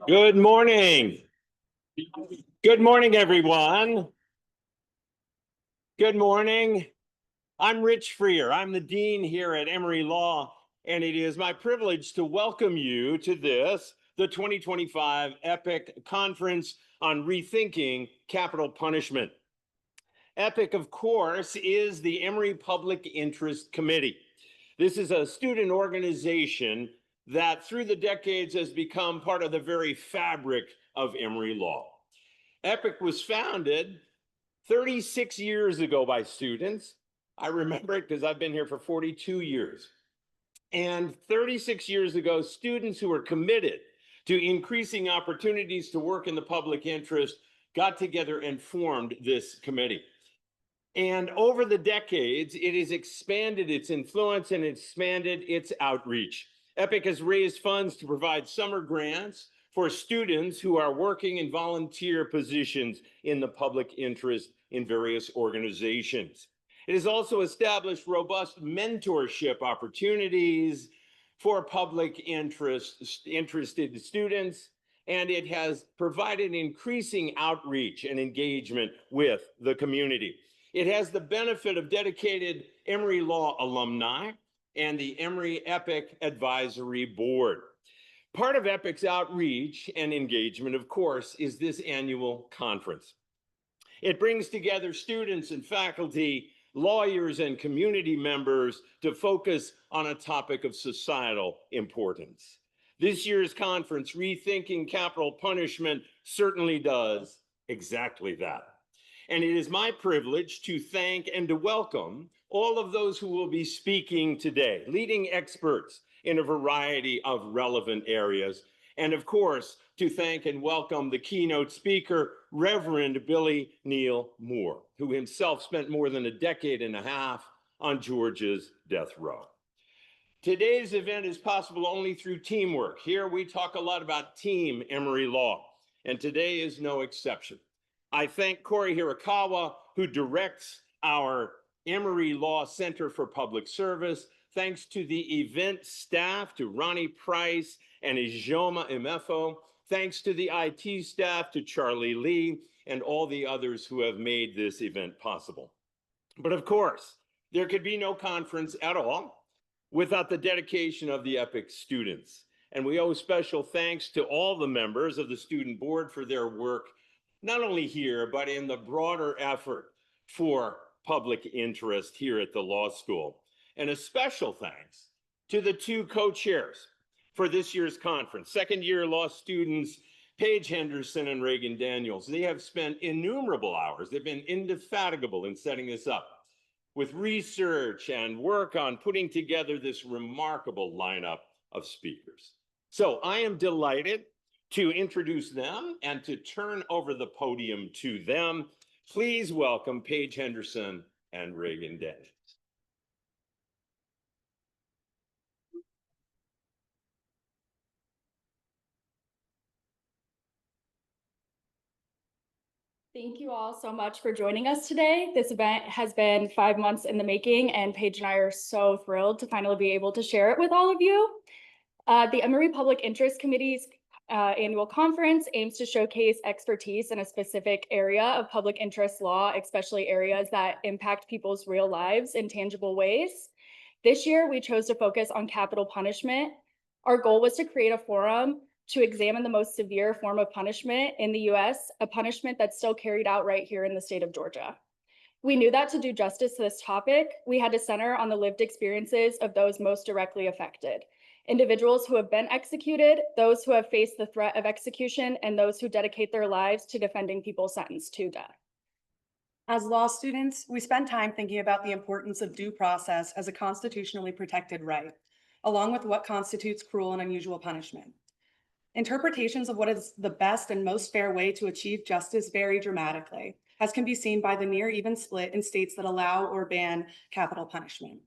Good morning. Good morning, everyone. Good morning. I'm Rich Freer. I'm the dean here at Emory Law, and it is my privilege to welcome you to the 2025 EPIC Conference on Rethinking Capital Punishment. EPIC, of course, is the Emory Public Interest Committee. This is a student organization that through the decades has become part of the very fabric of Emory Law. EPIC was founded 36 years ago by students. I remember it because I've been here for 42 years. And 36 years ago, students who were committed to increasing opportunities to work in the public interest got together and formed this committee. And over the decades, it has expanded its influence and expanded its outreach. EPIC has raised funds to provide summer grants for students who are working in volunteer positions in the public interest in various organizations. It has also established robust mentorship opportunities for public interested students, and it has provided increasing outreach and engagement with the community. It has the benefit of dedicated Emory Law alumni and the Emory EPIC Advisory Board. Part of EPIC's outreach and engagement, of course, is this annual conference. It brings together students and faculty, lawyers and community members to focus on a topic of societal importance. This year's conference, Rethinking Capital Punishment, certainly does exactly that. And it is my privilege to thank and to welcome all of those who will be speaking today, leading experts in a variety of relevant areas. And of course, to thank and welcome the keynote speaker, Reverend Billy Neal Moore, who himself spent more than a decade and a half on Georgia's death row. Today's event is possible only through teamwork. Here we talk a lot about Team Emory Law, and today is no exception. I thank Corey Hirakawa, who directs our Emory Law Center for Public Service. Thanks to the event staff, to Ronnie Price and Ijoma Imefo. Thanks to the IT staff, to Charlie Lee, and all the others who have made this event possible. But of course, there could be no conference at all without the dedication of the EPIC students. And we owe special thanks to all the members of the student board for their work, not only here, but in the broader effort for public interest here at the law school. And a special thanks to the two co-chairs for this year's conference, second-year law students Paige Henderson and Reagan Daniels. They have spent innumerable hours. They've been indefatigable in setting this up with research and work on putting together this remarkable lineup of speakers. So I am delighted to introduce them and to turn over the podium to them. Please welcome Paige Henderson and Reagan Daniels. Thank you all so much for joining us today. This event has been 5 months in the making, and Paige and I are so thrilled to finally be able to share it with all of you. The Emory Public Interest Committee's annual conference aims to showcase expertise in a specific area of public interest law, especially areas that impact people's real lives in tangible ways. This year, we chose to focus on capital punishment. Our goal was to create a forum to examine the most severe form of punishment in the US, a punishment that's still carried out right here in the state of Georgia. We knew that to do justice to this topic, we had to center on the lived experiences of those most directly affected. Individuals who have been executed, those who have faced the threat of execution, and those who dedicate their lives to defending people sentenced to death. As law students, we spend time thinking about the importance of due process as a constitutionally protected right, along with what constitutes cruel and unusual punishment. Interpretations of what is the best and most fair way to achieve justice vary dramatically, as can be seen by the near even split in states that allow or ban capital punishment.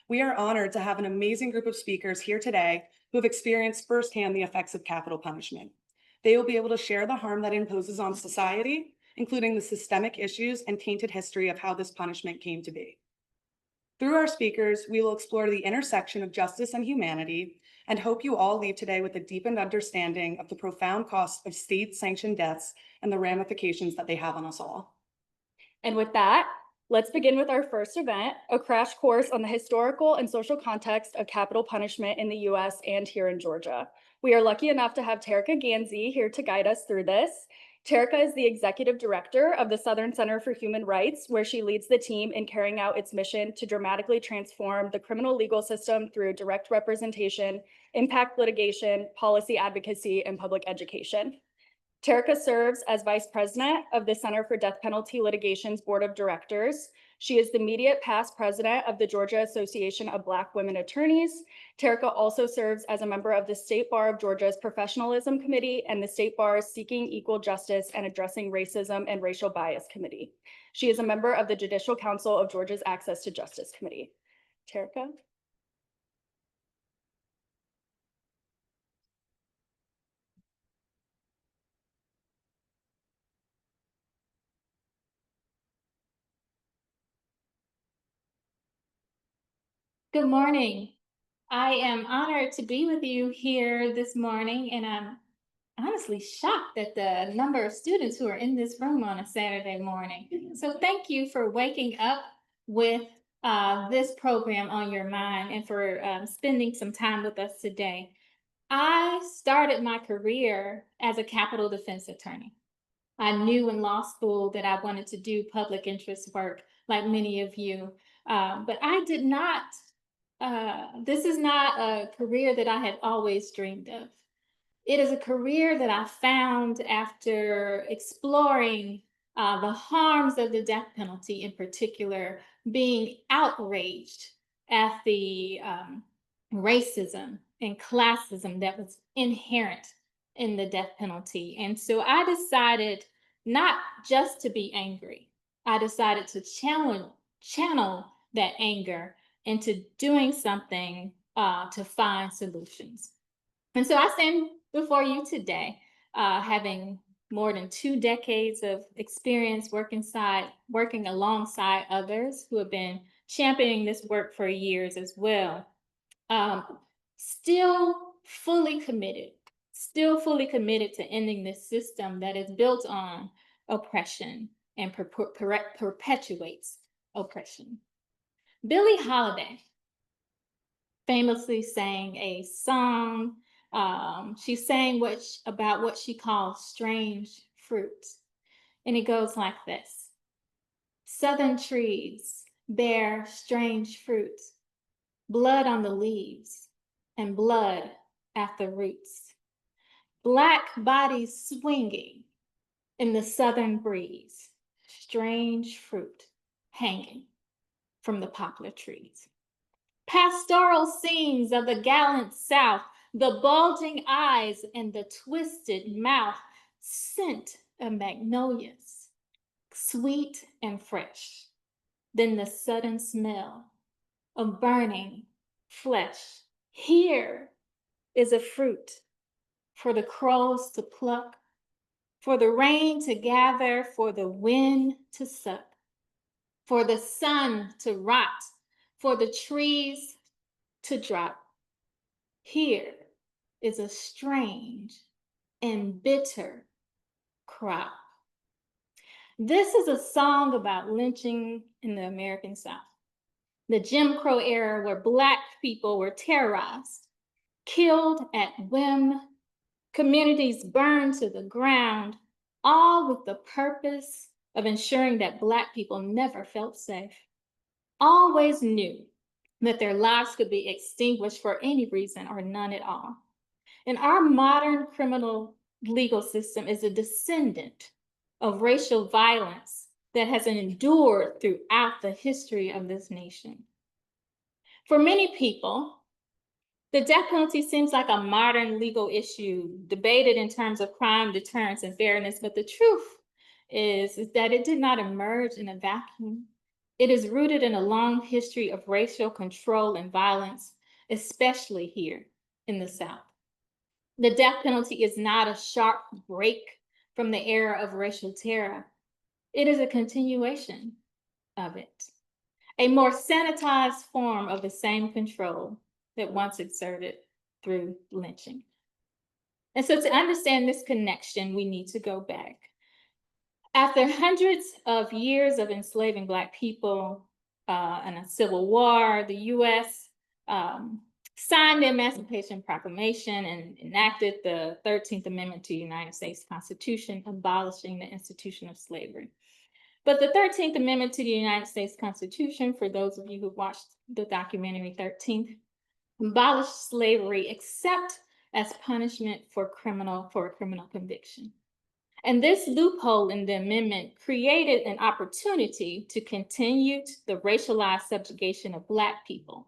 We are honored to have an amazing group of speakers here today who have experienced firsthand the effects of capital punishment. They will be able to share the harm that it imposes on society, including the systemic issues and tainted history of how this punishment came to be. Through our speakers, we will explore the intersection of justice and humanity and hope you all leave today with a deepened understanding of the profound cost of state-sanctioned deaths and the ramifications that they have on us all. And with that, let's begin with our first event, a crash course on the historical and social context of capital punishment in the US and here in Georgia. We are lucky enough to have Terica Ganzi here to guide us through this. Terica is the executive director of the Southern Center for Human Rights, where she leads the team in carrying out its mission to dramatically transform the criminal legal system through direct representation, impact litigation, policy advocacy, and public education. Terica serves as vice president of the Center for Death Penalty Litigation's board of directors. She is the immediate past president of the Georgia Association of Black Women Attorneys. Terica also serves as a member of the State Bar of Georgia's Professionalism Committee and the State Bar's Seeking Equal Justice and Addressing Racism and Racial Bias Committee. She is a member of the Judicial Council of Georgia's Access to Justice Committee. Terica? Good morning. I am honored to be with you here this morning, and I'm honestly shocked at the number of students who are in this room on a Saturday morning. So thank you for waking up with this program on your mind and for spending some time with us today. I started my career as a capital defense attorney. I knew in law school that I wanted to do public interest work like many of you, but I did not this is not a career that I had always dreamed of. It is a career that I found after exploring the harms of the death penalty, in particular, being outraged at the racism and classism that was inherent in the death penalty. And so I decided not just to be angry, I decided to channel that anger into doing something to find solutions. And so I stand before you today, having more than 2 decades of experience working alongside others who have been championing this work for years as well. Still fully committed to ending this system that is built on oppression and perpetuates oppression. Billie Holiday famously sang a song. She sang about what she calls strange fruit. And it goes like this. Southern trees bear strange fruit, blood on the leaves and blood at the roots. Black bodies swinging in the southern breeze, strange fruit hanging from the poplar trees. Pastoral scenes of the gallant South, the bulging eyes and the twisted mouth, scent of magnolias, sweet and fresh. Then the sudden smell of burning flesh. Here is a fruit for the crows to pluck, for the rain to gather, for the wind to suck, for the sun to rot, for the trees to drop. Here is a strange and bitter crop. This is a song about lynching in the American South, the Jim Crow era where Black people were terrorized, killed at whim, communities burned to the ground, all with the purpose of ensuring that Black people never felt safe, always knew that their lives could be extinguished for any reason or none at all. And our modern criminal legal system is a descendant of racial violence that has endured throughout the history of this nation. For many people, the death penalty seems like a modern legal issue debated in terms of crime deterrence and fairness, but the truth is that it did not emerge in a vacuum. It is rooted in a long history of racial control and violence, especially here in the South. The death penalty is not a sharp break from the era of racial terror. It is a continuation of it. a more sanitized form of the same control that once exerted through lynching. And so to understand this connection, we need to go back. After hundreds of years of enslaving Black people and a civil war, the US signed the Emancipation Proclamation and enacted the 13th Amendment to the United States Constitution, abolishing the institution of slavery. But the 13th Amendment to the United States Constitution, for those of you who watched the documentary 13th, abolished slavery except as punishment for a criminal conviction. And this loophole in the amendment created an opportunity to continue the racialized subjugation of Black people.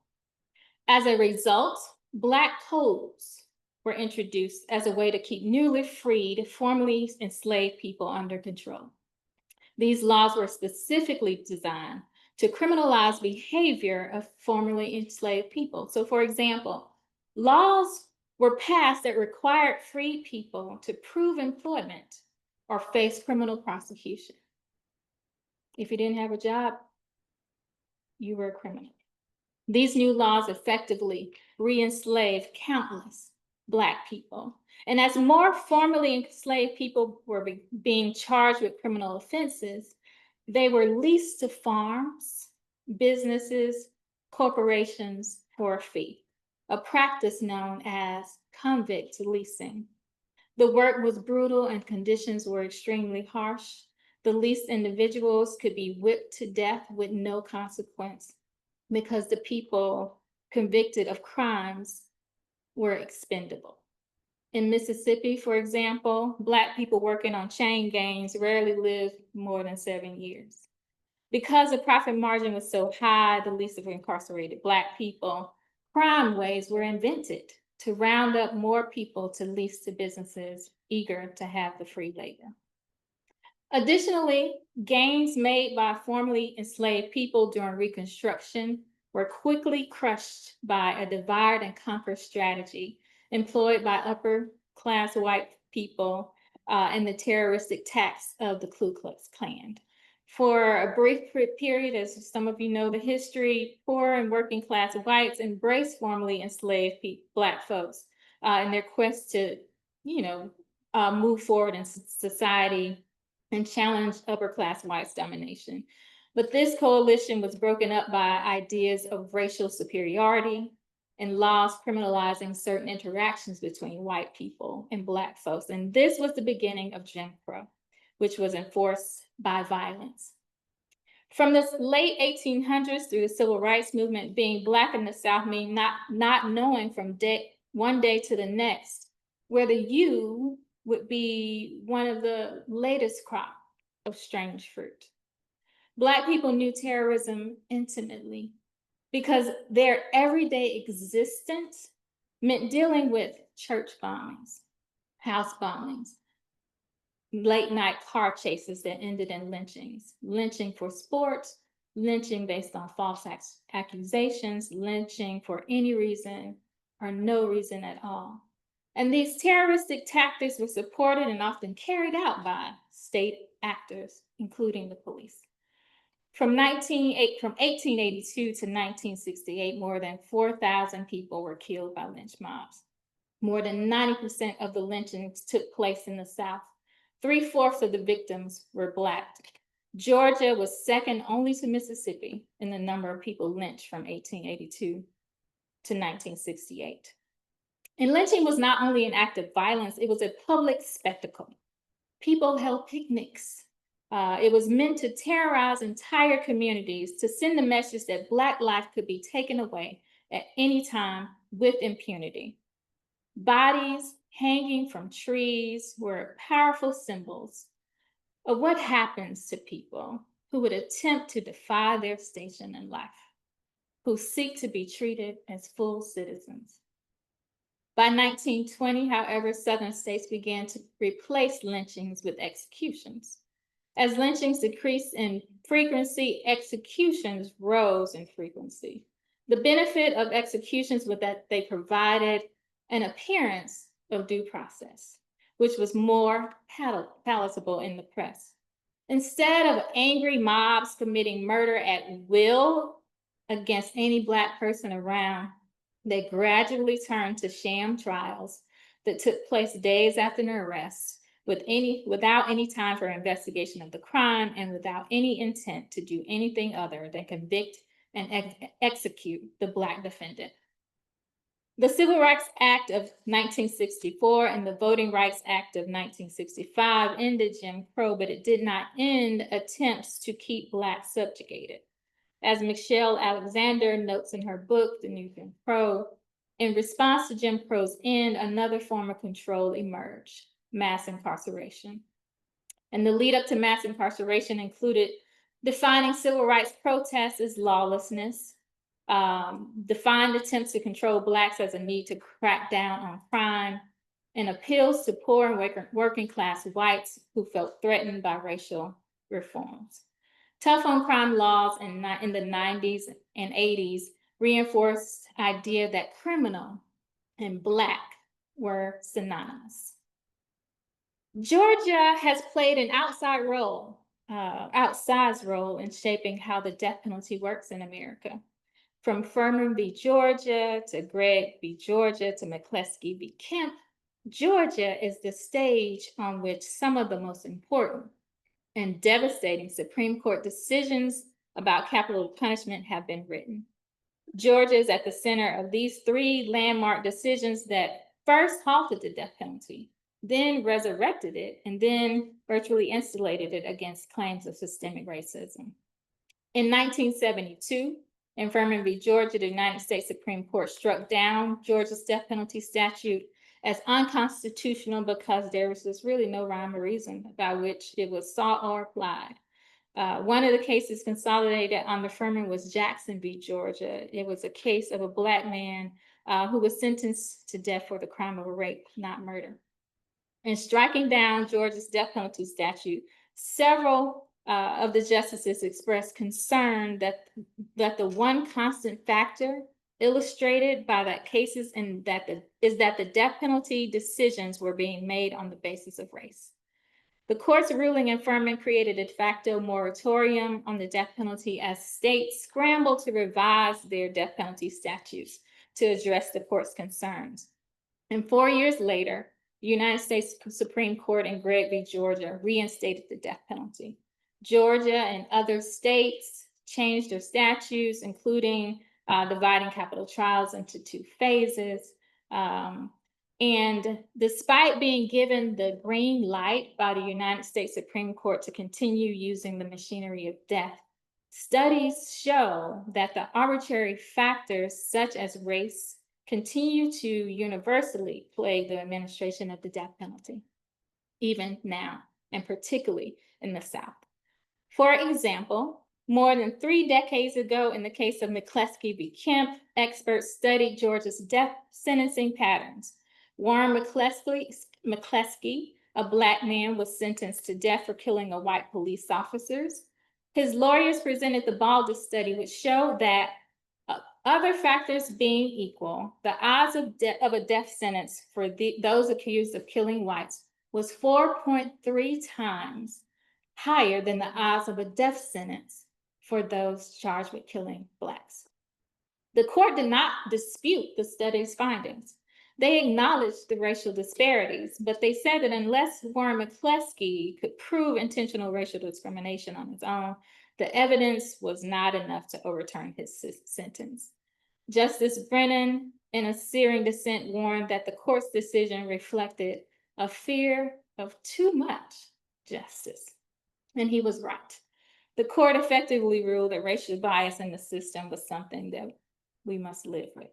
As a result, Black codes were introduced as a way to keep newly freed, formerly enslaved people under control. These laws were specifically designed to criminalize behavior of formerly enslaved people. So for example, laws were passed that required freed people to prove employment or face criminal prosecution. If you didn't have a job, you were a criminal. These new laws effectively re-enslaved countless Black people. And as more formerly enslaved people were being charged with criminal offenses, they were leased to farms, businesses, corporations for a fee, a practice known as convict leasing. The work was brutal and conditions were extremely harsh. The leased individuals could be whipped to death with no consequence because the people convicted of crimes were expendable. In Mississippi, for example, Black people working on chain gangs rarely lived more than 7 years. Because the profit margin was so high, the least of incarcerated Black people, crime ways were invented to round up more people to lease to businesses eager to have the free labor. Additionally, gains made by formerly enslaved people during Reconstruction were quickly crushed by a divide and conquer strategy employed by upper-class white people in the terroristic attacks of the Ku Klux Klan. For a brief period, as some of you know the history, poor and working-class whites embraced formerly enslaved Black folks in their quest to, move forward in society and challenge upper-class whites' domination. But this coalition was broken up by ideas of racial superiority and laws criminalizing certain interactions between white people and Black folks. And this was the beginning of Jim Crow, which was enforced by violence. From the late 1800s through the Civil Rights Movement, being Black in the South means not knowing from one day to the next whether you would be one of the latest crop of strange fruit. Black people knew terrorism intimately because their everyday existence meant dealing with church bombings, house bombings, late night car chases that ended in lynchings, lynching for sport, lynching based on false accusations, lynching for any reason or no reason at all. And these terroristic tactics were supported and often carried out by state actors, including the police. From 1882 to 1968, more than 4,000 people were killed by lynch mobs. More than 90% of the lynchings took place in the South. 3/4 of the victims were Black. Georgia was second only to Mississippi in the number of people lynched from 1882 to 1968. And lynching was not only an act of violence, it was a public spectacle. People held picnics. It was meant to terrorize entire communities, to send the message that Black life could be taken away at any time with impunity. Bodies hanging from trees were powerful symbols of what happens to people who would attempt to defy their station in life, who seek to be treated as full citizens. By 1920, however, Southern states began to replace lynchings with executions. As lynchings decreased in frequency, executions rose in frequency. The benefit of executions was that they provided an appearance of due process, which was more palatable in the press. Instead of angry mobs committing murder at will against any Black person around, they gradually turned to sham trials that took place days after an arrest, without any time for investigation of the crime and without any intent to do anything other than convict and execute the Black defendant. The Civil Rights Act of 1964 and the Voting Rights Act of 1965 ended Jim Crow, but it did not end attempts to keep Blacks subjugated. As Michelle Alexander notes in her book, The New Jim Crow, in response to Jim Crow's end, another form of control emerged: mass incarceration. And the lead up to mass incarceration included defining civil rights protests as lawlessness, defined attempts to control Blacks as a need to crack down on crime, and appeals to poor and working class whites who felt threatened by racial reforms. Tough on crime laws in the 90s and 80s reinforced the idea that criminal and Black were synonymous. Georgia has played an outsized role in shaping how the death penalty works in America. From Furman v. Georgia to Gregg v. Georgia to McCleskey v. Kemp, Georgia is the stage on which some of the most important and devastating Supreme Court decisions about capital punishment have been written. Georgia is at the center of these three landmark decisions that first halted the death penalty, then resurrected it, and then virtually insulated it against claims of systemic racism. In 1972, in Furman v. Georgia, the United States Supreme Court struck down Georgia's death penalty statute as unconstitutional because there was just really no rhyme or reason by which it was sought or applied. One of the cases consolidated under Furman was Jackson v. Georgia. It was a case of a Black man who was sentenced to death for the crime of rape, not murder. In striking down Georgia's death penalty statute, several of the justices expressed concern that the one constant factor illustrated by that cases and is that the death penalty decisions were being made on the basis of race. The court's ruling in Furman created a de facto moratorium on the death penalty as states scrambled to revise their death penalty statutes to address the court's concerns. And 4 years later, the United States Supreme Court in Gregg v. Georgia reinstated the death penalty. Georgia and other states changed their statutes, including dividing capital trials into 2 phases. And despite being given the green light by the United States Supreme Court to continue using the machinery of death, studies show that the arbitrary factors such as race continue to universally plague the administration of the death penalty, even now, and particularly in the South. For example, more than 3 decades ago, in the case of McCleskey v. Kemp, experts studied Georgia's death sentencing patterns. Warren McCleskey, a Black man, was sentenced to death for killing a white police officer. His lawyers presented the Baldus study, which showed that other factors being equal, the odds of a death sentence for those accused of killing whites was 4.3 times higher than the odds of a death sentence for those charged with killing Blacks. The court did not dispute the study's findings. They acknowledged the racial disparities, but they said that unless Warren McCleskey could prove intentional racial discrimination on his own, the evidence was not enough to overturn his sentence. Justice Brennan, in a searing dissent, warned that the court's decision reflected a fear of too much justice, and he was right. The court effectively ruled that racial bias in the system was something that we must live with.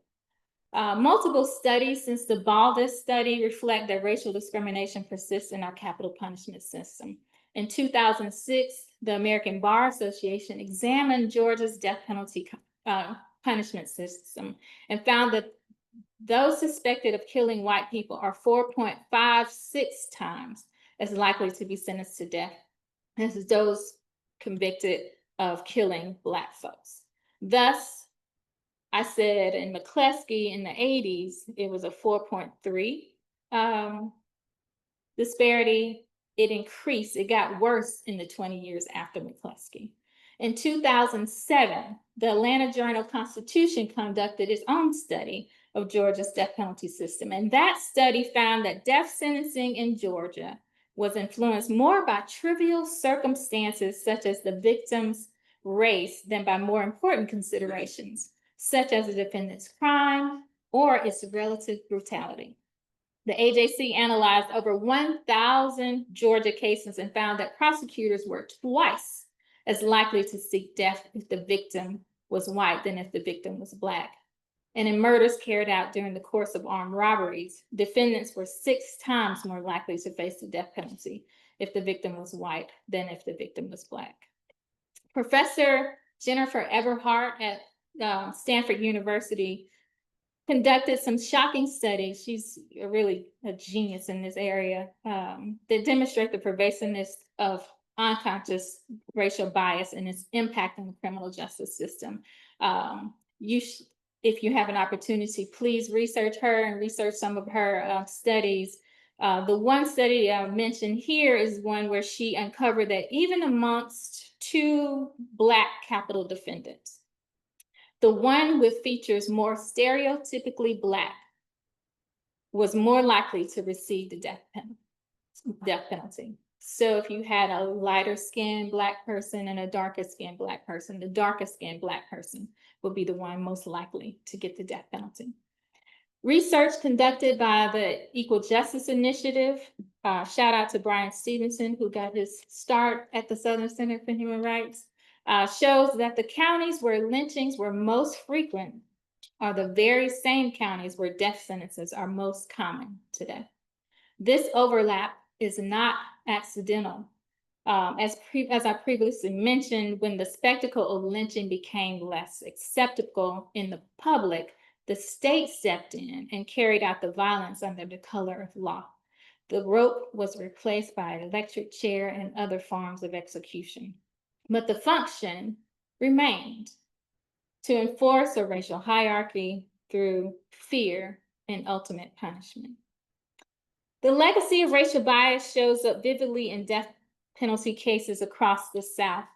Multiple studies since the Baldus study reflect that racial discrimination persists in our capital punishment system. In 2006, the American Bar Association examined Georgia's death penalty punishment system and found that those suspected of killing white people are 4.56 times as likely to be sentenced to death as those convicted of killing Black folks. Thus, I said in McCleskey in the 80s, it was a 4.3 disparity. It increased, it got worse in the 20 years after McCleskey. In 2007, the Atlanta Journal-Constitution conducted its own study of Georgia's death penalty system. And that study found that death sentencing in Georgia was influenced more by trivial circumstances such as the victim's race than by more important considerations, such as the defendant's crime or its relative brutality. The AJC analyzed over 1,000 Georgia cases and found that prosecutors were twice as likely to seek death if the victim was white than if the victim was Black. And in murders carried out during the course of armed robberies, defendants were 6 times more likely to face the death penalty if the victim was white than if the victim was Black. Professor Jennifer Everhart at Stanford University conducted some shocking studies. She's really a genius in this area that demonstrate the pervasiveness of unconscious racial bias and its impact on the criminal justice system. If you have an opportunity, please research her and research some of her studies. The one study I mentioned here is one where she uncovered that even amongst 2 Black capital defendants, the one with features more stereotypically Black was more likely to receive the death penalty. So if you had a lighter skinned Black person and a darker skinned Black person, the darker skinned Black person would be the one most likely to get the death penalty. Research conducted by the Equal Justice Initiative, shout out to Brian Stevenson, who got his start at the Southern Center for Human Rights, shows that the counties where lynchings were most frequent are the very same counties where death sentences are most common today. This overlap is not accidental. As I previously mentioned, when the spectacle of lynching became less acceptable in the public, the state stepped in and carried out the violence under the color of law. The rope was replaced by an electric chair and other forms of execution. But the function remained to enforce a racial hierarchy through fear and ultimate punishment. The legacy of racial bias shows up vividly in death penalty cases across the South.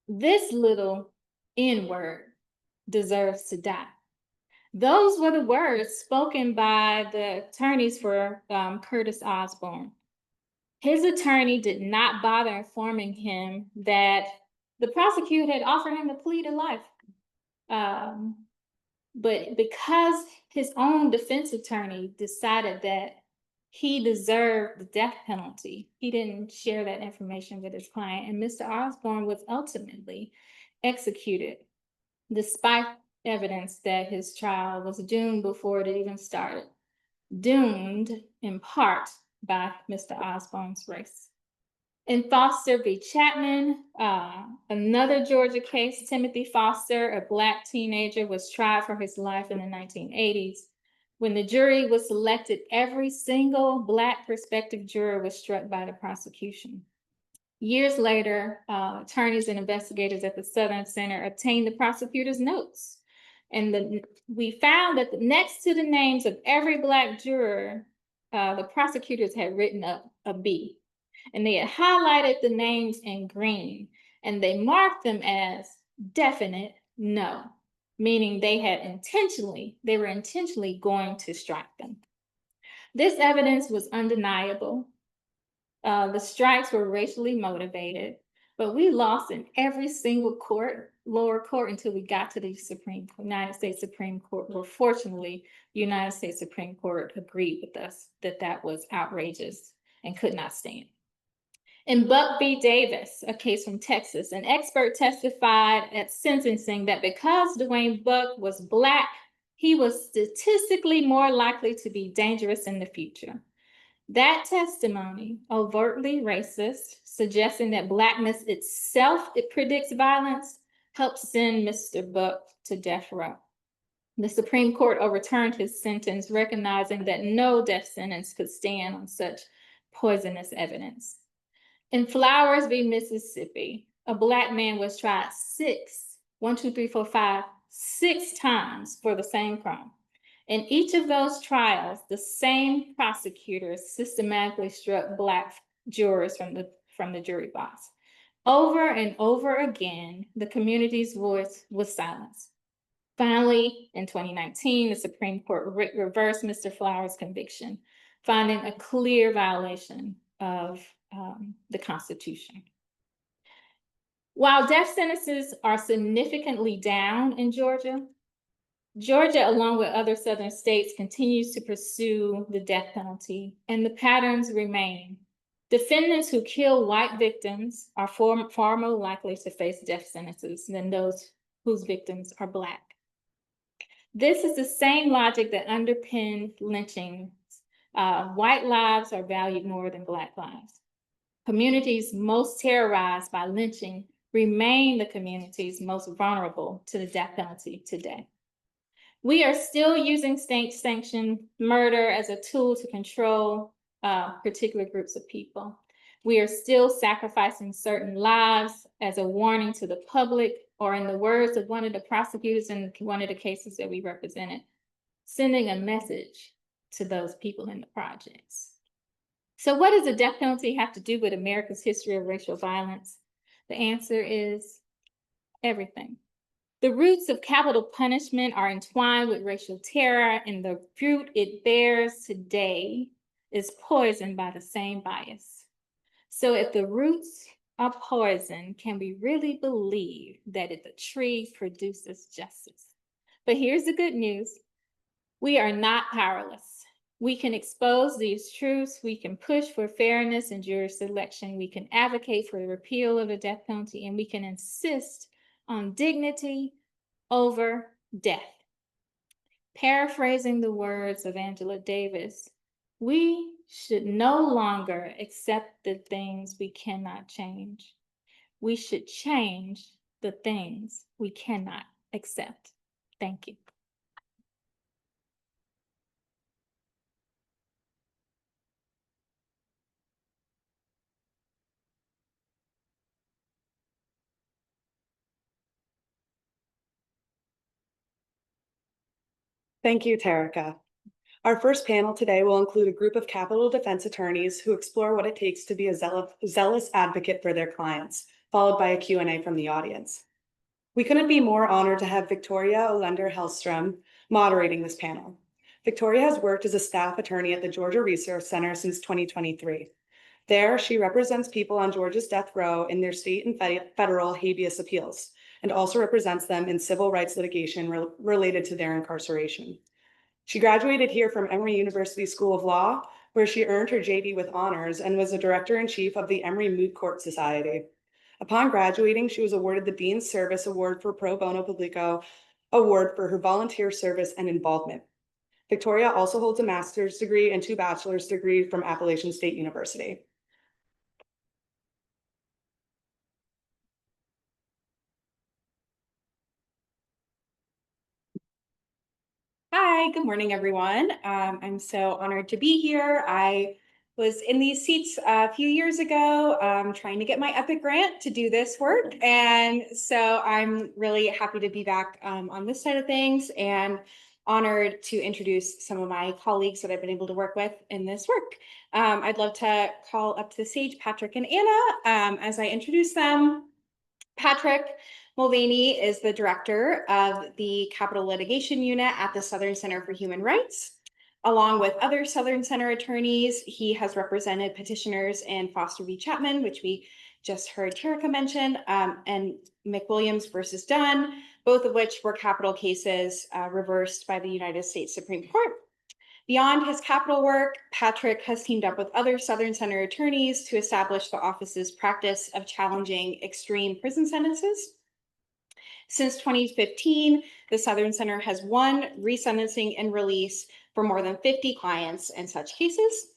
This little N-word deserves to die. Those were the words spoken by the attorneys for Curtis Osborne. His attorney did not bother informing him that the prosecutor had offered him a plea to life. But because his own defense attorney decided that he deserved the death penalty, he didn't share that information with his client, and Mr. Osborne was ultimately executed, despite evidence that his trial was doomed before it even started. Doomed in part by Mr. Osborne's race. In Foster v. Chapman, another Georgia case, Timothy Foster, a Black teenager, was tried for his life in the 1980s. When the jury was selected, every single Black prospective juror was struck by the prosecution. Years later, attorneys and investigators at the Southern Center obtained the prosecutor's notes. And we found that next to the names of every Black juror, the prosecutors had written a B. And they had highlighted the names in green, and they marked them as definite no, meaning they were intentionally going to strike them. This evidence was undeniable. The strikes were racially motivated, but we lost in every single lower court until we got to the United States Supreme Court, where fortunately, the United States Supreme Court agreed with us that that was outrageous and could not stand. In Buck v. Davis, a case from Texas, an expert testified at sentencing that because Dwayne Buck was Black, he was statistically more likely to be dangerous in the future. That testimony, overtly racist, suggesting that Blackness itself, it predicts violence, helped send Mr. Buck to death row. The Supreme Court overturned his sentence, recognizing that no death sentence could stand on such poisonous evidence. In Flowers v. Mississippi, a Black man was tried 6 times for the same crime. In each of those trials, the same prosecutors systematically struck Black jurors from the jury box. Over and over again, the community's voice was silenced. Finally, in 2019, the Supreme Court reversed Mr. Flowers' conviction, finding a clear violation of the Constitution. While death sentences are significantly down in Georgia, Georgia, along with other southern states, continues to pursue the death penalty, and the patterns remain. Defendants who kill white victims are far more likely to face death sentences than those whose victims are Black. This is the same logic that underpinned lynchings. White lives are valued more than Black lives. Communities most terrorized by lynching remain the communities most vulnerable to the death penalty today. We are still using state-sanctioned murder as a tool to control particular groups of people. We are still sacrificing certain lives as a warning to the public, or in the words of one of the prosecutors in one of the cases that we represented, sending a message to those people in the projects. So what does the death penalty have to do with America's history of racial violence? The answer is everything. The roots of capital punishment are entwined with racial terror, and the fruit it bears today is poisoned by the same bias. So if the roots are poison, can we really believe that the tree produces justice? But here's the good news. We are not powerless. We can expose these truths. We can push for fairness in jury selection. We can advocate for the repeal of the death penalty, and we can insist on dignity over death. Paraphrasing the words of Angela Davis, we should no longer accept the things we cannot change. We should change the things we cannot accept. Thank you. Thank you, Terica. Our first panel today will include a group of capital defense attorneys who explore what it takes to be a zealous advocate for their clients, followed by a Q&A from the audience. We couldn't be more honored to have Victoria Olender-Hellstrom moderating this panel. Victoria has worked as a staff attorney at the Georgia Resource Center since 2023. There, she represents people on Georgia's death row in their state and federal habeas appeals, and also represents them in civil rights litigation related to their incarceration. She graduated here from Emory University School of Law, where she earned her JD with honors and was the director-in-chief of the Emory Moot Court Society. Upon graduating, she was awarded the Dean's Service Award for Pro Bono Publico Award for her volunteer service and involvement. Victoria also holds a master's degree and 2 bachelor's degrees from Appalachian State University. Hi, good morning, everyone. I'm so honored to be here. I was in these seats a few years ago, trying to get my EPIC grant to do this work. And so I'm really happy to be back on this side of things, and honored to introduce some of my colleagues that I've been able to work with in this work. I'd love to call up to the stage Patrick and Anna as I introduce them. Patrick Mulvaney is the director of the Capital Litigation Unit at the Southern Center for Human Rights. Along with other Southern Center attorneys, he has represented petitioners in Foster v. Chapman, which we just heard Terica mention, and McWilliams versus Dunn, both of which were capital cases reversed by the United States Supreme Court. Beyond his capital work, Patrick has teamed up with other Southern Center attorneys to establish the office's practice of challenging extreme prison sentences. Since 2015, the Southern Center has won resentencing and release for more than 50 clients in such cases.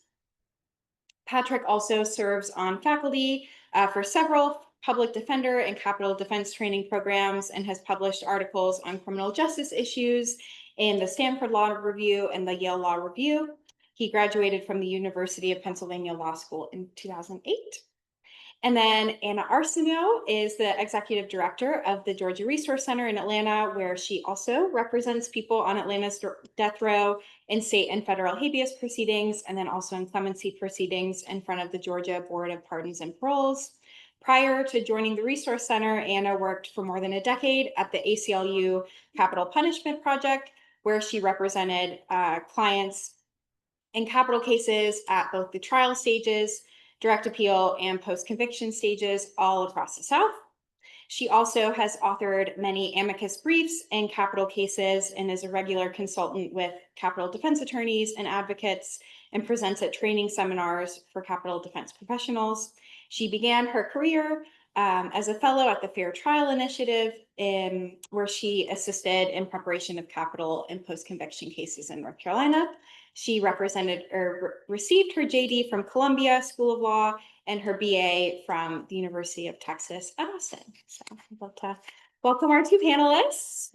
Patrick also serves on faculty for several public defender and capital defense training programs, and has published articles on criminal justice issues in the Stanford Law Review and the Yale Law Review. He graduated from the University of Pennsylvania Law School in 2008. And then Anna Arsenault is the executive director of the Georgia Resource Center in Atlanta, where she also represents people on Atlanta's death row in state and federal habeas proceedings, and then also in clemency proceedings in front of the Georgia Board of Pardons and Paroles. Prior to joining the Resource Center, Anna worked for more than a decade at the ACLU Capital Punishment Project, where she represented clients in capital cases at both the trial stages, direct appeal, and post-conviction stages all across the South. She also has authored many amicus briefs in capital cases and is a regular consultant with capital defense attorneys and advocates and presents at training seminars for capital defense professionals. She began her career as a fellow at the Fair Trial Initiative, where she assisted in preparation of capital and post-conviction cases in North Carolina. She represented or received her JD from Columbia School of Law and her BA from the University of Texas at Austin. So I'd love to welcome our two panelists.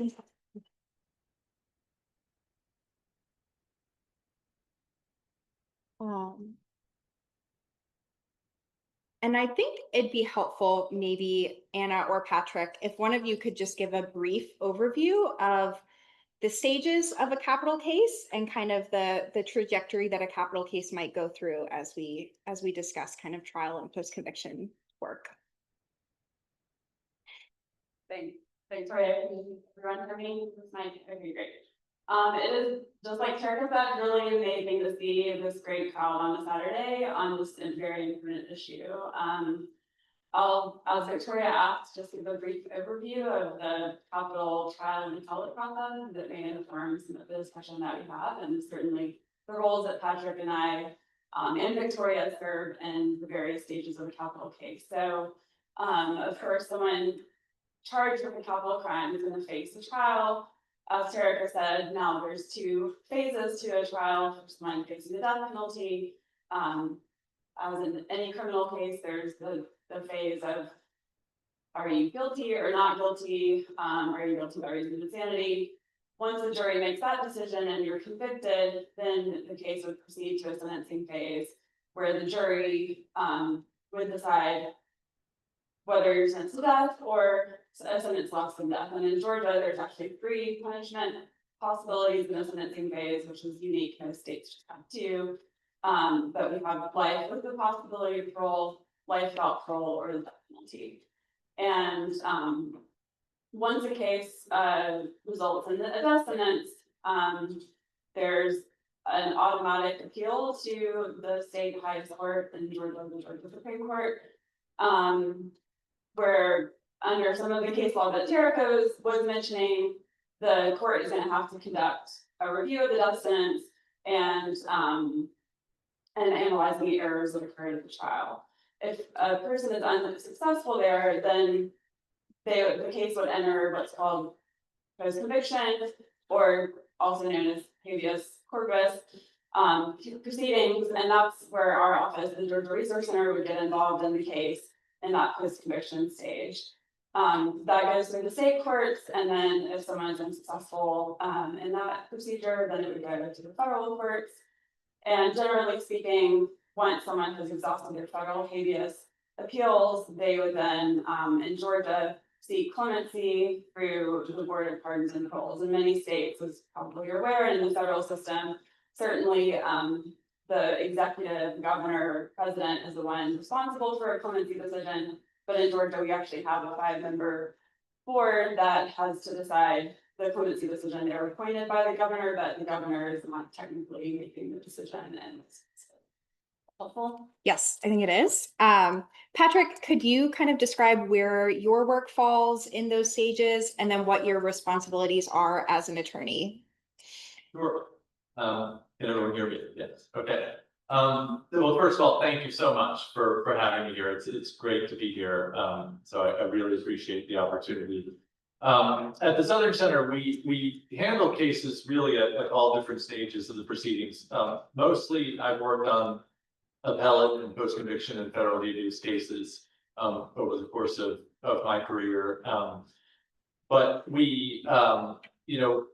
And I think it'd be helpful, maybe Anna or Patrick, if one of you could just give a brief overview of the stages of a capital case and kind of the trajectory that a capital case might go through as we discuss kind of trial and post-conviction work. Thanks, Victoria. Everyone for me, this might be great. It is just like Tara said, really amazing to see this great crowd on a Saturday on this very important issue. As Victoria asked, just give a brief overview of the capital trial and appellate process that may inform some of the discussion that we have, and certainly the roles that Patrick and I and Victoria serve in the various stages of a capital case. So, of course, someone charged with a capital crime is going to face a trial. As Tarek said, now there's two phases to a trial. First one facing the death penalty. As in any criminal case, there's the phase of, are you guilty or not guilty? Are you guilty by reason of insanity? Once the jury makes that decision and you're convicted, then the case would proceed to a sentencing phase where the jury would decide whether you're sentenced to death or a sentence less than death. And in Georgia, there's actually 3 punishment possibilities in the sentencing phase, which is unique. Most states just have 2. But we have life with the possibility of parole, life without parole, or the death penalty. And once a case results in a death sentence, there's an automatic appeal to the state highest court in Georgia, the Georgia Supreme Court, where under some of the case law that Tarek was mentioning, the court is going to have to conduct a review of the death sentence and analyze the errors that occurred at the trial. If a person is unsuccessful there, then the case would enter what's called post-conviction, or also known as habeas corpus proceedings, and that's where our office, the Georgia Resource Center, would get involved in the case in that post-conviction stage. That goes through the state courts, and then if someone is unsuccessful in that procedure, then it would go to the federal courts. And generally speaking, once someone has exhausted their federal habeas appeals, they would then, in Georgia, seek clemency through the Board of Pardons and Paroles. In many states, as probably you're aware, in the federal system, certainly the executive, governor, president is the one responsible for a clemency decision. But in Georgia, we actually have a 5-member board that has to decide the clemency decision. They're appointed by the governor, but the governor is not technically making the decision. And it's helpful. Yes, I think it is. Patrick, could you kind of describe where your work falls in those stages and then what your responsibilities are as an attorney? Sure. Can everyone hear me? Yes. Okay. Well, first of all, thank you so much for having me here. It's great to be here. So I really appreciate the opportunity. At the Southern Center, we handle cases really at all different stages of the proceedings. Mostly, I've worked on appellate and post-conviction and federal habeas cases over the course of my career. But we,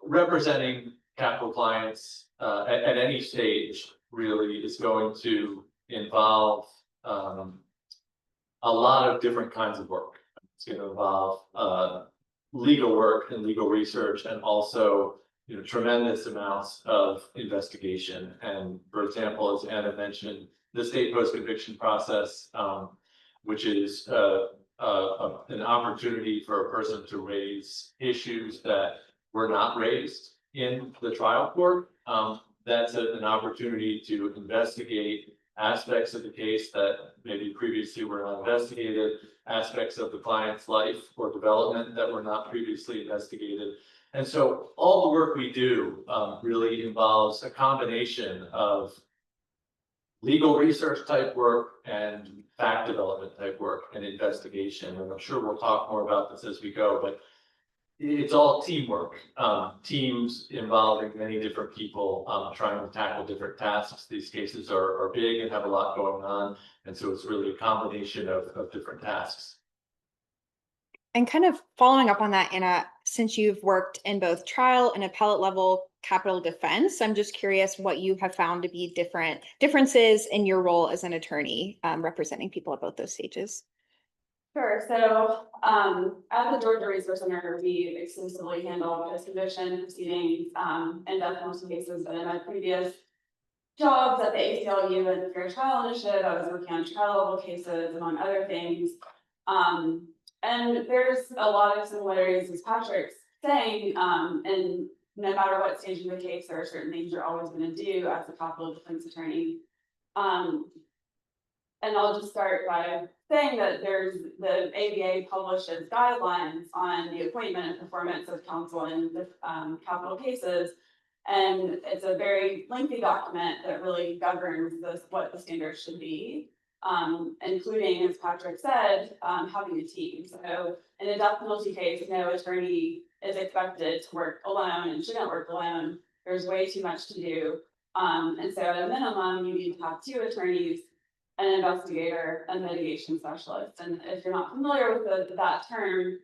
representing capital clients at any stage really is going to involve a lot of different kinds of work. It's going to involve legal work and legal research, and also tremendous amounts of investigation. And for example, as Anna mentioned, the state post-conviction process which is an opportunity for a person to raise issues that were not raised in the trial court. That's an opportunity to investigate aspects of the case that maybe previously were not investigated, aspects of the client's life or development that were not previously investigated. And so all the work we do really involves a combination of legal research type work and fact development type work and investigation. And I'm sure we'll talk more about this as we go, but it's all teamwork. Teams involving many different people trying to tackle different tasks. These cases are big and have a lot going on. And so it's really a combination of different tasks. And kind of following up on that, Anna, since you've worked in both trial and appellate level capital defense, I'm just curious what you have found to be differences in your role as an attorney representing people at both those stages. Sure. So at the Georgia Resource Center, we exclusively handle post-conviction proceedings and death penalty cases. But in my previous jobs at the ACLU and the Fair Trial Initiative, I was working on trial level cases, among other things. And there's a lot of similarities, as Patrick's saying, and no matter what stage of the case, there are certain things you're always going to do as a capital defense attorney. And I'll just start by saying that there's the ABA publishes guidelines on the appointment and performance of counsel in the capital cases. And it's a very lengthy document that really governs what the standards should be, including, as Patrick said, having a team. So in a death penalty case, no attorney is expected to work alone and shouldn't work alone. There's way too much to do. And so at a minimum, you need to have 2 attorneys, an investigator, a mitigation specialist. And if you're not familiar with that term,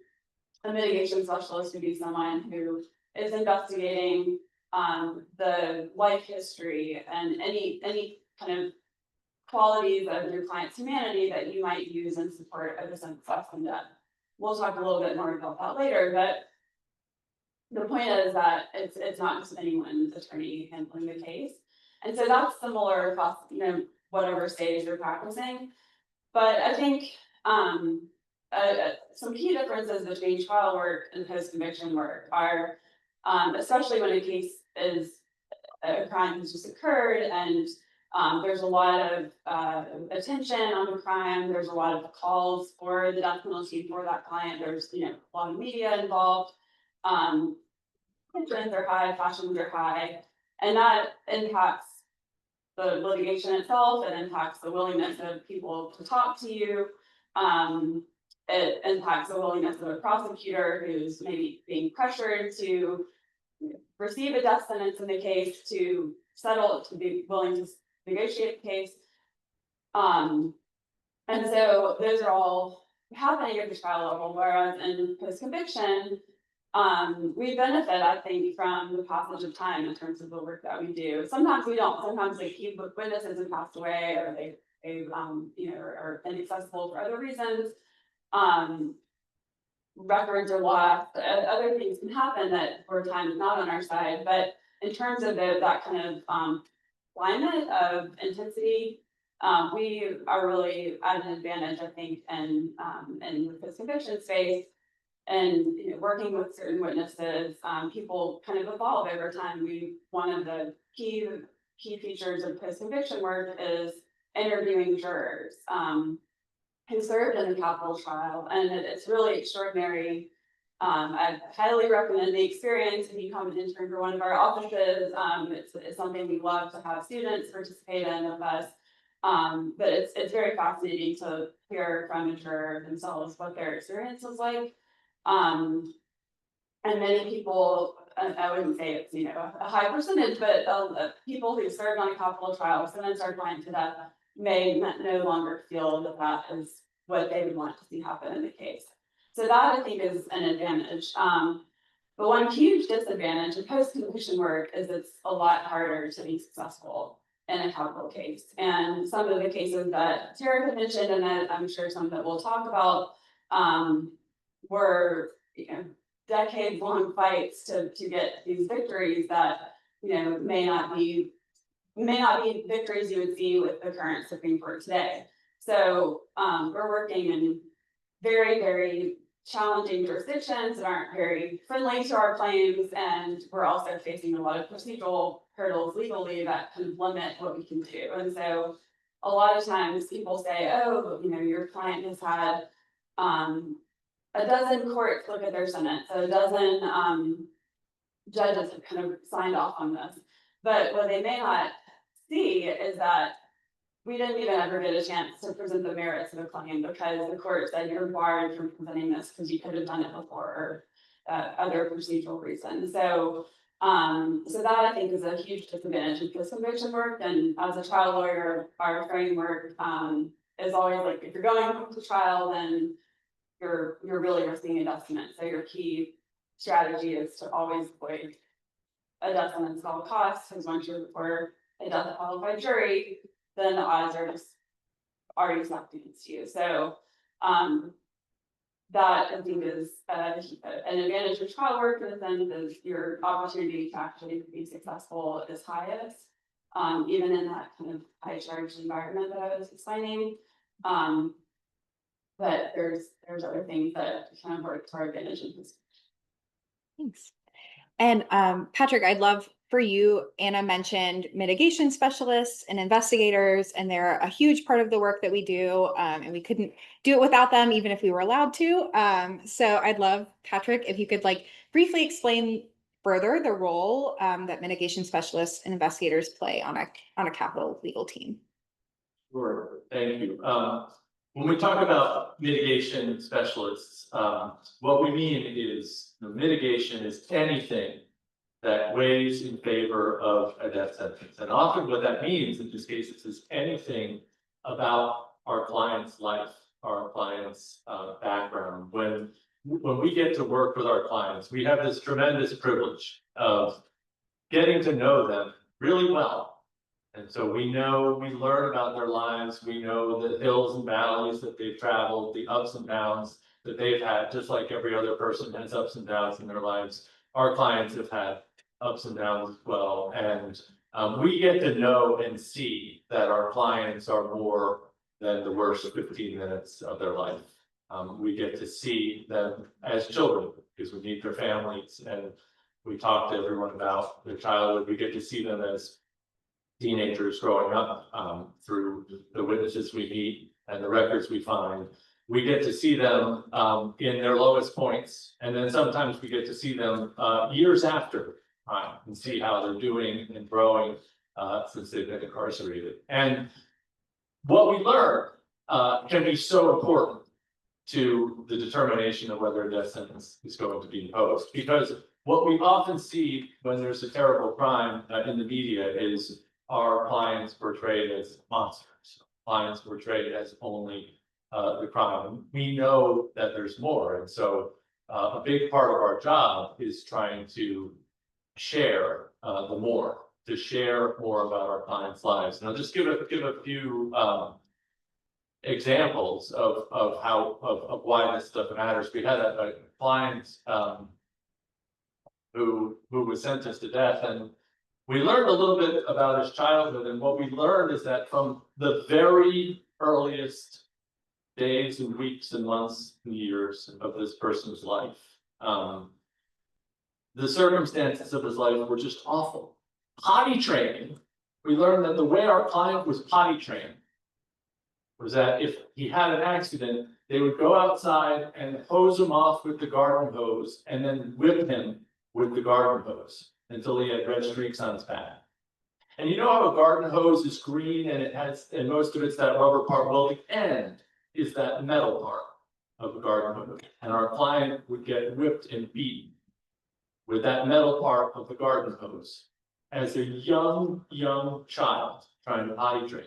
a mitigation specialist would be someone who is investigating the life history and any kind of qualities of your client's humanity that you might use in support of a sentence and death. We'll talk a little bit more about that later, but the point is that it's not just anyone's attorney handling the case. And so that's similar across, whatever stage you're practicing. But I think some key differences between trial work and post-conviction work are, especially when a case a crime has just occurred and there's a lot of attention on the crime, there's a lot of calls for the death penalty for that client, there's a lot of media involved, tensions are high, passions are high, and that impacts the litigation itself. It impacts the willingness of people to talk to you. It impacts the willingness of a prosecutor who's maybe being pressured to receive a death sentence in the case, to settle, to be willing to negotiate the case. And so those are all happening at the trial level, whereas in post-conviction, we benefit, I think, from the passage of time in terms of the work that we do. Sometimes we don't. Sometimes they keep witnesses and pass away, or they are inaccessible for other reasons. Records are lost. Other things can happen that where time is not on our side. But in terms of that kind of climate of intensity, we are really at an advantage, I think, in the post-conviction space. And working with certain witnesses, people kind of evolve over time. One of the key features of post-conviction work is interviewing jurors who served in the capital trial, and it's really extraordinary. I highly recommend the experience if you come and intern for one of our offices. It's something we love to have students participate in with us. But it's very fascinating to hear from a juror themselves what their experience was like. And many people, I wouldn't say it's a high percentage, but people who served on a capital trial, sentenced our client to death, may no longer feel that is what they would want to see happen in the case. So that, I think, is an advantage. But one huge disadvantage of post-conviction work is it's a lot harder to be successful in a capital case. And some of the cases that Tara had mentioned, and I'm sure some that we'll talk about, were decades-long fights to get these victories that may not be victories you would see with the current Supreme Court today. So, we're working in very, very challenging jurisdictions that aren't very friendly to our claims, and we're also facing a lot of procedural hurdles legally that kind of limit what we can do. And so a lot of times people say, oh, you know, your client has had a dozen courts look at their sentence, so a dozen judges have kind of signed off on this. But what they may not see is that we didn't even ever get a chance to present the merits of a claim because the court said you're barred from presenting this because you could have done it before, or other procedural reasons. So, so that I think is a huge disadvantage in post-conviction work. And as a trial lawyer, our framework is always like, if you're going to trial, then you're really risking a death sentence. So your key strategy is to always avoid a death sentence at all costs, because once you're before a death qualified jury, then the odds are just already stacked against you. So that I think is an advantage of trial work, in the sense is your opportunity to actually be successful is highest, even in that kind of high charged environment that I was explaining. But there's other things that kind of work to our advantage in this. Thanks. And Patrick, I'd love for you, Anna mentioned mitigation specialists and investigators, and they're a huge part of the work that we do, and we couldn't do it without them, even if we were allowed to. So I'd love, Patrick, if you could like briefly explain further the role that mitigation specialists and investigators play on a capital legal team. Sure, thank you. When we talk about mitigation specialists, what we mean is mitigation is anything that weighs in favor of a death sentence. And often what that means in this case is anything about our client's life, our client's background. When we get to work with our clients, we have this tremendous privilege of getting to know them really well. And so we learn about their lives, we know the hills and valleys that they've traveled, the ups and downs that they've had, just like every other person has ups and downs in their lives. Our clients have had ups and downs as well. And we get to know and see that our clients are more than the worst 15 minutes of their life. We get to see them as children because we meet their families and we talk to everyone about their childhood. We get to see them as teenagers growing up through the witnesses we meet and the records we find. We get to see them in their lowest points, and then sometimes we get to see them years after and see how they're doing and growing since they've been incarcerated. And what we learn can be so important to the determination of whether a death sentence is going to be imposed, because what we often see when there's a terrible crime in the media is our clients portrayed as monsters, clients portrayed as only the crime. We know that there's more, and so a big part of our job is trying to share to share more about our clients' lives. And I'll just give a few examples of why this stuff matters. We had a client who was sentenced to death, and we learned a little bit about his childhood. And what we learned is that from the very earliest days and weeks and months and years of this person's life, the circumstances of his life were just awful. Potty training, we learned that the way our client was potty trained was that if he had an accident, they would go outside and hose him off with the garden hose and then whip him with the garden hose until he had red streaks on his back. And you know how a garden hose is green and most of it's that rubber part? Well, the end is that metal part of the garden hose. And our client would get whipped and beaten with that metal part of the garden hose as a young child trying to potty train.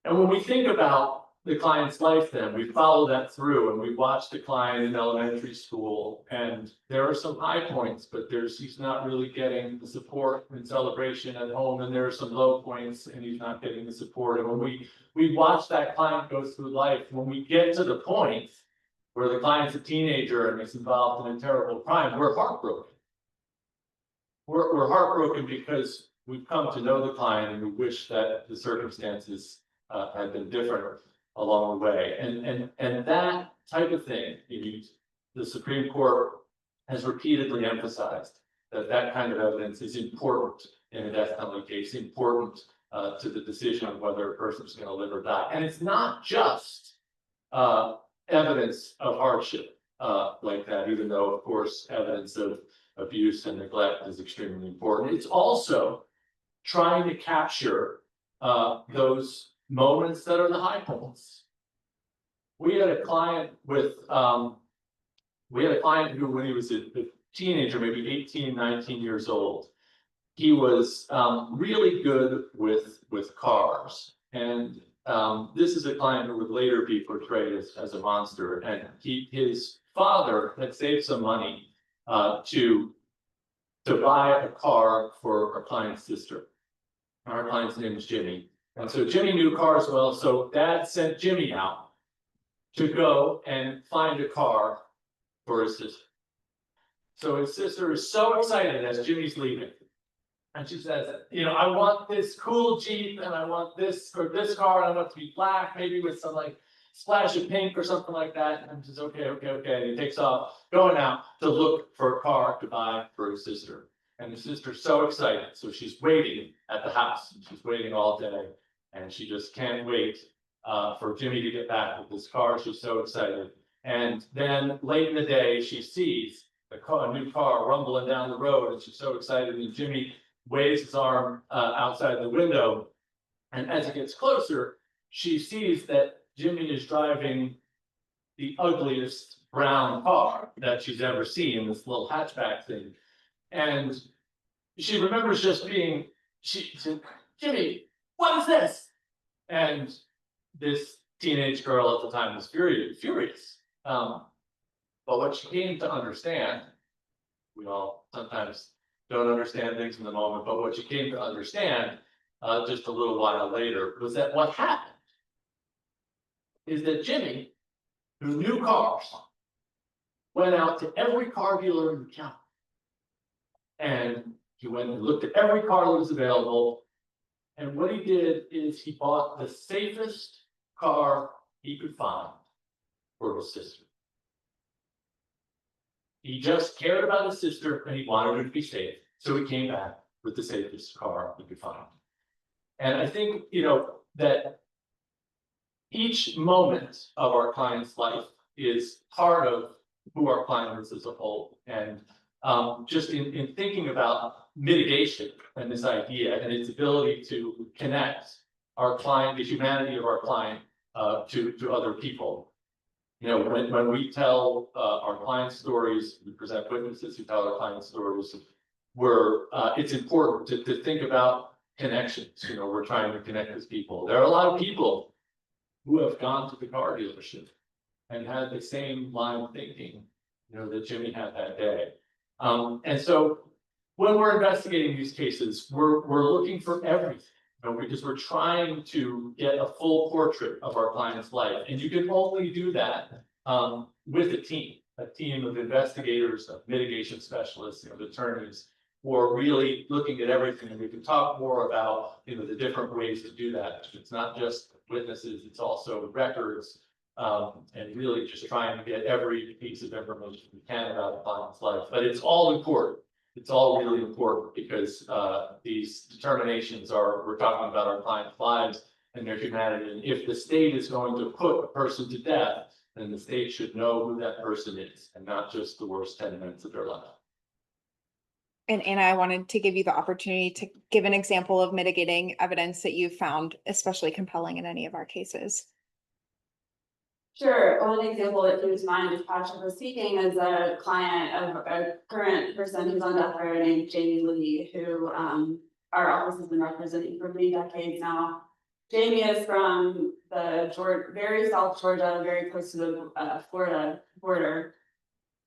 And when we think about the client's life, then we follow that through and we watch the client in elementary school, and there are some high points, but he's not really getting the support and celebration at home, and there are some low points and he's not getting the support. And when we watch that client go through life, when we get to the point where the client's a teenager and is involved in a terrible crime, we're heartbroken. We're heartbroken because we've come to know the client and we wish that the circumstances had been different. along the way. And that type of thing, the Supreme Court has repeatedly emphasized that kind of evidence is important in a death penalty case, important to the decision of whether a person's going to live or die. And it's not just evidence of hardship like that, even though, of course, evidence of abuse and neglect is extremely important. It's also trying to capture those moments that are the high points. We had a client who, when he was a teenager, maybe 18, 19 years old, he was really good with cars. And this is a client who would later be portrayed as a monster. And his father had saved some money to buy a car for our client's sister. Our client's name is Jimmy. And so Jimmy knew cars well, so Dad sent Jimmy out to go and find a car for his sister. So his sister is so excited as Jimmy's leaving. And she says, I want this cool Jeep, and I want this car, and I want it to be black, maybe with some like splash of pink or something like that. And she says, okay. And he takes off, going out to look for a car to buy for his sister. And his sister's so excited. So she's waiting at the house. She's waiting all day. And she just can't wait for Jimmy to get back with this car. She's so excited. And then late in the day, she sees a new car rumbling down the road, and she's so excited. And Jimmy waves his arm outside the window. And as it gets closer, she sees that Jimmy is driving the ugliest brown car that she's ever seen, this little hatchback thing. And she remembers just being, she said, Jimmy, what is this? And this teenage girl at the time was furious. But what she came to understand, we all sometimes don't understand things in the moment, but what she came to understand just a little while later was that what happened is that Jimmy, who knew cars, went out to every car dealer in the county. And he went and looked at every car that was available. And what he did is he bought the safest car he could find for his sister. He just cared about his sister and he wanted her to be safe. So he came back with the safest car he could find. And I think, that each moment of our client's life is part of who our client is as a whole. And just in thinking about mitigation and this idea and its ability to connect our client, the humanity of our client, to other people. When we tell our client stories, we present witnesses who tell our client stories, it's important to think about connections. We're trying to connect with people. There are a lot of people who have gone to the car dealership and had the same line of thinking, that Jimmy had that day. And so when we're investigating these cases, we're looking for everything, because we're trying to get a full portrait of our client's life. And you can only do that with a team of investigators, of mitigation specialists, of attorneys, who are really looking at everything. And we can talk more about, the different ways to do that. It's not just witnesses, it's also records, and really just trying to get every piece of information we can about a client's life. But it's all important. It's all really important because these determinations we're talking about our clients' lives and their humanity. And if the state is going to put a person to death, then the state should know who that person is and not just the worst 10 minutes of their life. And Anna, I wanted to give you the opportunity to give an example of mitigating evidence that you found especially compelling in any of our cases. Sure. One example that came to mind is Patrick was speaking as a client of a current person who's on death row named Jamie Lee, who our office has been representing for many decades now. Jamie is from the very South Georgia, very close to the Florida border.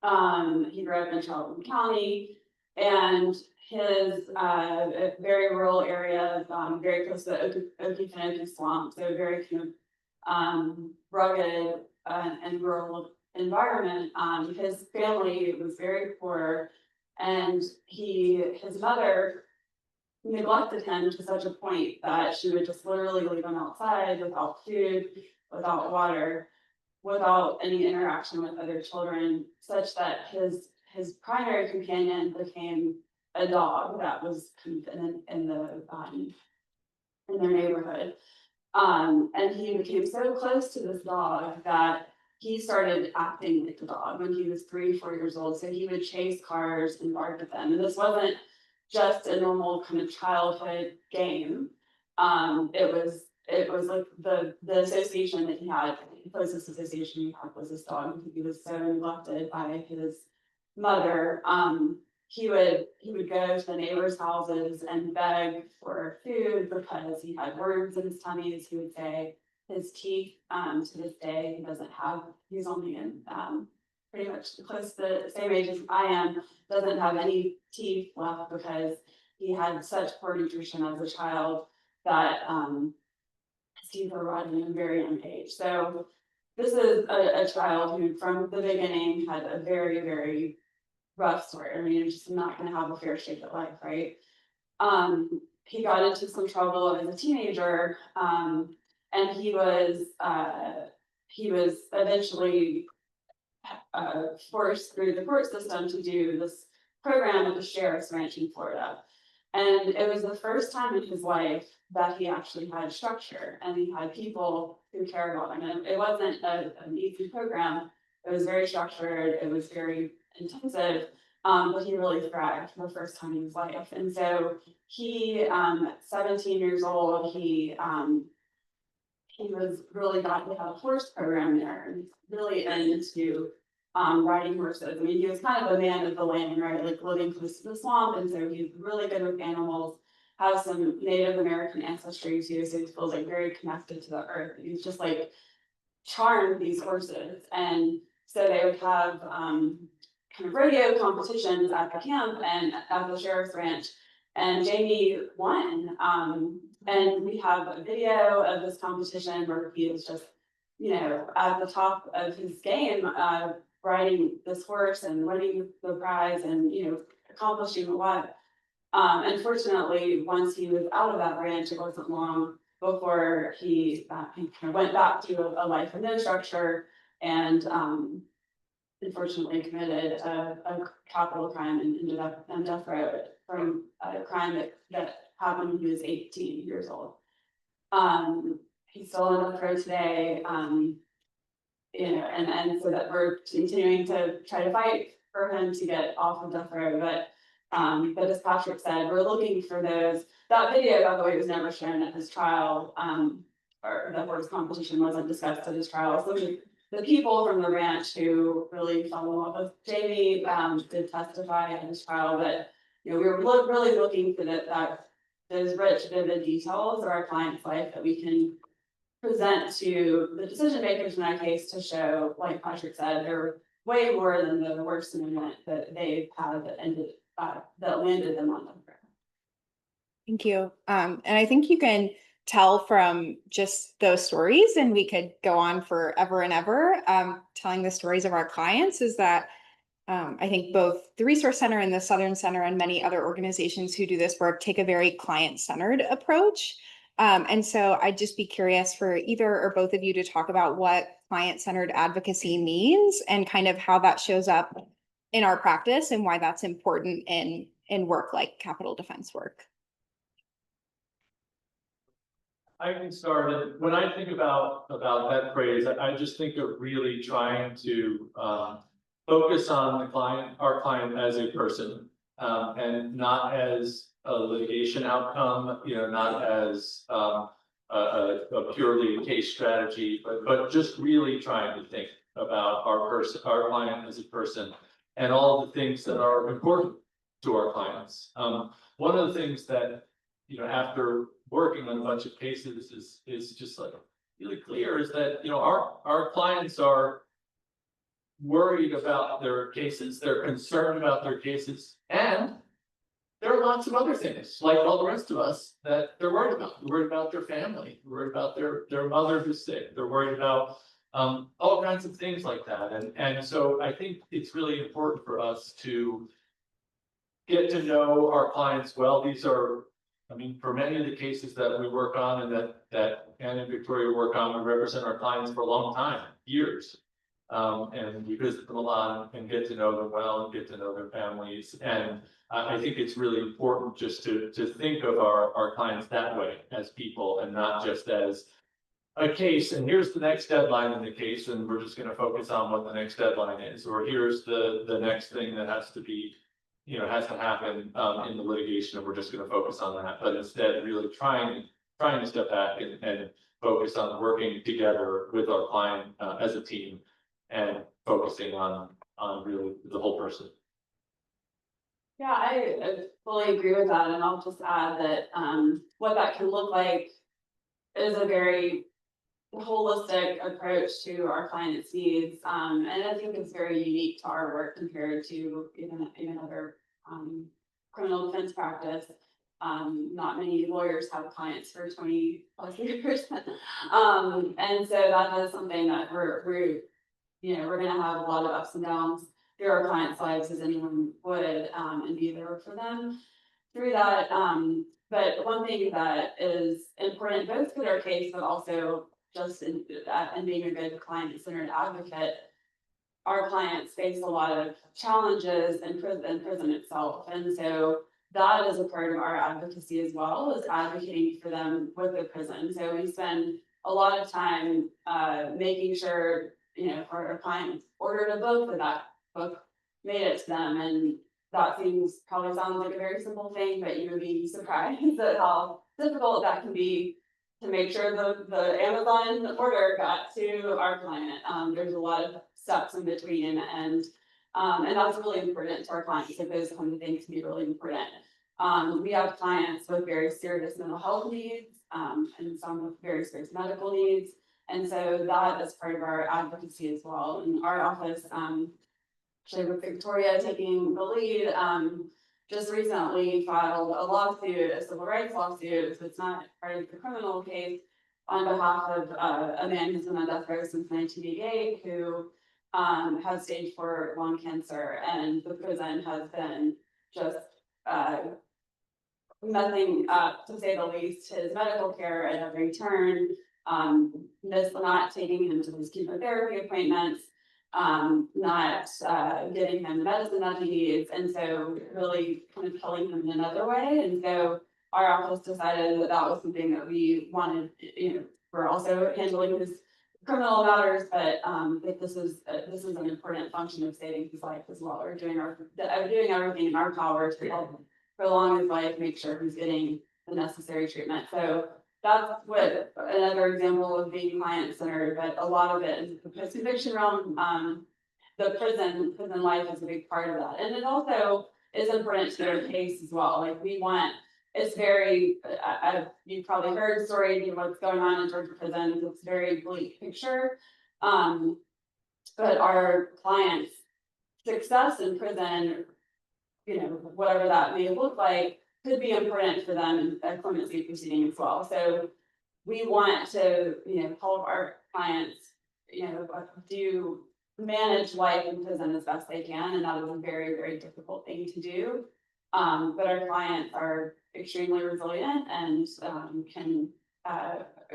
He grew up in Charlton County, and his very rural area, very close to the Okefenokee swamp, so very kind of rugged and rural environment. His family was very poor, and his mother neglected him to such a point that she would just literally leave him outside without food, without water, without any interaction with other children, such that his primary companion became a dog that was kind of in their neighborhood. And he became so close to this dog that he started acting like the dog when he was 3, 4 years old. So he would chase cars and bark at them. And this wasn't just a normal kind of childhood game. It was like the association that he had, the closest association he had was this dog. He was so neglected by his mother. He would go to the neighbors' houses and beg for food because he had worms in his tummy, as he would say. His teeth, to this day, he doesn't have. He's only in pretty much close to the same age as I am. Doesn't have any teeth left because he had such poor nutrition as a child that his teeth were rotting at a very young age. So this is a child who, from the beginning, had a very, very rough story. I mean, you're just not going to have a fair shake at life, right? He got into some trouble as a teenager, and he was eventually forced through the court system to do this program at the sheriff's ranch in Florida. And it was the first time in his life that he actually had structure and he had people who cared about him. And it wasn't an easy program. It was very structured. It was very intensive. But he really thrived for the first time in his life. And so he, at 17 years old, he was really got to have a horse program there and really into riding horses. I mean, he was kind of a man of the land, right? Like living close to the swamp. And so he's really good with animals, has some Native American ancestry too. So he feels like very connected to the earth. He's just like charmed these horses. And so they would have kind of rodeo competitions at the camp and at the sheriff's ranch. And Jamie won. And we have a video of this competition where he was just, you know, at the top of his game, riding this horse and winning the prize and, you know, accomplishing a lot. Unfortunately, once he was out of that ranch, it wasn't long before he kind of went back to a life of no structure and unfortunately committed a capital crime and ended up on death row from a crime that happened when he was 18 years old. He's still on death row today, you know, and so that we're continuing to try to fight for him to get off of death row. But as Patrick said, we're looking for those. That video, by the way, was never shown at his trial, or the horse competition wasn't discussed at his trial. So the people from the ranch who really fell in love with Jamie did testify at his trial, but you know, we were really looking for those rich, vivid details of our client's life that we can present to the decision makers in that case to show, like Patrick said, they're way more than the worst amendment that they've had that ended that landed them on the ground. Thank you. And I think you can tell from just those stories, and we could go on forever and ever telling the stories of our clients, is that I think both the Resource Center and the Southern Center and many other organizations who do this work take a very client-centered approach. And so I'd just be curious for either or both of you to talk about what client-centered advocacy means and kind of how that shows up in our practice and why that's important in work like capital defense work. I can start. When I think about that phrase, I just think of really trying to focus on the client, our client as a person, and not as a litigation outcome, you know, not as a purely case strategy, but just really trying to think about our client as a person, and all the things that are important to our clients. One of the things that, you know, after working on a bunch of cases is just like really clear is that, you know, our clients are worried about their cases, they're concerned about their cases, and there are lots of other things, like all the rest of us, that they're worried about. They're worried about their family, they're worried about their mother who's sick, they're worried about all kinds of things like that. And so I think it's really important for us to get to know our clients well. These are I mean, for many of the cases that we work on and that Anne and Victoria work on, we represent our clients for a long time, years. And we visit them a lot and get to know them well and get to know their families. And I think it's really important just to think of our clients that way as people and not just as a case. And here's the next deadline in the case, and we're just going to focus on what the next deadline is, or here's the next thing that has to be, has to happen in the litigation, and we're just going to focus on that. But instead, really trying to step back and focus on working together with our client as a team and focusing on really the whole person. Yeah, I fully agree with that, and I'll just add that what that can look like is a very holistic approach to our clients' needs, and I think it's very unique to our work compared to even other criminal defense practice. Not many lawyers have clients for 20+ years, and so that is something that we're going to have a lot of ups and downs through our clients' lives, as anyone would, and be there for them through that. But one thing that is important, both for their case, but also just in being a good client-centered advocate, our clients face a lot of challenges in prison itself. And so that is a part of our advocacy as well, is advocating for them with the prison. So we spend a lot of time making sure, for our clients ordered a book, that book made it to them. And that probably sounds like a very simple thing, but you would be surprised at how difficult that can be to make sure the Amazon order got to our client. There's a lot of steps in between, and that's really important to our clients. So those kind of things can be really important. We have clients with very serious mental health needs, and some with very serious medical needs. And so that is part of our advocacy as well. In our office, actually with Victoria taking the lead, just recently filed a lawsuit, a civil rights lawsuit, so it's not part of the criminal case, on behalf of a man who's been on death row since 1988, who has stage 4 lung cancer, and the prison has been just messing up, to say the least, his medical care at every turn, not taking him to his chemotherapy appointments, not getting him the medicine that he needs, and so really kind of killing him in another way. And so our office decided that was something that we wanted. We're also handling his criminal matters, but that this is an important function of saving his life as well. We're doing everything in our power to help prolong his life, make sure he's getting the necessary treatment. So that's what another example of being client-centered, but a lot of it is the post-conviction realm. The prison life is a big part of that. And it also is important to their case as well. Like it's very, you've probably heard stories of what's going on in Georgia prisons. It's a very bleak picture. But our clients' success in prison, whatever that may look like, could be important for them in a clemency proceeding as well. So we want to, help our clients, do manage life in prison as best they can, and that is a very, very difficult thing to do. But our clients are extremely resilient and can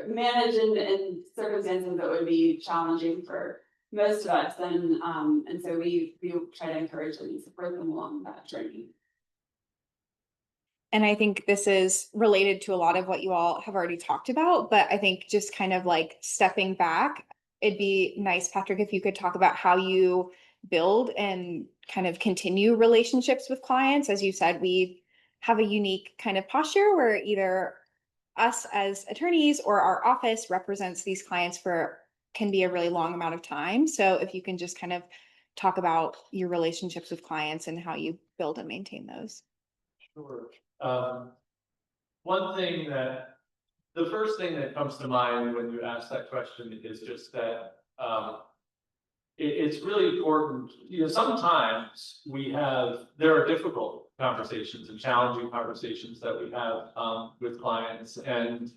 manage in circumstances that would be challenging for most of us, and so we try to encourage them and support them along that journey. And I think this is related to a lot of what you all have already talked about, but I think just kind of like stepping back, it'd be nice, Patrick, if you could talk about how you build and kind of continue relationships with clients. As you said, we have a unique kind of posture where either us as attorneys or our office represents these clients can be a really long amount of time. So if you can just kind of talk about your relationships with clients and how you build and maintain those. Sure. The first thing that comes to mind when you ask that question is just that it's really important. Sometimes there are difficult conversations and challenging conversations that we have with clients, and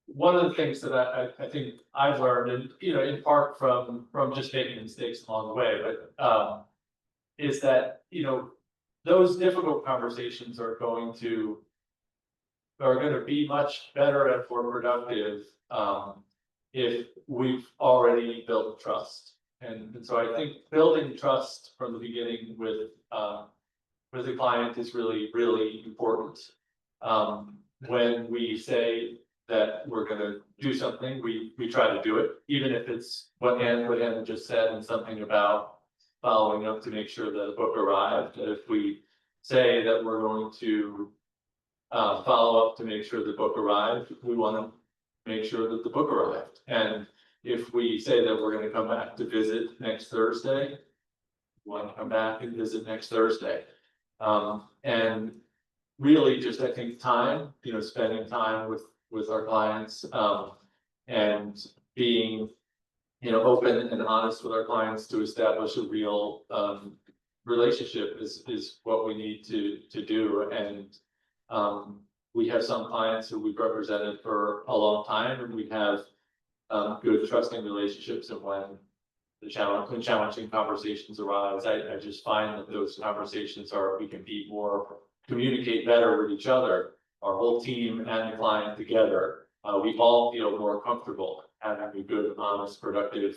one of the things that I think I've learned, and in part from just making mistakes along the way, but is that those difficult conversations are going to be much better and more productive if we've already built trust. And so I think building trust from the beginning with the client is really, really important. When we say that we're going to do something, we try to do it, even if it's what Anne just said, and something about following up to make sure that a book arrived. That if we say that we're going to follow up to make sure the book arrived, we want to make sure that the book arrived. And if we say that we're going to come back to visit next Thursday, we want to come back and visit next Thursday. And really just, I think, time, spending time with our clients, and being, open and honest with our clients to establish a real relationship is what we need to do. And we have some clients who we've represented for a long time, and we have good trusting relationships. And when challenging conversations arise, I just find that those conversations we can be more, communicate better with each other, our whole team and the client together. We all feel more comfortable having a good, honest, productive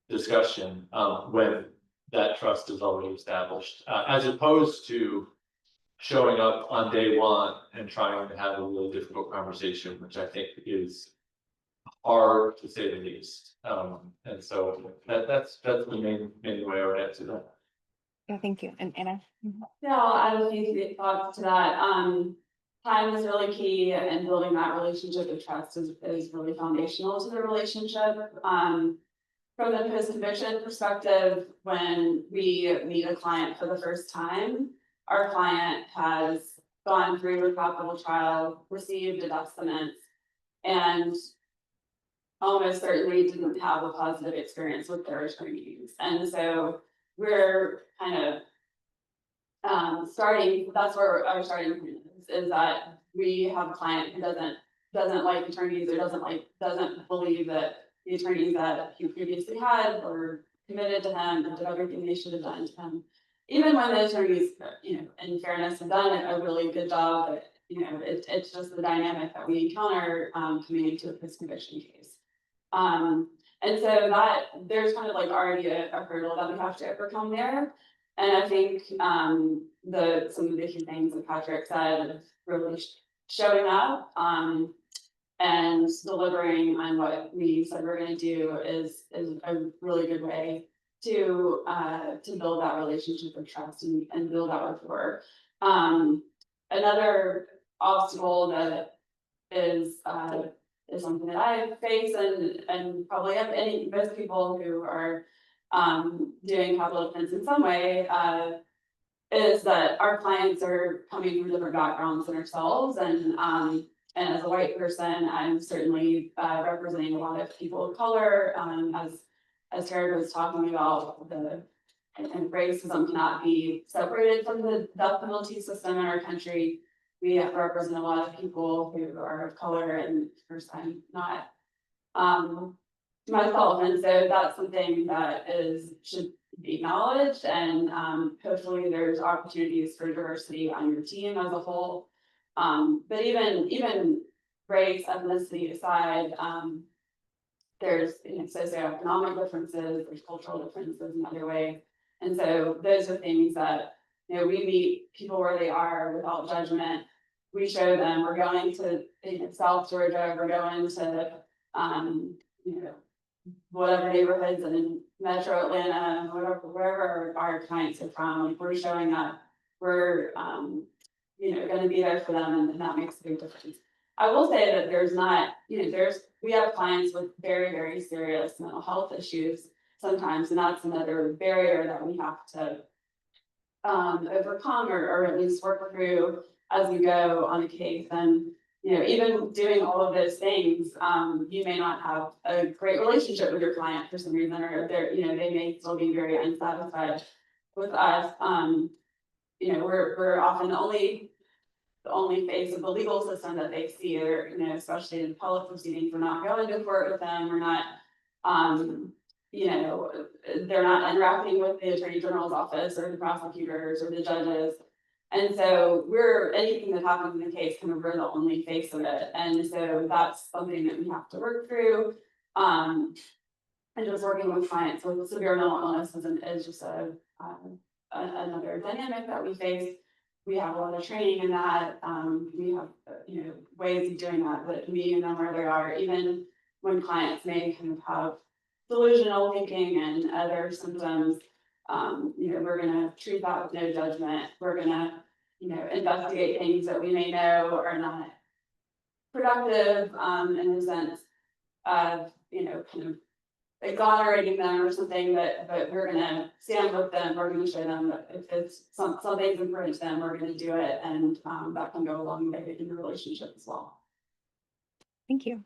discussion when that trust is already established, as opposed to showing up on day one and trying to have a really difficult conversation, which I think is hard to say the least. And so that's the main way I would answer that. Yeah, thank you. And Anna? Yeah, I'll add a few thoughts to that. Time is really key, and building that relationship of trust is really foundational to the relationship. From the post-conviction perspective, when we meet a client for the first time, our client has gone through a capital trial, received a death sentence, and almost certainly didn't have a positive experience with their attorneys. And so we're kind of that's where our starting point is that we have a client who doesn't like attorneys, or doesn't believe that the attorneys that he previously had were committed to him and did everything they should have done to him. Even when the attorneys, in fairness, have done a really good job, but it's just the dynamic that we encounter coming into a post-conviction case. And so that there's kind of like already a hurdle that we have to overcome there. And I think some of the key things that Patrick said of really showing up and delivering on what we said we're going to do is a really good way to build that relationship of trust and build that rapport. Another obstacle that is something that I face, and probably most people who are doing capital defense in some way, is that our clients are coming from different backgrounds than ourselves. And as a white person, I'm certainly representing a lot of people of color. As Terry was talking about, and racism cannot be separated from the death penalty system in our country. We represent a lot of people who are of color, and of course I'm not myself, and so that's something that should be acknowledged. And hopefully there's opportunities for diversity on your team as a whole. But even race, ethnicity aside, there's socioeconomic differences, there's cultural differences in other way. And so those are things that we meet people where they are without judgment. We show them we're going to South Georgia, we're going to whatever neighborhoods in Metro Atlanta, wherever our clients are from. We're showing up, we're going to be there for them, and that makes a big difference. I will say that there's not, we have clients with very, very serious mental health issues sometimes, and that's another barrier that we have to overcome or at least work through as we go on the case. And even doing all of those things, you may not have a great relationship with your client for some reason, or they may still be very unsatisfied with us. We're often the only face of the legal system that they see, or especially in public proceedings. We're not going to court with them. We're not, they're not interacting with the attorney general's office or the prosecutors or the judges. And so anything that happens in the case, kind of we're the only face of it. And so that's something that we have to work through. And just working with clients with severe mental illness is just another dynamic that we face. We have a lot of training in that. We have, ways of doing that, but meeting them where they are, even when clients may kind of have delusional thinking and other symptoms. We're gonna treat that with no judgment. We're gonna, investigate things that we may know are not productive, in the sense of, kind of exonerating them or something, but we're gonna stand with them. We're gonna show them that if it's something's important to them, we're gonna do it, and that can go a long way in the relationship as well. Thank you.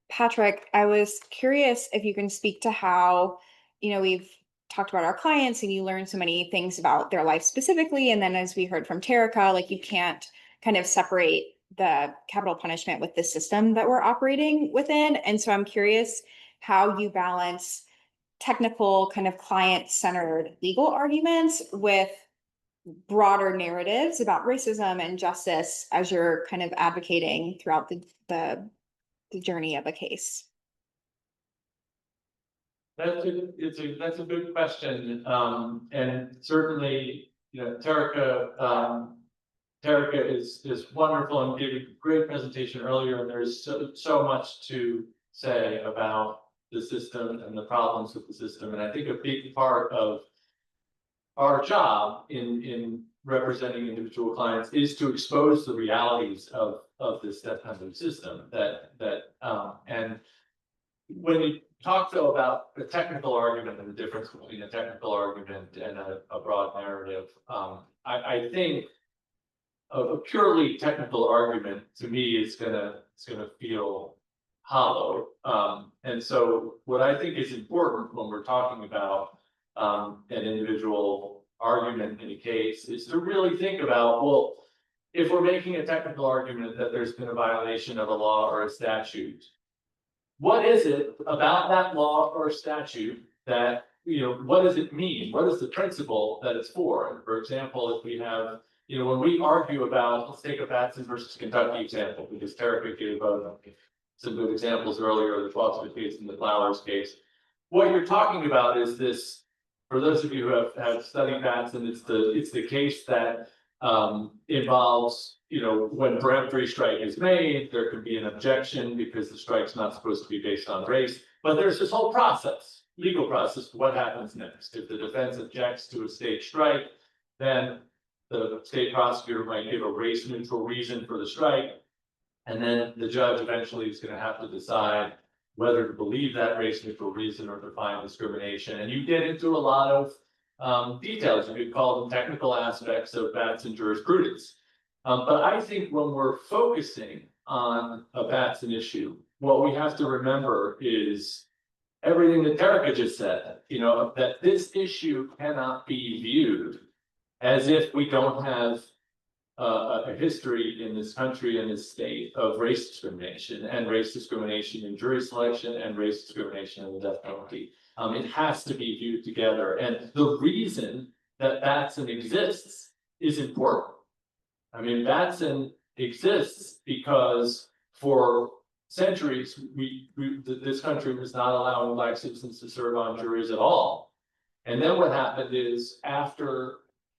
Patrick, I was curious if you can speak to how, we've talked about our clients and you learn so many things about their life specifically. And then as we heard from Terica, like you can't kind of separate the capital punishment with the system that we're operating within. And so I'm curious how you balance technical kind of client-centered legal arguments with broader narratives about racism and justice as you're kind of advocating throughout the journey of a case. That's a good question. And certainly, Terica is wonderful and gave a great presentation earlier, and there's so much to say about the system and the problems with the system. And I think a big part of our job in representing individual clients is to expose the realities of this death penalty system and when you talk though about a technical argument and the difference between a technical argument and a broad narrative, I think a purely technical argument to me is gonna feel hollow. And so what I think is important when we're talking about an individual argument in a case is to really think about, well, if we're making a technical argument that there's been a violation of a law or a statute, what is it about that law or statute that, what does it mean? What is the principle that it's for? And for example, if we have, when we argue about, let's take a Batson versus Kentucky example, because Terica gave some good examples earlier, the Foster case and the Flowers case. What you're talking about is this, for those of you who have studied Batson, it's the case that involves, when peremptory strike is made, there could be an objection because the strike's not supposed to be based on race. But there's this whole process, legal process, what happens next. If the defense objects to a state strike, then the state prosecutor might give a race neutral reason for the strike. And then the judge eventually is going to have to decide whether to believe that race neutral reason or to find discrimination. And you get into a lot of details. You could call them technical aspects of Batson jurisprudence. But I think when we're focusing on a Batson issue, what we have to remember is everything that Terica just said, that this issue cannot be viewed as if we don't have a history in this country and this state of race discrimination in jury selection and race discrimination in the death penalty. It has to be viewed together. And the reason that Batson exists is important. I mean, Batson exists because for centuries, this country was not allowing Black citizens to serve on juries at all. And then what happened is after,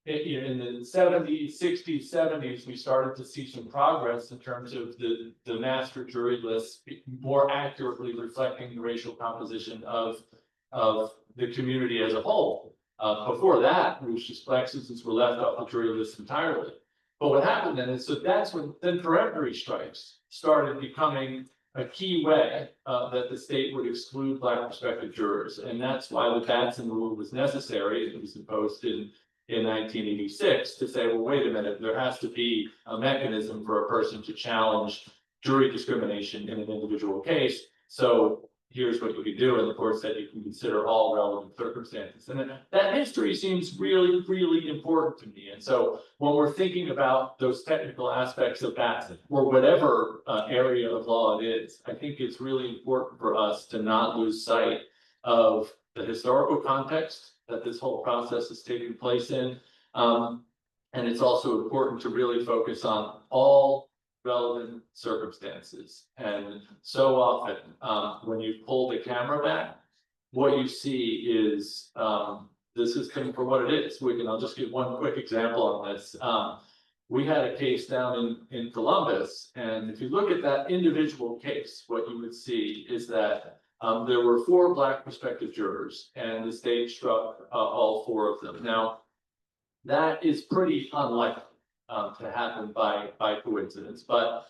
in the 70s, 60s, 70s, we started to see some progress in terms of the master jury list more accurately reflecting the racial composition of the community as a whole. Before that, it was just Black citizens were left off the jury list entirely. But what happened then is, so that's when then peremptory strikes started becoming a key way that the state would exclude Black prospective jurors. And that's why the Batson rule was necessary. It was imposed in 1986 to say, well, wait a minute, there has to be a mechanism for a person to challenge jury discrimination in an individual case. So here's what you can do. And the court said you can consider all relevant circumstances. And that history seems really, really important to me. And so when we're thinking about those technical aspects of Batson or whatever area of law it is, I think it's really important for us to not lose sight of the historical context that this whole process is taking place in. And it's also important to really focus on all relevant circumstances. And so often, when you pull the camera back, what you see is, this is coming for what it is. I'll just give one quick example on this. We had a case down in Columbus, and if you look at that individual case, what you would see is that there were 4 Black prospective jurors, and the state struck all 4 of them. Now, that is pretty unlikely to happen by coincidence, but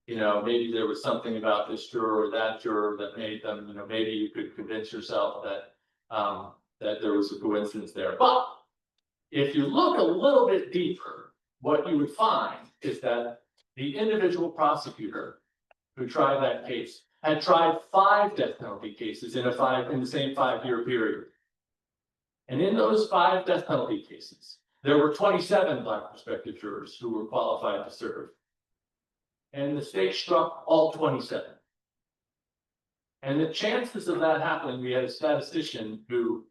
maybe there was something about this juror or that juror that made them, maybe you could convince yourself that that there was a coincidence there. But if you look a little bit deeper, what you would find is that the individual prosecutor who tried that case had tried 5 death penalty cases in the same 5-year period. And in those 5 death penalty cases, there were 27 Black prospective jurors who were qualified to serve. And the state struck all 27. And the chances of that happening, we had a statistician who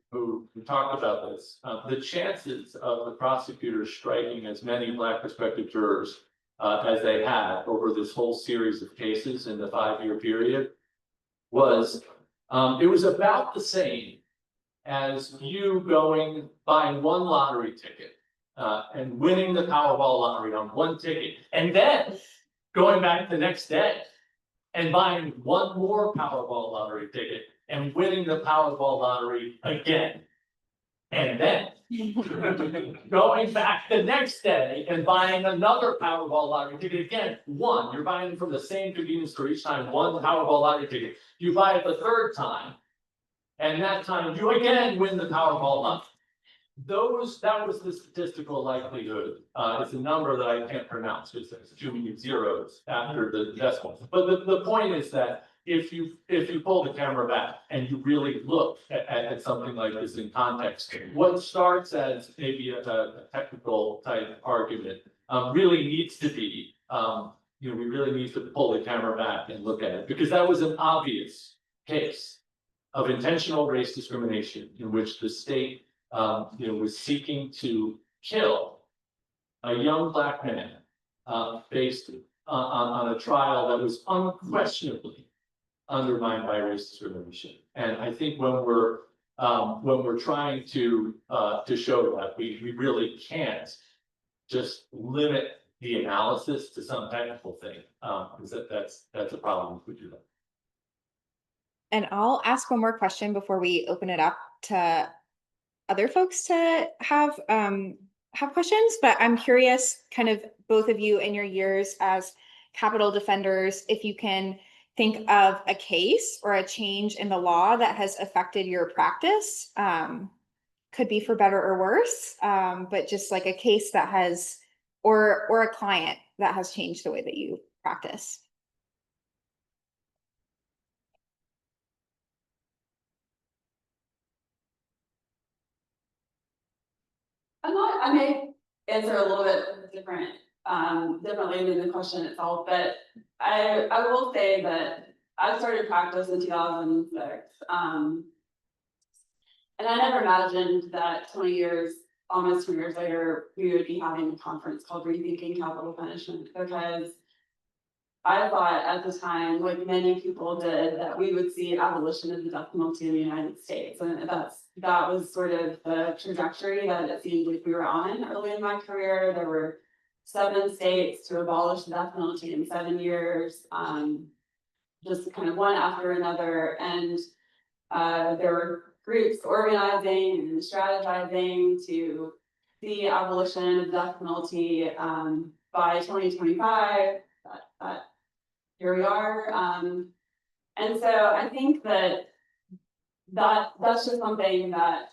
talked about this. The chances of the prosecutors striking as many Black prospective jurors as they had over this whole series of cases in the 5-year period was, it was about the same as you buying one lottery ticket and winning the Powerball lottery on one ticket, and then going back the next day and buying one more Powerball lottery ticket and winning the Powerball lottery again. And then going back the next day and buying another Powerball lottery ticket again. You're buying them from the same convenience store each time, one Powerball lottery ticket. You buy it the 3rd time, and that time you again win the Powerball lottery. That was the statistical likelihood. It's a number that I can't pronounce because there's too many zeros after the decimal. But the point is that if you pull the camera back and you really look at something like this in context, what starts as maybe a technical type argument really needs to be, we really need to pull the camera back and look at it, because that was an obvious case of intentional race discrimination in which the state was seeking to kill a young Black man based on a trial that was unquestionably undermined by race discrimination. And I think when we're trying to show that, we really can't just limit the analysis to some technical thing, because that's a problem if we do that. And I'll ask one more question before we open it up to other folks to have questions, but I'm curious, kind of both of you in your years as capital defenders, if you can think of a case or a change in the law that has affected your practice, could be for better or worse, but just like a case that has, or a client that has changed the way that you practice. I may answer a little bit differently than the question itself, but I will say that I started practice in 2006. And I never imagined that almost 20 years later, we would be having a conference called Rethinking Capital Punishment, because I thought at the time, like many people did, that we would see abolition of the death penalty in the United States. And that was sort of the trajectory that it seemed like we were on early in my career. There were 7 states to abolish the death penalty in 7 years, just kind of one after another. And there were groups organizing and strategizing to see abolition of the death penalty by 2025. Here we are. And so I think that's just something that,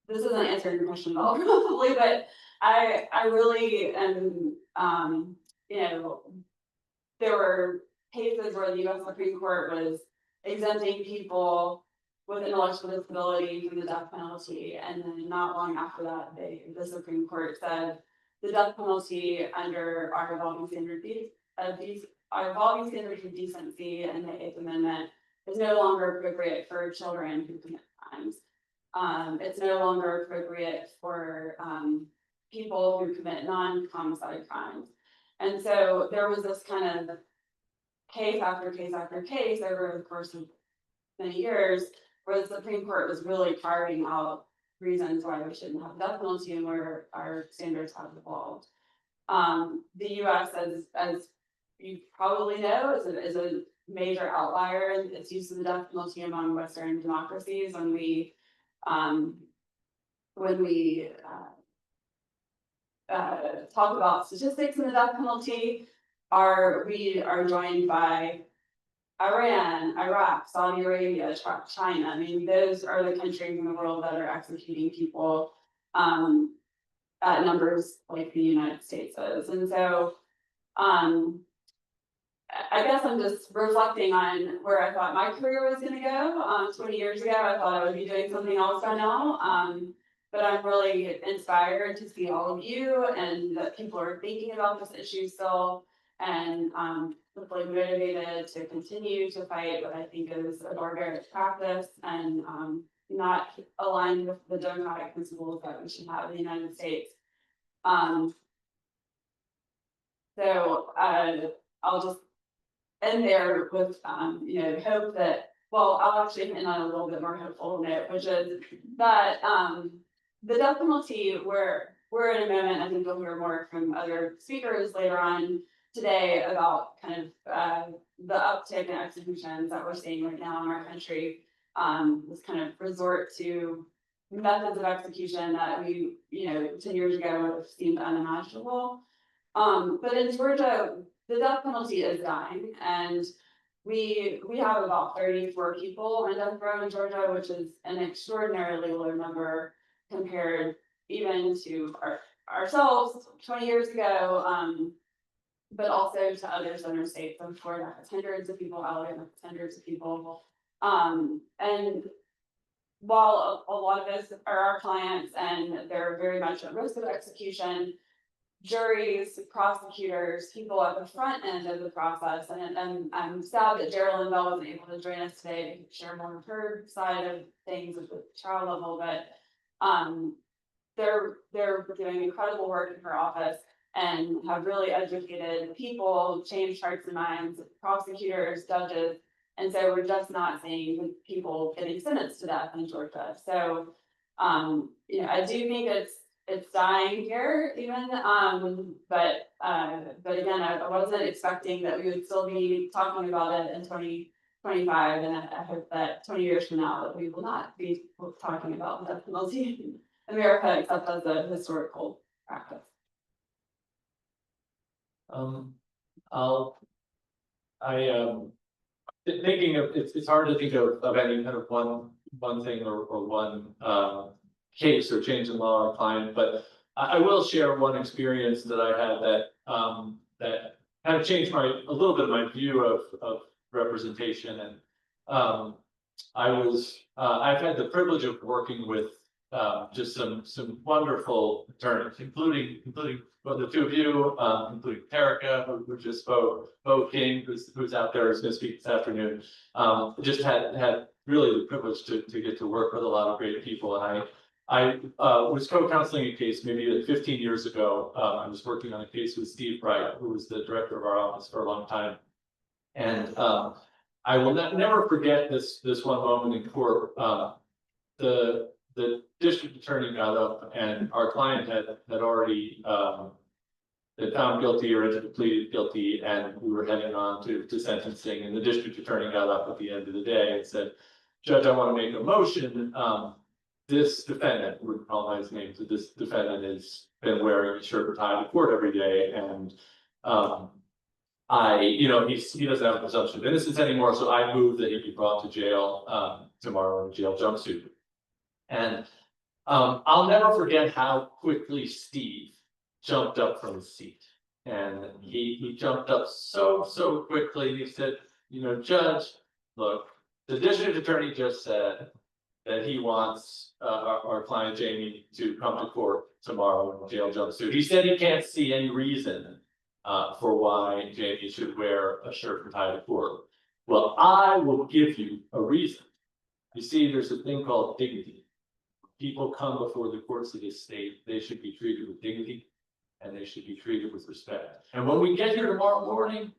this isn't answering your question at all, probably, but I really am, there were cases where the US Supreme Court was exempting people with intellectual disability from the death penalty, and then not long after that, the Supreme Court said the death penalty under our evolving standards of decency and the 8th Amendment is no longer appropriate for children who commit crimes. It's no longer appropriate for people who commit non-homicide crimes. And so there was this kind of case after case after case over the course of many years, where the Supreme Court was really carving out reasons why we shouldn't have the death penalty and where our standards have evolved. The US, as you probably know, is a major outlier in its use of the death penalty among Western democracies. When we talk about statistics in the death penalty, we are joined by Iran, Iraq, Saudi Arabia, China. I mean, those are the countries in the world that are executing people at numbers like the United States is. And so I guess I'm just reflecting on where I thought my career was going to go. 20 years ago, I thought I would be doing something else by now. But I'm really inspired to see all of you and that people are thinking about this issue still, and hopefully motivated to continue to fight what I think is a barbaric practice and not aligned with the democratic principles that we should have in the United States. So I'll just end there with hope that, well, I'll actually end on a little bit more hopeful note, which is that the death penalty, we're in a moment, I think you'll hear more from other speakers later on today about kind of the uptick in executions that we're seeing right now in our country. This kind of resort to methods of execution that we, 10 years ago would have seemed unimaginable. But in Georgia, the death penalty is dying, and we have about 34 people on death row in Georgia, which is an extraordinarily low number compared even to ourselves 20 years ago, but also to other southern states. So Florida has hundreds of people, Alabama has hundreds of people. And while a lot of us are our clients and they're very much at risk of execution, juries, prosecutors, people at the front end of the process, and I'm sad that Geraldine Bell wasn't able to join us today to share more of her side of things at the trial level, but they're doing incredible work in her office and have really educated people, changed hearts and minds, prosecutors, judges, and so we're just not seeing people getting sentenced to death in Georgia. So I do think it's dying here even, but again, I wasn't expecting that we would still be talking about it in 2025, and I hope that 20 years from now that we will not be talking about the death penalty in America except as a historical practice. Thinking of it's hard to think of any kind of one thing or one case or change in law or client, but I will share one experience that I had that kind of changed a little bit of my view of representation. And I've had the privilege of working with just some wonderful attorneys, including the two of you, including Erica, who just spoke, Bo King, who's out there, is going to speak this afternoon. Just had really the privilege to get to work with a lot of great people. And I was co-counseling a case maybe 15 years ago. I was working on a case with Steve Wright, who was the director of our office for a long time. And I will never forget this one moment in court. The district attorney got up, and our client had already been found guilty or pleaded guilty, and we were heading on to sentencing. And the district attorney got up at the end of the day and said, "Judge, I want to make a motion. This defendant," we would call his name, so this defendant has been wearing a shirt and tie to court every day, and he doesn't have a presumption of innocence anymore, so I move that he be brought to jail tomorrow in a jail jumpsuit. And I'll never forget how quickly Steve jumped up from his seat. And he jumped up so quickly. He said, "Judge, look, the district attorney just said that he wants our client Jamie to come to court tomorrow in a jail jumpsuit. He said he can't see any reason for why Jamie should wear a shirt and tie to court. Well, I will give you a reason. You see, there's a thing called dignity. people come before the courts of this state, they should be treated with dignity and they should be treated with respect. And when we get here tomorrow morning,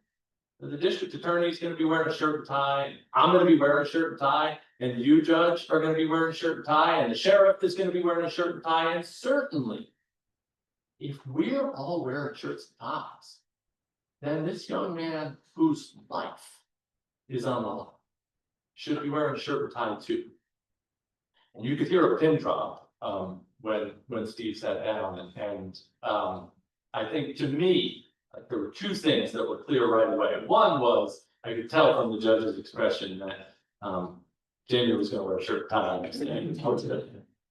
the district attorney is going to be wearing a shirt and tie. I'm going to be wearing a shirt and tie, and you, judge, are going to be wearing a shirt and tie, and the sheriff is going to be wearing a shirt and tie. And certainly, if we're all wearing shirts and ties, then this young man whose life is on the line should be wearing a shirt and tie too. And you could hear a pin drop when Steve sat down, and I think to me, like, there were two things that were clear right away. One was I could tell from the judge's expression that Jamie was going to wear a shirt and tie next day.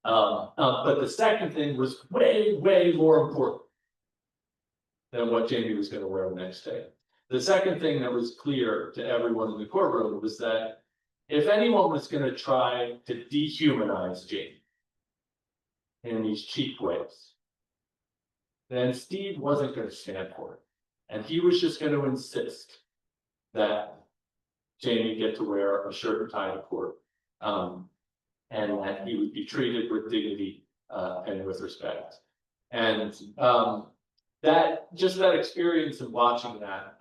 But the second thing was way, way more important than what Jamie was going to wear the next day. The second thing that was clear to everyone in the courtroom was that if anyone was going to try to dehumanize Jamie in these cheap ways, then Steve wasn't going to stand for it. And he was just going to insist that Jamie get to wear a shirt and tie to court, and that he would be treated with dignity and with respect. And that experience of watching that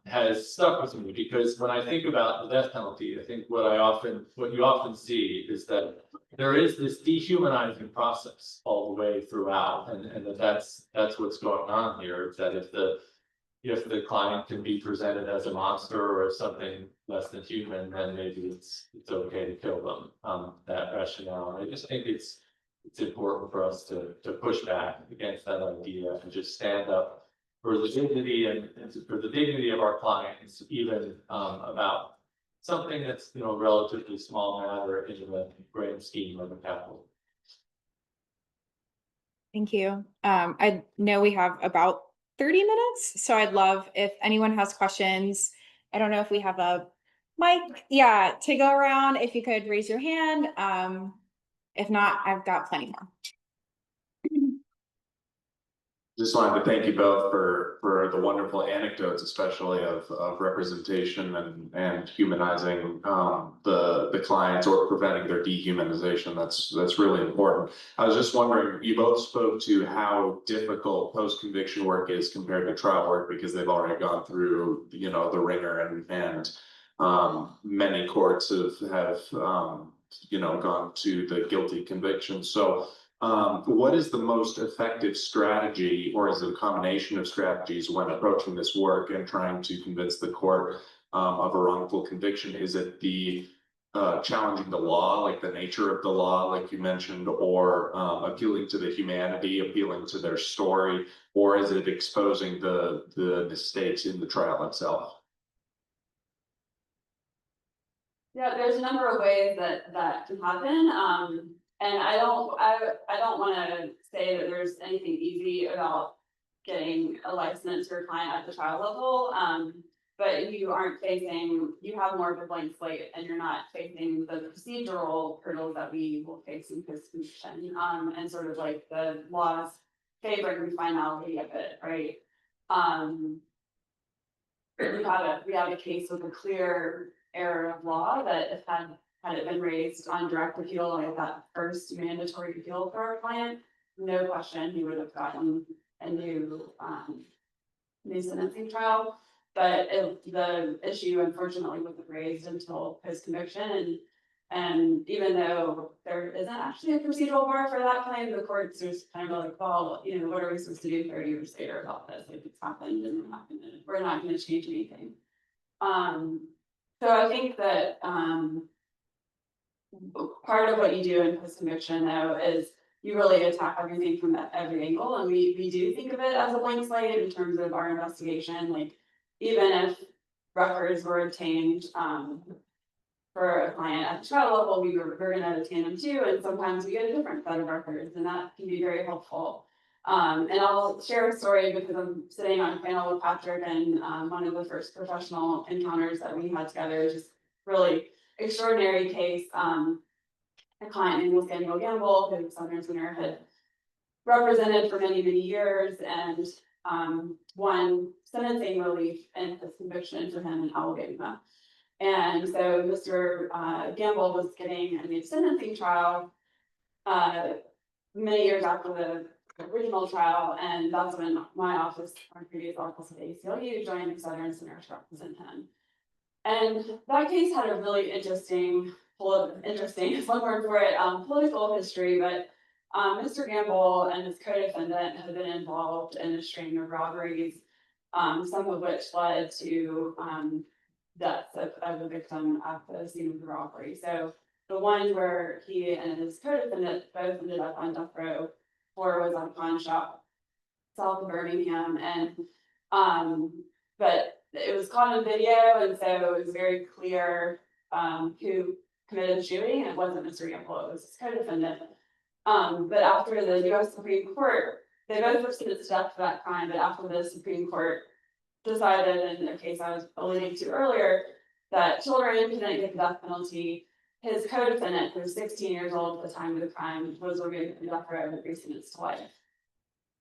has stuck with me, because when I think about the death penalty, I think what you often see is that there is this dehumanizing process all the way throughout, and that's what's going on here. Is that if the client can be presented as a monster or as something less than human, then maybe it's okay to kill them. That rationale, and I just think it's important for us to push back against that idea and just stand up for the dignity and for the dignity of our clients, even about something that's, you know, a relatively small matter in the grand scheme of the capital. Thank you. I know we have about 30 minutes, so I'd love if anyone has questions. I don't know if we have a mic, to go around. If you could raise your hand. If not, I've got plenty more. Just wanted to thank you both for the wonderful anecdotes, especially of representation and humanizing the clients or preventing their dehumanization. That's really important. I was just wondering, you both spoke to how difficult post-conviction work is compared to trial work, because they've already gone through, you know, the ringer, and many courts have you know, gone to the guilty conviction. So what is the most effective strategy, or is it a combination of strategies when approaching this work and trying to convince the court of a wrongful conviction? Is it the challenging the law, like the nature of the law, like you mentioned, or appealing to the humanity, appealing to their story, or is it exposing the mistakes in the trial itself? Yeah, there's a number of ways that can happen. And I don't want to say that there's anything easy about getting a license for a client at the trial level. But you have more of a blank slate, and you're not facing the procedural hurdles that we will face in post-conviction, and sort of like the laws favoring the finality of it, right? We have a case with a clear error of law that if had it been raised on direct appeal, like that first mandatory appeal for our client, no question, he would have gotten a new sentencing trial. But the issue, unfortunately, wasn't raised until post-conviction, and even though there isn't actually a procedural bar for that claim, the court's just kind of like, well, you know, what are we supposed to do 30 years later about this? Like, it's happened, and we're not going to change anything. So I think that part of what you do in post-conviction, though, is you really attack everything from every angle, and we do think of it as a blank slate in terms of our investigation. Like, even if records were obtained for a client at the trial level, we're going to obtain them too, and sometimes we get a different set of records, and that can be very helpful. And I'll share a story because I'm sitting on a panel with Patrick, and one of the first professional encounters that we had together, just really extraordinary case. A client named Samuel Gamble, who Southern Center had represented for many, many years, and won sentencing relief and his conviction for him in Alabama. And so Mr. Gamble was getting a new sentencing trial, many years after the original trial, and that's when my office, our previous office at ACLU, joined Southern Center to represent him. And that case had a really interesting is one word for it, political history, but Mr. Gamble and his co-defendant have been involved in a string of robberies, some of which led to deaths of the victim at the scene of the robbery. So the one where he and his co-defendant both ended up on death row for was at a pawn shop south of Birmingham, and but it was caught on video, and so it was very clear who committed the shooting, and it wasn't Mr. Gamble, it was his co-defendant. But after the US Supreme Court, they both were sentenced to death for that crime, but after the Supreme Court decided, in a case I was alluding to earlier, that children couldn't get the death penalty, his co-defendant, who was 16 years old at the time of the crime, was removed from death row and sentenced to life.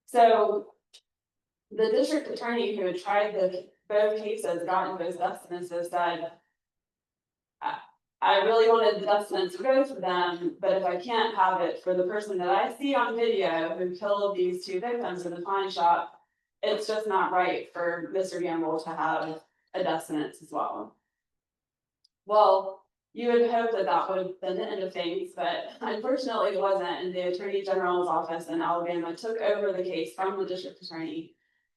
So the district attorney who had tried both cases, gotten those death sentences, said, I really wanted the death sentence to go for them, but if I can't have it for the person that I see on video who killed these two victims in the pawn shop, it's just not right for Mr. Gamble to have a death sentence as well. Well, you would hope that that would have been the end of things, but unfortunately it wasn't, and the Attorney General's office in Alabama took over the case from the district attorney,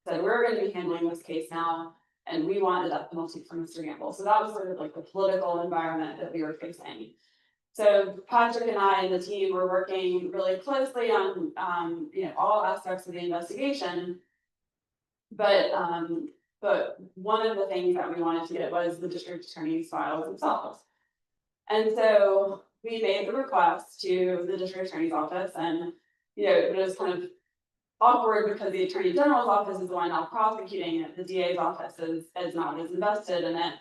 said, we're going to be handling this case now, and we want the death penalty for Mr. Gamble. So that was sort of like the political environment that we were facing. So Patrick and I and the team were working really closely on all aspects of the investigation. But one of the things that we wanted to get was the district attorney's files themselves. And so we made the request to the district attorney's office, and it was kind of awkward because the attorney general's office is the one now prosecuting it. The DA's office is not as invested in it.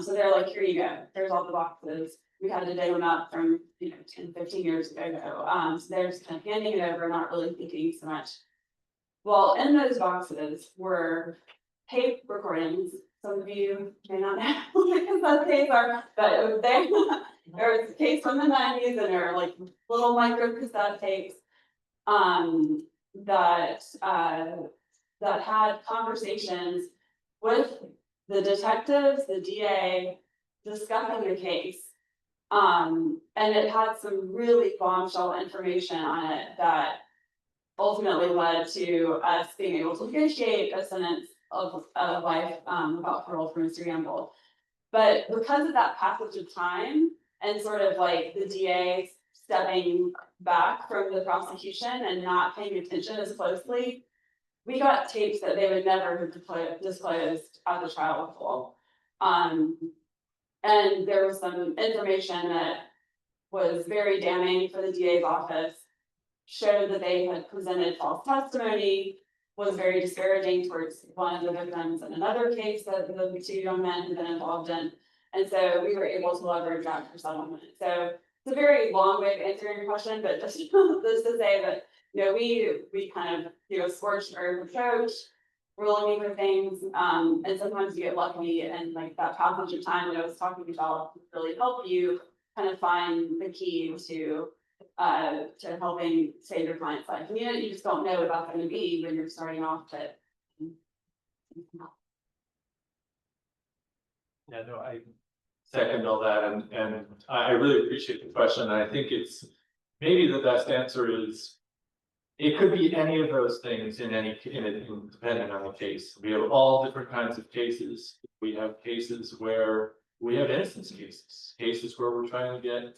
So they're like, here you go. There's all the boxes. We had to dig them up from 10, 15 years ago. So they're just kind of handing it over, not really thinking so much. Well, in those boxes were tape recordings. Some of you may not know because those tapes are, but there was a case from the 90s, and there are like little micro cassette tapes that had conversations with the detectives, the DA, discussing the case. And it had some really bombshell information on it that ultimately led to us being able to negotiate a sentence of life without parole for Mr. Gamble. But because of that passage of time and sort of like the DA stepping back from the prosecution and not paying attention as closely, we got tapes that they would never have disclosed at the trial level. And there was some information that was very damning for the DA's office, showed that they had presented false testimony, was very disparaging towards one of the victims in another case that the two young men had been involved in. And so we were able to leverage that for settlement. So it's a very long way of answering your question, but just to say that we kind of scorched earth approach. We're looking for things, and sometimes you get lucky, and like that passage of time that I was talking about really help you kind of find the key to helping save your client's life. And you just don't know what that's going to be when you're starting off, but yeah, no, I second all that, and I really appreciate the question. And I think it's maybe the best answer is it could be any of those things depending on the case. We have all different kinds of cases. We have cases where we have innocence cases where we're trying to get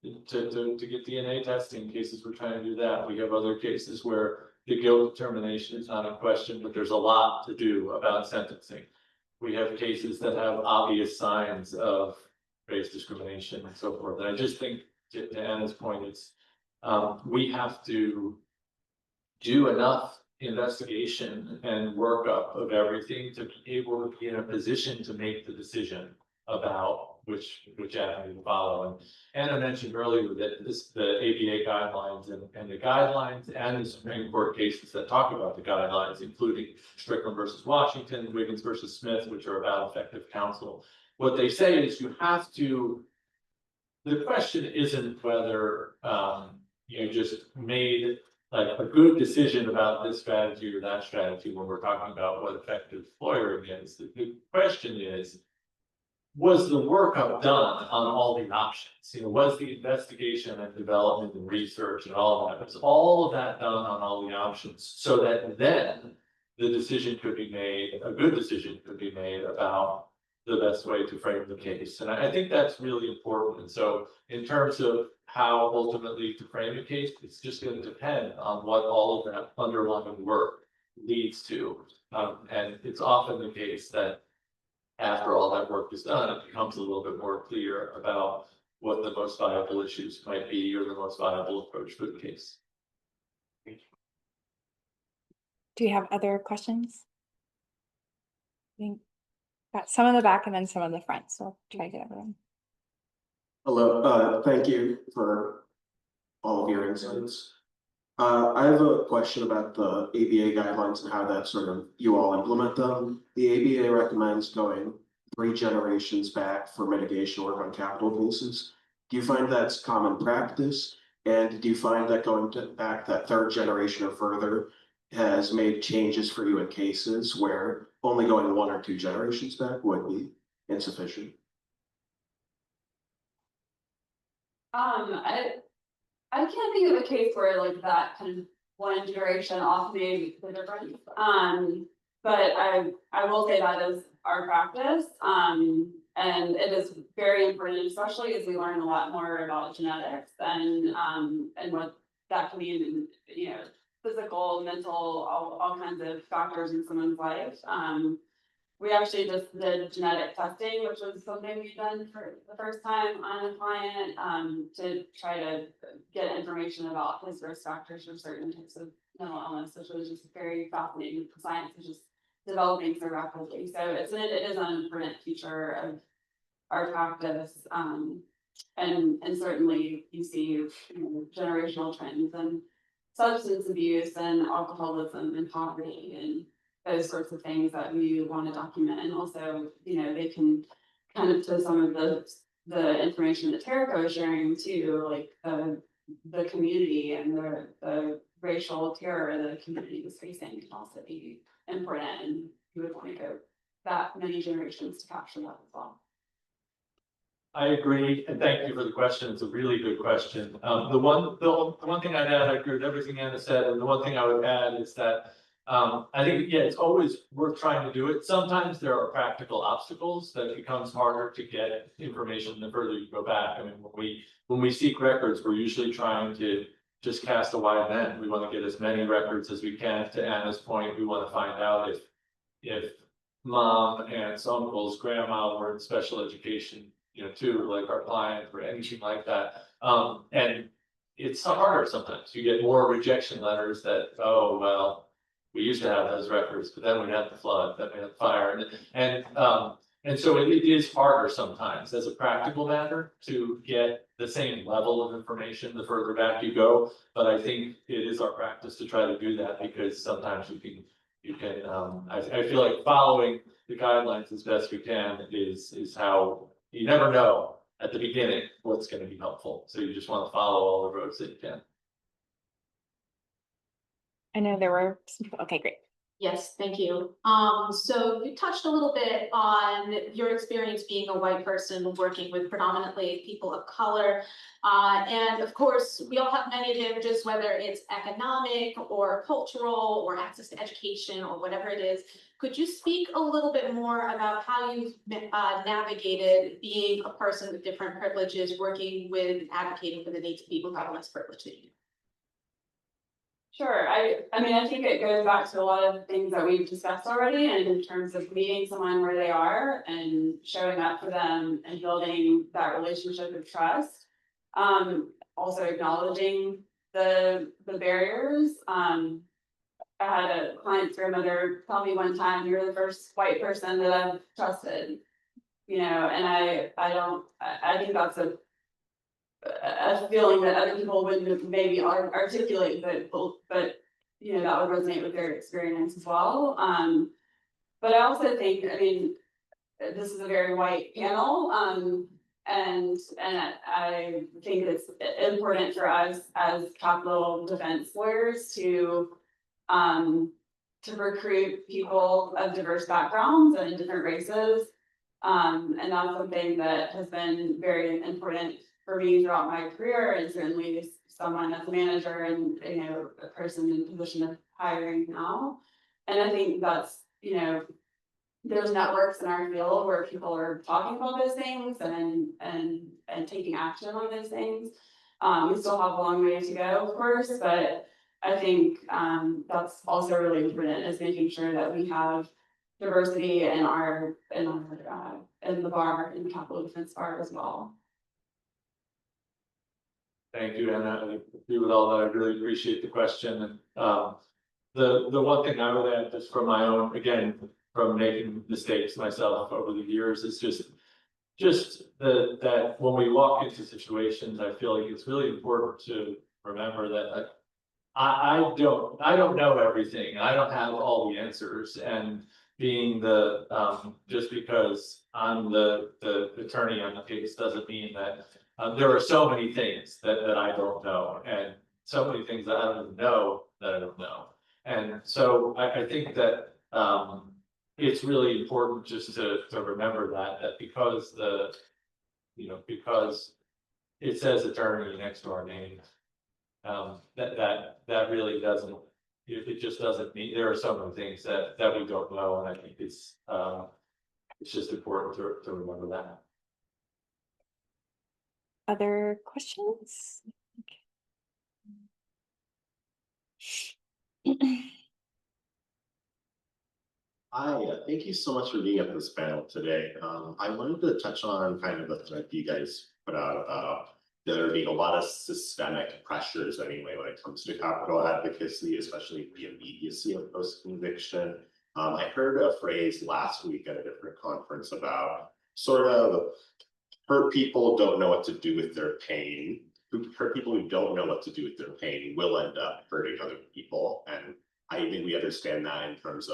DNA testing, cases we're trying to do that. We have other cases where the guilt determination is not in question, but there's a lot to do about sentencing. We have cases that have obvious signs of race discrimination and so forth. And I just think, to Anna's point, it's we have to do enough investigation and workup of everything to be able to be in a position to make the decision about which avenue to follow. And Anna mentioned earlier that the ABA guidelines and the guidelines and the Supreme Court cases that talk about the guidelines, including Strickland versus Washington, Wiggins versus Smith, which are about effective counsel. What they say is you have to. The question isn't whether you just made like a good decision about this strategy or that strategy when we're talking about what effective lawyering is. The question is, was the workup done on all the options? You know, was the investigation and development and research and all of that, was all of that done on all the options so that then the decision could be made, a good decision could be made about the best way to frame the case. And I think that's really important. And so in terms of how ultimately to frame a case, it's just going to depend on what all of that underlying work leads to. And it's often the case that after all that work is done, it becomes a little bit more clear about what the most viable issues might be or the most viable approach for the case. Do you have other questions? I think got some in the back and then some in the front, so I'll try to get everyone. Hello, thank you for all of your insights. I have a question about the ABA guidelines and how that sort of, you all implement them. The ABA recommends going 3 generations back for mitigation work on capital cases. Do you find that's common practice? And do you find that going back that 3rd generation or further has made changes for you in cases where only going 1 or 2 generations back would be insufficient? I can't think of a case where like that kind of one generation off made the difference. But I will say that is our practice. And it is very important, especially as we learn a lot more about genetics and what that can mean in, you know, physical, mental, all kinds of factors in someone's life. We actually just did genetic testing, which was something we've done for the first time on a client, to try to get information about his risk factors for certain types of mental illness, which was just very fascinating. The science is just developing so rapidly. So it is an important feature of our practice. And certainly you see, you know, generational trends and substance abuse and alcoholism and poverty and those sorts of things that we want to document. And also, you know, they can kind of to some of the information that Terrico is sharing too, like the community and the racial terror the community was facing can also be important, and you would want to go that many generations to capture that as well. I agree, and thank you for the question. It's a really good question. The one thing I'd add, I agree with everything Anna said, and the one thing I would add is that I think, yeah, it's always worth trying to do it. Sometimes there are practical obstacles that it becomes harder to get information the further you go back. I mean, when we seek records, we're usually trying to just cast a wide net. We want to get as many records as we can. To Anna's point, we want to find out if mom, aunts, uncles, grandma were in special education, you know, too, like our client or anything like that. And it's harder sometimes. You get more rejection letters that, oh, well, we used to have those records, but then we had the flood, then we had the fire. And so it is harder sometimes as a practical matter to get the same level of information the further back you go. But I think it is our practice to try to do that, because sometimes you can I feel like following the guidelines as best we can is how you never know at the beginning what's going to be helpful. So you just want to follow all the roads that you can. I know there were some, okay, great. Yes, thank you. So you touched a little bit on your experience being a white person working with predominantly people of color. And of course, we all have many advantages, whether it's economic or cultural or access to education or whatever it is. Could you speak a little bit more about how you've navigated being a person with different privileges, working with advocating for the needs of people who have less privilege than you? Sure. I mean, I think it goes back to a lot of things that we've discussed already, and in terms of meeting someone where they are and showing up for them and building that relationship of trust. Also acknowledging the barriers. I had a client's grandmother tell me one time, "You're the first white person that I've trusted," you know, and I think that's a feeling that other people wouldn't maybe articulate, but you know, that would resonate with their experience as well. But I also think, I mean, this is a very white panel, I think it's important for us as capital defense lawyers to recruit people of diverse backgrounds and different races. And that's something that has been very important for me throughout my career, and certainly someone as a manager and, you know, a person in position of hiring now. And I think that's, you know, there's networks in our field where people are talking about those things and taking action on those things. We still have a long way to go, of course, but I think that's also really important, is making sure that we have diversity in the bar, in the capital defense bar as well. Thank you, Anna. I agree with all that. I really appreciate the question. And the one thing I would add, just from my own, again, from making mistakes myself over the years, is just that when we walk into situations, I feel like it's really important to remember that I don't know everything. I don't have all the answers, and being just because I'm the attorney on the case doesn't mean that there are so many things that I don't know, and so many things that I don't even know that I don't know. And so I think that it's really important just to remember that because because it says attorney next to our name, that really doesn't, it just doesn't mean, there are so many things that we don't know, and I think it's just important to remember that. Other questions? Hi, thank you so much for being at this panel today. I wanted to touch on kind of the thread you guys put out about there being a lot of systemic pressures anyway when it comes to capital advocacy, especially the immediacy of post-conviction. I heard a phrase last week at a different conference about sort of hurt people don't know what to do with their pain. Hurt people who don't know what to do with their pain will end up hurting other people. And I think we understand that in terms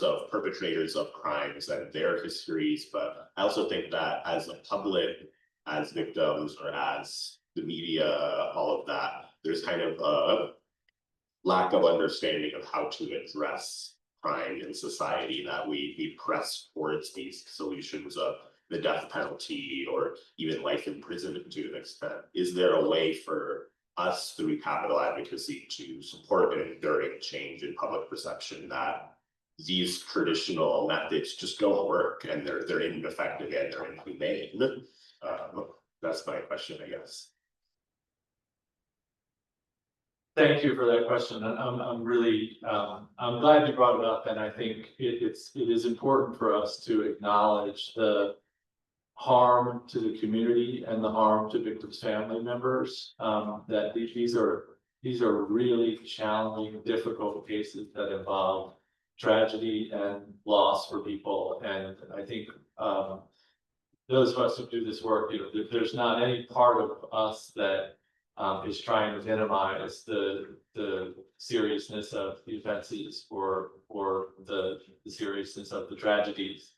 of perpetrators of crimes and their histories. But I also think that as a public, as victims, or as the media, all of that, there's kind of a lack of understanding of how to address crime in society, that we press towards these solutions of the death penalty or even life in prison to an extent. Is there a way for us through capital advocacy to support an enduring change in public perception that these traditional methods just don't work and they're ineffective and they're inhumane? That's my question, I guess. Thank you for that question. I'm really I'm glad you brought it up, and I think it is important for us to acknowledge the harm to the community and the harm to victims' family members. That these are really challenging, difficult cases that involve tragedy and loss for people. And I think those of us who do this work, there's not any part of us that is trying to minimize the seriousness of the offenses or the seriousness of the tragedies.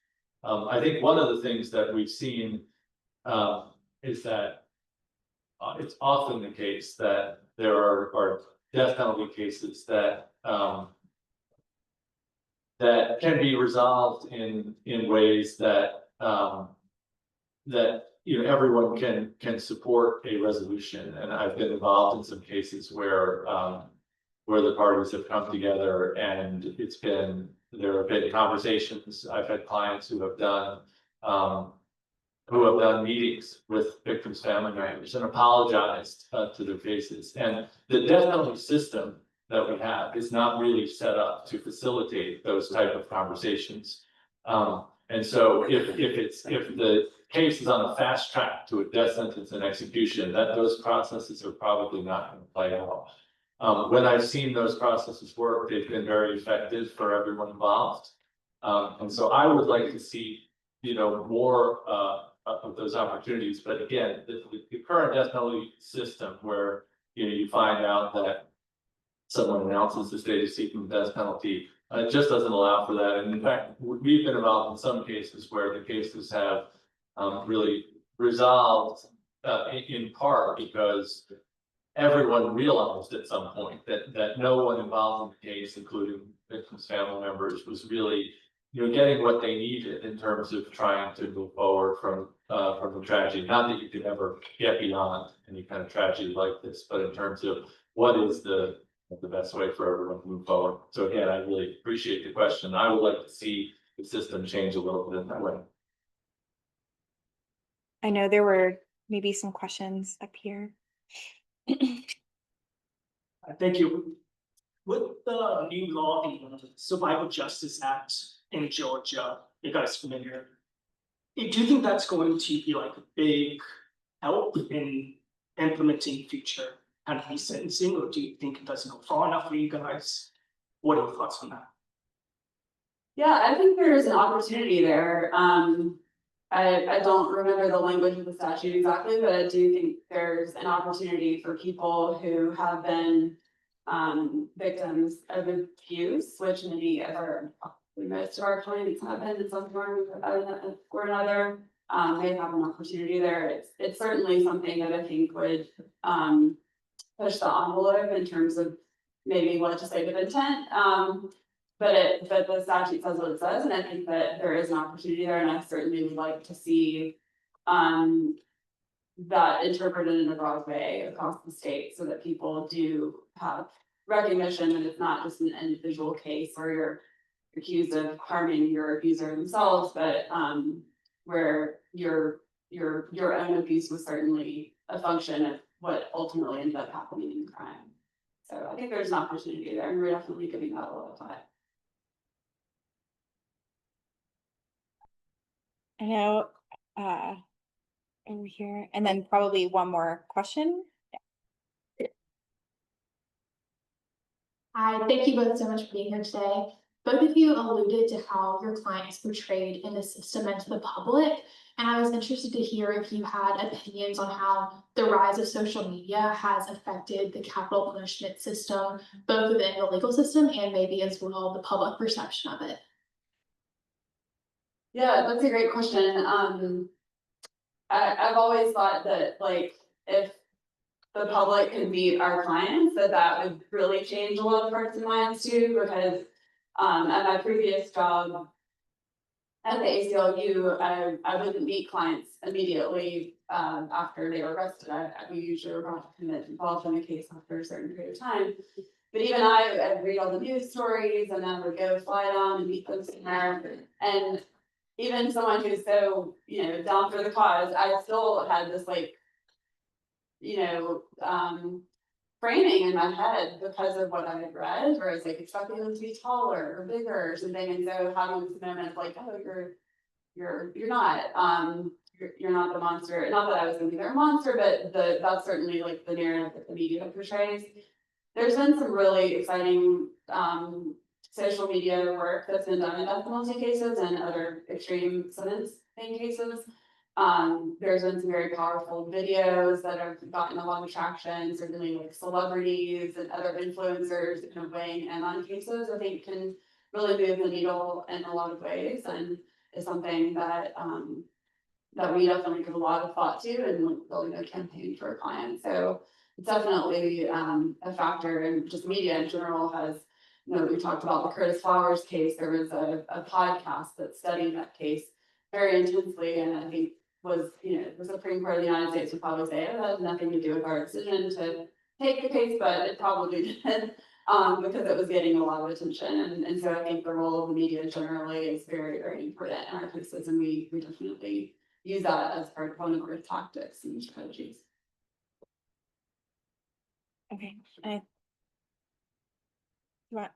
I think one of the things that we've seen is that it's often the case that there are death penalty cases that that can be resolved in ways that everyone can support a resolution. And I've been involved in some cases where the parties have come together, and there have been conversations. I've had clients who have done meetings with victims' family members and apologized to their faces. And the death penalty system that we have is not really set up to facilitate those type of conversations. And so if the case is on a fast track to a death sentence and execution, those processes are probably not going to play out. When I've seen those processes work, they've been very effective for everyone involved. And so I would like to see, more of those opportunities. But again, the current death penalty system, where you find out that someone announces the state of seeking the death penalty, it just doesn't allow for that. And in fact, we've been involved in some cases where the cases have really resolved in part because everyone realized at some point that no one involved in the case, including victims' family members, was really, getting what they needed in terms of trying to move forward from the tragedy. Not that you could ever get beyond any kind of tragedy like this, but in terms of what is the best way for everyone to move forward. So again, I really appreciate the question. I would like to see the system change a little bit in that way. I know there were maybe some questions up here. Thank you. With the new law, the Survival Justice Act in Georgia, you guys familiar? Do you think that's going to be like a big help in implementing future kind of resentencing, or do you think it doesn't go far enough for you guys? What are your thoughts on that? Yeah, I think there's an opportunity there. I don't remember the language of the statute exactly, but I do think there's an opportunity for people who have been victims of abuse, which many of most of our clients have been in some form or another. They have an opportunity there. It's certainly something that I think would push the envelope in terms of maybe legislative intent. But the statute says what it says, and I think that there is an opportunity there, and I certainly would like to see that interpreted in a broad way across the state, so that people do have recognition that it's not just an individual case where you're accused of harming your abuser themselves, but where your own abuse was certainly a function of what ultimately ended up happening in the crime. So I think there's an opportunity there, and we're definitely giving that a lot of thought. I know over here, and then probably one more question. Hi, thank you both so much for being here today. Both of you alluded to how your client is portrayed in the system and to the public, and I was interested to hear if you had opinions on how the rise of social media has affected the capital punishment system, both within the legal system and maybe as well the public perception of it. Yeah, that's a great question. I've always thought that, like, if the public could meet our clients, that would really change a lot of hearts and minds too, because at my previous job at the ACLU, I wouldn't meet clients immediately after they were arrested. We usually were brought to involved in the case after a certain period of time. But even I'd read all the news stories, and then would go fly down and meet them somewhere. And even someone who's so, down for the cause, I still had this framing in my head because of what I had read, where I was like expecting them to be taller or bigger or something. And so having this moment of like, oh, you're not the monster. Not that I was thinking they're a monster, but that's certainly like the narrative that the media portrays. There's been some really exciting social media work that's been done in death penalty cases and other extreme sentencing cases. There's been some very powerful videos that have gotten a lot of traction, certainly like celebrities and other influencers kind of weighing in on cases, I think can really move the needle in a lot of ways, and is something that we definitely give a lot of thought to and building a campaign for a client. So it's definitely a factor, and just media in general has, we talked about the Curtis Flowers case. There was a podcast that studied that case very intensely, and I think the Supreme Court of the United States would probably say it had nothing to do with our decision to take the case, but it probably did, because it was getting a lot of attention. And so I think the role of the media generally is very, very important in our cases, and we definitely use that as part of one of our tactics and strategies. Okay.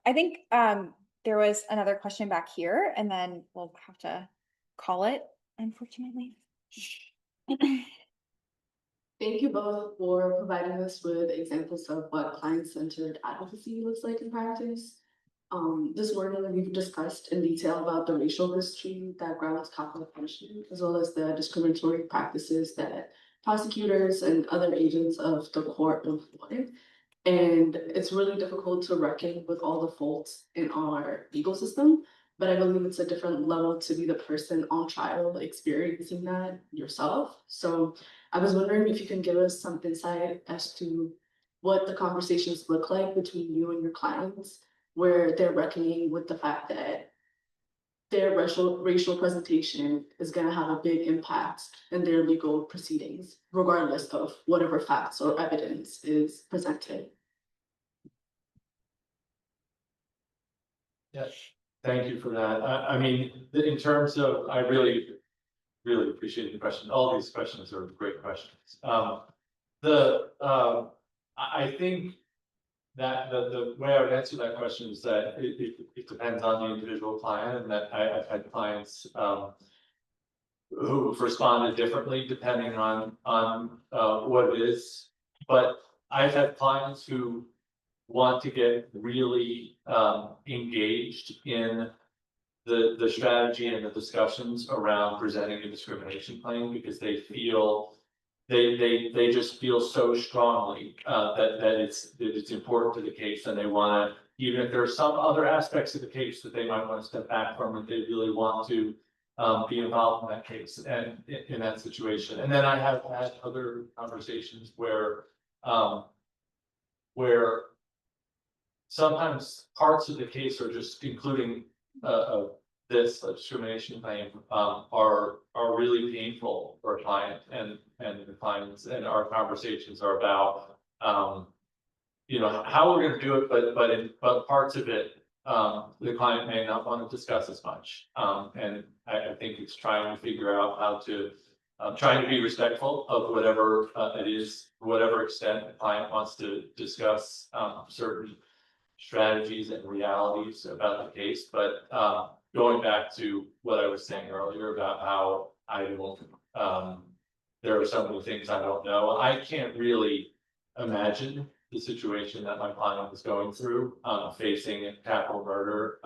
I think there was another question back here, and then we'll have to call it, unfortunately. Thank you both for providing us with examples of what client-centered advocacy looks like in practice. This morning we've discussed in detail about the racial history that grounds capital punishment, as well as the discriminatory practices that prosecutors and other agents of the court employ. And it's really difficult to reckon with all the faults in our legal system, but I believe it's a different level to be the person on trial experiencing that yourself. So I was wondering if you can give us some insight as to what the conversations look like between you and your clients, where they're reckoning with the fact that their racial presentation is going to have a big impact in their legal proceedings, regardless of whatever facts or evidence is presented. Yes, thank you for that. I mean, in terms of, I really appreciate the question. All these questions are great questions. I think that the way I would answer that question is that it depends on the individual client, and that I've had clients who've responded differently depending on what it is. But I've had clients who want to get really engaged in the strategy and the discussions around presenting a discrimination claim, because they feel they just feel so strongly that it's important to the case, and they want to, even if there are some other aspects of the case that they might want to step back from, and they really want to be involved in that case and in that situation. And then I have had other conversations where sometimes parts of the case are just, including this discrimination claim, are really painful for a client, and the clients, and our conversations are about you know, how we're going to do it, but parts of it the client may not want to discuss as much, and I think it's trying to figure out how to trying to be respectful of whatever it is, whatever extent the client wants to discuss certain strategies and realities about the case. But going back to what I was saying earlier about how I don't, there are so many things I don't know. I can't really imagine the situation that my client was going through, facing capital murder,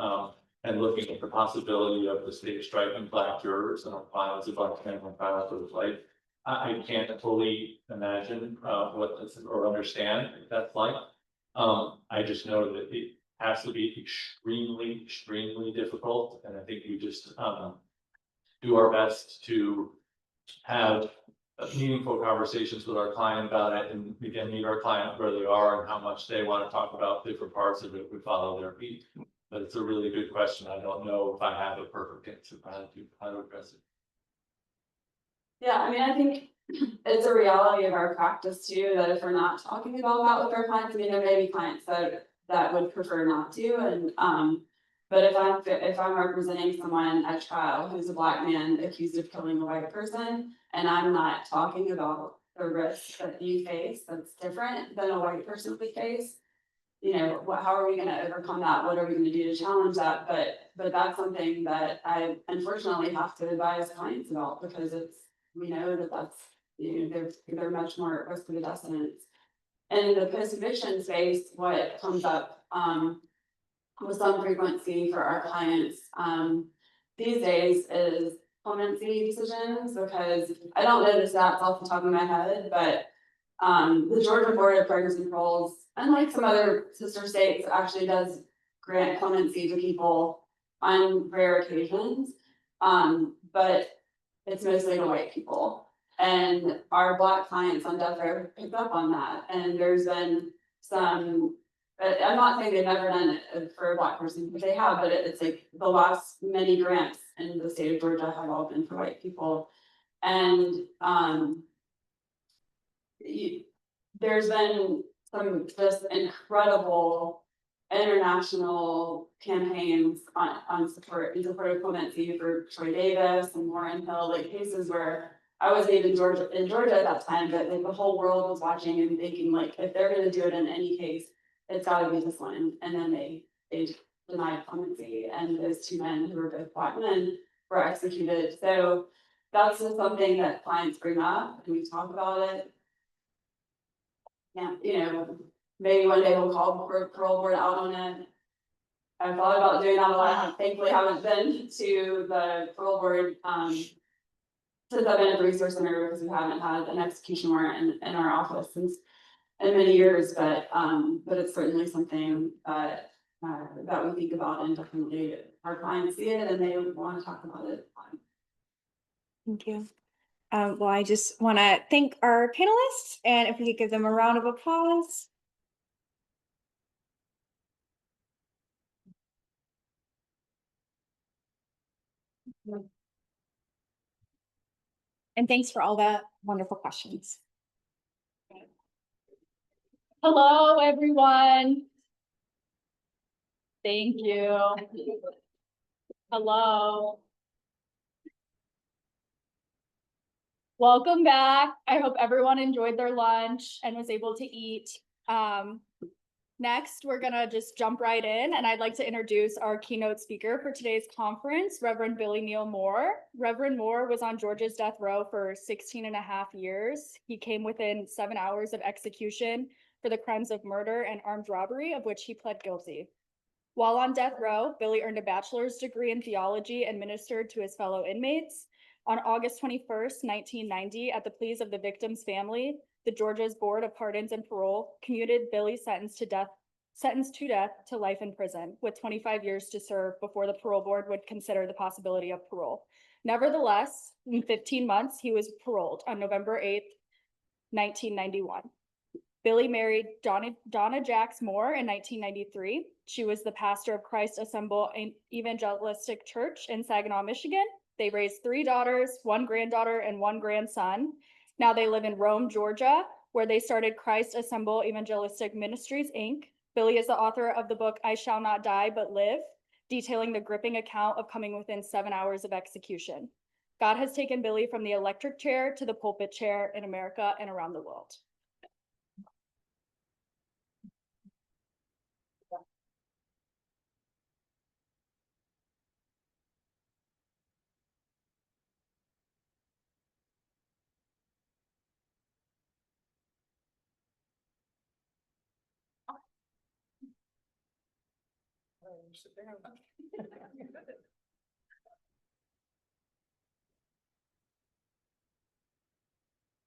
and looking at the possibility of the state striking Black jurors, and our clients of Black family violence of life. I can't fully imagine what this, or understand what that's like. I just know that it has to be extremely difficult, and I think we just do our best to have meaningful conversations with our client about it, and we can meet our client where they are and how much they want to talk about different parts of it. We follow their beat. But it's a really good question. I don't know if I have a perfect answer for how to address it. Yeah, I mean, I think it's a reality of our practice too, that if we're not talking about that with our clients, I mean, there may be clients that would prefer not to, and but if I'm representing someone at trial who's a Black man accused of killing a white person, and I'm not talking about the risk that you face that's different than a white person would face, you know, how are we going to overcome that? What are we going to do to challenge that? But that's something that I unfortunately have to advise clients about, because we know that that's, you know, they're much more at risk of a death sentence. And in the post-eviction space, what comes up with some frequency for our clients these days is clemency decisions, because I don't know the stats off the top of my head, but the Georgia Board of Pardons and Paroles, unlike some other sister states, actually does grant clemency to people on rare occasions, but it's mostly to white people. And our Black clients on death row picked up on that, and there's been some. I'm not saying they've never done it for a Black person, but they have. But it's like the last many grants in the state of Georgia have all been for white people, and there's been some just incredible international campaigns on support of clemency for Troy Davis and Warren Hill, like cases where I wasn't even in Georgia at that time, but like the whole world was watching and thinking, like, if they're going to do it in any case, it's got to be this one. And then they denied clemency, and those two men who were both Black men were executed. So that's just something that clients bring up, and we talk about it. Yeah, you know, maybe one day we'll call the parole board out on it. I've thought about doing that a lot. Thankfully, haven't been to the parole board since I've been at the resource center, because we haven't had an execution warrant in our office since in many years. But it's certainly something that that we think about, and definitely our clients see it and they want to talk about it. Thank you. Well, I just want to thank our panelists, and if we could give them a round of applause. And thanks for all the wonderful questions. Hello, everyone. Thank you. Hello. Welcome back. I hope everyone enjoyed their lunch and was able to eat. Next, we're gonna just jump right in, and I'd like to introduce our keynote speaker for today's conference, Reverend Billy Neal Moore. Reverend Moore was on Georgia's death row for 16 and a half years. He came within 7 hours of execution for the crimes of murder and armed robbery, of which he pled guilty. While on death row, Billy earned a bachelor's degree in theology and ministered to his fellow inmates. On August 21st, 1990, at the pleas of the victim's family, the Georgia's Board of Pardons and Parole commuted Billy's sentence to death to life in prison, with 25 years to serve before the parole board would consider the possibility of parole. Nevertheless, in 15 months, he was paroled on November 8th, 1991. Billy married Donna Jacks Moore in 1993. She was the pastor of Christ Assemble Evangelistic Church in Saginaw, Michigan. They raised 3 daughters, 1 granddaughter, and 1 grandson. Now they live in Rome, Georgia, where they started Christ Assemble Evangelistic Ministries, Inc. Billy is the author of the book, I Shall Not Die But Live, detailing the gripping account of coming within 7 hours of execution. God has taken Billy from the electric chair to the pulpit chair in America and around the world.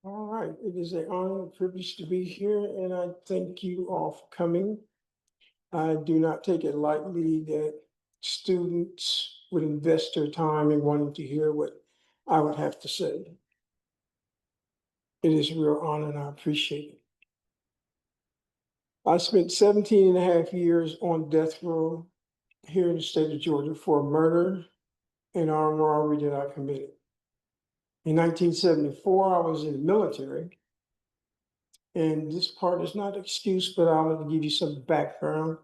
All right, it is an honor and privilege to be here, and I thank you all for coming. I do not take it lightly that students would invest their time in wanting to hear what I would have to say. It is a real honor and I appreciate it. I spent 17 and a half years on death row here in the state of Georgia for a murder and armed robbery that I committed. In 1974, I was in the military. And this part is not an excuse, but I want to give you some background.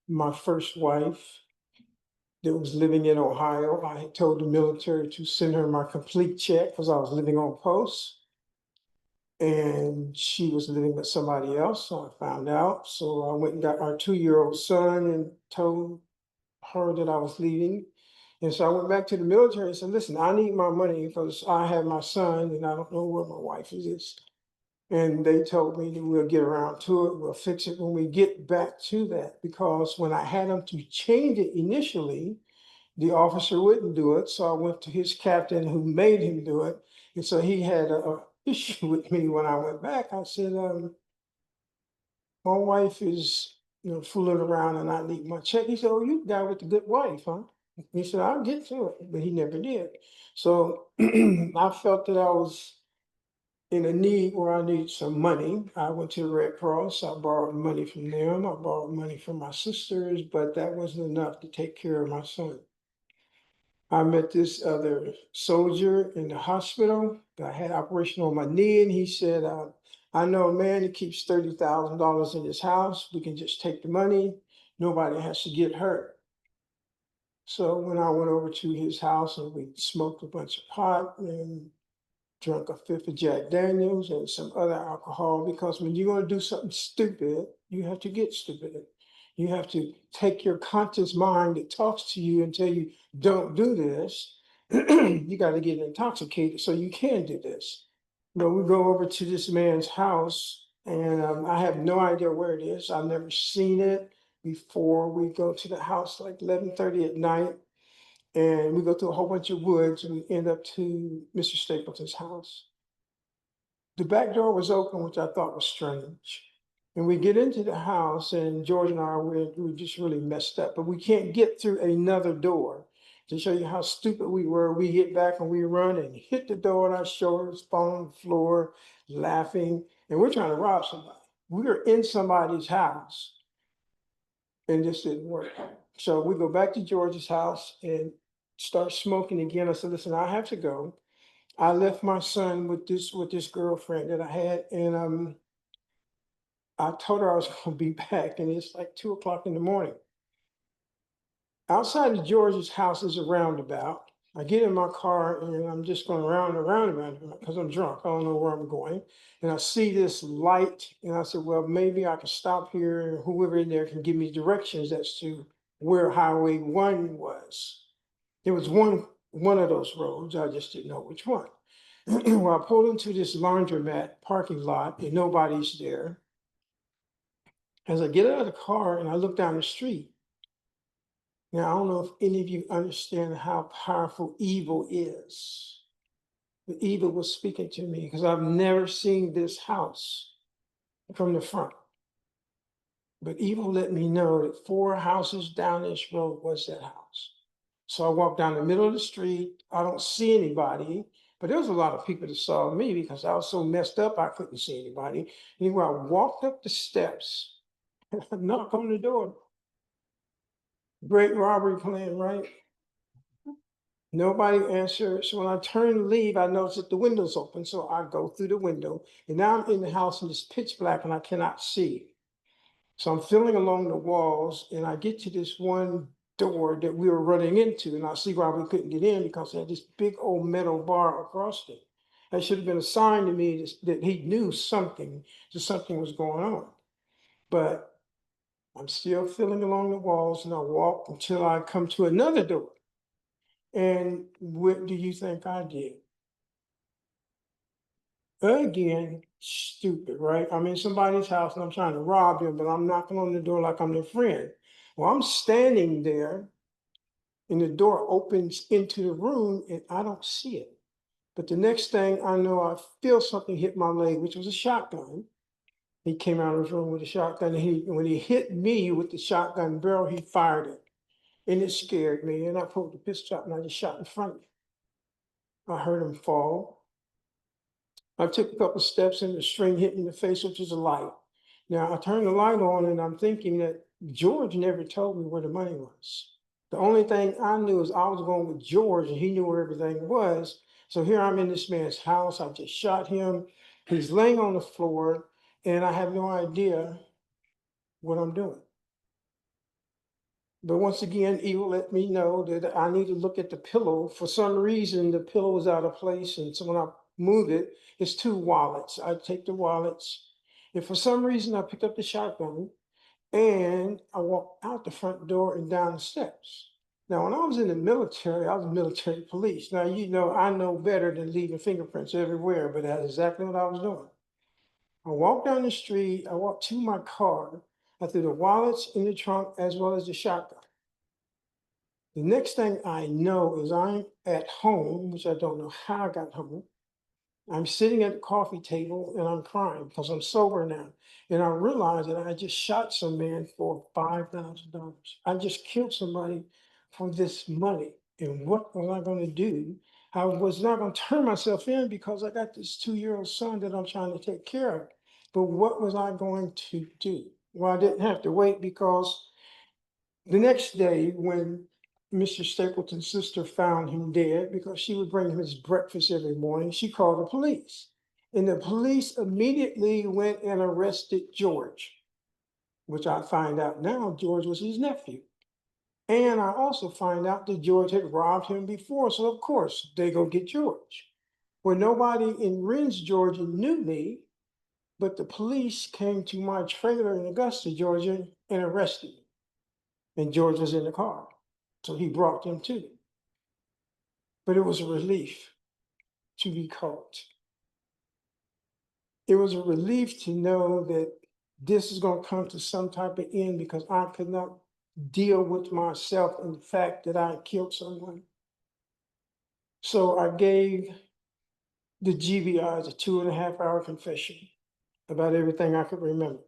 My first wife that was living in Ohio, I had told the military to send her my complete check because I was living on post. And she was living with somebody else, so I found out. So I went and got our 2-year-old son and told her that I was leaving. And so I went back to the military and said, listen, I need my money because I have my son and I don't know where my wife is. And they told me that we'll get around to it, we'll fix it when we get back to that. Because when I had them to change it initially, the officer wouldn't do it. So I went to his captain who made him do it. And so he had a issue with me when I went back. I said, my wife is, fooling around and I need my check. He said, oh, you the guy with the good wife, huh? He said, I'll get to it, but he never did. So I felt that I was in a need where I needed some money. I went to the Red Cross. I borrowed money from them. I borrowed money from my sisters, but that wasn't enough to take care of my son. I met this other soldier in the hospital. I had operation on my knee, and he said, I know a man that keeps $30,000 in his house. We can just take the money. Nobody has to get hurt. So when I went over to his house and we smoked a bunch of pot and drank a 5th of Jack Daniels and some other alcohol, because when you're going to do something stupid, you have to get stupid. You have to take your conscious mind that talks to you and tell you, don't do this. You got to get intoxicated so you can do this. But we go over to this man's house and I have no idea where it is. I've never seen it before. We go to the house like 11:30 at night. And we go through a whole bunch of woods and we end up to Mr. Stapleton's house. The back door was open, which I thought was strange. And we get into the house and George and I, we just really messed up, but we can't get through another door. To show you how stupid we were, we get back and we run and hit the door on our shoulders, fall on the floor, laughing, and we're trying to rob somebody. We are in somebody's house and this didn't work. So we go back to George's house and start smoking again. I said, listen, I have to go. I left my son with this girlfriend that I had, and I told her I was gonna be back, and it's like 2 o'clock in the morning. Outside of George's house is a roundabout. I get in my car and I'm just going round and round and round because I'm drunk. I don't know where I'm going. And I see this light and I said, well, maybe I can stop here and whoever in there can give me directions as to where Highway 1 was. It was one of those roads. I just didn't know which one. Well, I pulled into this laundromat parking lot and nobody's there. As I get out of the car and I look down the street, now, I don't know if any of you understand how powerful evil is. The evil was speaking to me because I've never seen this house from the front. But evil let me know that 4 houses down this road was that house. So I walked down the middle of the street. I don't see anybody, but there was a lot of people that saw me because I was so messed up I couldn't see anybody. Anyway, I walked up the steps and I knocked on the door. Great robbery plan, right? Nobody answered. So when I turn to leave, I notice that the window's open. So I go through the window and now I'm in the house and it's pitch black and I cannot see. So I'm feeling along the walls and I get to this one door that we were running into and I see why we couldn't get in because it had this big old metal bar across it. That should have been a sign to me that he knew something, that something was going on. But I'm still feeling along the walls and I walk until I come to another door. And what do you think I did? Again, stupid, right? I'm in somebody's house and I'm trying to rob them, but I'm knocking on the door like I'm their friend. Well, I'm standing there and the door opens into the room and I don't see it. But the next thing I know, I feel something hit my leg, which was a shotgun. He came out of his room with a shotgun and when he hit me with the shotgun barrel, he fired it. And it scared me. And I pulled the pistol out and I just shot in front of him. I heard him fall. I took a couple steps and the string hit me in the face, which is a light. Now I turned the light on and I'm thinking that George never told me where the money was. The only thing I knew is I was going with George and he knew where everything was. So here I'm in this man's house. I just shot him. He's laying on the floor and I have no idea what I'm doing. But once again, evil let me know that I need to look at the pillow. For some reason, the pillow was out of place. And so when I move it, it's 2 wallets. I take the wallets. And for some reason, I picked up the shotgun and I walked out the front door and down the steps. Now, when I was in the military, I was military police. Now, you know, I know better than leaving fingerprints everywhere, but that's exactly what I was doing. I walked down the street. I walked to my car. I threw the wallets in the trunk as well as the shotgun. The next thing I know is I'm at home, which I don't know how I got home. I'm sitting at the coffee table and I'm crying because I'm sober now. And I realized that I just shot some man for $5,000. I just killed somebody for this money. And what was I going to do? I was not going to turn myself in because I got this 2-year-old son that I'm trying to take care of. But what was I going to do? Well, I didn't have to wait because the next day when Mr. Stapleton's sister found him dead because she would bring him his breakfast every morning, she called the police. And the police immediately went and arrested George, which I find out now George was his nephew. And I also find out that George had robbed him before. So of course they go get George. Well, nobody in Rennes, Georgia knew me, but the police came to my trailer in Augusta, Georgia and arrested me. And George was in the car. So he brought them to me. But it was a relief to be caught. It was a relief to know that this is going to come to some type of end because I could not deal with myself and the fact that I killed someone. So I gave the GBIs a 2.5-hour confession about everything I could remember.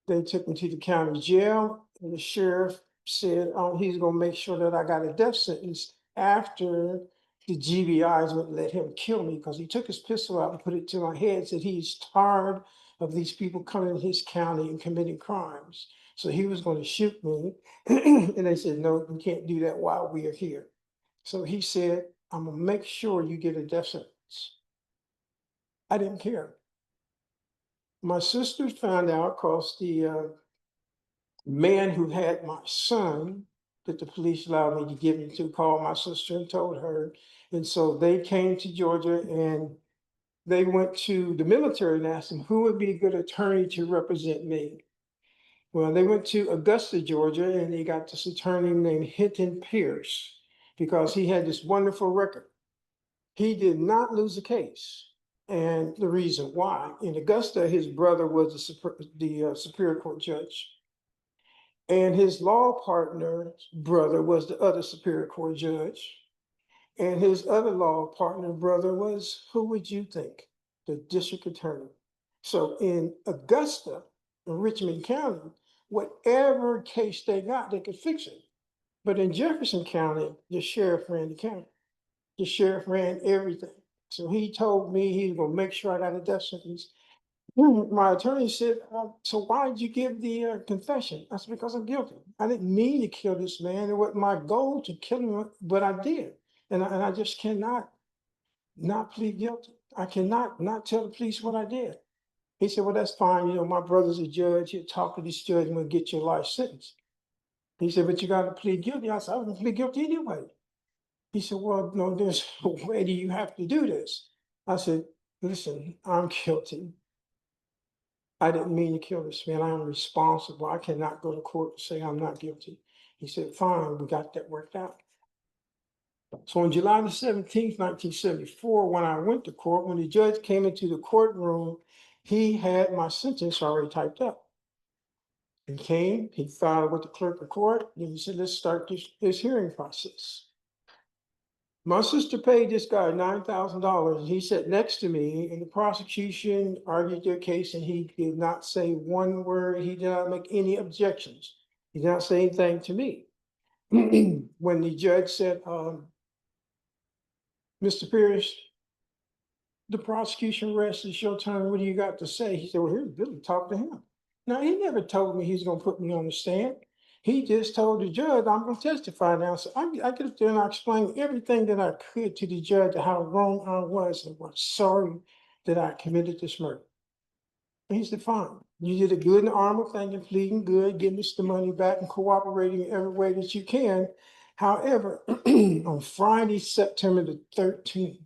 They took me to the county jail, and the sheriff said, he's gonna make sure that I got a death sentence after the GBIs would let him kill me, because he took his pistol out and put it to my head, said he's tired of these people coming in his county and committing crimes. So he was gonna shoot me, and they said, no, we can't do that while we are here. So he said, I'm gonna make sure you get a death sentence. I didn't care. My sister found out because the man who had my son that the police allowed me to give him to called my sister and told her. And so they came to Georgia and they went to the military and asked them who would be a good attorney to represent me. Well, they went to Augusta, Georgia, and they got this attorney named Hinton Pierce because he had this wonderful record. He did not lose a case. And the reason why, in Augusta, his brother was the Superior Court judge. And his law partner's brother was the other Superior Court judge. And his other law partner brother was, who would you think? The district attorney. So in Augusta, in Richmond County, whatever case they got, they could fix it. But in Jefferson County, the sheriff ran the county. The sheriff ran everything. So he told me he's gonna make sure I got a death sentence. My attorney said, so why did you give the confession? I said, because I'm guilty. I didn't mean to kill this man. It was my goal to kill him, but I did. And I just cannot not plead guilty. I cannot not tell the police what I did. He said, well, that's fine. You know, my brother's a judge. He'll talk to this judge and we'll get your life sentence. He said, but you got to plead guilty. I said, I was going to plead guilty anyway. He said, well, no, there's a way do you have to do this? I said, listen, I'm guilty. I didn't mean to kill this man. I am responsible. I cannot go to court and say I'm not guilty. He said, fine, we got that worked out. So on July the 17th, 1974, when I went to court, when the judge came into the courtroom, he had my sentence already typed up. He came, he filed with the clerk of court, and he said, let's start this hearing process. My sister paid this guy $9,000. He sat next to me, and the prosecution argued their case, and he did not say one word. He did not make any objections. He did not say anything to me. When the judge said, Mr. Pierce, the prosecution rests, it's your turn. What do you got to say? He said, well, here's Billy, talk to him. Now, he never told me he's going to put me on the stand. He just told the judge, I'm going to testify now. So I get up there and I explained everything that I could to the judge, how wrong I was and was sorry that I committed this murder. And he said, fine, you did a good and honorable thing in pleading good, getting us the money back and cooperating in every way that you can. However, on Friday, September the 13th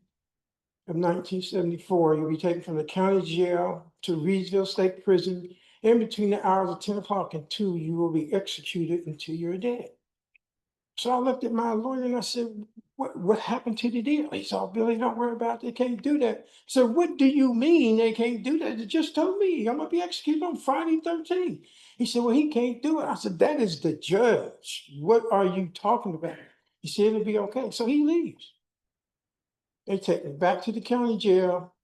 of 1974, you'll be taken from the county jail to Reedsville State Prison. In between the hours of 10 o'clock and 2, you will be executed until you're dead. So I looked at my lawyer and I said, what happened to the deal? He said, oh, Billy, don't worry about it. They can't do that. So what do you mean they can't do that? They just told me I'm going to be executed on Friday 13th. He said, well, he can't do it. I said, that is the judge. What are you talking about? He said, it'll be okay. So he leaves. They take me back to the county jail.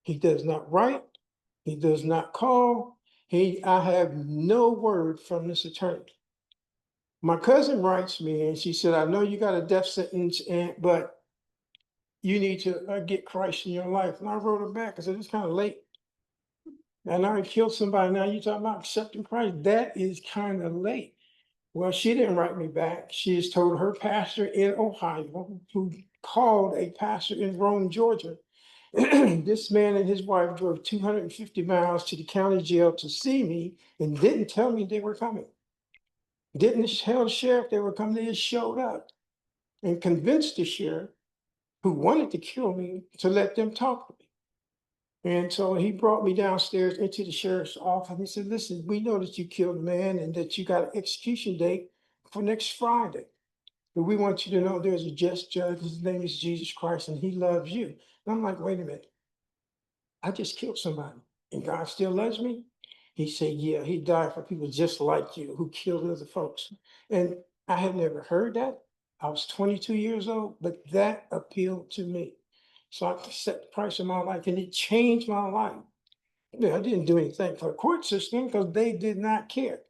He does not write. He does not call. I have no word from this attorney. My cousin writes me and she said, I know you got a death sentence, but you need to get Christ in your life. And I wrote her back. I said, it's kind of late. And I killed somebody. Now you talking about accepting Christ. That is kind of late. Well, she didn't write me back. She has told her pastor in Ohio, who called a pastor in Rome, Georgia. This man and his wife drove 250 miles to the county jail to see me and didn't tell me they were coming. Didn't tell the sheriff they were coming. They just showed up and convinced the sheriff, who wanted to kill me, to let them talk to me. And so he brought me downstairs into the sheriff's office and he said, listen, we know that you killed a man and that you got an execution date for next Friday. But we want you to know there's a just judge. His name is Jesus Christ and he loves you. And I'm like, wait a minute. I just killed somebody and God still loves me? He said, yeah, he died for people just like you who killed other folks. And I had never heard that. I was 22 years old, but that appealed to me. So I set the price of my life and it changed my life. Yeah, I didn't do anything for the court system because they did not care.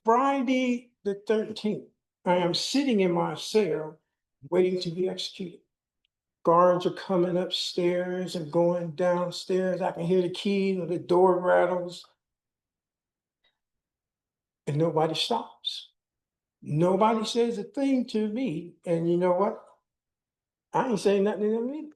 Friday the 13th, I am sitting in my cell waiting to be executed. Guards are coming upstairs and going downstairs. I can hear the key or the door rattles. And nobody stops. Nobody says a thing to me. And you know what? I ain't saying nothing to them either.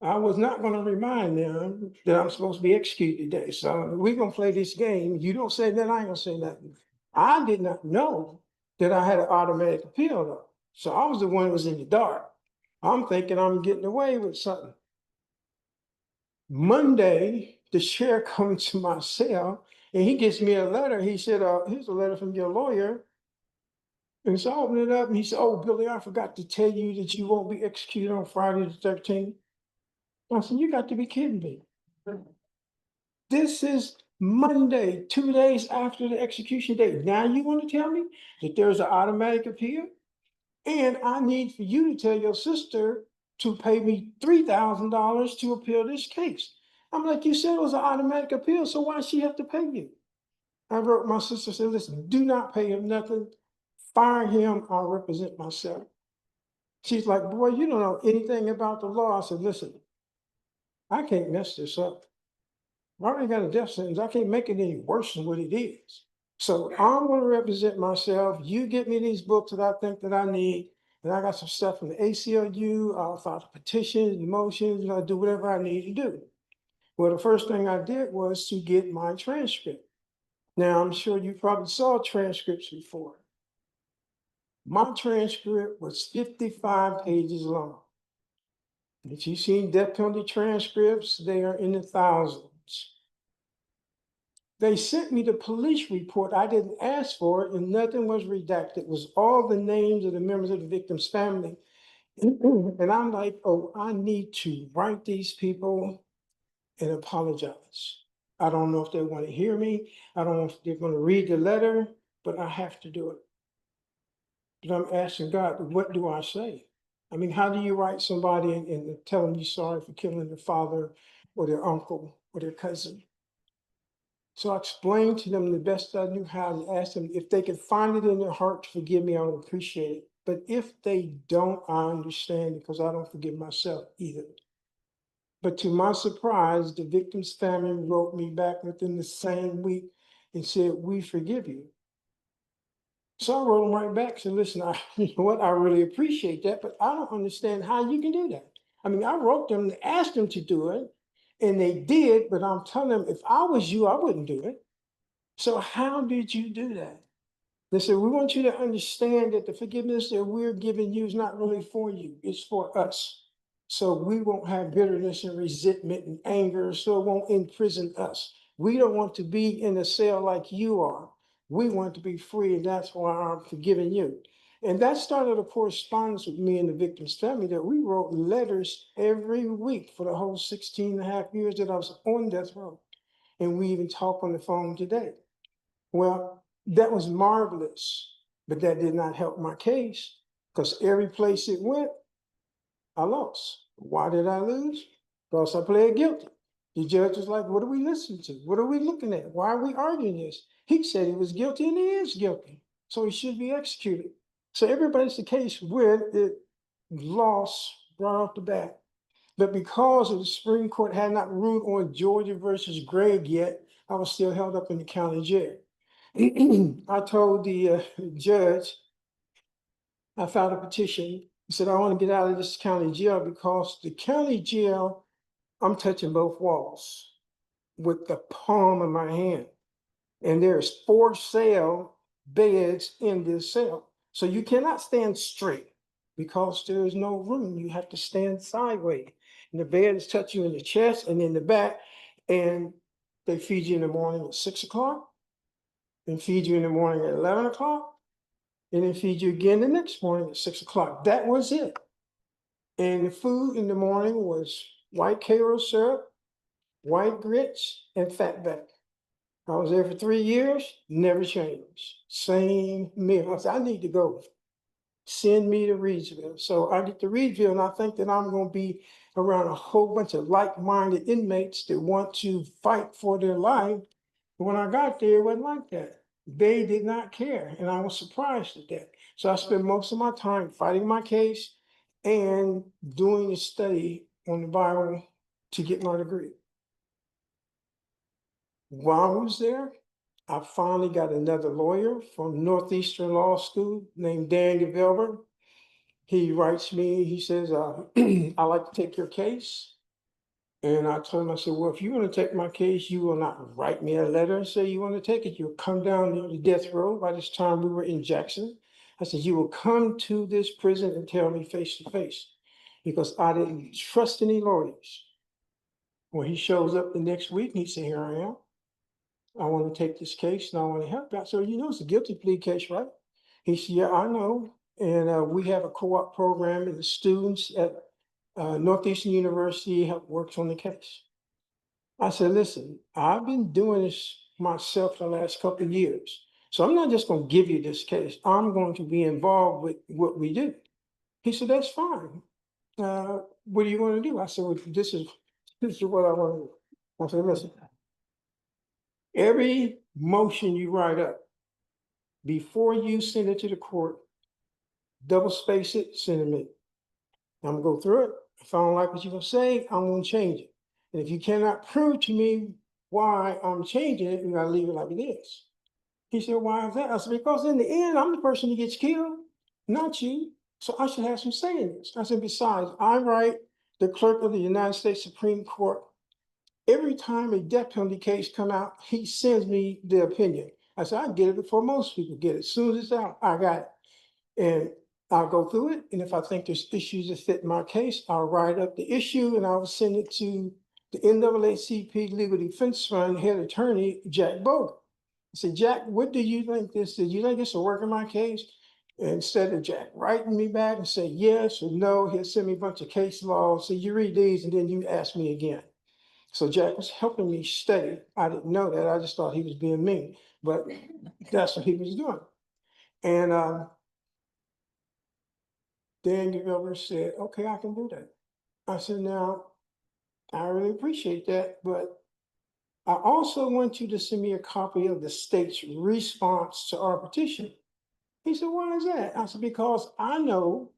I was not going to remind them that I'm supposed to be executed today. So we're going to play this game. You don't say that, I ain't going to say nothing. I did not know that I had an automatic appeal though. So I was the one who was in the dark. I'm thinking I'm getting away with something. Monday, the sheriff comes to my cell and he gives me a letter. He said, here's a letter from your lawyer. And so I opened it up and he said, oh, Billy, I forgot to tell you that you won't be executed on Friday the 13th. I said, you got to be kidding me. This is Monday, 2 days after the execution date. Now you want to tell me that there's an automatic appeal? And I need for you to tell your sister to pay me $3,000 to appeal this case. I'm like, you said it was an automatic appeal, so why does she have to pay you? I wrote my sister, said, listen, do not pay him nothing. Fire him, I'll represent myself. She's like, boy, you don't know anything about the law. I said, listen, I can't mess this up. I already got a death sentence. I can't make it any worse than what it is. So I'm going to represent myself. You get me these books that I think that I need. And I got some stuff from the ACLU. I'll file petitions, motions, I'll do whatever I need to do. Well, the first thing I did was to get my transcript. Now, I'm sure you probably saw transcripts before. My transcript was 55 pages long. If you've seen death penalty transcripts, they are in the thousands. They sent me the police report. I didn't ask for it, and nothing was redacted. It was all the names of the members of the victim's family. And I'm like, oh, I need to write these people and apologize. I don't know if they want to hear me. I don't know if they're going to read the letter, but I have to do it. But I'm asking God, what do I say? I mean, how do you write somebody and tell them you're sorry for killing their father or their uncle or their cousin? So I explained to them the best I knew how and asked them if they could find it in their heart to forgive me, I would appreciate it. But if they don't, I understand because I don't forgive myself either. But to my surprise, the victim's family wrote me back within the same week and said, we forgive you. So I wrote them right back, said, listen, you know what, I really appreciate that, but I don't understand how you can do that. I mean, I wrote them and asked them to do it, and they did, but I'm telling them, if I was you, I wouldn't do it. So how did you do that? They said, we want you to understand that the forgiveness that we're giving you is not really for you, it's for us. So we won't have bitterness and resentment and anger, so it won't imprison us. We don't want to be in a cell like you are. We want to be free, and that's why I'm forgiving you. And that started a correspondence with me and the victim's family that we wrote letters every week for the whole 16 and a half years that I was on death row. And we even talk on the phone today. Well, that was marvelous, but that did not help my case because every place it went, I lost. Why did I lose? Because I pled guilty. The judge was like, what are we listening to? What are we looking at? Why are we arguing this? He said he was guilty and he is guilty. So he should be executed. So everybody's the case with it lost right off the bat. But because the Supreme Court had not ruled on Georgia versus Gregg yet, I was still held up in the county jail. I told the judge, I filed a petition. He said, I want to get out of this county jail because the county jail, I'm touching both walls with the palm of my hand. And there's 4 cell beds in this cell. So you cannot stand straight because there is no room. You have to stand sideways. And the beds touch you in the chest and in the back. And they feed you in the morning at 6 o'clock. And feed you in the morning at 11 o'clock. And then feed you again the next morning at 6 o'clock. That was it. And the food in the morning was white Karo syrup, white grits, and fatback. I was there for 3 years, never changed. Same meal. I said, I need to go. send me to Reedsville. So I get to Reedsville and I think that I'm gonna be around a whole bunch of like-minded inmates that want to fight for their life. But when I got there, it wasn't like that. They did not care, and I was surprised at that. So I spent most of my time fighting my case and doing a study on the Bible to get my degree. While I was there, I finally got another lawyer from Northeastern Law School named Dan Gavelber. He writes me, he says, I'd like to take your case. And I told him, I said, well, if you want to take my case, you will not write me a letter and say you want to take it. You'll come down to the death row. By this time, we were in Jackson. I said, you will come to this prison and tell me face to face, because I didn't trust any lawyers. When he shows up the next week, he said, here I am. I want to take this case and I want to help you. I said, you know, it's a guilty plea case, right? He said, yeah, I know. And we have a co-op program, and the students at Northeastern University have worked on the case. I said, listen, I've been doing this myself for the last couple of years. So I'm not just going to give you this case. I'm going to be involved with what we do. He said, that's fine. What do you want to do? I said, well, this is what I want to do. I said, listen, every motion you write up, before you send it to the court, double space it, send it to me. I'm gonna go through it. If I don't like what you're gonna say, I'm gonna change it. And if you cannot prove to me why I'm changing it, you gotta leave it like it is. He said, why is that? I said, because in the end, I'm the person who gets killed, not you. So I should have some say in this. I said, besides, I write the clerk of the United States Supreme Court. Every time a death penalty case come out, he sends me the opinion. I said, I get it before most people get it. As soon as it's out, I got it. And I'll go through it. And if I think there's issues that fit my case, I'll write up the issue and I will send it to the NAACP Legal Defense Fund head attorney, Jack Bogan. I said, Jack, what do you think this is? Do you think this will work in my case? And instead of Jack writing me back and say yes or no, he'll send me a bunch of case laws. So you read these and then you ask me again. So Jack was helping me study. I didn't know that. I just thought he was being mean, but that's what he was doing. And Dan Gavelber said, okay, I can do that. I said, now, I really appreciate that, but I also want you to send me a copy of the state's response to our petition. He said, why is that? I said, because I know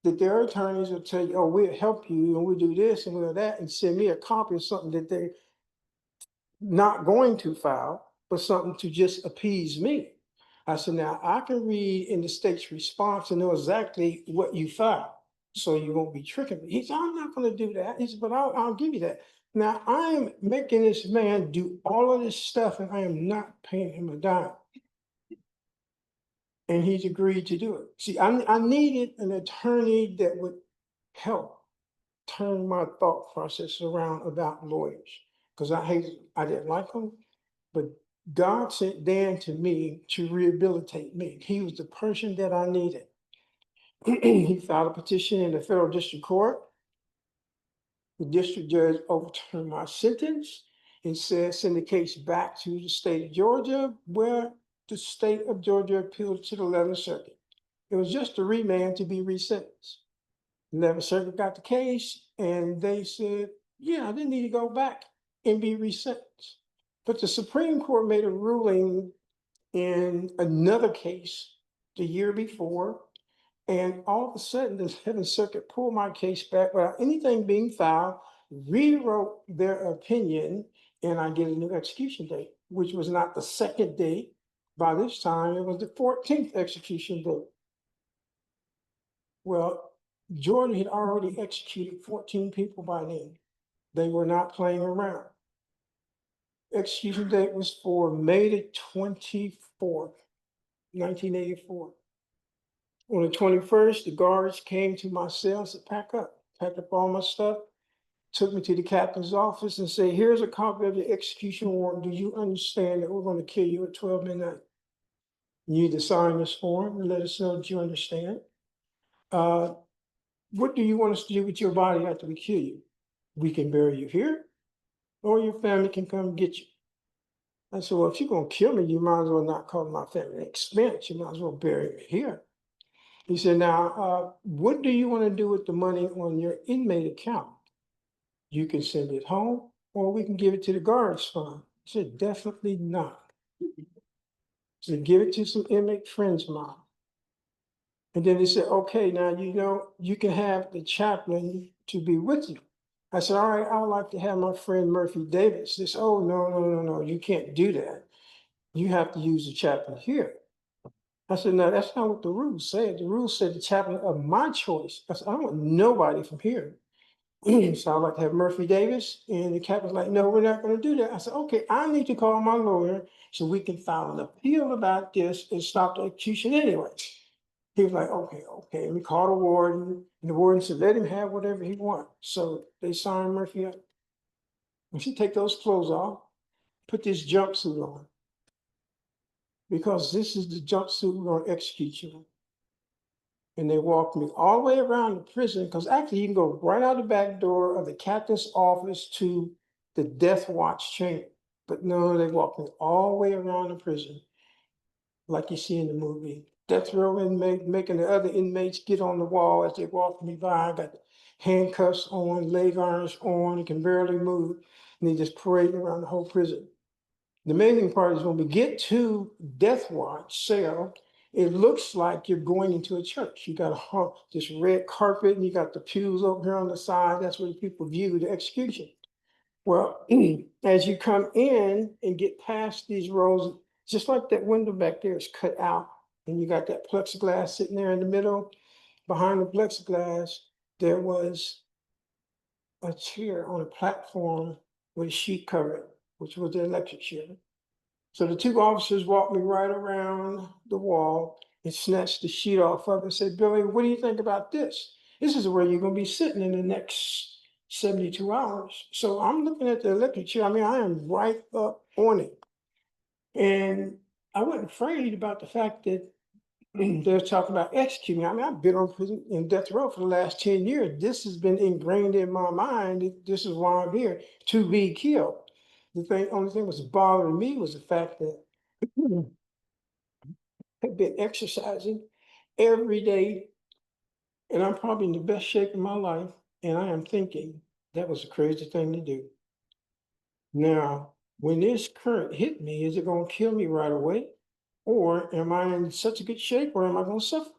that their attorneys will tell you, oh, we'll help you and we'll do this and we'll do that, and send me a copy of something that they're not going to file, but something to just appease me. I said, now I can read in the state's response and know exactly what you filed, so you won't be tricking me. He said, I'm not going to do that. He said, but I'll give you that. Now I am making this man do all of this stuff and I am not paying him a dime. And he's agreed to do it. See, I needed an attorney that would help turn my thought process around about lawyers, because I didn't like them, but God sent Dan to me to rehabilitate me. He was the person that I needed. He filed a petition in the federal district court. The district judge overturned my sentence and said, send the case back to the state of Georgia, where the state of Georgia appealed to the 11th Circuit. It was just a remand to be resentenced. 11th Circuit got the case and they said, yeah, they need to go back and be resentenced. But the Supreme Court made a ruling in another case the year before, and all of a sudden the 11th Circuit pulled my case back without anything being filed, rewrote their opinion, and I get a new execution date, which was not the second date. By this time, it was the 14th execution date. Well, Jordan had already executed 14 people by then. They were not playing around. Execution date was for May the 24th, 1984. On the 21st, the guards came to my cell and said, packed up all my stuff, took me to the captain's office and said, here's a copy of the execution warrant. Do you understand that we're going to kill you at 12 midnight? You need to sign this form and let us know that you understand. What do you want us to do with your body after we kill you? We can bury you here, or your family can come get you. I said, well, if you're going to kill me, you might as well not cause my family an expense. You might as well bury me here. He said, now, what do you want to do with the money on your inmate account? You can send it home or we can give it to the guards fund. I said, definitely not. So give it to some inmate friends of mine. And then he said, okay, now, you can have the chaplain to be with you. I said, all right, I'd like to have my friend Murphy Davis. They said, oh, no, you can't do that. You have to use the chaplain here. I said, no, that's not what the rules said. The rules said the chaplain of my choice. I said, I don't want nobody from here. So I'd like to have Murphy Davis, and the captain's like, no, we're not gonna do that. I said, okay, I need to call my lawyer so we can file an appeal about this and stop the execution anyway. He was like, okay, and we called the warden, and the warden said, let him have whatever he wants. So they signed Murphy up. And she take those clothes off, put this jumpsuit on, because this is the jumpsuit we're gonna execute you in. And they walked me all the way around the prison, because actually you can go right out the back door of the captain's office to the death watch chamber. But no, they walked me all the way around the prison, like you see in the movie. Death row inmate making the other inmates get on the wall as they walk me by. I got handcuffs on, leg irons on, and can barely move. And they just parading around the whole prison. The amazing part is when we get to death watch cell, it looks like you're going into a church. You got this red carpet and you got the pews over here on the side. That's where people view the execution. Well, as you come in and get past these rows, just like that window back there is cut out, and you got that plexiglass sitting there in the middle. Behind the plexiglass, there was a chair on a platform with a sheet covered, which was the electric chair. So the two officers walked me right around the wall and snatched the sheet off of it and said, Billy, what do you think about this? This is where you're going to be sitting in the next 72 hours. So I'm looking at the electric chair. I mean, I am right up on it. And I wasn't afraid about the fact that they're talking about executing. I mean, I've been on prison in death row for the last 10 years. This has been ingrained in my mind. This is why I'm here, to be killed. Only thing was bothering me was the fact that I've been exercising every day, and I'm probably in the best shape of my life. And I am thinking that was a crazy thing to do. Now, when this current hit me, is it going to kill me right away? Or am I in such a good shape, or am I going to suffer?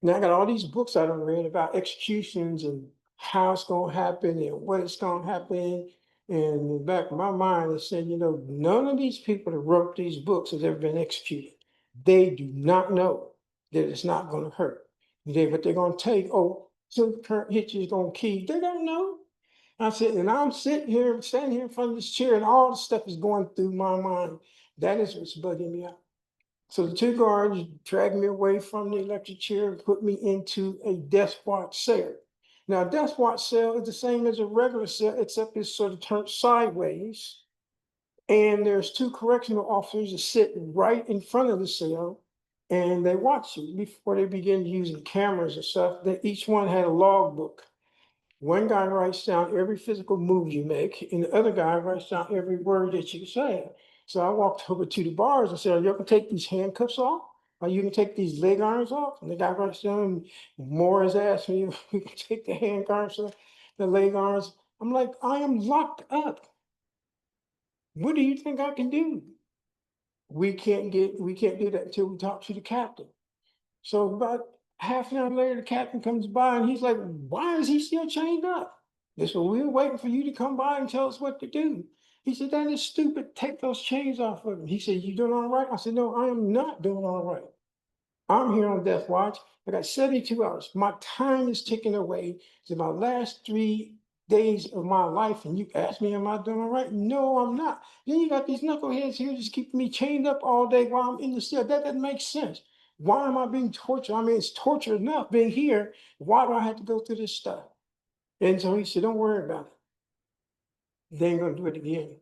Now, I got all these books I done read about executions and how it's going to happen and what it's going to happen. And in the back of my mind, it said, none of these people that wrote these books has ever been executed. They do not know that it's not going to hurt. What they're going to take, some current hit you is going to kill. They don't know. I said, and I'm standing here in front of this chair, and all the stuff is going through my mind. That is what's bugging me out. So the two guards dragged me away from the electric chair and put me into a death watch cell. Now, a death watch cell is the same as a regular cell, except it's sort of turned sideways. And there's two correctional officers that sit right in front of the cell, and they watch you before they begin using cameras and stuff. That each one had a logbook. One guy writes down every physical move you make, and the other guy writes down every word that you say. So I walked over to the bars and said, are you going to take these handcuffs off? Are you going to take these leg irons off? And the guy writes down, Moore has asked me if we can take the hand irons off, the leg irons. I'm like, I am locked up. What do you think I can do? We can't do that until we talk to the captain. So about half an hour later, the captain comes by and he's like, why is he still chained up? They said, we were waiting for you to come by and tell us what to do. He said, that is stupid. Take those chains off of him. He said, you doing all right? I said, no, I am not doing all right. I'm here on death watch. I got 72 hours. My time is ticking away. It's my last 3 days of my life. And you ask me, am I doing all right? No, I'm not. Then you got these knuckleheads here just keeping me chained up all day while I'm in the cell. That doesn't make sense. Why am I being tortured? I mean, it's torture enough being here. Why do I have to go through this stuff? And so he said, don't worry about it. They ain't gonna do it again.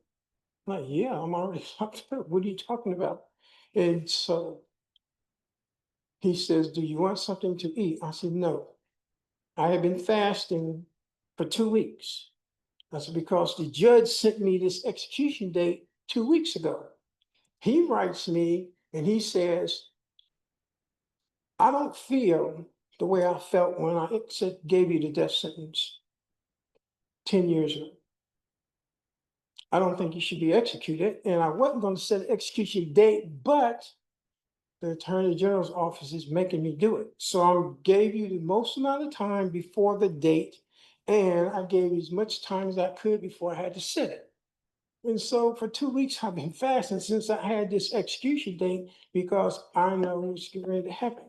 I'm like, yeah, I'm already locked up. What are you talking about? And so he says, do you want something to eat? I said, no. I have been fasting for 2 weeks. I said, because the judge sent me this execution date 2 weeks ago. He writes me and he says, I don't feel the way I felt when I gave you the death sentence 10 years ago. I don't think you should be executed, and I wasn't going to set an execution date, but the Attorney General's office is making me do it. So I gave you the most amount of time before the date, and I gave you as much time as I could before I had to set it. And so for 2 weeks, I've been fasting since I had this execution date because I know what's getting ready to happen.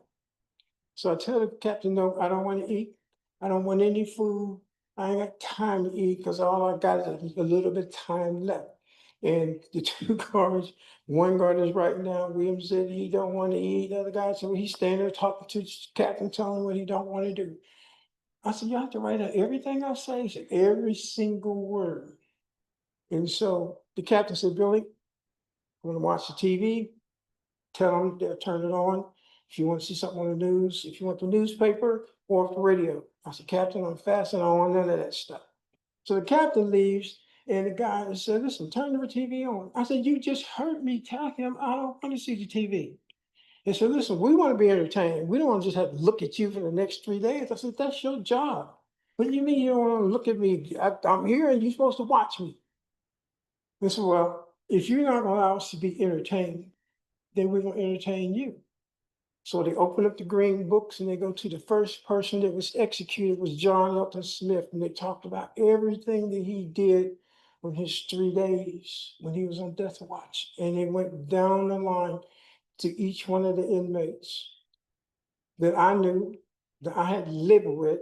So I tell the captain, no, I don't want to eat. I don't want any food. I ain't got time to eat because all I got is a little bit of time left. And the two guards, one guard is right now, William said he don't want to eat. The other guy said, well, he's standing there talking to the captain, telling him what he don't want to do. I said, you have to write out everything I say. He said, every single word. And so the captain said, Billy, I'm going to watch the TV. Tell them they'll turn it on. If you want to see something on the news, if you want the newspaper or the radio. I said, Captain, I'm fasting. I don't want none of that stuff. So the captain leaves, and the guy said, listen, turn the TV on. I said, you just heard me tell him I don't want to see the TV. He said, listen, we want to be entertained. We don't want to just have to look at you for the next 3 days. I said, that's your job. What do you mean you don't want to look at me? I'm here and you're supposed to watch me. He said, well, if you're not going to allow us to be entertained, then we're going to entertain you. So they open up the green books and they go to the first person that was executed was John Elton Smith. And they talked about everything that he did on his 3 days when he was on death watch. And they went down the line to each one of the inmates that I knew, that I had lived with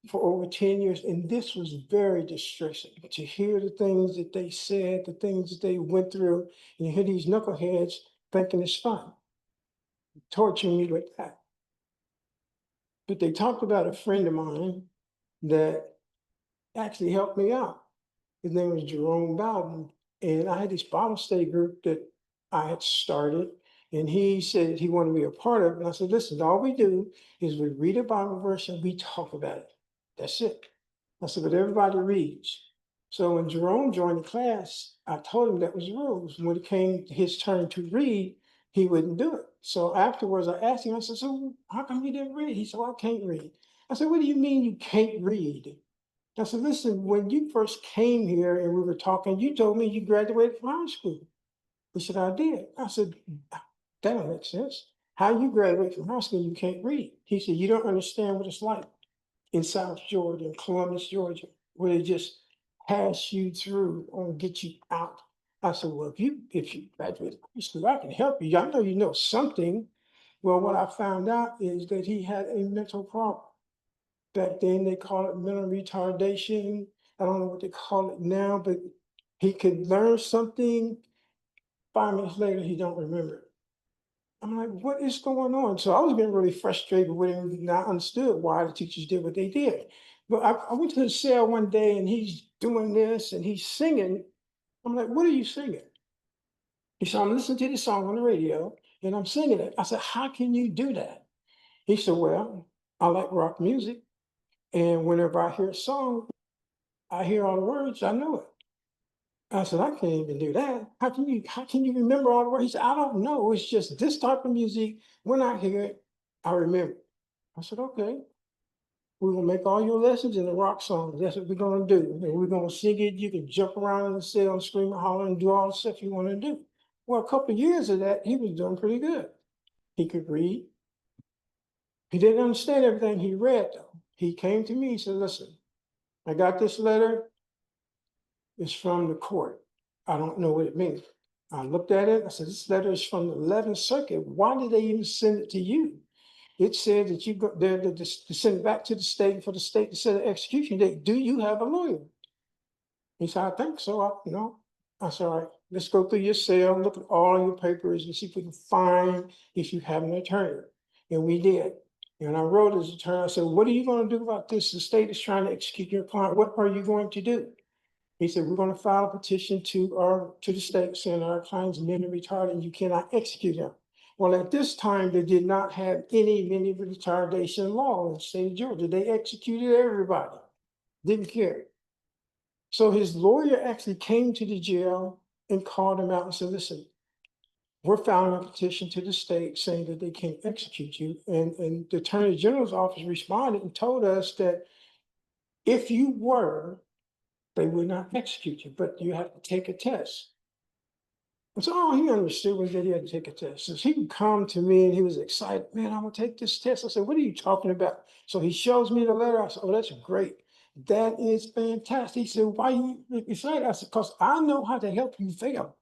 for over 10 years. And this was very distressing to hear the things that they said, the things that they went through, and you hear these knuckleheads thinking it's fun, torturing me with that. But they talked about a friend of mine that actually helped me out. His name was Jerome Bowden. And I had this Bible study group that I had started. And he said he wanted to be a part of it. And I said, listen, all we do is we read a Bible verse and we talk about it. That's it. I said, but everybody reads. So when Jerome joined the class, I told him that was the rules. When it came his turn to read, he wouldn't do it. So afterwards, I asked him, I said, so how come you didn't read? He said, well, I can't read. I said, what do you mean you can't read? I said, listen, when you first came here and we were talking, you told me you graduated from high school. He said, I did. I said, that don't make sense. How you graduate from high school, you can't read. He said, you don't understand what it's like in South Georgia, in Columbus, Georgia, where they just pass you through or get you out. I said, well, if you graduated high school, I can help you. I know you know something. Well, what I found out is that he had a mental problem. Back then they called it mental retardation. I don't know what they call it now, but he could learn something. 5 minutes later, he don't remember it. I'm like, what is going on? So I was getting really frustrated with him, and I understood why the teachers did what they did. But I went to his cell one day and he's doing this and he's singing. I'm like, what are you singing? He said, I'm listening to this song on the radio and I'm singing it. I said, how can you do that? He said, well, I like rock music. And whenever I hear a song, I hear all the words, I know it. I said, I can't even do that. How can you remember all the words? He said, I don't know. It's just this type of music. When I hear it, I remember. I said, okay. We're gonna make all your lessons into rock songs. That's what we're gonna do. And we're gonna sing it. You can jump around in the cell and scream and holler and do all the stuff you want to do. Well, a couple of years of that, he was doing pretty good. He could read. He didn't understand everything he read, though. He came to me and said, listen, I got this letter. It's from the court. I don't know what it means. I looked at it. I said, this letter is from the 11th Circuit. Why did they even send it to you? It said that you go there to send it back to the state for the state to set an execution date. Do you have a lawyer? He said, I think so. I said, all right, let's go through your cell, look at all your papers and see if we can find if you have an attorney. And we did. And I wrote his attorney. I said, what are you going to do about this? The state is trying to execute your client. What are you going to do? He said, we're going to file a petition to the state saying our client's mentally retarded and you cannot execute him. Well, at this time, they did not have any mental retardation law in the state of Georgia. They executed everybody, didn't care. So his lawyer actually came to the jail and called him out and said, listen, we're filing a petition to the state saying that they can't execute you. And the Attorney General's office responded and told us that if you were, they would not execute you, but you have to take a test. And so all he understood was that he had to take a test. So he would come to me and he was excited, man, I'm gonna take this test. I said, what are you talking about? So he shows me the letter. I said, oh, that's great. That is fantastic. He said, why you excited? I said, because I know how to help you fail.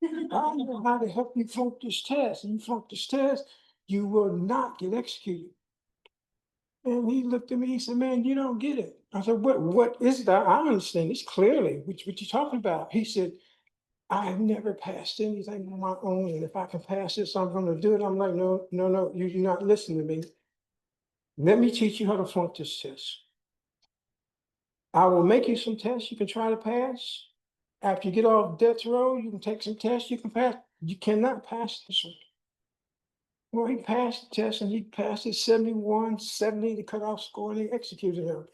I know how to help you flunk this test. And you flunk this test, you will not get executed. And he looked at me, he said, man, you don't get it. I said, what is that? I understand this clearly, what you talking about. He said, I have never passed anything on my own, and if I can pass this, I'm gonna do it. I'm like, no, no, no, you do not listen to me. Let me teach you how to flunk this test. I will make you some tests you can try to pass. After you get off death row, you can take some tests you can pass. You cannot pass this one. Well, he passed the test and he passed it 71, 70, the cutoff score, and they executed him.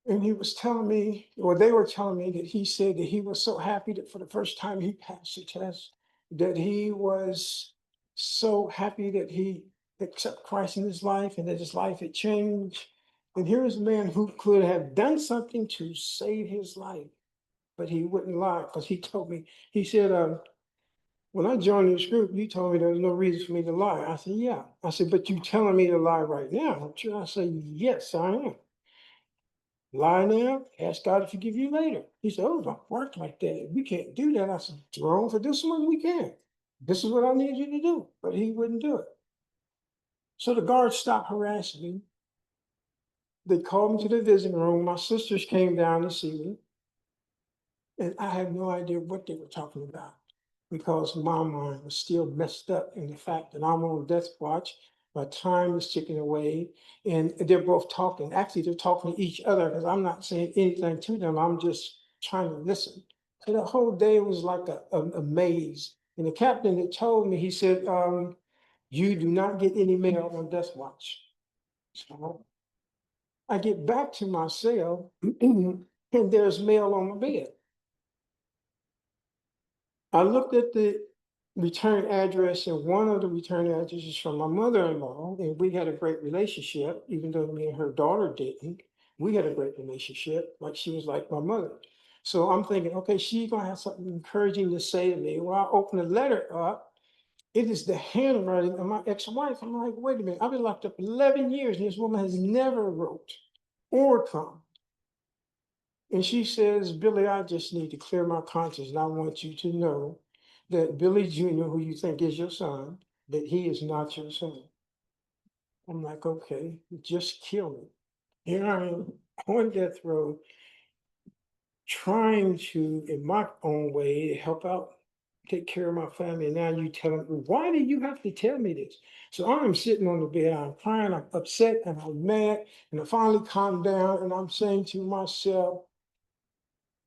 And he was telling me, or they were telling me that he said that he was so happy that for the first time he passed the test, that he was so happy that he accepted Christ in his life and that his life had changed. And here is a man who could have done something to save his life, but he wouldn't lie because he told me, he said, when I joined this group, you told me there was no reason for me to lie. I said, yeah. I said, but you telling me to lie right now, aren't you? I said, yes, I am. Lie now, ask God to forgive you later. He said, oh, don't work like that. We can't do that. I said, wrong for this one, we can. This is what I need you to do. But he wouldn't do it. So the guards stopped harassing me. They called me to the visiting room. My sisters came down to see me. And I had no idea what they were talking about because my mind was still messed up in the fact that I'm on death watch. My time is ticking away and they're both talking. Actually, they're talking to each other because I'm not saying anything to them. I'm just trying to listen. So the whole day was like a maze. And the captain had told me, he said, you do not get any mail on death watch. So I get back to my cell and there's mail on my bed. I looked at the return address, and one of the return addresses from my mother-in-law, and we had a great relationship, even though me and her daughter didn't. We had a great relationship, like she was like my mother. So I'm thinking, okay, she's gonna have something encouraging to say to me. Well, I open the letter up. It is the handwriting of my ex-wife. I'm like, wait a minute, I've been locked up 11 years, and this woman has never wrote or come. And she says, Billy, I just need to clear my conscience. And I want you to know that Billy Jr., who you think is your son, that he is not your son. I'm like, okay, just kill me. Here I am on death row, trying to, in my own way, help out, take care of my family. And now you telling me, why do you have to tell me this? So I'm sitting on the bed, I'm crying, I'm upset, and I'm mad. And I finally calm down and I'm saying to myself,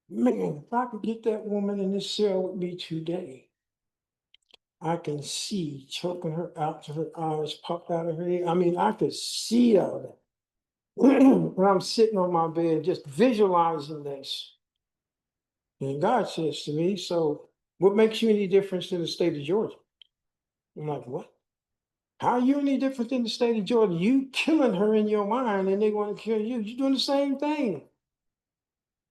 man, if I could get that woman in this cell with me today, I can see choking her out to her eyes pop out of her head. I mean, I could see all that. When I'm sitting on my bed, just visualizing this. And God says to me, so what makes you any difference in the state of Georgia? I'm like, what? How are you any different in the state of Georgia? You killing her in your mind and they want to kill you. You're doing the same thing.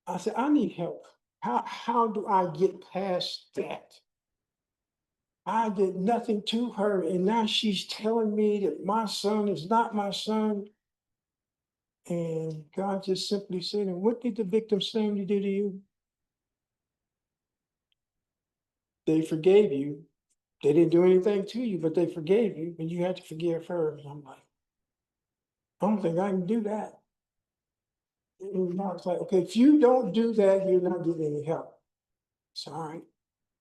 I said, I need help. How do I get past that? I did nothing to her, and now she's telling me that my son is not my son. And God just simply said, and what did the victim's family do to you? They forgave you. They didn't do anything to you, but they forgave you, and you had to forgive her. And I'm like, I don't think I can do that. And I was like, okay, if you don't do that, you're not getting any help. It's all right.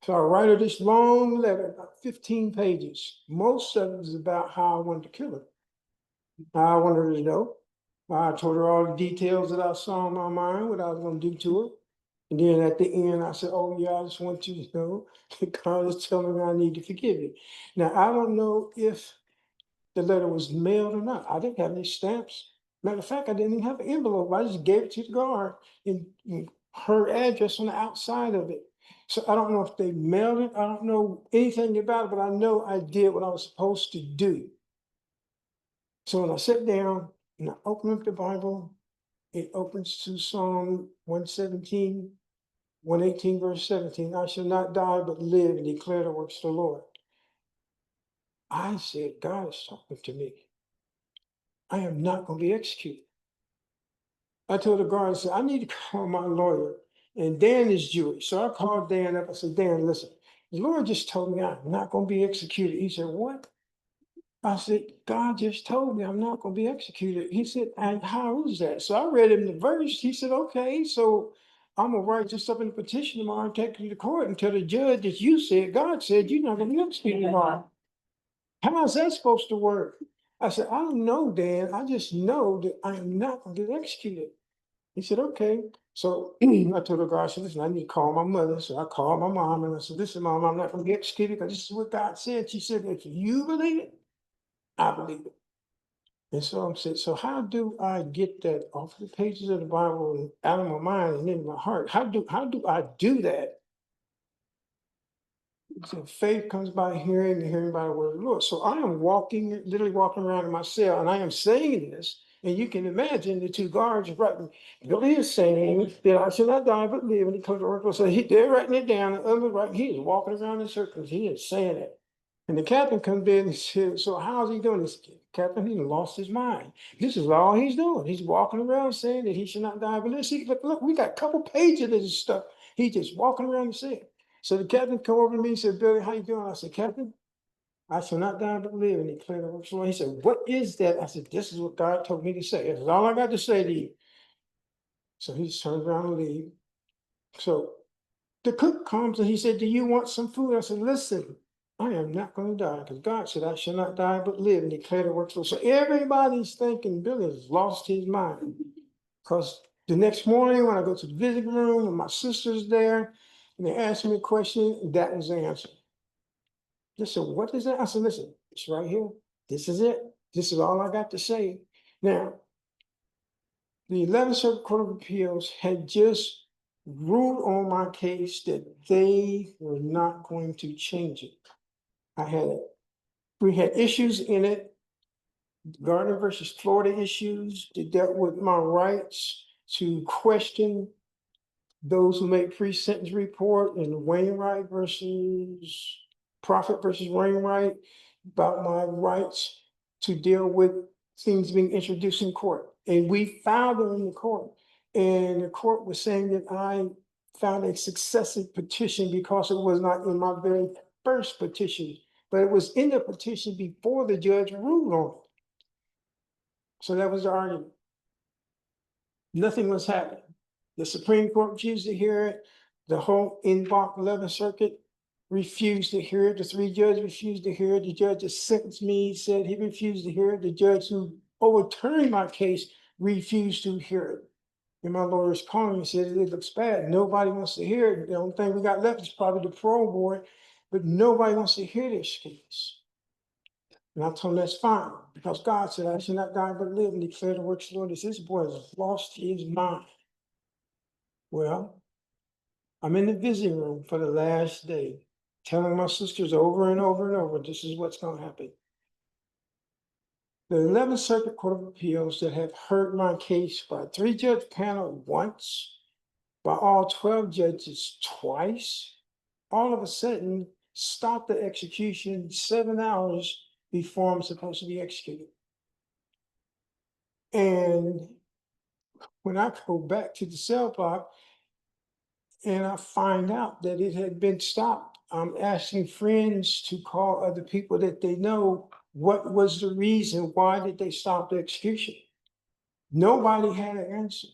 So I write her this long letter, about 15 pages. Most of it is about how I wanted to kill her. I wanted her to know. I told her all the details that I saw in my mind, what I was going to do to her. And then at the end, I said, oh, yeah, I just want you to know that God is telling me I need to forgive you. Now, I don't know if the letter was mailed or not. I didn't have any stamps. Matter of fact, I didn't even have an envelope. I just gave it to the guard and her address on the outside of it. So I don't know if they mailed it. I don't know anything about it, but I know I did what I was supposed to do. So when I sat down and I opened up the Bible, it opens to Psalm 117, 118, verse 17. I shall not die but live and declare the works of the Lord. I said, God is talking to me. I am not going to be executed. I told the guard, I said, I need to call my lawyer. And Dan is Jewish. So I called Dan up. I said, Dan, listen, the Lord just told me I'm not going to be executed. He said, what? I said, God just told me I'm not going to be executed. He said, and how is that? So I read him the verse. He said, okay, so I'm going to write this up in the petition tomorrow and take it to court and tell the judge that you said, God said, you're not going to be executed tomorrow. How is that supposed to work? I said, I don't know, Dan. I just know that I am not going to get executed. He said, okay. So I told the guy, I said, listen, I need to call my mother. So I called my mom and I said, listen, Mom, I'm not going to get executed because this is what God said. She said, if you believe it, I believe it. And so I said, so how do I get that off the pages of the Bible and out of my mind and in my heart? How do I do that? So faith comes by hearing and hearing by the word of the Lord. So I am walking, literally walking around in my cell, and I am saying this, and you can imagine the two guards writing. Billy is saying that I shall not die but live, and he comes to work. So they're writing it down, and other writing. He is walking around in circles. He is saying it. And the captain comes in and says, so how's he doing this? Captain, he lost his mind. This is all he's doing. He's walking around saying that he should not die but live. See, look, we got a couple pages of this stuff. He's just walking around and saying. So the captain come over to me and said, Billy, how you doing? I said, Captain, I shall not die but live and declare the works of the Lord. He said, what is that? I said, this is what God told me to say. That's all I got to say to you. So he just turned around and leave. So the cook comes and he said, do you want some food? I said, listen, I am not going to die because God said, I shall not die but live and declare the works of the Lord. So everybody's thinking Billy has lost his mind because the next morning when I go to the visiting room and my sister's there, and they asked me a question, that was the answer. They said, what is that? I said, listen, it's right here. This is it. This is all I got to say. Now, the 11th Circuit Court of Appeals had just ruled on my case that they were not going to change it. We had issues in it, Gardner versus Florida issues that dealt with my rights to question those who make pre-sentence report, and Wainwright versus Prophet versus Wainwright about my rights to deal with things being introduced in court. And we filed them in the court. And the court was saying that I filed a successive petition because it was not in my very first petition, but it was in the petition before the judge ruled on it. So that was the argument. Nothing was happening. The Supreme Court refused to hear it. The whole en banc 11th Circuit refused to hear it. The three judges refused to hear it. The judge that sentenced me said he refused to hear it. The judge who overturned my case refused to hear it. And my lawyer's calling me and said, it looks bad. Nobody wants to hear it. The only thing we got left is probably the parole board, but nobody wants to hear this case. And I told him that's fine, because God said, I should not die but live and declare the works of the Lord. This boy has lost his mind. Well, I'm in the visiting room for the last day, telling my sisters over and over and over, this is what's going to happen. The 11th Circuit Court of Appeals that have heard my case by a 3-judge panel once, by all 12 judges twice, all of a sudden stopped the execution 7 hours before I'm supposed to be executed. And when I go back to the cell block and I find out that it had been stopped, I'm asking friends to call other people that they know what was the reason, why did they stop the execution? Nobody had an answer.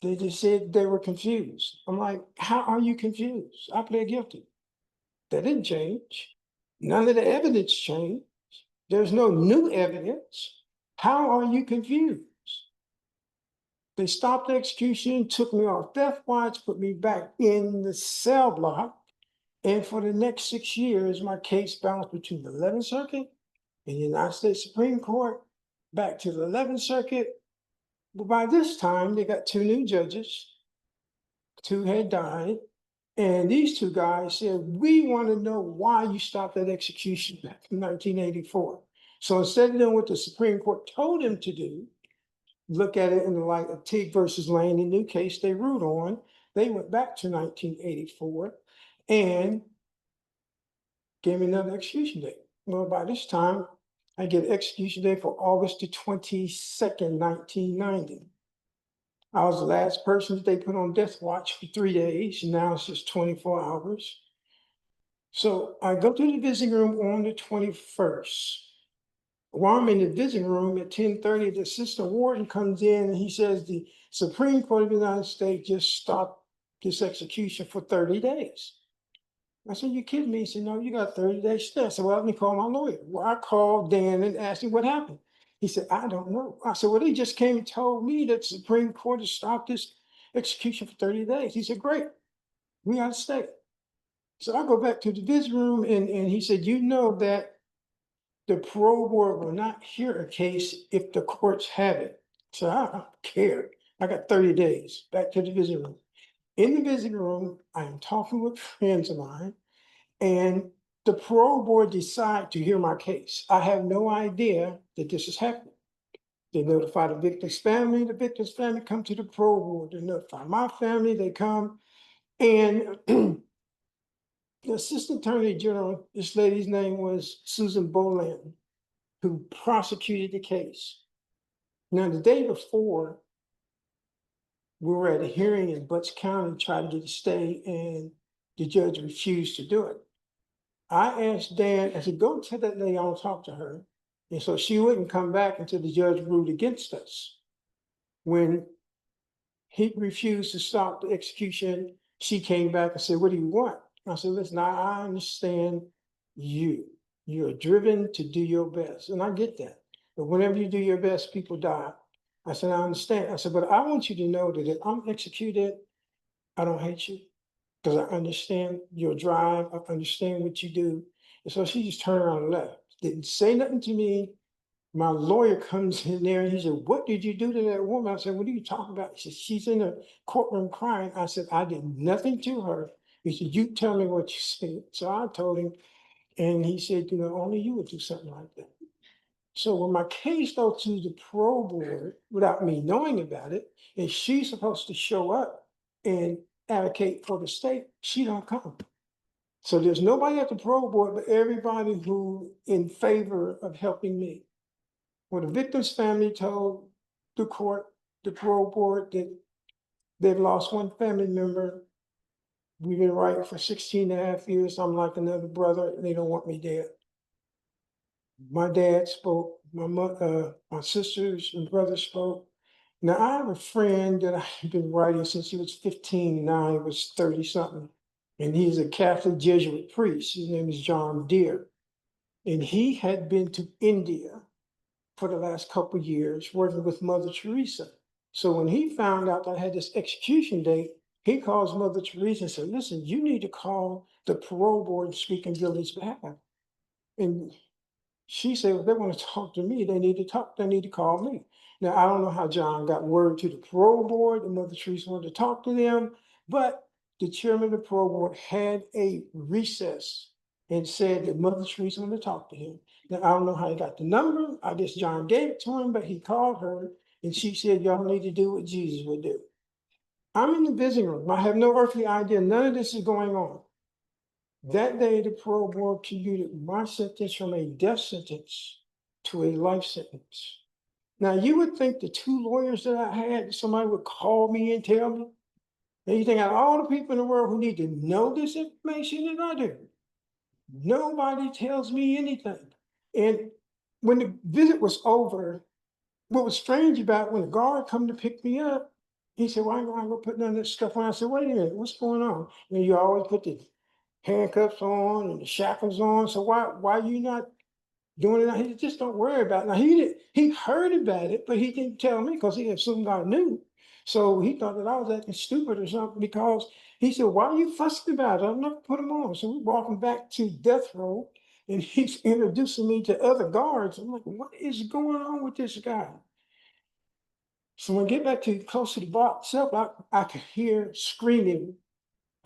They just said they were confused. I'm like, how are you confused? I pled guilty. That didn't change. None of the evidence changed. There's no new evidence. How are you confused? They stopped the execution, took me off death watch, put me back in the cell block. And for the next 6 years, my case bounced between the 11th Circuit and the United States Supreme Court, back to the 11th Circuit. But by this time, they got 2 new judges. 2 had died. And these two guys said, we want to know why you stopped that execution back in 1984. So instead of doing what the Supreme Court told him to do, look at it in the light of Teague versus Lane, the new case they ruled on, they went back to 1984 and gave me another execution date. Well, by this time, I get execution date for August the 22nd, 1990. I was the last person that they put on death watch for 3 days. Now it's just 24 hours. So I go to the visiting room on the 21st. While I'm in the visiting room at 10:30, the assistant warden comes in and he says, the Supreme Court of the United States just stopped this execution for 30 days. I said, you kidding me? He said, no, you got 30 days still. I said, well, let me call my lawyer. Well, I called Dan and asked him what happened. He said, I don't know. I said, well, they just came and told me that the Supreme Court has stopped this execution for 30 days. He said, great, we got to stay. So I go back to the visiting room and he said, you know that the parole board will not hear a case if the courts have it. So I don't care. I got 30 days. Back to the visiting room. In the visiting room, I am talking with friends of mine, and the parole board decide to hear my case. I have no idea that this is happening. They notify the victim's family come to the parole board. They notify my family, they come. And the assistant attorney general, this lady's name was Susan Boland, who prosecuted the case. Now, the day before, we were at a hearing in Butts County trying to get a stay, and the judge refused to do it. I asked Dan, I said, go tell that lady I want to talk to her. And so she wouldn't come back until the judge ruled against us. When he refused to stop the execution, she came back and said, what do you want? I said, listen, I understand you. You're driven to do your best. And I get that. But whenever you do your best, people die. I said, I understand. I said, but I want you to know that if I'm executed, I don't hate you. Because I understand your drive, I understand what you do. And so she just turned around and left. Didn't say nothing to me. My lawyer comes in there and he said, what did you do to that woman? I said, what are you talking about? He said, she's in the courtroom crying. I said, I did nothing to her. He said, you tell me what you said. So I told him, and he said, you know, only you would do something like that. So when my case goes to the parole board without me knowing about it, and she's supposed to show up and advocate for the state, she don't come. So there's nobody at the parole board but everybody who in favor of helping me. When the victim's family told the court, the parole board, that they've lost one family member, we've been writing for 16 and a half years, I'm like another brother, and they don't want me dead. My dad spoke, my sisters and brothers spoke. Now I have a friend that I've been writing since he was 15, now he was 30 something. And he's a Catholic Jesuit priest. His name is John Deere. And he had been to India for the last couple of years working with Mother Teresa. So when he found out that I had this execution date, he calls Mother Teresa and said, listen, you need to call the parole board and speak in Billy's behalf. And she said, well, they want to talk to me, they need to call me. Now, I don't know how John got word to the parole board, and Mother Teresa wanted to talk to them, but the chairman of the parole board had a recess and said that Mother Teresa wanted to talk to him. Now, I don't know how he got the number. I guess John gave it to him, but he called her and she said, y'all need to do what Jesus would do. I'm in the visiting room. I have no earthly idea. None of this is going on. That day, the parole board commuted my sentence from a death sentence to a life sentence. Now, you would think the two lawyers that I had, somebody would call me and tell me. And you think out of all the people in the world who need to know this information that I do, nobody tells me anything. And when the visit was over, what was strange about when the guard come to pick me up, he said, well, I ain't gonna go put none of this stuff on. I said, wait a minute, what's going on? And you always put the handcuffs on and the shackles on. So why you not doing it? He said, just don't worry about it. Now he heard about it, but he didn't tell me because he assumed I knew. So he thought that I was acting stupid or something because he said, why are you fussing about it? I'm not put him on. So we're walking back to death row and he's introducing me to other guards. I'm like, what is going on with this guy? So when I get back to close to the box itself, I could hear screaming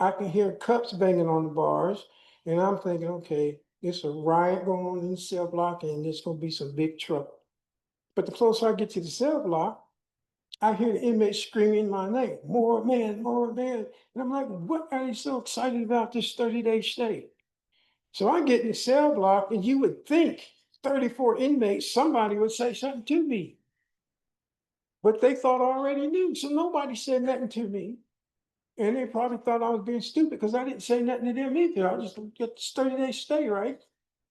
I can hear cups banging on the bars, and I'm thinking, okay, there's a riot going on in the cell block, and there's gonna be some big trouble. But the closer I get to the cell block, I hear the inmates screaming my name, more man, more man. And I'm like, what are they so excited about this 30-day stay? So I get in the cell block, and you would think 34 inmates, somebody would say something to me. But they thought I already knew, so nobody said nothing to me. And they probably thought I was being stupid because I didn't say nothing to them either. I just get this 30-day stay, right?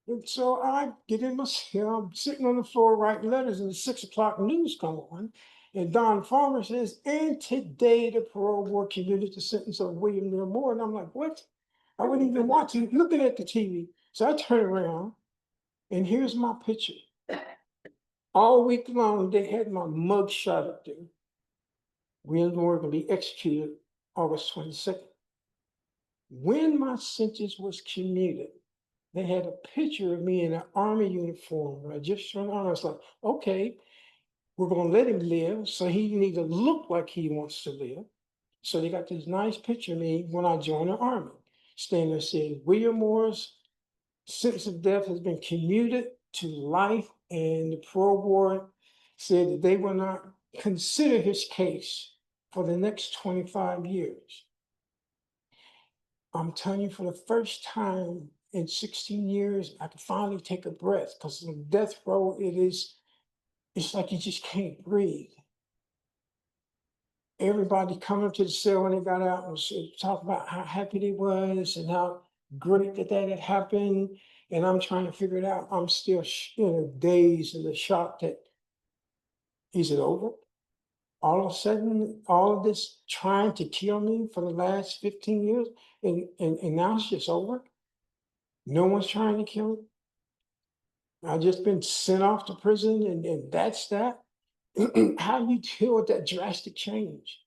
And so I get in my cell, I'm sitting on the floor writing letters, and the 6 o'clock news come on. And Don Farmer says, and today the parole board commuted the sentence of William Neal Moore. And I'm like, what? I wasn't even watching, looking at the TV. So I turn around, and here's my picture. All week long, they had my mug shot up there. William Moore gonna be executed August 22nd. When my sentence was commuted, they had a picture of me in an army uniform. I just turned on. I was like, okay, we're gonna let him live, so he need to look like he wants to live. So they got this nice picture of me when I joined the army. Standing there saying, William Moore's sentence of death has been commuted to life, and the parole board said that they will not consider his case for the next 25 years. I'm telling you, for the first time in 16 years, I can finally take a breath, because in death row, it's like you just can't breathe. Everybody coming up to the cell when they got out and talk about how happy they was and how great that had happened. And I'm trying to figure it out. I'm still dazed and the shock that, is it over? All of a sudden, all of this trying to kill me for the last 15 years, and now it's just over. No one's trying to kill me. I've just been sent off to prison, and that's that. How do you deal with that drastic change?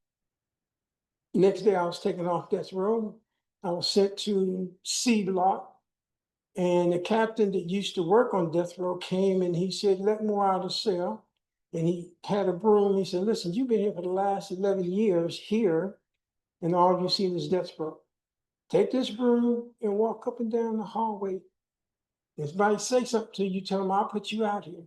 Next day, I was taken off death row. I was sent to C block, and the captain that used to work on death row came and he said, let Moore out of the cell. And he had a broom. He said, listen, you've been here for the last 11 years here, and all you see is death row. Take this broom and walk up and down the hallway. If somebody say something to you, tell them I'll put you out here.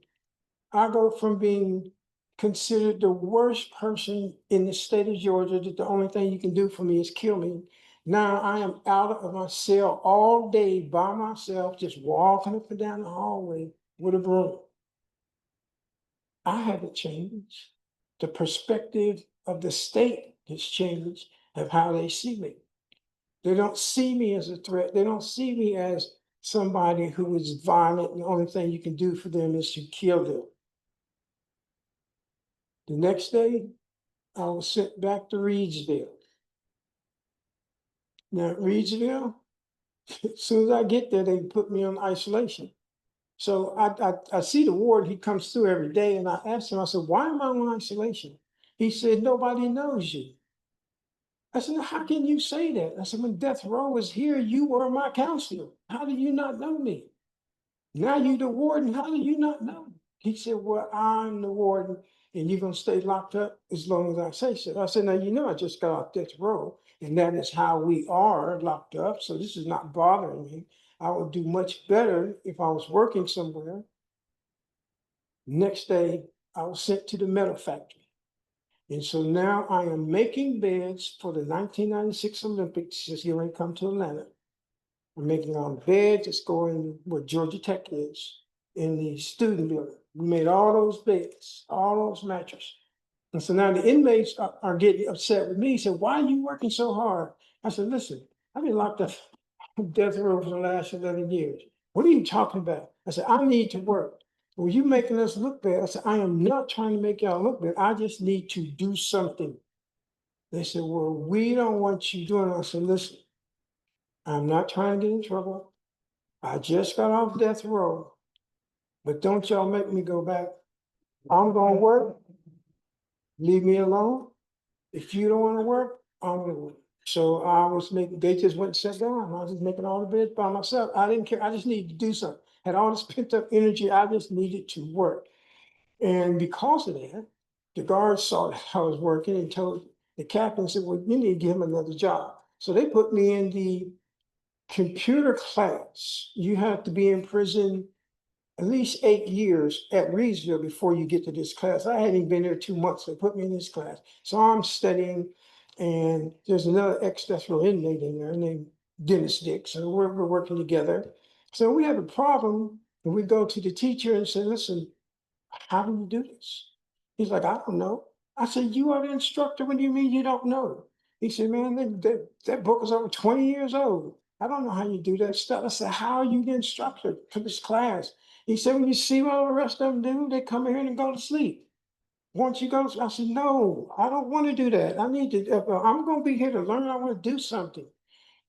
I go from being considered the worst person in the state of Georgia, that the only thing you can do for me is kill me. Now I am out of my cell all day by myself, just walking up and down the hallway with a broom. I haven't changed. The perspective of the state has changed of how they see me. They don't see me as a threat. They don't see me as somebody who is violent, and the only thing you can do for them is to kill them. The next day, I was sent back to Reedsville. Now, Reedsville, as soon as I get there, they put me on isolation. So I see the ward, he comes through every day, and I asked him, I said, why am I on isolation? He said, nobody knows you. I said, how can you say that? I said, when death row was here, you were my counselor. How do you not know me? Now you the warden, how do you not know? He said, well, I'm the warden, and you're gonna stay locked up as long as I say so. I said, now, you know, I just got off death row, and that is how we are locked up, so this is not bothering me. I would do much better if I was working somewhere. Next day, I was sent to the metal factory. And so now I am making beds for the 1996 Olympics, just here when I come to Atlanta. I'm making beds that's going where Georgia Tech is, in the student building. We made all those beds, all those mattresses. And so now the inmates are getting upset with me. He said, why are you working so hard? I said, listen, I've been locked up in death row for the last 11 years. What are you talking about? I said, I need to work. Well, you making us look bad. I said, I am not trying to make y'all look bad. I just need to do something. They said, well, we don't want you doing it. I said, listen, I'm not trying to get in trouble. I just got off death row, but don't y'all make me go back. I'm gonna work. Leave me alone. If you don't wanna work, I'm gonna work. So I was making, they just went and sat down. I was just making all the beds by myself. I didn't care. I just needed to do something. Had all this pent up energy. I just needed to work. And because of that, the guards saw that I was working and told the captain, said, well, you need to give him another job. So they put me in the computer class. You have to be in prison at least 8 years at Reedsville before you get to this class. I hadn't been there 2 months. They put me in this class. So I'm studying, and there's another ex-death-row inmate in there named Dennis Dick. So we're working together. So we have a problem, and we go to the teacher and say, listen, how do you do this? He's like, I don't know. I said, you are the instructor. What do you mean you don't know? He said, man, that book is over 20 years old. I don't know how you do that stuff. I said, how are you the instructor for this class? He said, when you see what all the rest of them do, they come here and go to sleep. Once you go, I said, no, I don't want to do that. I need to, I'm going to be here to learn. I want to do something.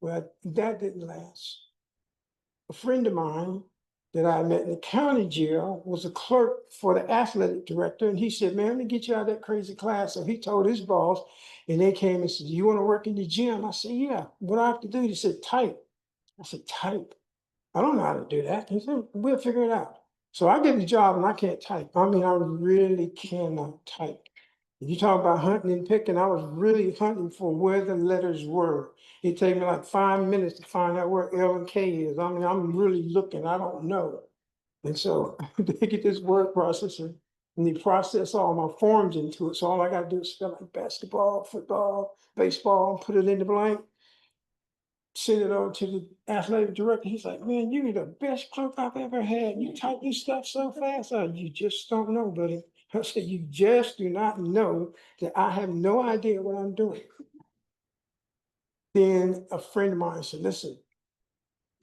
Well, that didn't last. A friend of mine that I met in the county jail was a clerk for the athletic director. And he said, man, let me get you out of that crazy class. So he told his boss, and they came and said, you want to work in the gym? I said, yeah. What do I have to do? He said, type. I said, type. I don't know how to do that. He said, we'll figure it out. So I get the job and I can't type. I mean, I really cannot type. If you talk about hunting and picking, I was really hunting for where the letters were. It take me like 5 minutes to find out where L and K is. I mean, I'm really looking, I don't know. And so they get this word processor and they process all my forms into it. So all I gotta do is spell like basketball, football, baseball, put it in the blank, send it over to the athletic director. He's like, man, you're the best clerk I've ever had. You type this stuff so fast. You just don't know, buddy. I said, you just do not know that I have no idea what I'm doing. Then a friend of mine said, listen,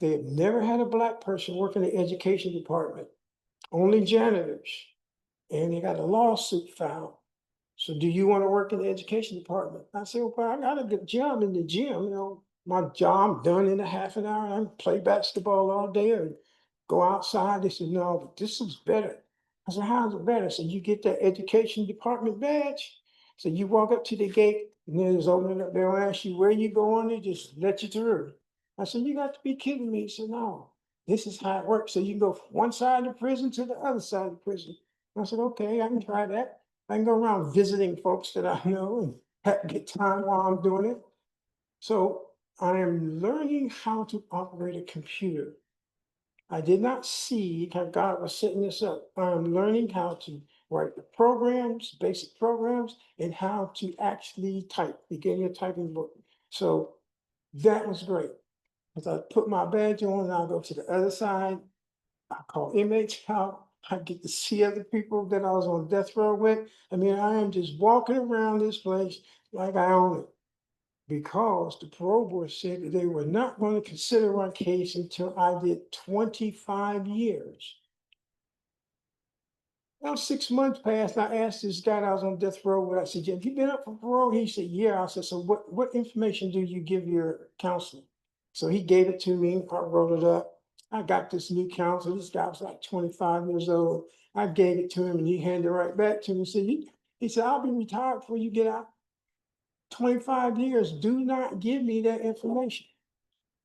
they have never had a Black person work in the education department, only janitors. And they got a lawsuit filed. So do you want to work in the education department? I said, well, I got a good job in the gym. You know, my job done in a half an hour. I can play basketball all day or go outside. They said, no, but this is better. I said, how's it better? So you get that education department badge. So you walk up to the gate and then just open it up. They'll ask you where you going, they just let you through. I said, you got to be kidding me. He said, no, this is how it works. So you can go from one side of the prison to the other side of the prison. I said, okay, I can try that. I can go around visiting folks that I know and get time while I'm doing it. So I am learning how to operate a computer. I did not see how God was setting this up. I'm learning how to write the programs, basic programs, and how to actually type, begin your typing book. So that was great. As I put my badge on and I'll go to the other side, I call inmates out. I get to see other people that I was on death row with. I mean, I am just walking around this place like I own it. Because the parole board said that they were not going to consider my case until I did 25 years. Now 6 months passed. I asked this guy that I was on death row with, I said, have you been up for parole? He said, yeah. I said, so what information do you give your counselor? So he gave it to me. I wrote it up. I got this new counselor. This guy was like 25 years old. I gave it to him and he handed it right back to me. He said, I'll be retired before you get out. 25 years, do not give me that information.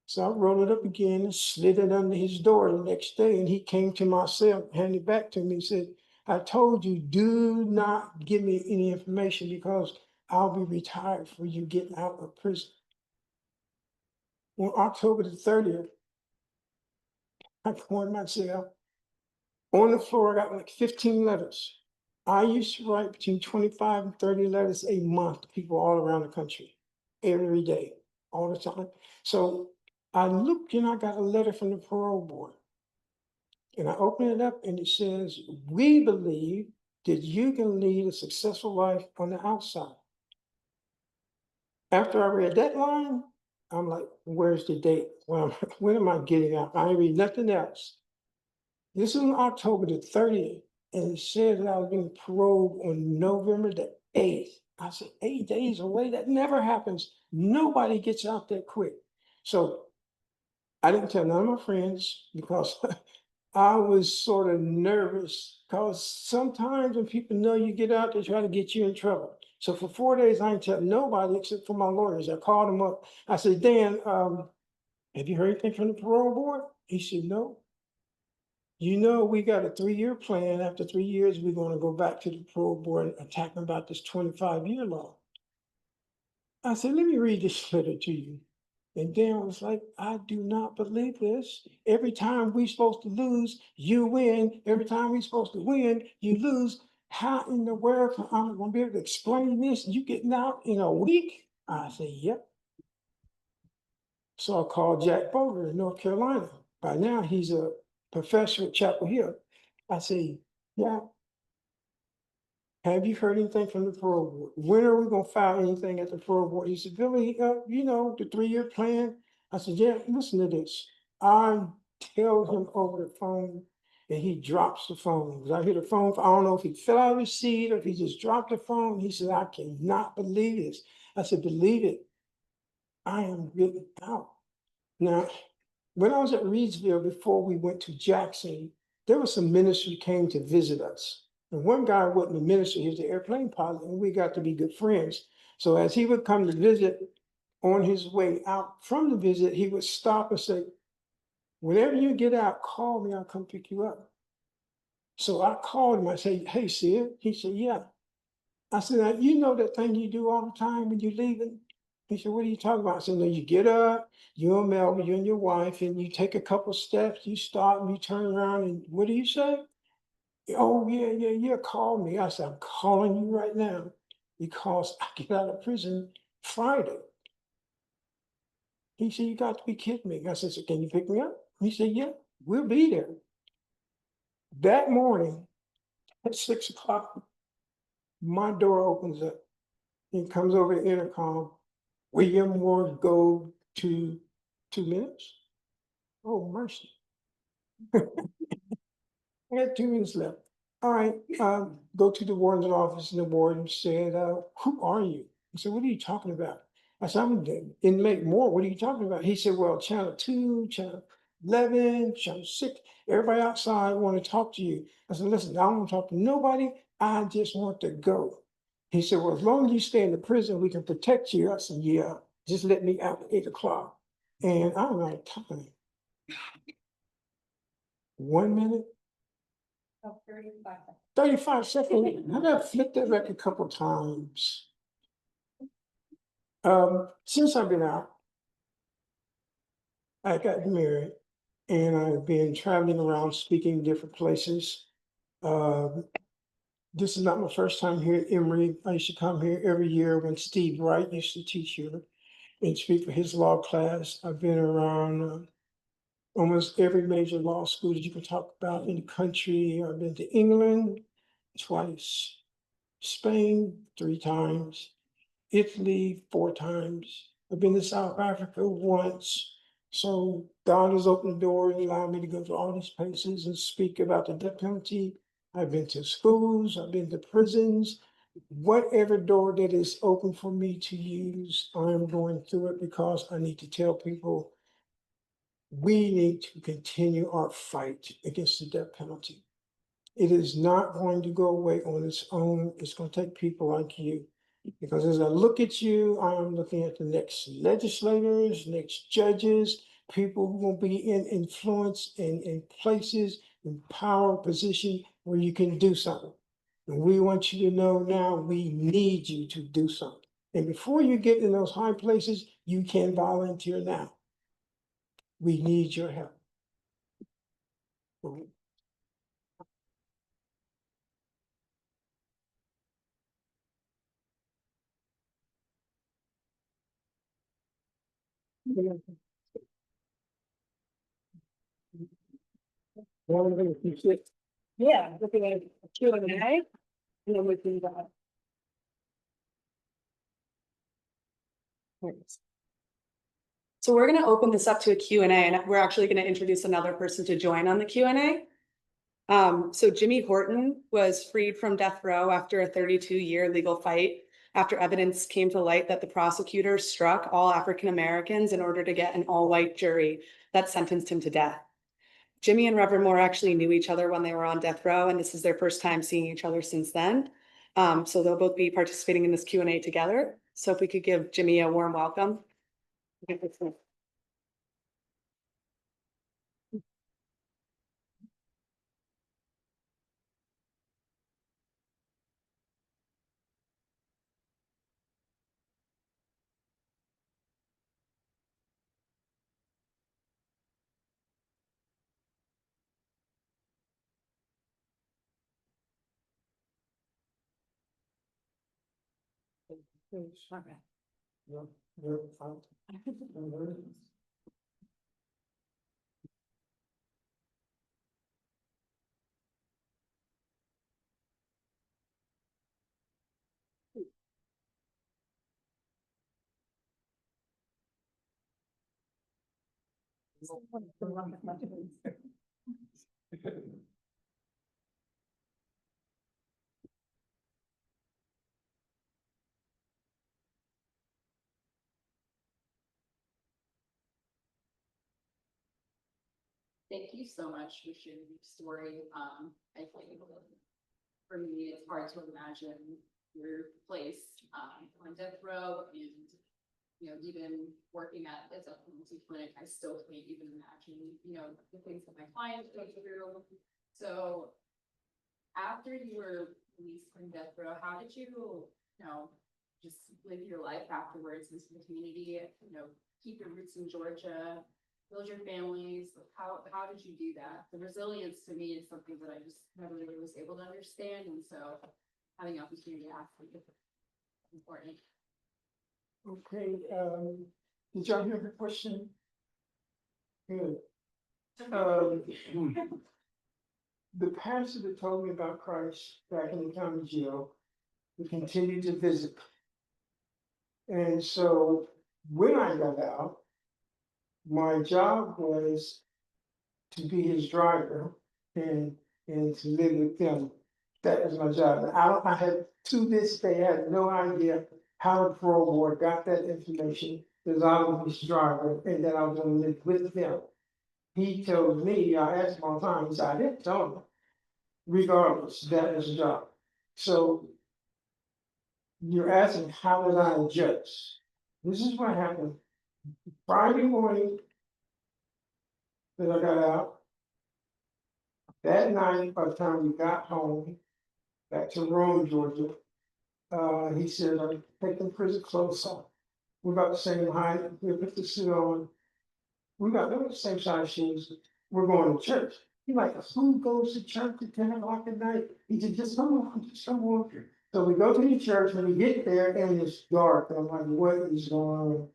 So I wrote it up again and slid it under his door the next day. And he came to my cell, handed it back to me and said, I told you, do not give me any information because I'll be retired before you get out of prison. On October the 30th, I go in my cell. On the floor, I got like 15 letters. I used to write between 25 and 30 letters a month to people all around the country, every day, all the time. So I looked and I got a letter from the parole board. And I open it up and it says, we believe that you can lead a successful life on the outside. After I read that line, I'm like, where's the date? Well, when am I getting out? I ain't read nothing else. This is on October the 30th, and it said that I was being paroled on November the 8th. I said, 8 days away? That never happens. Nobody gets out that quick. So I didn't tell none of my friends because I was sort of nervous because sometimes when people know you get out, they try to get you in trouble. So for 4 days, I didn't tell nobody except for my lawyers. I called them up. I said, Dan, have you heard anything from the parole board? He said, no. You know, we got a 3-year plan. After 3 years, we're going to go back to the parole board and attack them about this 25-year law. I said, let me read this letter to you. And Dan was like, I do not believe this. Every time we supposed to lose, you win. Every time we supposed to win, you lose. How in the world am I gonna be able to explain this? You getting out in a week? I said, yep. So I called Jack Boger in North Carolina. By now, he's a professor at Chapel Hill. I say, yeah, have you heard anything from the parole board? When are we gonna file anything at the parole board? He said, Billy, you know, the 3-year plan. I said, yeah, listen to this. I tell him over the phone and he drops the phone. I hear the phone, I don't know if he fell out of his seat or if he just dropped the phone. He said, I cannot believe this. I said, believe it. I am getting out. Now, when I was at Reedsville before we went to Jackson, there was some ministers who came to visit us. And one guy wasn't a minister, he was an airplane pilot, and we got to be good friends. So as he would come to visit, on his way out from the visit, he would stop and say, whenever you get out, call me, I'll come pick you up. So I called him, I said, hey, Sid. He said, yeah. I said, now, you know that thing you do all the time when you're leaving? He said, what are you talking about? I said, no, you get up, you and Melvin, you and your wife, and you take a couple steps, you stop, and you turn around, and what do you say? Oh, yeah, call me. I said, I'm calling you right now because I get out of prison Friday. He said, you got to be kidding me. I said, so can you pick me up? He said, yeah, we'll be there. That morning at 6 o'clock, my door opens up. He comes over the intercom. William Moore, go to 2 minutes. Oh, mercy. I had 2 minutes left. All right, go to the warden's office, and the warden said, who are you? I said, what are you talking about? I said, I'm inmate Moore. What are you talking about? He said, well, channel 2, channel 11, channel 6, everybody outside want to talk to you. I said, listen, I don't want to talk to nobody. I just want to go. He said, well, as long as you stay in the prison, we can protect you. I said, yeah, just let me out at 8 o'clock. And I don't know time. 1 minute, 35 seconds. I got flipped that record a couple times. Since I've been out, I got married and I've been traveling around speaking different places. This is not my first time here at Emory. I used to come here every year when Steve Wright used to teach here and speak for his law class. I've been around almost every major law school that you can talk about in the country. I've been to England twice, Spain 3 times, Italy 4 times. I've been to South Africa once. So God has opened the door and allowed me to go to all these places and speak about the death penalty. I've been to schools, I've been to prisons. Whatever door that is open for me to use, I'm going through it because I need to tell people we need to continue our fight against the death penalty. It is not going to go away on its own. It's going to take people like you. Because as I look at you, I am looking at the next legislators, next judges, people who will be in influence in places, in power position where you can do something. And we want you to know now we need you to do something. And before you get in those high places, you can volunteer now. We need your help. Yeah, looking at Q&A, and then we can So we're going to open this up to a Q&A, and we're actually going to introduce another person to join on the Q&A. So Jimmy Horton was freed from death row after a 32-year legal fight after evidence came to light that the prosecutor struck all African Americans in order to get an all-white jury that sentenced him to death. Jimmy and Reverend Moore actually knew each other when they were on death row, and this is their first time seeing each other since then. So they'll both be participating in this Q&A together. So if we could give Jimmy a warm welcome. Yeah, yeah, fine. Thank you so much for sharing your story. I think for me, it's hard to imagine your place on death row and, you know, even working at as a pharmacy clinic, I still can't even imagine, you know, the things that my clients go through. So after you were released from death row, how did you, you know, just live your life afterwards in the community, you know, keep your roots in Georgia, build your families? How did you do that? The resilience to me is something that I just never really was able to understand, and so having the opportunity to ask you is important. Okay, did y'all hear the question? Good. The pastor that told me about Christ back in the county jail, we continued to visit. And so when I got out, my job was to be his driver and to live with them. That was my job. And I had, to this day, I had no idea how the parole board got that information, because I was his driver and that I was gonna live with them. He told me, I asked him all the time, he said, I didn't tell him. Regardless, that is a job. So you're asking, how did I adjust? This is what happened. Friday morning that I got out, that night, by the time we got home, back to Rome, Georgia, he said, I'm taking prison clothes off. We're about the same height, we put the suit on. We got the same size shoes. We're going to church. He's like, who goes to church at 10 o'clock at night? He said, just come on, just come on. So we go to the church, and we get there and it's dark. And I'm like, what is going on?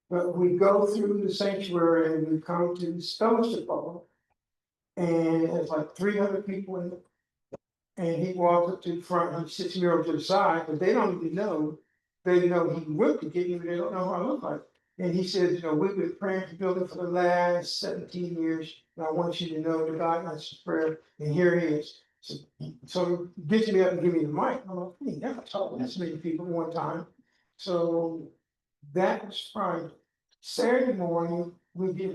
But we go through the sanctuary and we come to Fellowship Hall. And it's like 300 people in it. And he walks up to the front, he sits me over to the side, but they don't even know. They know he went to get me, but they don't know what I look like. And he says, you know, we've been praying for Billy for the last 17 years. And I want you to know that God answers prayer, and here he is. So he gets me up and gives me the mic. I'm like, he never talked to this many people at one time. So that was Friday. Saturday morning,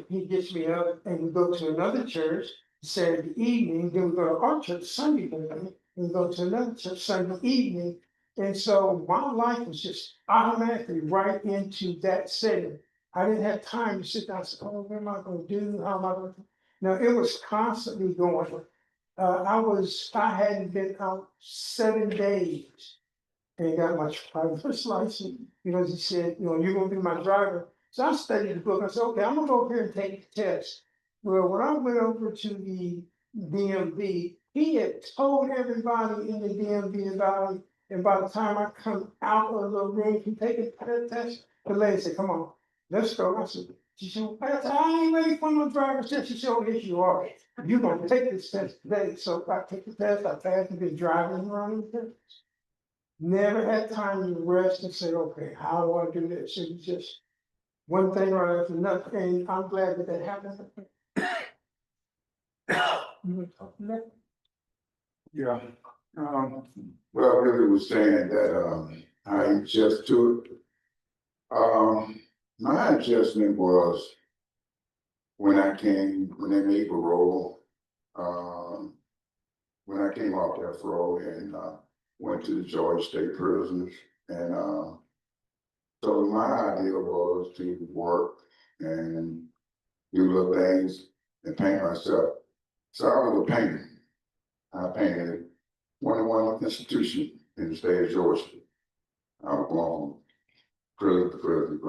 he gets me up and we go to another church. Saturday evening, then we go to our church Sunday morning, and we go to another church Sunday evening. And so my life was just automatically right into that setting. I didn't have time to sit down and say, oh, what am I going to do? How am I going to? No, it was constantly going. I hadn't been out 7 days and got my driver's license because he said, you know, you're going to be my driver. So I studied the book. I said, okay, I'm going to go over here and take the test. Well, when I went over to the DMV, he had told everybody in the DMV about it. And by the time I come out of the room from taking the test, the lady said, come on, let's go. I said, she said, I ain't ready for no driver's test. She said, oh, yes, you are. You're going to take this test today. So I took the test. I passed and been driving around with it. Never had time to rest and say, okay, how do I do this? It was just one thing right after another. And I'm glad that that happened. Yeah, well, Billy was saying that, I adjust to it. My adjustment was when they made parole, when I came off that parole and, went to the Georgia State Prisons. And, so my idea was to work and do little things and paint myself. So I was a painter. I painted 21 institution in the state of Georgia. I was going from prison to prison,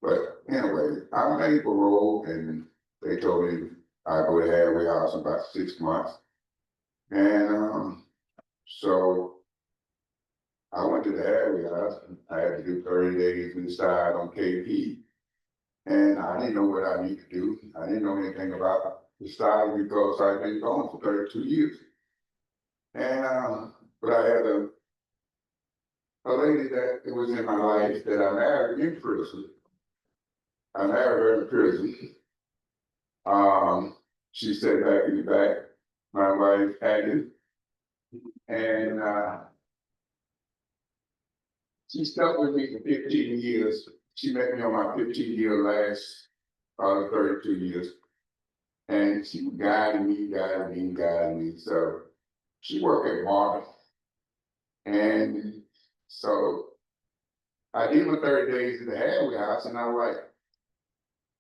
but anyway, I made parole and they told me I'd go to halfway house in about 6 months. And so I went to the area, I had to do 30 days inside on KP. And I didn't know what I needed to do. I didn't know anything about the style because I'd been gone for 32 years. And, but I had a lady that was in my life that I married in prison. I married her in prison. She sat back in the back, my wife Aggie, and she stuck with me for 15 years. She met me on my 15-year last 32 years. And she guided me. So she worked at Marvin. And so I did my 30 days at the halfway house, and I was like,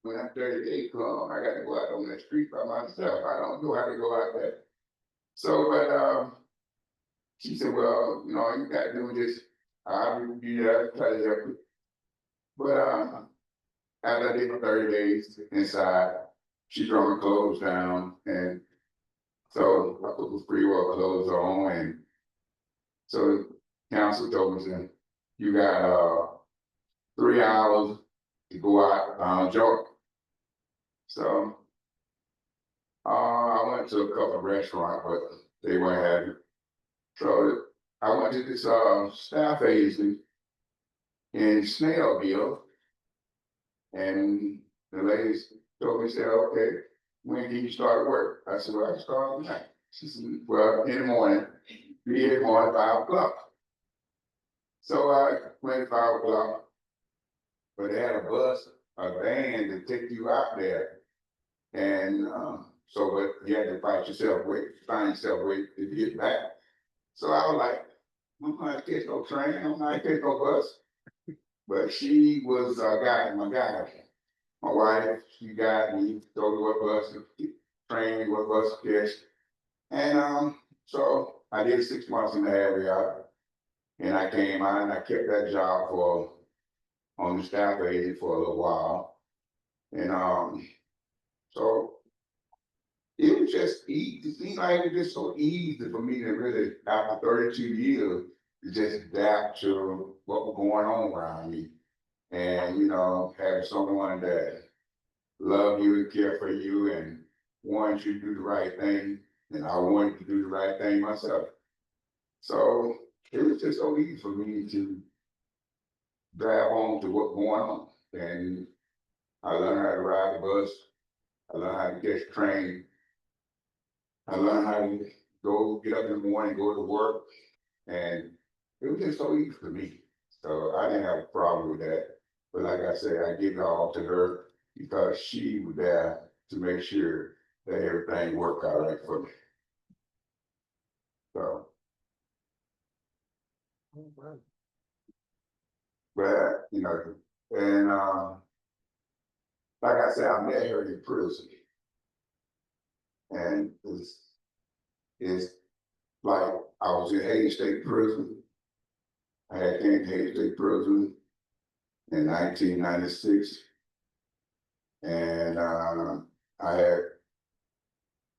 when that 30 days come, I got to go out on that street by myself. I don't know how to go out there. So, but she said, well, you know, you got to do this. I will be there, try to help you. But after I did my 30 days inside, she threw my clothes down, and so I put the free work clothes on, and so council told me, you got 3 hours to go out Jordan. So I went to a couple of restaurants, but they weren't happy. So I went to this staff agency in Snellville, and the ladies told me, said, okay, when can you start work? I said, well, I can start tonight. She said, well, in the morning, be here morning 5 o'clock. So I went at 5 o'clock, but they had a van to take you out there. And so but you had to find yourself way to get back. So I was like, I'm not catch no train, I'm not catch no bus. But she was my guide. My wife, she guided me, told me what bus to train, what bus to catch. And so I did 6 months in the area, and I came out and I kept that job on the staff agency for a little while. And so it was just easy. It seemed like it was just so easy for me to really, after 32 years, to just adapt to what was going on around me. And, you know, have someone that love you and care for you and wants you to do the right thing. And I wanted to do the right thing myself. So it was just so easy for me to drive home to what's going on. And I learned how to ride the bus. I learned how to catch the train. I learned how to get up in the morning, go to work. And it was just so easy for me. So I didn't have a problem with that. But like I said, I give it all to her because she was there to make sure that everything worked out right for me. So. But, you know, and like I said, I met her in prison. And it's like I was in Haiti State Prison. I had came to Haiti State Prison in 1996. And I had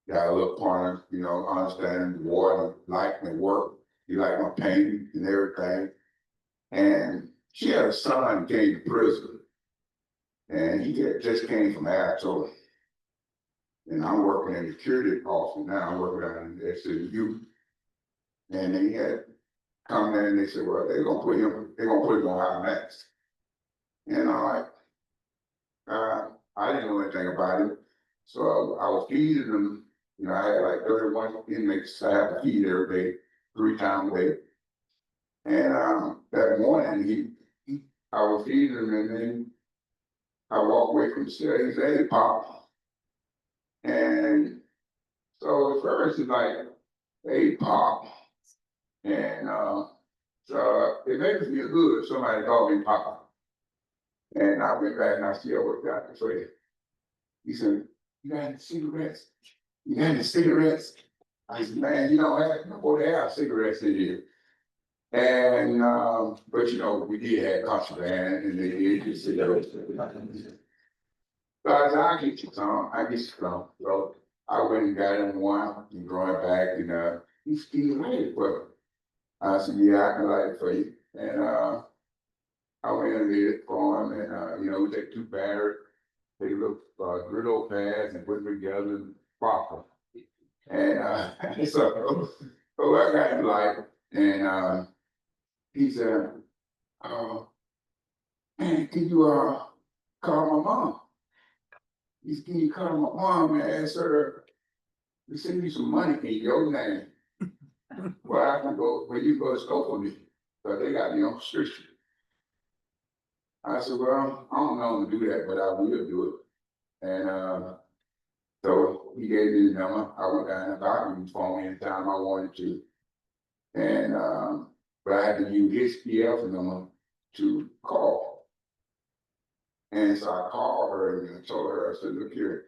got a little partner, you know, understanding the warden liked my work. He liked my painting and everything. And she had a son came to prison. And he just came from Arizona. And I'm working in the security office now. I'm working on the SMU. And they had come there and they said, well, they're gonna put him on high max. And I didn't know anything about it. So I was feeding them, you know, I had like 31 inmates I had to feed every day, 3 times a day. And that morning I was feeding them, and then I walked away from the cell. He said, hey, Pop. And so at first it's like, hey, Pop. And so it made me feel good if somebody called me Papa. And I went back and I still worked out the trade. He said, you got any cigarettes? You got any cigarettes? I said, man, you don't have no they have cigarettes in here. And but you know, we did have contraband and they did get cigarettes. So I said, I'll get you some, So I went and got him one and brought it back, and he's still ready for it. I said, yeah, I can light it for you. And, I went and did it for him and, you know, we take 2 batteries, take a little, good old pads and put them together and pop them. And, so I got him light and, he said, man, can you, call my mom? He said, can you call my mom and ask her to send me some money in your name? Well, I can go, where you go to school for me, but they got me on restriction. I said, well, I don't know how to do that, but I will do it. And, so he gave me the number. I went down and got him phone anytime I wanted to. And, but I had to use his PF number to call. And so I called her and I told her, I said, look here,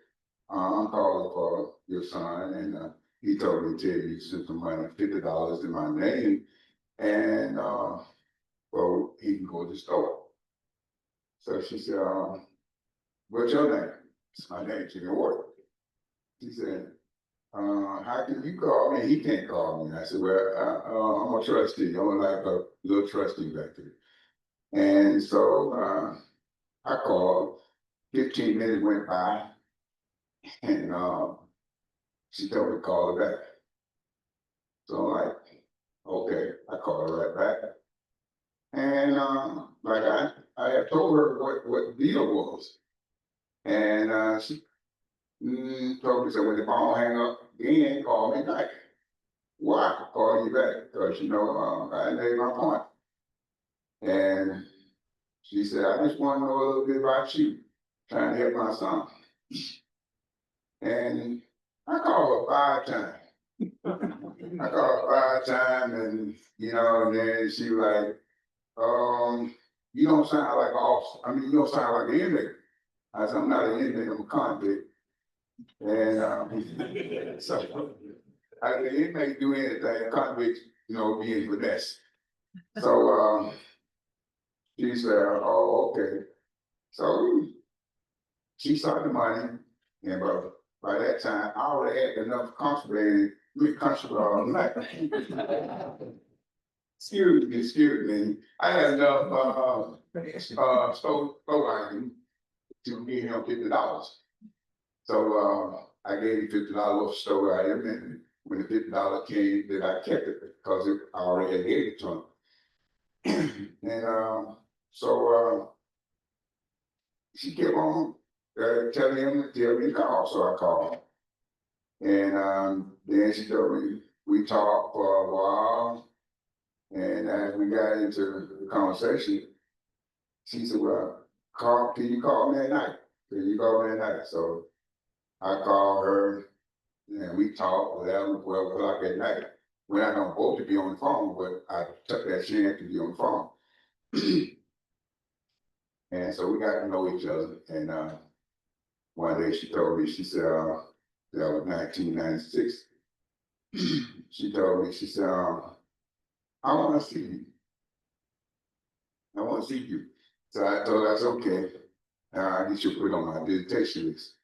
I'm calling for your son. And, he told me to tell you to send some money, $50 in my name. And, well, he can go to the store. So she said, what's your name? It's my name, she can work. She said, how can you call me? He can't call me. I said, well, I'm a trustee. I'm like a little trustee back there. And so I called, 15 minutes went by, and she told me to call her back. So I'm like, okay, I called her right back. And like I had told her what the deal was. And she told me, so when the phone hang up again, call me back. Why? Call you back, because you know, I made my point. And she said, I just want to know a little bit about you, trying to help my son. And I called her 5 times. I called her 5 times, and you know, and then she was like, you don't sound like an officer. I mean, you don't sound like an inmate. I said, I'm not an inmate, I'm a convict. And so I said, inmate do anything, convicts, you know, be in finesse. So she said, oh, okay. So she started the money, and by that time, I already had enough constable, excuse me. I had enough store item to give him $50. So I gave him $50 store item, and when the $50 came, then I kept it because I already gave it to him. And so she kept on telling him to tell me to call, so I called. And then she told me, we talked for a while, and as we got into the conversation, she said, well, can you call me at night? Can you call me at night? So I called her, and we talked 11, 12 o'clock at night. When I don't vote to be on the phone, but I took that chance to be on the phone. And so we got to know each other. And one day she told me, she said, that was 1996. She told me, she said, I want to see you. I want to see you. So I told her, that's okay. I get you put on my visitation list.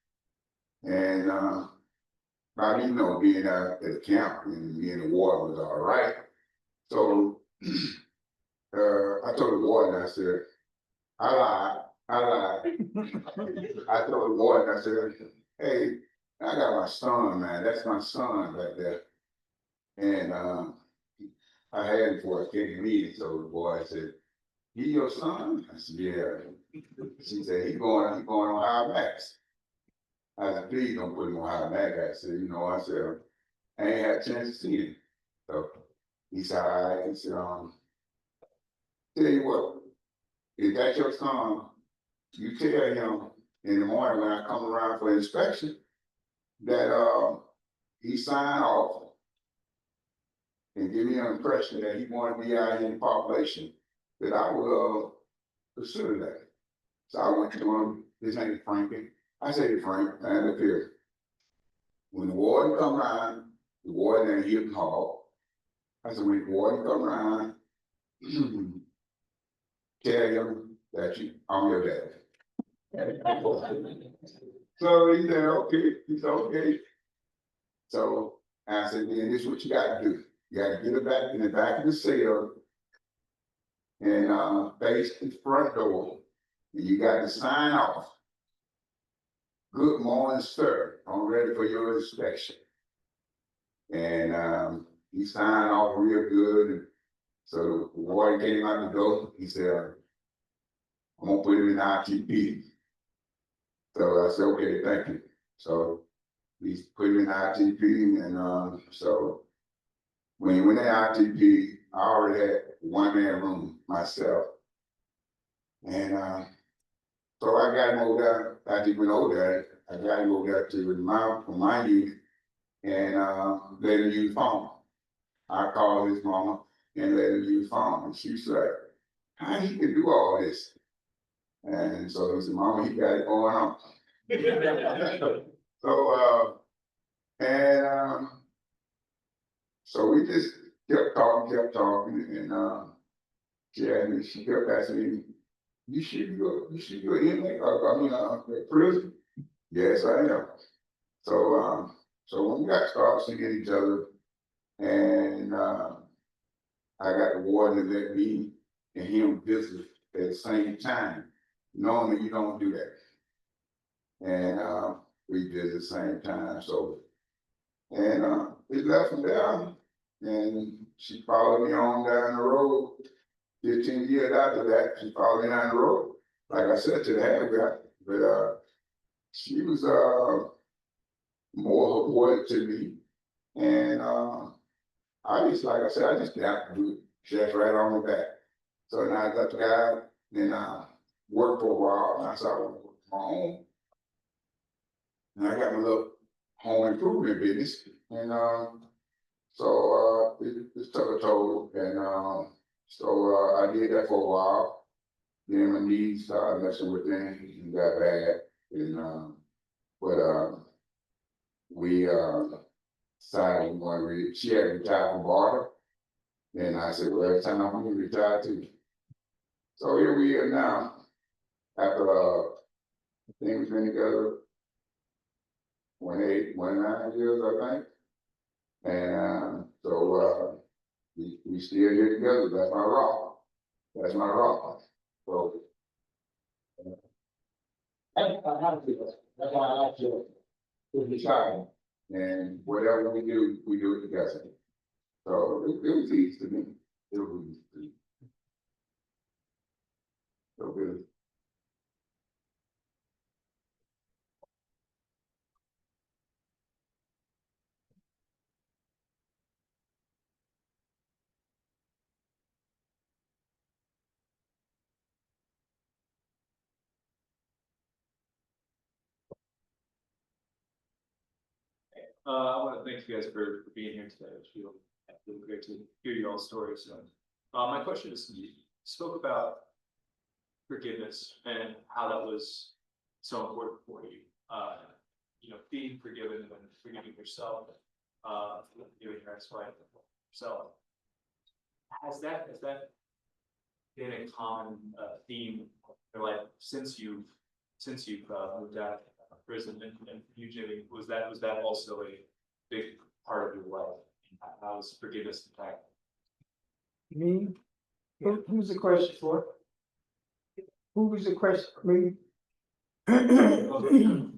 And I didn't know being out at the camp and being in the war was all right. So I told the warden, I said, I lied. I told the warden, I said, hey, I got my son, man. That's my son right there. And I had him for a kidney meeting. So the boy said, he your son? I said, yeah. She said, he going on high max. I said, please don't put him on high max. I said, you know, I said, I ain't had a chance to see him. So he said, all right. He said, tell you what, if that's your son, you tell him in the morning when I come around for inspection that he signed off and give me an impression that he wanted to be out in the population, that I will pursue that. So I went to him, his name is Frankie. I said, Frank, man, look here. When the warden come around, the warden ain't here to call. I said, when the warden come around, tell him that I'm your dad. So he said, okay. He said, okay. So I said, then this is what you got to do. You gotta get it back in the back of the cell. And face the front door. And you got to sign off. Good morning, sir. I'm ready for your inspection. And he signed off real good. And so the boy came out the door. He said, I'm gonna put him in ITP. So I said, okay, thank you. So we put him in ITP, and so when he went in ITP, I already had one man room myself. And so I got him over there, after he went over there, I got him over there to my unit and let him use phone. I called his mama and let him use phone. And she said, how he can do all this? And so he said, Mama, he got it going on. So we just kept talking, and she kept asking me, you should go inmate, prison? Yes, I am. So when we got started seeing each other, and I got the warden to let me and him visit at the same time. Normally you don't do that. And we did at the same time. So, and we left from there, and she followed me on down the road. 15 years after that, she followed me down the road. Like I said, to the halfway, but she was more important to me. And I just, like I said, I just got to do just right on the back. So now I got the guy, then I worked for a while, and I started working from home. And I got my little home improvement business. And so it took a toll. And so I did that for a while. Then my knees started messing with things and got bad. And but we decided she had retired from Barter. And I said, well, it's time I'm gonna retire too. So here we are now. After I think we've been together 29 years, I think. And so we still here together. That's my rock. That's my rock. So that's why I like to retire. And whatever we do it together. So it was easy to me. It was easy to me. So good. I want to thank you guys for being here today. It's really great to hear your all stories. My question is, you spoke about forgiveness and how that was so important for you. Being forgiven and forgiving yourself, forgiving your ex-wife, yourself. Has that been a common theme in your life since you've moved out of prison? And you, Jimmy, was that also a big part of your life? How was forgiveness impacted? Me? Who's the question for? Who was the question for me?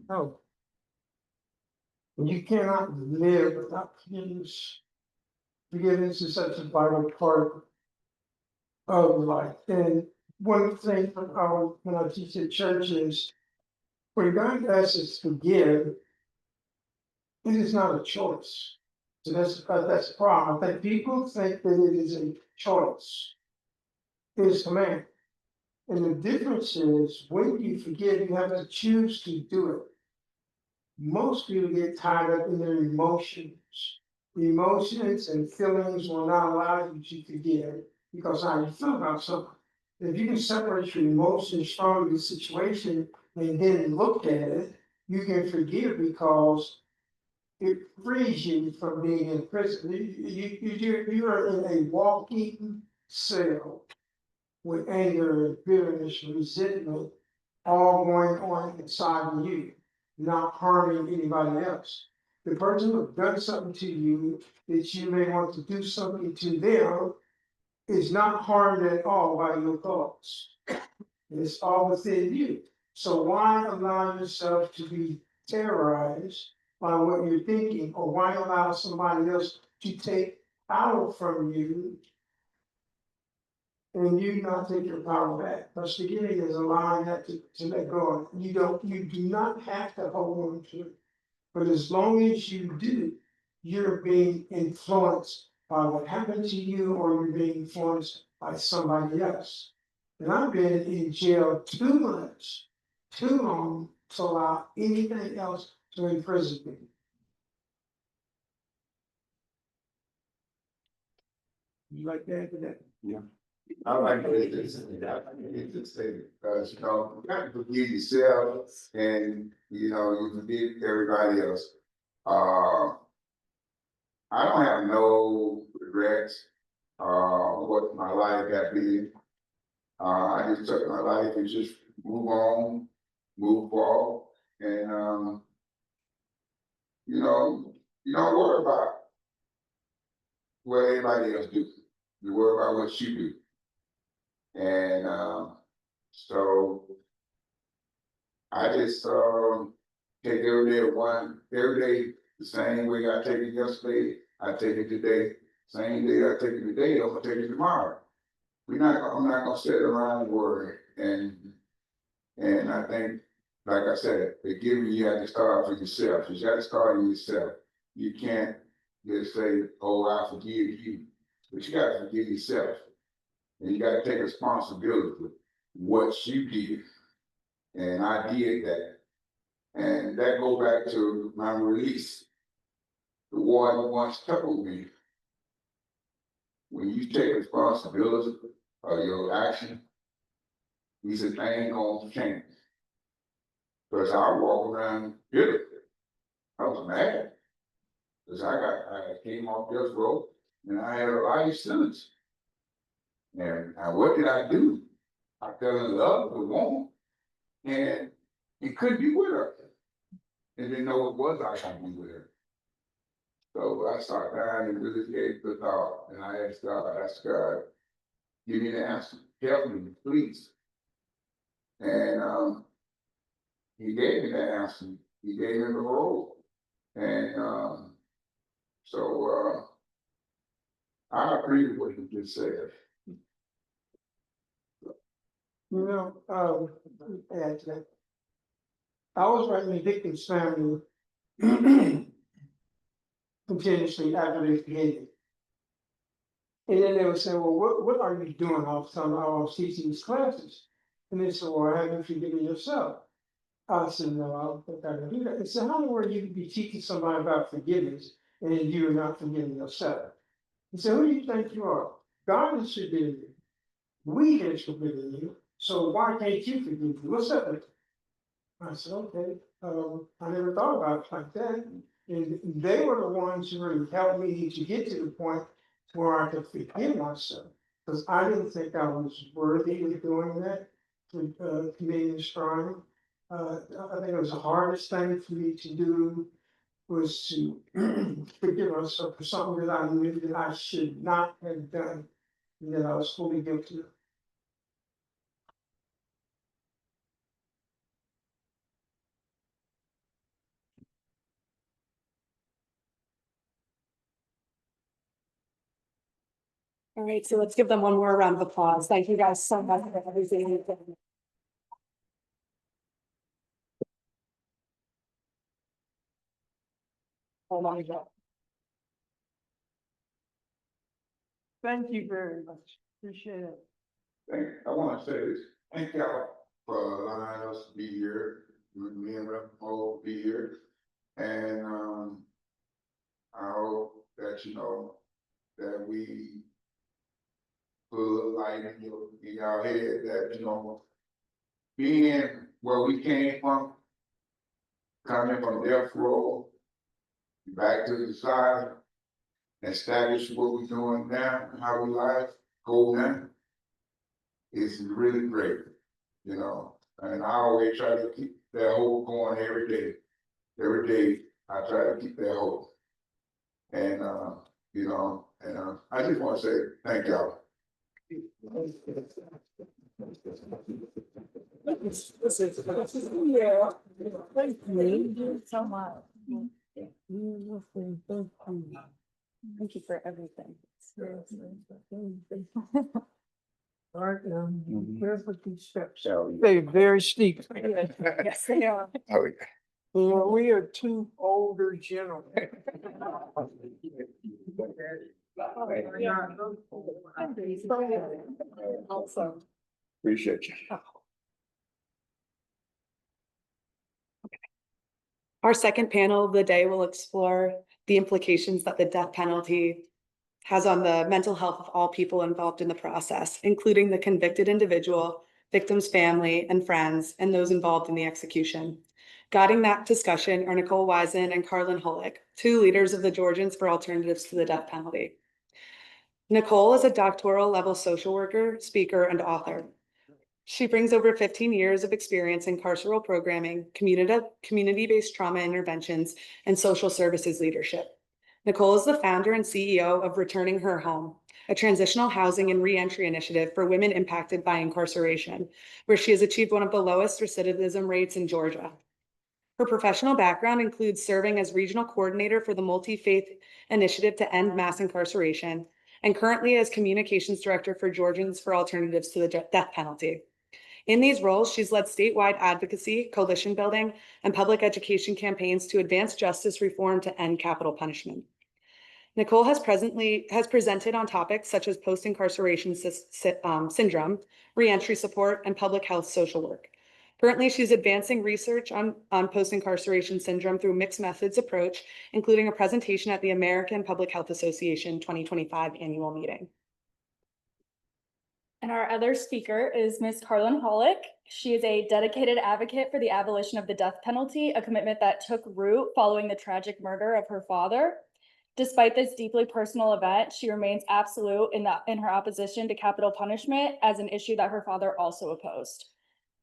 Oh. You cannot live without forgiveness. Forgiveness is such a vital part of life. And one thing when I teach at church is when God asks us to forgive, it is not a choice. So that's the problem. I think people think that it is a choice. It is a command. And the difference is when you forgive, you have to choose to do it. Most people get tied up in their emotions. The emotions and feelings will not allow you to forgive because how you feel about something. If you can separate your emotions from the situation and then look at it, you can forgive because it frees you from being in prison. You are in a walking cell with anger, bitterness, resentment, all going on inside of you, not harming anybody else. the person who done something to you that you may want to do something to them is not harmed at all by your thoughts. It's all within you. So why allow yourself to be terrorized by what you're thinking, or why allow somebody else to take power from you and you not take your power back? Because forgiving is allowing that to let go. You do not have to hold on to it. But as long as you do, you're being influenced by what happened to you, or you're being influenced by somebody else. And I've been in jail too much, too long to allow anything else to imprison me. You like that? Yeah. I like this, because, you know, you got to forgive yourself and, you know, you forgive everybody else. I don't have no regrets, what my life got been. I just took my life and just move on, move forward, and, you know, you don't worry about what everybody else do. You worry about what you do. And, so I just, take every day the same way I take it yesterday, I take it today. Same day I take it today, I'm gonna take it tomorrow. I'm not gonna sit around and worry. And I think, like I said, forgiving, you have to start for yourself. You got to start in yourself. You can't just say, "Oh, I forgive you," but you got to forgive yourself, and you got to take responsibility for what you did. And I did that, and that go back to my release. The one once told me, when you take responsibility of your action, he said, "I ain't gonna change." Because I walk around bitter. I was mad. Because I came off this road and I had a life sentence. And what did I do? I fell in love with a woman and couldn't be with her. And didn't know what was I could be with her. So I started dying and really gave the thought. And I asked God, give me the answer. Help me, please. And he gave me the answer. He gave me the road. And so I agree with what you just said. You know, add to that. I was writing the victim's family continuously after they forgave me. And then they would say, "Well, what are you doing all the time? I was teaching these classes." And they said, "Well, have you forgiven yourself?" I said, "No, I don't think I can do that." They said, "How in the world you could be teaching somebody about forgiveness and you're not forgiving yourself?" He said, "Who do you think you are? God has forgiven you. We have forgiven you. So why can't you forgive you? What's up with it?" I said, "Okay, I never thought about it like that." And they were the ones who really helped me to get to the point where I could forgive myself. Because I didn't think I was worthy of doing that, committing this crime. I think it was the hardest thing for me to do was to forgive myself for something that I knew that I should not have done, and that I was fully guilty of. All right, so let's give them one more round of applause. Thank you guys so much for everything you've done. Hold on, Joe. Thank you very much. Appreciate it. I want to say this. Thank y'all for allowing us to be here. Me and Reverend Billy be here. And I hope that you know that we put a little light in your head that, you know, being where we came from, coming from death row, back to the side, establish what we're doing now, how we life go now, is really great, you know. And I always try to keep that hope going every day. Every day I try to keep that hope. And, I just want to say thank y'all. Yeah, thank you so much. Thank you for everything. All right, here's what these steps. They're very steep. Yes, they are. Oh, yeah. Well, we are two older gentlemen. Also. Appreciate you. Our second panel of the day will explore the implications that the death penalty has on the mental health of all people involved in the process, including the convicted individual, victim's family and friends, and those involved in the execution. Guiding that discussion are Nicole Wisen and Carlin Holick, two leaders of the Georgians for Alternatives to the Death Penalty. Nicole is a doctoral level social worker, speaker, and author. She brings over 15 years of experience in carceral programming, community-based trauma interventions, and social services leadership. Nicole is the founder and CEO of Returning Her Home, a transitional housing and reentry initiative for women impacted by incarceration, where she has achieved one of the lowest recidivism rates in Georgia. Her professional background includes serving as regional coordinator for the Multi-Faith Initiative to End Mass Incarceration, and currently as communications director for Georgians for Alternatives to the Death Penalty. In these roles, she's led statewide advocacy, coalition building, and public education campaigns to advance justice reform to end capital punishment. Nicole has presented on topics such as post-incarceration syndrome, reentry support, and public health social work. Currently, she's advancing research on post-incarceration syndrome through mixed methods approach, including a presentation at the American Public Health Association 2025 annual meeting. And our other speaker is Ms. Carlin Holick. She is a dedicated advocate for the abolition of the death penalty, a commitment that took root following the tragic murder of her father. Despite this deeply personal event, she remains absolute in her opposition to capital punishment as an issue that her father also opposed.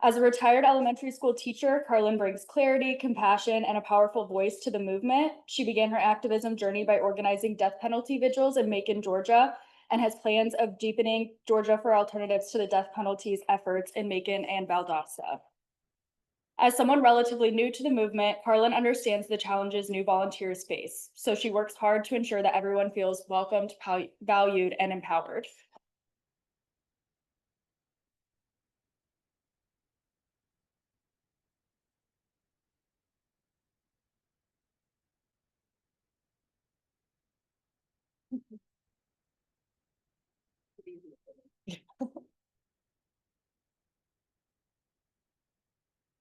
As a retired elementary school teacher, Carlin brings clarity, compassion, and a powerful voice to the movement. She began her activism journey by organizing death penalty vigils in Macon, Georgia, and has plans of deepening Georgia for Alternatives to the Death Penalty's efforts in Macon and Valdosta. As someone relatively new to the movement, Carlin understands the challenges new volunteers face, so she works hard to ensure that everyone feels welcomed, valued, and empowered.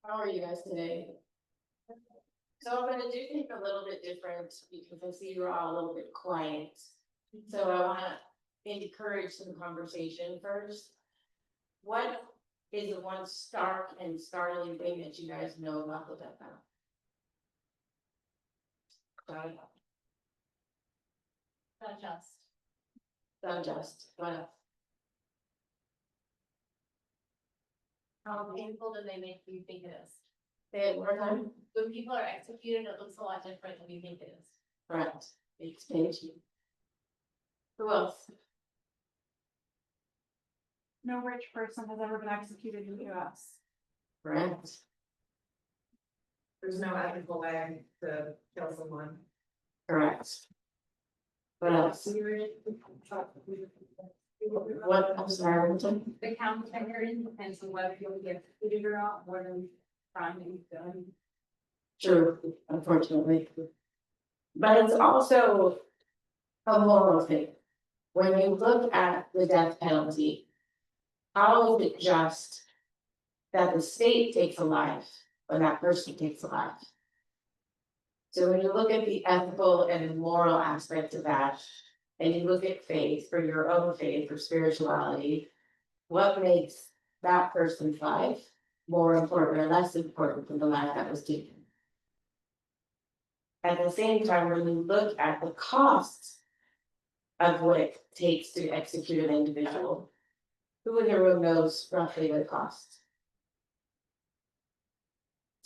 How are you guys today? So I'm gonna do things a little bit different because I see you're all a little bit quiet. So I wanna encourage some conversation first. What is the one stark and startling thing that you guys know about the death penalty? Unjust. Unjust. What else? How painful do they make you think it is? Say it one more time. When people are executed, it looks a lot different than you think it is. Correct. Explain to you. Who else? No rich person has ever been executed in the US. Correct. There's no ethical way to kill someone. Correct. What else? What, I'm sorry, one time. The count that you're in depends on whether you'll get executed or not, more than crime that you've done. True, unfortunately. But it's also a moral thing. When you look at the death penalty, how is it just that the state takes a life or that person takes a life? So when you look at the ethical and moral aspect of that, and you look at faith for your own faith or spirituality, what makes that person's life more important or less important than the life that was taken? At the same time, when you look at the costs of what it takes to execute an individual, who in the room knows roughly what it costs?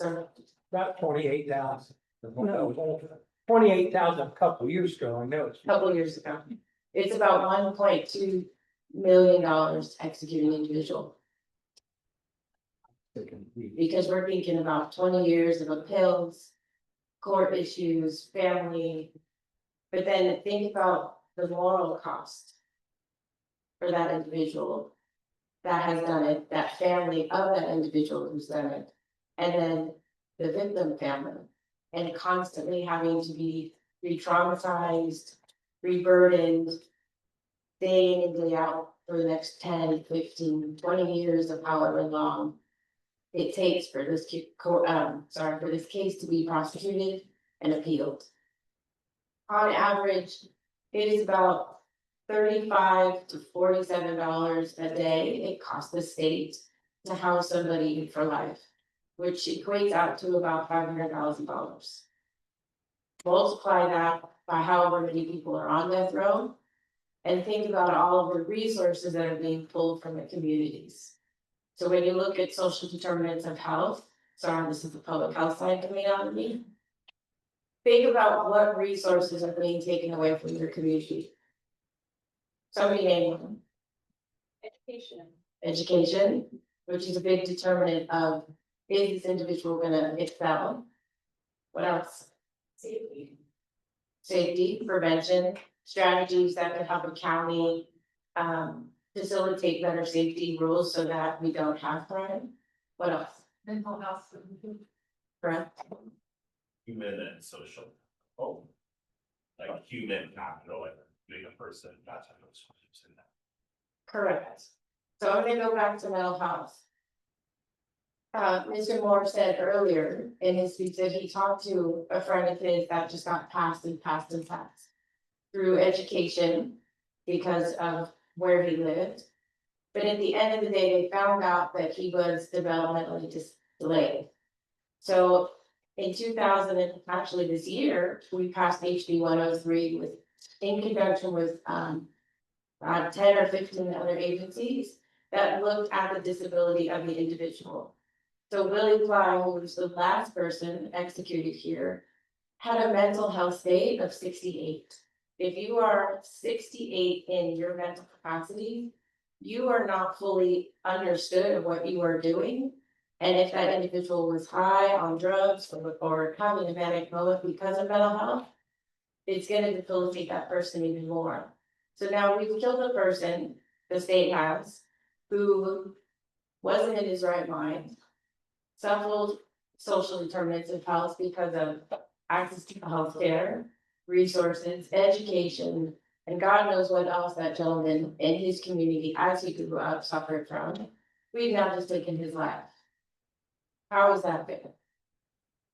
So About 28,000. 28,000 a couple years ago, I know. Couple years ago. It's about $1.2 million executing individual. Because we're thinking about 20 years of appeals, court issues, family. But then think about the moral cost for that individual that has done it, that family of that individual who's done it, and then the victim family, and constantly having to be re-traumatized, re-burdened, day in and day out for the next 10, 15, 20 years of however long it takes for this for this case to be prosecuted and appealed. On average, it is about $35 to $47 a day it costs the state to house somebody for life, which equates out to about $500,000. Multiply that by however many people are on death row, and think about all of the resources that are being pulled from the communities. So when you look at social determinants of health, sorry, this is the public health side coming out of me. Think about what resources are being taken away from your community. Somebody name one. Education. Education, which is a big determinant of, is this individual gonna excel? What else? Safety. Safety, prevention, strategies that could help a county facilitate better safety rules so that we don't have crime. What else? Mental health. Correct. Human and social. Oh. Like human capital, like being a person, that type of stuff in that. Correct. So I'm gonna go back to mental health. Mr. Moore said earlier in his speech that he talked to a friend of his that just got passed through education because of where he lived. But at the end of the day, they found out that he was developmentally delayed. So in 2000, and actually this year, we passed HB 103 with, in conjunction with 10 or 15 other agencies that looked at the disability of the individual. So Willie Fly, who was the last person executed here, had a mental health state of 68. If you are 68 in your mental capacity, you are not fully understood of what you are doing. And if that individual was high on drugs or having a manic moment because of mental health, it's going to debilitate that person even more. So now we've killed a person, the state has, who wasn't in his right mind, suffered social determinants of health because of access to healthcare, resources, education, and God knows what else that gentleman in his community, as he grew up, suffered from. We've now just taken his life. How is that fair?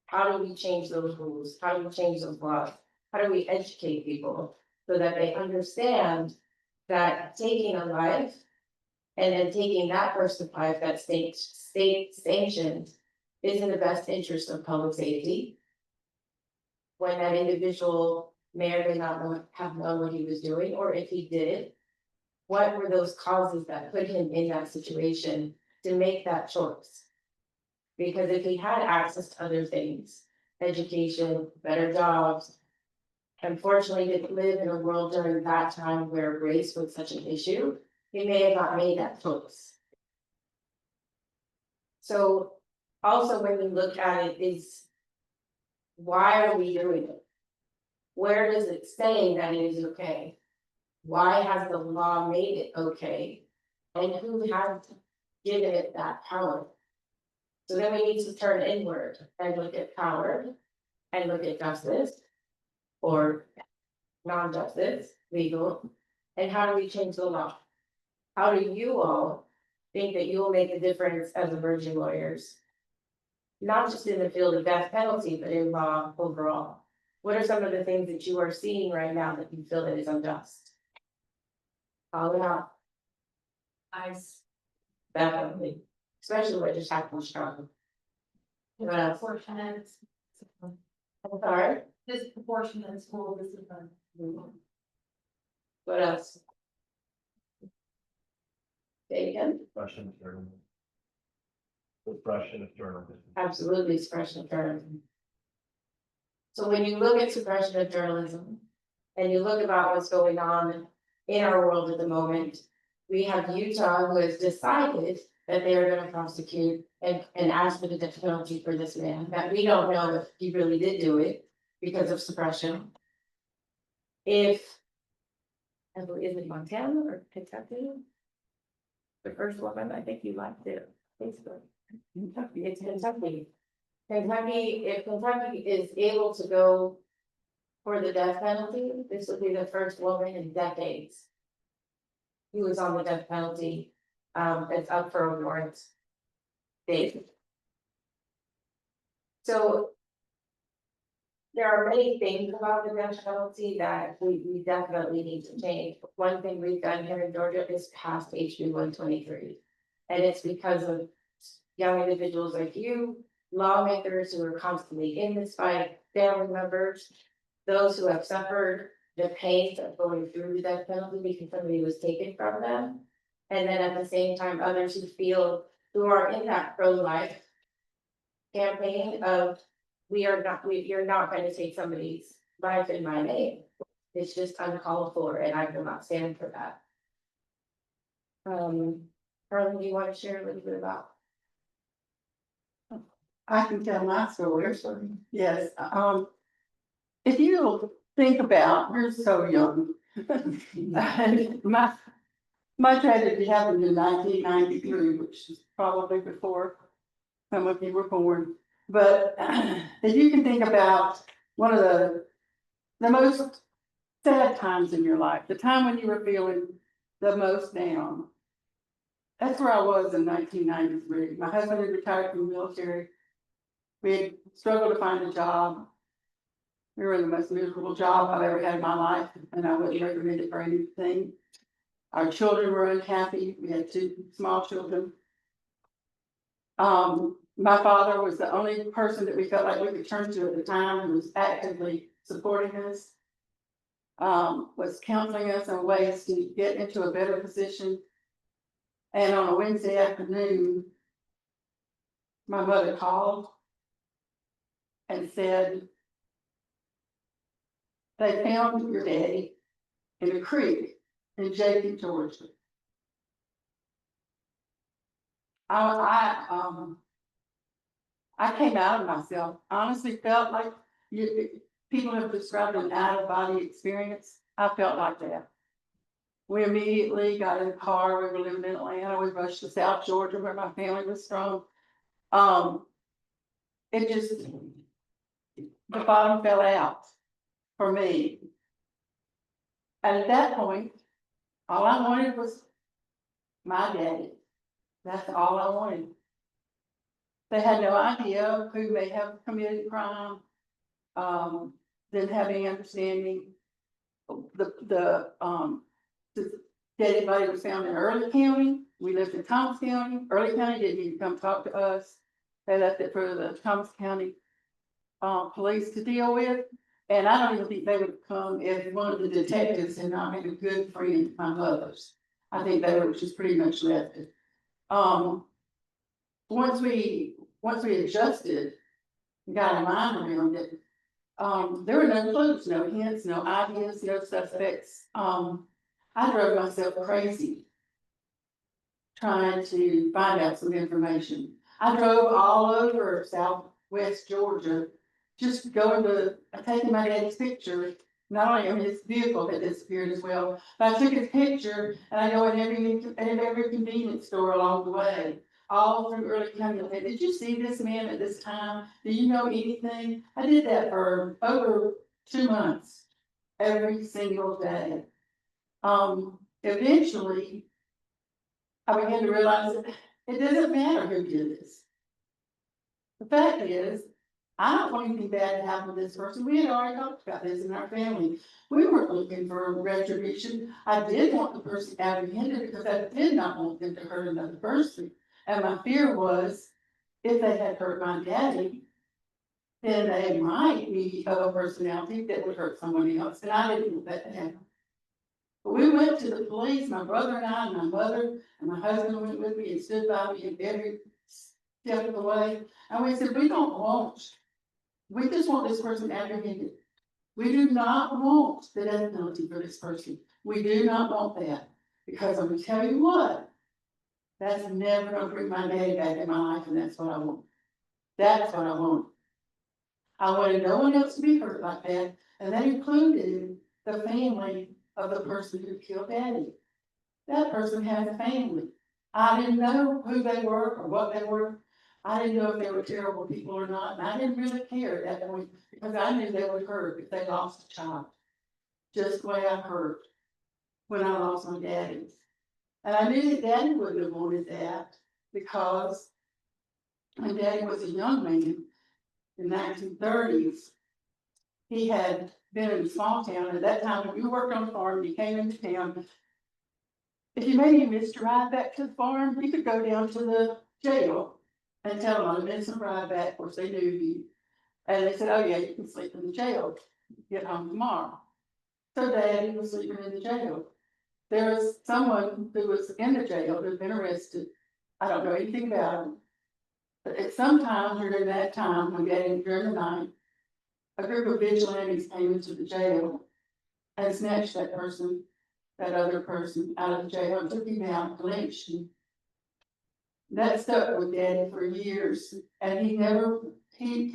How do we change those rules? How do we change those laws? How do we educate people so that they understand that taking a life and then taking that person's life that's state sanctioned is in the best interest of public safety? When that individual may or may not have known what he was doing, or if he did, what were those causes that put him in that situation to make that choice? Because if he had access to other things, education, better jobs, unfortunately didn't live in a world during that time where race was such an issue, he may have not made that choice. So also when we look at it is, why are we doing it? Where does it say that it is okay? Why has the law made it okay? And who has given it that power? So then we need to turn inward and look at power and look at justice or non-justice, legal, and how do we change the law? How do you all think that you will make a difference as emerging lawyers? Not just in the field of death penalty, but in law overall. What are some of the things that you are seeing right now that you feel that is unjust? Call it out. Definitely, especially what just happened in Chicago. What else? Disproportionate. I'm sorry. Disproportionate school discipline. What else? Say again. Suppression of journalism. Suppression of journalism. Absolutely, suppression of journalism. So when you look at suppression of journalism, and you look about what's going on in our world at the moment, we have Utah who has decided that they are gonna prosecute and ask for the death penalty for this man, that we don't know if he really did do it because of suppression. If, I believe, is it Montana or Kentucky? The first woman, I think you liked it, Facebook. Kentucky, it's Kentucky. Kentucky, if Kentucky is able to go for the death penalty, this will be the first woman in decades who is on the death penalty. It's up for a warrant date. So there are many things about the death penalty that we definitely need to change. One thing we've done here in Georgia is pass HB 123. And it's because of young individuals like you, lawmakers who are constantly in this fight, family members, those who have suffered the pain of going through the death penalty because somebody was taken from them. And then at the same time, others who are in that pro-life campaign of you're not going to take somebody's life in my name. It's just uncalled for, and I will not stand for that. Carlin, do you want to share a little bit about? I can tell my story. Yes, if you think about, you're so young. And my tragedy happened in 1993, which is probably before some of you were born. But if you can think about one of the most sad times in your life, the time when you were feeling the most down. That's where I was in 1993. My husband had retired from the military. We had struggled to find a job. We were in the most miserable job I've ever had in my life, and I wouldn't recommend it for anything. Our children were unhappy. We had 2 small children. My father was the only person that we felt like we could turn to at the time who was actively supporting us, was counseling us on ways to get into a better position. And on a Wednesday afternoon, my mother called and said, they found your daddy in a creek in Jacob, Georgia. I came out of myself. Honestly, felt like people have described an out-of-body experience. I felt like that. We immediately got in the car. We were living in Atlanta. We rushed to South Georgia where my family was from. It just, the bottom fell out for me. And at that point, all I wanted was my daddy. That's all I wanted. They had no idea who may have committed crime, didn't have any understanding. The dead body was found in Early County. We lived in Thomas County. Early County didn't even come talk to us. They left it for the Thomas County police to deal with. And I don't even think they would have come if one of the detectives had not been a good friend of my mother's. I think they were just pretty much left it. Once we adjusted, got our mind around it, there were no clues, no hints, no ideas, no suspects. I drove myself crazy trying to find out some information. I drove all over Southwest Georgia, just going to taking my daddy's picture. Not only his vehicle had disappeared as well, but I took his picture and I go in every convenience store along the way, all through Early County. I said, did you see this man at this time? Do you know anything? I did that for over 2 months, every single day. Eventually, I began to realize that it doesn't matter who did this. The fact is, I don't want anything bad to happen to this person. We had already talked about this in our family. We weren't looking for retribution. I did want the person apprehended because I did not want them to hurt another person. And my fear was, if they had hurt my daddy, then they might be of a personality that would hurt someone else. And I didn't want that to happen. But we went to the police, my brother and I, and my mother, and my husband went with me and stood by me in every step of the way. And we said, we don't want we just want this person apprehended. We do not want the death penalty for this person. We do not want that, because I'm gonna tell you what, that's never gonna bring my daddy back in my life, and that's what I want. That's what I want. I wanted no one else to be hurt like that, and that included the family of the person who killed daddy. That person had a family. I didn't know who they were or what they were. I didn't know if they were terrible people or not, and I didn't really care at that point, because I knew they would hurt if they lost a child. Just the way I hurt when I lost my daddy. And I knew that daddy wouldn't have wanted that, because when daddy was a young man in the 1930s, he had been in a small town. At that time, when you worked on a farm, you came into town. If you maybe missed a ride back to the farm, you could go down to the jail and tell them I missed a ride back. Of course, they knew you. And they said, oh yeah, you can sleep in the jail. Get home tomorrow. So daddy was sleeping in the jail. There was someone who was in the jail who'd been arrested. I don't know anything about him. But at some time during that time, when during the night, a group of vigilantes came into the jail and snatched that person, that other person, out of the jail and took him out and lynched him. That stuck with daddy for years, and he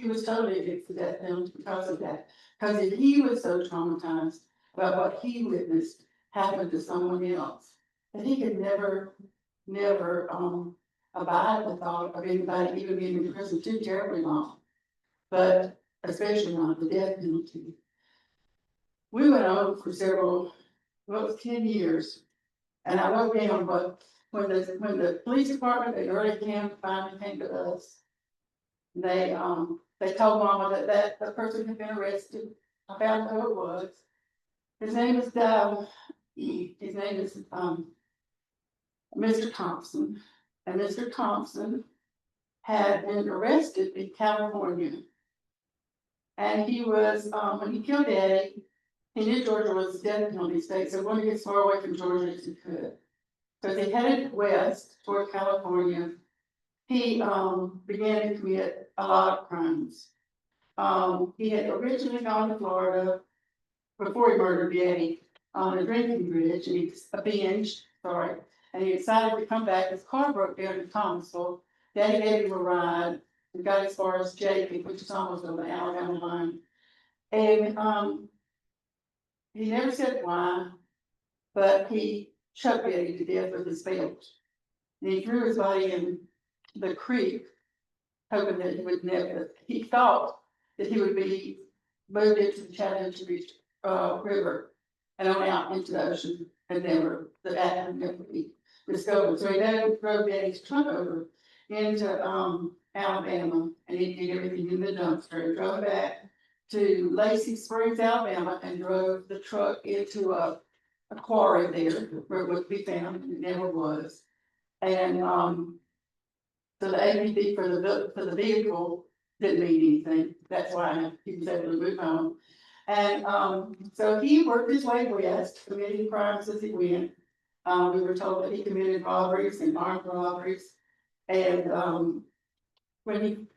was totally addicted to that film because of that. Because if he was so traumatized about what he witnessed happen to someone else, that he could never abide the thought of anybody even being in prison too terribly long, but especially not the death penalty. We went on for 10 years, and I wrote down what when the police department, the early camp finally came to us, they told Mama that the person had been arrested. I found out who it was. His name is Mr. Thompson, and Mr. Thompson had been arrested in California. And he was, when he killed Daddy, he knew Georgia was a death penalty state, so he wanted to get as far away from Georgia as he could. So they headed west toward California. He began to commit a lot of crimes. He had originally gone to Florida before he murdered Daddy on a drinking bridge, and he and he decided to come back. His car broke down in Thomasville. Daddy gave him a ride and got as far as Jacob, which is almost on the Alabama line. And he never said why, but he choked Daddy to death with his belt. And he threw his body in the creek, hoping that he would never, he thought that he would be moved into the Chattanooga River and on out into the ocean, and the act would never be discovered. So he then drove Daddy's truck over into Alabama, and he did everything in the dumpster and drove back to Lacey Springs, Alabama, and drove the truck into a quarry there where it would be found, and it never was. And so the APD for the vehicle didn't mean anything. That's why he was able to move on. And so he worked his way west, committing crimes as he went. We were told that he committed robberies and armed robberies. And when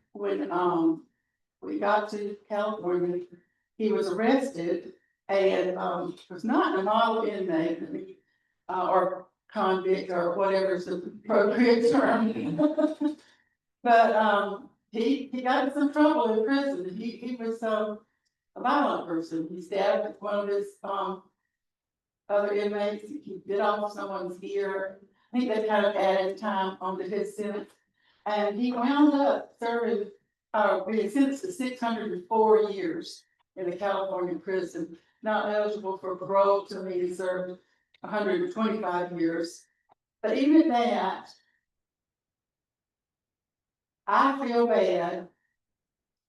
we got to California, he was arrested and was not a model inmate or convict or whatever is the appropriate term. But he got in some trouble in prison. He was a violent person. He stabbed one of his other inmates. He bit off someone's ear. I think they kind of added time onto his sentence. And he wound up being sentenced to 604 years in a California prison, not eligible for parole till he served 125 years. But even at that, I feel bad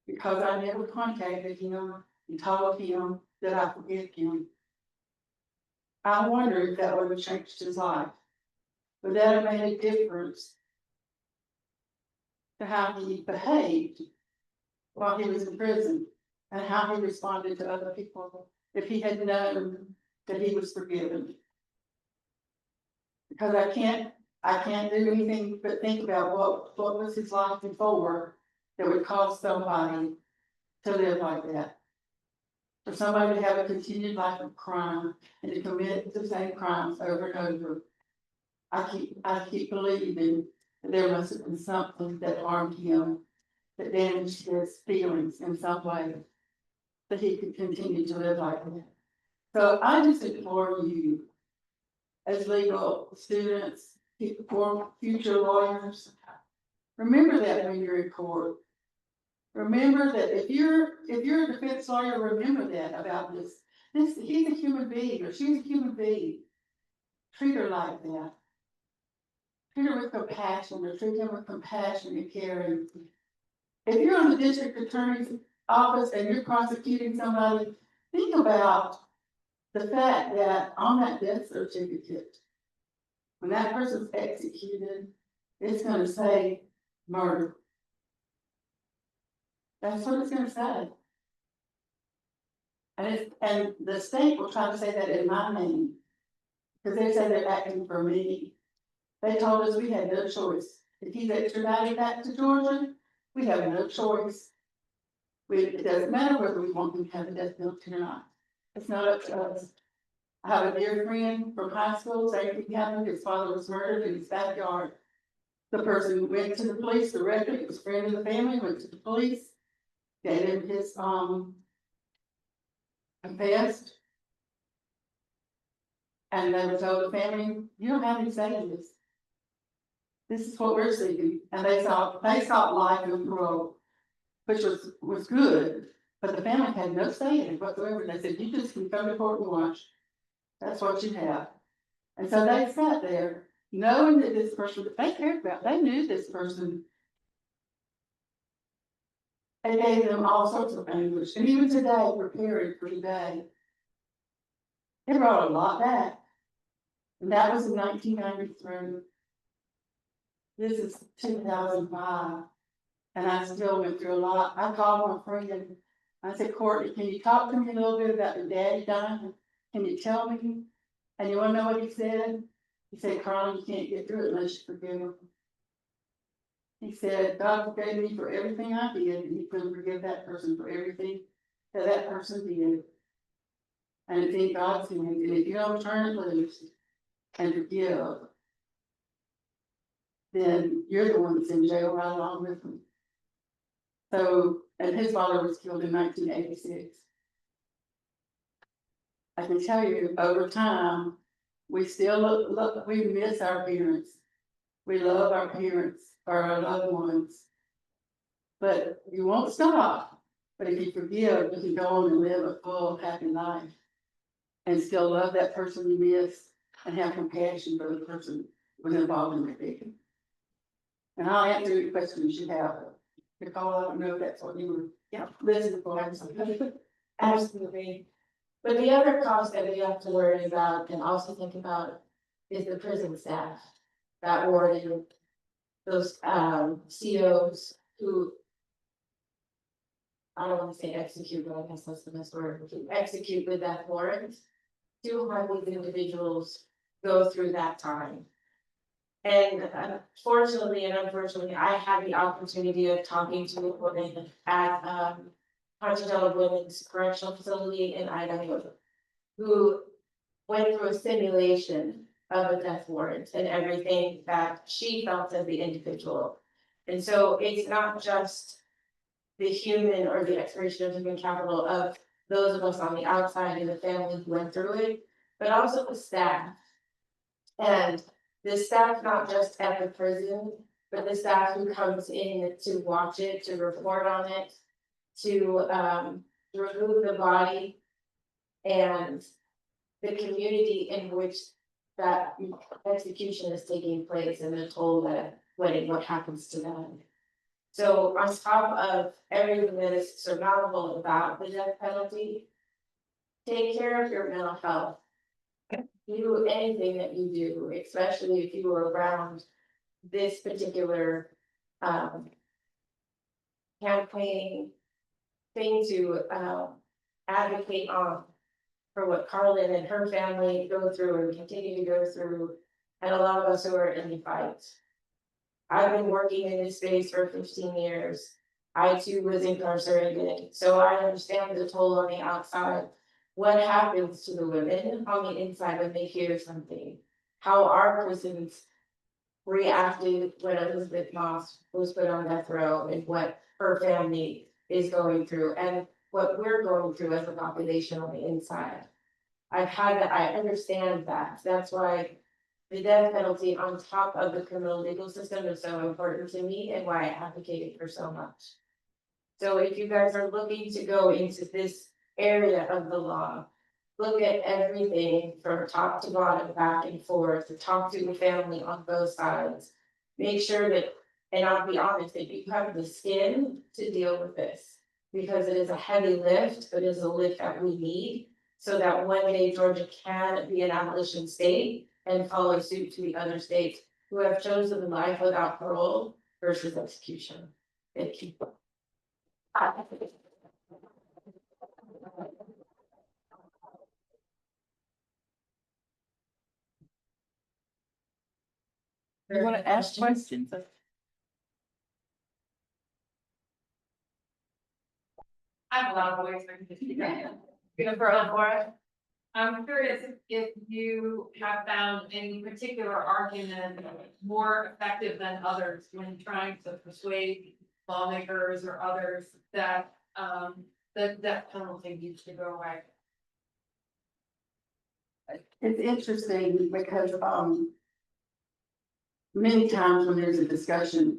because I never contacted him and told him that I forgive him. I wonder if that would have changed his life. Would that have made a difference to how he behaved while he was in prison and how he responded to other people if he had known that he was forgiven? Because I can't do anything but think about what was his life before that would cause somebody to live like that. For somebody to have a continued life of crime and to commit the same crimes over and over. I keep believing that there must have been something that harmed him, that damaged his feelings in some way, that he could continue to live like that. So I just implore you, as legal students, for future lawyers, remember that when you're in court. Remember that if you're a defense lawyer, remember that about this. He's a human being or she's a human being. Treat her like that. Treat her with compassion or treat him with compassion and caring. If you're on the district attorney's office and you're prosecuting somebody, think about the fact that on that death certificate, when that person's executed, it's going to say murder. That's what it's going to say. And the state will try to say that in my name, because they say they're acting for me. They told us we had no choice. If he's extradited back to Georgia, we have no choice. It doesn't matter whether we want them to have a death penalty or not. It's not up to us. I have a dear friend from high school, same thing happened. His father was murdered in his backyard. The person went to the police, the record, was a friend of the family, went to the police, gave him his confessed. And they were told the family, you don't have any say in this. This is what we're seeking. And they sought life and parole, which was good, but the family had no say in it whatsoever. They said, you just can come to court and watch. That's what you have. And so they sat there knowing that this person that they cared about, they knew this person. They gave them all sorts of anguish. And even today, preparing for today, it brought a lot back. And that was in 1993. This is 2005. And I still went through a lot. I called my friend. I said, Courtney, can you talk to me a little bit about your daddy dying? Can you tell me? And you want to know what he said? He said, Carla, you can't get through it unless you forgive him. He said, God forgave me for everything I did, and he couldn't forgive that person for everything that that person did. And it's in God's hands. And if you don't turn it loose and forgive, then you're the one that's in jail right along with him. So, and his father was killed in 1986. I can tell you, over time, we still we miss our parents. We love our parents or our loved ones. But you won't stop. But if you forgive, you can go on and live a full, happy life. And still love that person you miss and have compassion for the person who was involved in the victim. And I'll answer any questions you have. Nicole, I don't know if that's what you were listening for. Absolutely. But the other cost that we have to worry about and also think about is the prison staff that warden, those COs who, I don't want to say execute, but I guess that's the best word, who execute with that warrant. 200 individuals go through that time. And fortunately and unfortunately, I had the opportunity of talking to a woman at Continental Women's Correctional Facility in Idaho, who went through a simulation of a death warrant and everything that she felt as the individual. And so it's not just the human or the expiration of human capital of those of us on the outside and the family who went through it, but also the staff. And the staff, not just at the prison, but the staff who comes in to watch it, to report on it, to remove the body, and the community in which that execution is taking place and the toll that what happens to them. So on top of everything that is surmountable about the death penalty, take care of your mental health. Do anything that you do, especially if you are around this particular campaign thing to advocate on for what Carlin and her family go through and continue to go through, and a lot of us who are in the fight. I've been working in this space for 15 years, I too was incarcerated, so I understand the toll on the outside. What happens to the women on the inside when they hear something? How our prisons reacted when Elizabeth Moss was put on death row and what her family is going through and what we're going through as a population on the inside. I understand that. That's why the death penalty on top of the criminal legal system is so important to me and why I advocated for so much. So if you guys are looking to go into this area of the law, look at everything from top to bottom, back and forth, to talk to the family on both sides. Make sure that, and I'll be honest, that you have the skin to deal with this. Because it is a heavy lift, but it is a lift that we need, so that one day Georgia can be an abolition state and follow suit to the other states who have chosen life without parole versus execution. Thank you. You want to ask questions? I have a lot of ways for you to throw for it. I'm curious if you have found any particular argument more effective than others when trying to persuade lawmakers or others that the death penalty needs to go away. It's interesting because, many times when there's a discussion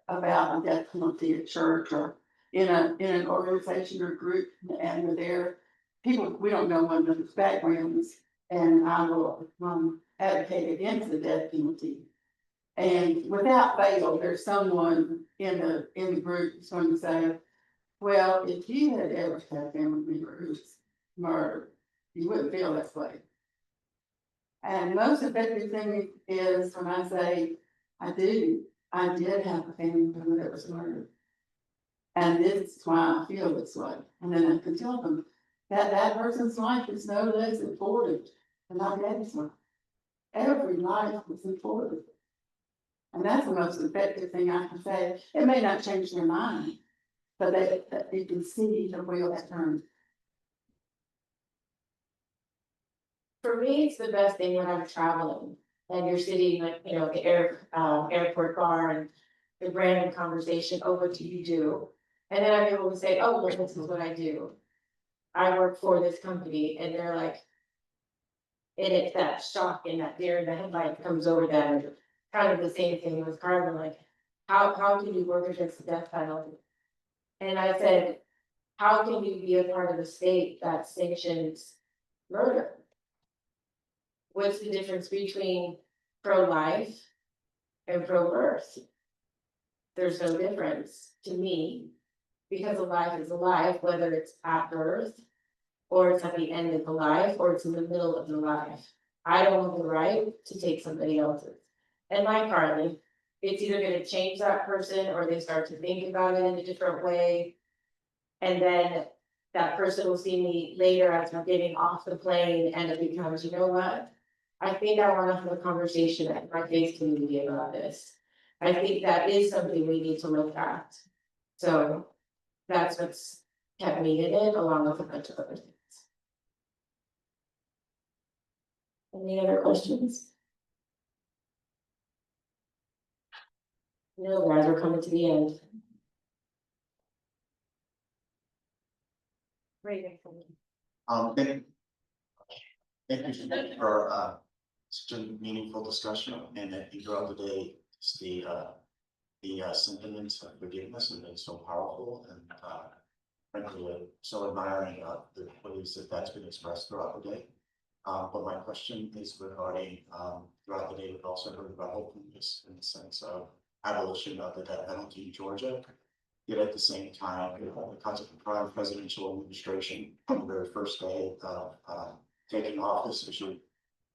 about a death penalty at church or in an organization or group, and we're there, people, we don't know one another's backgrounds, and I will, advocate against the death penalty. And without fail, there's someone in the group who's going to say, well, if you had ever had a family member who's murdered, you wouldn't feel that way. And most effective thing is when I say, I did have a family member that was murdered. And this is why I feel this way. And then I can tell them that that person's life is no less important than my daddy's life. Every life is important. And that's the most effective thing I can say. It may not change their mind, but that you can see the wheel turn. For me, it's the best thing when I'm traveling and you're sitting like, you know, at the airport bar and the random conversation, oh, what do you do? And then I'm able to say, oh, look, this is what I do. I work for this company, and they're like, and it's that shock and that deer in the headlight comes over them. Kind of the same thing with Carmen, like, how can you work against the death penalty? And I said, how can you be a part of a state that sanctions murder? What's the difference between pro-life and pro-birth? There's no difference to me, because a life is a life, whether it's at birth, or it's at the end of the life, or it's in the middle of the life. I don't have the right to take somebody else's. And like Carly, it's either gonna change that person, or they start to think about it in a different way. And then that person will see me later as I'm getting off the plane, and it becomes, you know what? I think I wanna have a conversation at my faith community about this. I think that is something we need to look at. So that's what's kept me in it, along with a bunch of other things. Any other questions? No, guys, we're coming to the end. Great. Thank you so much for such a meaningful discussion, and that you throughout the day, it's the sentiments of forgiveness have been so powerful, and frankly, so admiring the ways that that's been expressed throughout the day. But my question is regarding throughout the day, we've also heard about openness in the sense of abolition of the death penalty in Georgia. Yet at the same time, because of the prior presidential administration, on the very first day of taking office, issued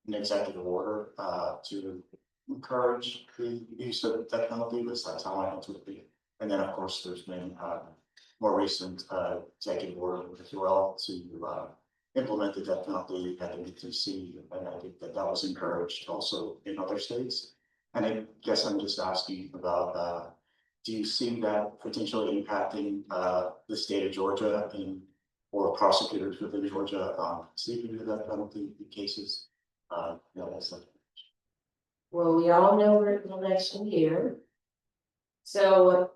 an executive order to encourage the use of the death penalty. That's how I know it would be. And then, of course, there's been more recent executive order as well to implement the death penalty at the BTC, and I think that was encouraged also in other states. And I guess I'm just asking about do you see that potentially impacting the state of Georgia and or prosecutors within Georgia seeking the death penalty in cases? That's like. Well, we all know we're in an election year. So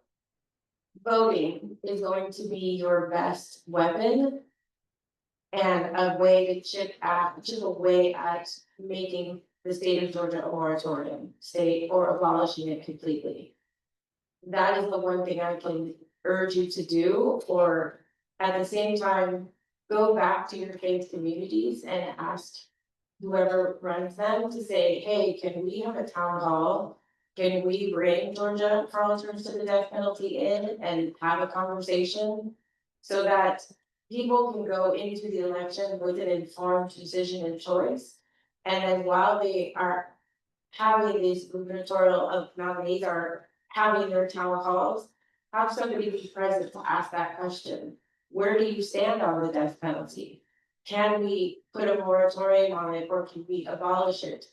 voting is going to be your best weapon and a way to chip away at making the state of Georgia a moratorium state or abolishing it completely. That is the one thing I can urge you to do, or at the same time, go back to your faith communities and ask whoever runs them to say, hey, can we have a town hall? Can we bring Georgia fronters to the death penalty in and have a conversation so that people can go into the election with an informed decision and choice? And then while they are having these gubernatorial of nominees are having their town halls, have somebody be present to ask that question. Where do you stand on the death penalty? Can we put a moratorium on it, or can we abolish it?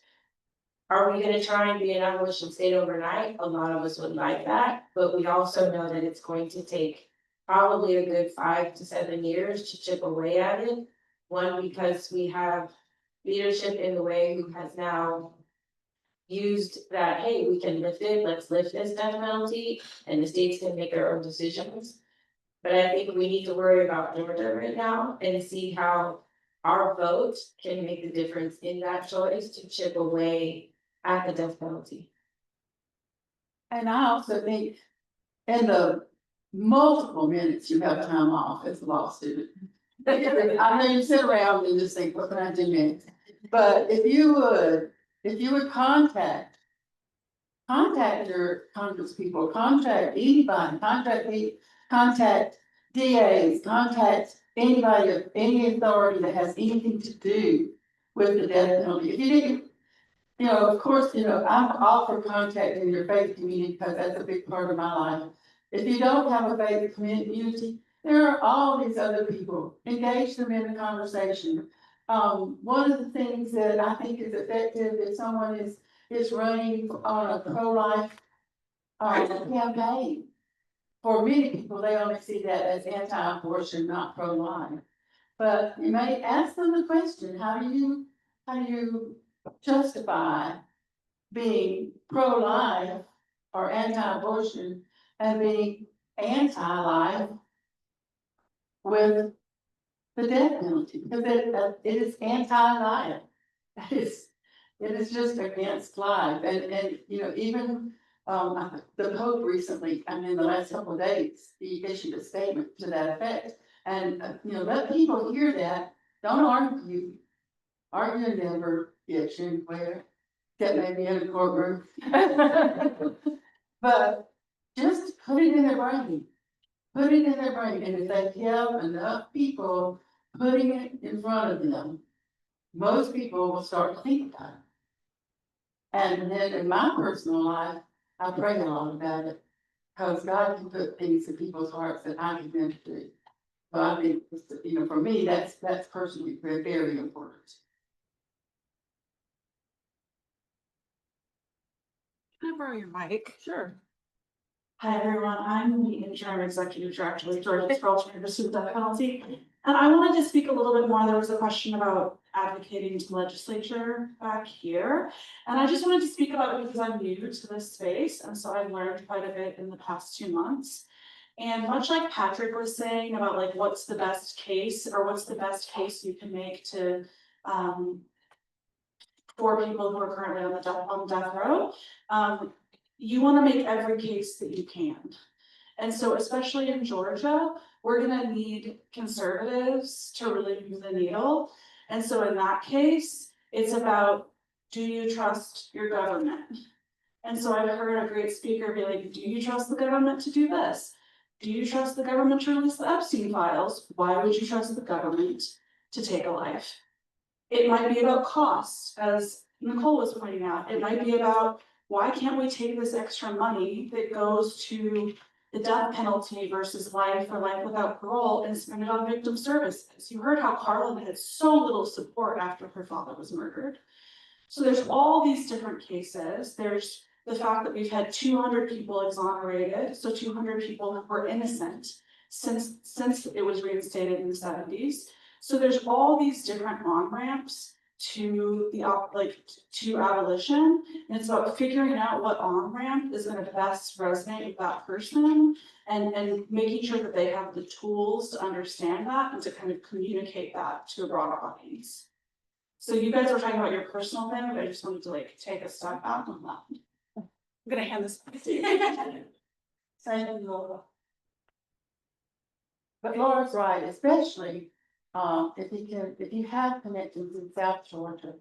Are we gonna try and be an abolition state overnight? A lot of us would like that, but we also know that it's going to take probably a good 5 to 7 years to chip away at it. One, because we have leadership in the way who has now used that, hey, we can lift it, let's lift this death penalty, and the states can make their own decisions. But I think we need to worry about Georgia right now and see how our vote can make the difference in that choice to chip away at the death penalty. And I also think in the multiple minutes you have time off as a law student. I know you sit around and just think, what can I do next? But if you would contact your Congress people, contact anybody, contact DAs, contact anybody of any authority that has anything to do with the death penalty. If you didn't, of course, I'm all for contacting your faith community because that's a big part of my life. If you don't have a faith community, there are all these other people. Engage them in a conversation. One of the things that I think is effective if someone is running on a pro-life campaign. For many people, they only see that as anti-abortion, not pro-life. But you may ask them the question, how do you justify being pro-life or anti-abortion and being anti-life with the death penalty? Because it is anti-life. It is just against life. And even the Pope recently, in the last couple of days, he issued a statement to that effect. And let people hear that. Don't argue. Arguing never gets you anywhere. That may be in a courtroom. But just put it in their brain. Put it in their brain. And if they have enough people putting it in front of them, most people will start to think about it. And then in my personal life, I pray a lot about it. Because God can put things in people's hearts that I can never do. So I think, for me, that's personally very, very important. Can I borrow your mic? Sure. Hi, everyone. I'm the interim executive director with Georgia's for Alternative Death Penalty. And I wanted to speak a little bit more. There was a question about advocating to the legislature back here. And I just wanted to speak about it because I'm new to this space. And so I've learned quite a bit in the past 2 months. And much like Patrick was saying about like, what's the best case or what's the best case you can make to, for people who are currently on death row, you want to make every case that you can. And so especially in Georgia, we're going to need conservatives to really move the needle. And so in that case, it's about, do you trust your government? And so I've heard a great speaker be like, do you trust the government to do this? Do you trust the government to release the Epstein files? Why would you trust the government to take a life? It might be about cost, as Nicole was pointing out. It might be about, why can't we take this extra money that goes to the death penalty versus life or life without parole and spend it on victim services? You heard how Carlin had so little support after her father was murdered. So there's all these different cases. There's the fact that we've had 200 people exonerated, so 200 people who were innocent since it was reinstated in the 70s. So there's all these different on-ramps to to abolition. And it's about figuring out what on-ramp is going to best resonate with that person and making sure that they have the tools to understand that and to kind of communicate that to a broader audience. So you guys were talking about your personal thing, but I just wanted to like take a step back on that. I'm gonna hand this back to you. Thank you, Laura. But Laura's right, especially if you have connections in South Georgia,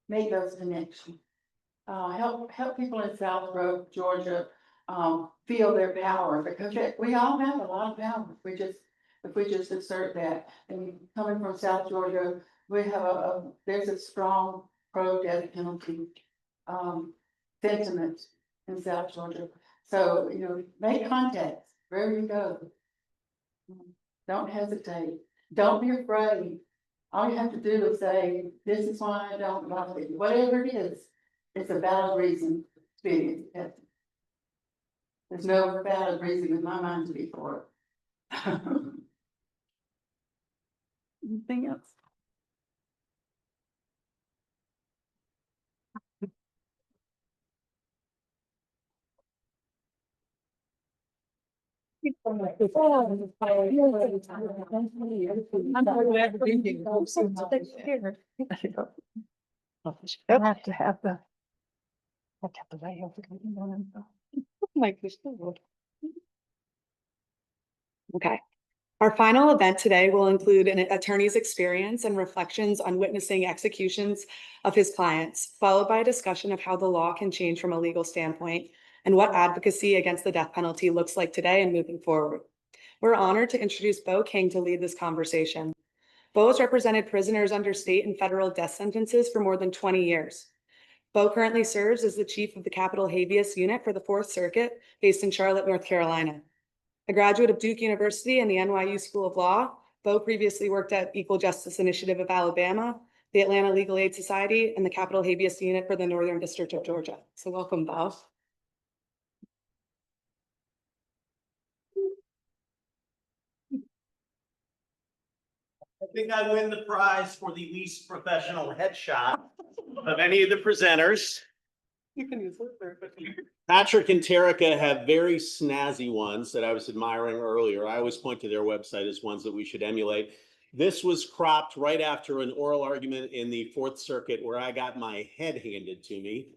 make those connections. Help people in South Road, Georgia, feel their power, because we all have a lot of power. If we just assert that. And coming from South Georgia, we have there's a strong pro-death penalty sentiment in South Georgia. So, make contacts wherever you go. Don't hesitate. Don't be afraid. All you have to do is say, this is why I don't like it. Whatever it is, it's a valid reason to be accepted. There's no valid reason in my mind to be for it. Anything else? Have to have the. Okay. Our final event today will include an attorney's experience and reflections on witnessing executions of his clients, followed by a discussion of how the law can change from a legal standpoint and what advocacy against the death penalty looks like today and moving forward. We're honored to introduce Bo King to lead this conversation. Bo has represented prisoners under state and federal death sentences for more than 20 years. Bo currently serves as the chief of the Capital Habeas Unit for the Fourth Circuit, based in Charlotte, North Carolina. A graduate of Duke University and the NYU School of Law, Bo previously worked at Equal Justice Initiative of Alabama, the Atlanta Legal Aid Society, and the Capital Habeas Unit for the Northern District of Georgia. So welcome, Bo. I think I win the prize for the least professional headshot of any of the presenters. You can use it. Patrick and Terica have very snazzy ones that I was admiring earlier. I always point to their website as ones that we should emulate. This was cropped right after an oral argument in the Fourth Circuit where I got my head handed to me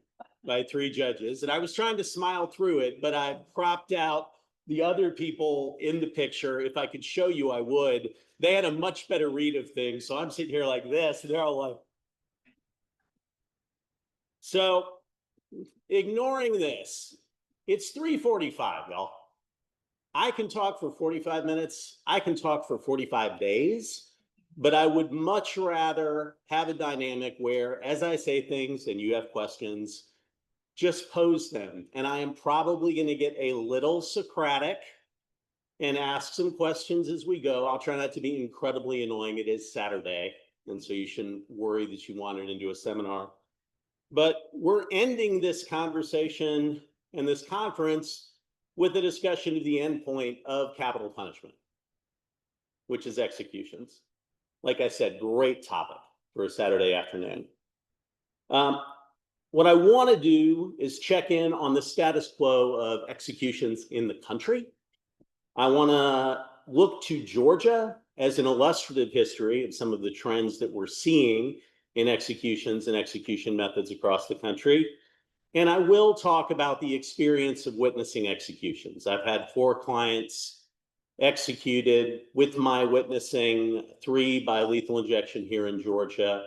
by 3 judges. And I was trying to smile through it, but I cropped out the other people in the picture. If I could show you, I would. They had a much better read of things. So I'm sitting here like this, and they're all like. So ignoring this, it's 3:45, y'all. I can talk for 45 minutes. I can talk for 45 days, but I would much rather have a dynamic where, as I say things and you have questions, just pose them. And I am probably going to get a little Socratic and ask some questions as we go. I'll try not to be incredibly annoying. It is Saturday, and so you shouldn't worry that you wandered into a seminar. But we're ending this conversation and this conference with a discussion of the endpoint of capital punishment, which is executions. Like I said, great topic for a Saturday afternoon. What I want to do is check in on the status quo of executions in the country. I want to look to Georgia as an illustrative history of some of the trends that we're seeing in executions and execution methods across the country. And I will talk about the experience of witnessing executions. I've had 4 clients executed with my witnessing, 3 by lethal injection here in Georgia,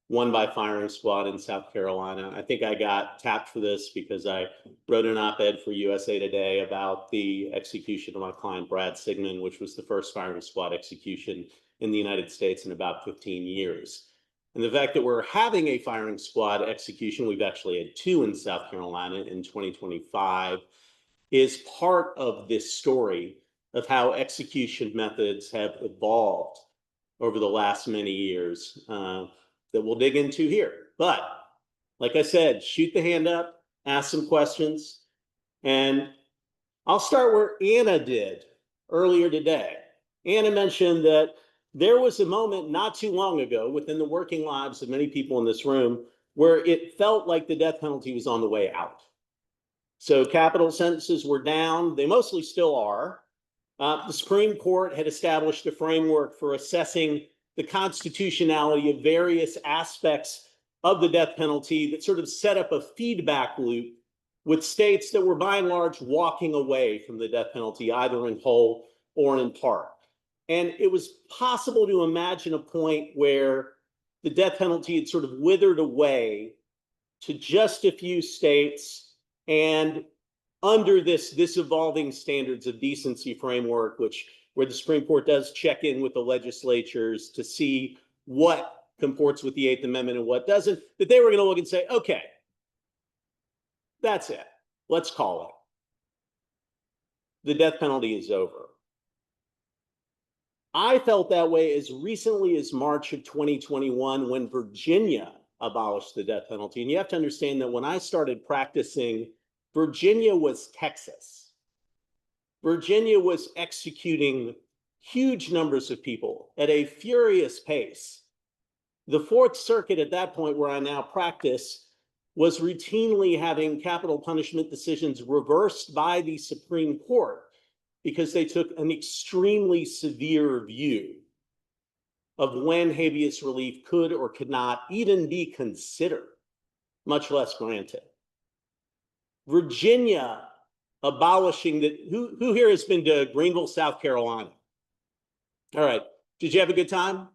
1 by firing squad in South Carolina. I think I got tapped for this because I wrote an op-ed for USA Today about the execution of my client, Brad Sigmund, which was the first firing squad execution in the United States in about 15 years. And the fact that we're having a firing squad execution, we've actually had 2 in South Carolina in 2025, is part of this story of how execution methods have evolved over the last many years that we'll dig into here. But like I said, shoot the hand up, ask some questions. And I'll start where Anna did earlier today. Anna mentioned that there was a moment not too long ago within the working lives of many people in this room where it felt like the death penalty was on the way out. So capital sentences were down. They mostly still are. The Supreme Court had established a framework for assessing the constitutionality of various aspects of the death penalty that sort of set up a feedback loop with states that were by and large walking away from the death penalty, either in whole or in part. And it was possible to imagine a point where the death penalty had sort of withered away to just a few states, and under this evolving standards of decency framework, where the Supreme Court does check in with the legislatures to see what comports with the Eighth Amendment and what doesn't, that they were going to look and say, okay, that's it. Let's call it. The death penalty is over. I felt that way as recently as March of 2021 when Virginia abolished the death penalty. And you have to understand that when I started practicing, Virginia was Texas. Virginia was executing huge numbers of people at a furious pace. The Fourth Circuit at that point, where I now practice, was routinely having capital punishment decisions reversed by the Supreme Court because they took an extremely severe view of when habeas relief could or could not even be considered, much less granted. Virginia abolishing the, who here has been to Greenville, South Carolina? All right, did you have a good time?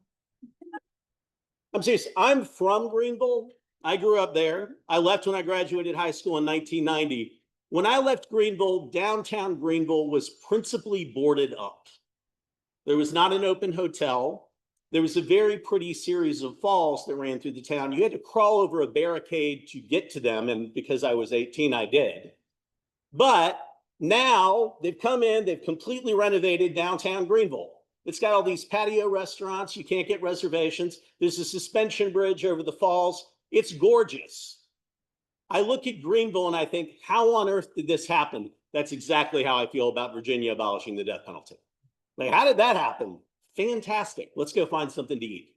I'm serious, I'm from Greenville. I grew up there. I left when I graduated high school in 1990. When I left Greenville, downtown Greenville was principally boarded up. There was not an open hotel. There was a very pretty series of falls that ran through the town. You had to crawl over a barricade to get to them, and because I was 18, I did. But now they've come in, they've completely renovated downtown Greenville. It's got all these patio restaurants. You can't get reservations. There's a suspension bridge over the falls. It's gorgeous. I look at Greenville and I think, how on earth did this happen? That's exactly how I feel about Virginia abolishing the death penalty. Like, how did that happen? Fantastic. Let's go find something to eat.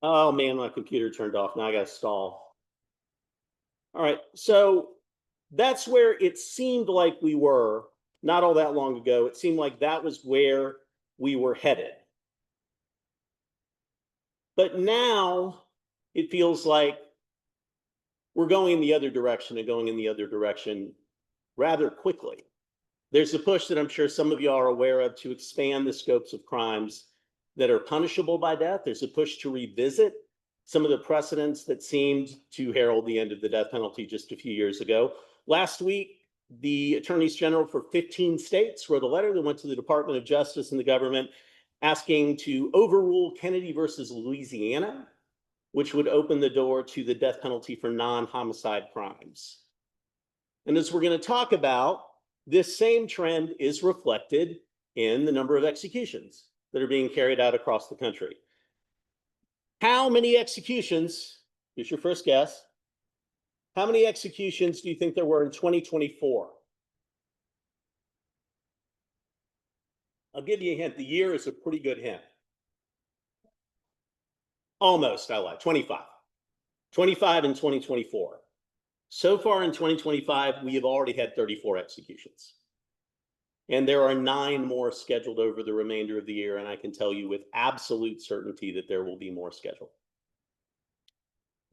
Oh man, my computer turned off. Now I got to stall. All right, so that's where it seemed like we were not all that long ago. It seemed like that was where we were headed. But now it feels like we're going in the other direction and going in the other direction rather quickly. There's a push that I'm sure some of you are aware of to expand the scopes of crimes that are punishable by death. There's a push to revisit some of the precedents that seemed to herald the end of the death penalty just a few years ago. Last week, the attorneys general for 15 states wrote a letter that went to the Department of Justice and the government asking to overrule Kennedy versus Louisiana, which would open the door to the death penalty for non-homicide crimes. And as we're going to talk about, this same trend is reflected in the number of executions that are being carried out across the country. How many executions, here's your first guess, how many executions do you think there were in 2024? I'll give you a hint. The year is a pretty good hint. Almost, I lied, 25. 25 in 2024. So far in 2025, we have already had 34 executions. And there are 9 more scheduled over the remainder of the year, and I can tell you with absolute certainty that there will be more scheduled.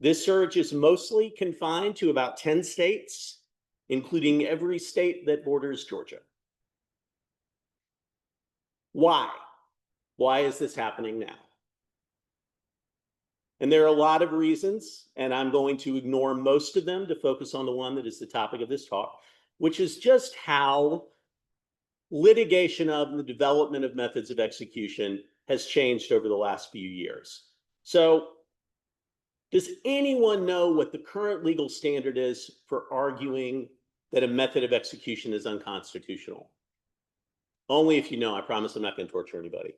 This surge is mostly confined to about 10 states, including every state that borders Georgia. Why? Why is this happening now? And there are a lot of reasons, and I'm going to ignore most of them to focus on the one that is the topic of this talk, which is just how litigation of the development of methods of execution has changed over the last few years. So, does anyone know what the current legal standard is for arguing that a method of execution is unconstitutional? Only if you know. I promise I'm not going to torture anybody.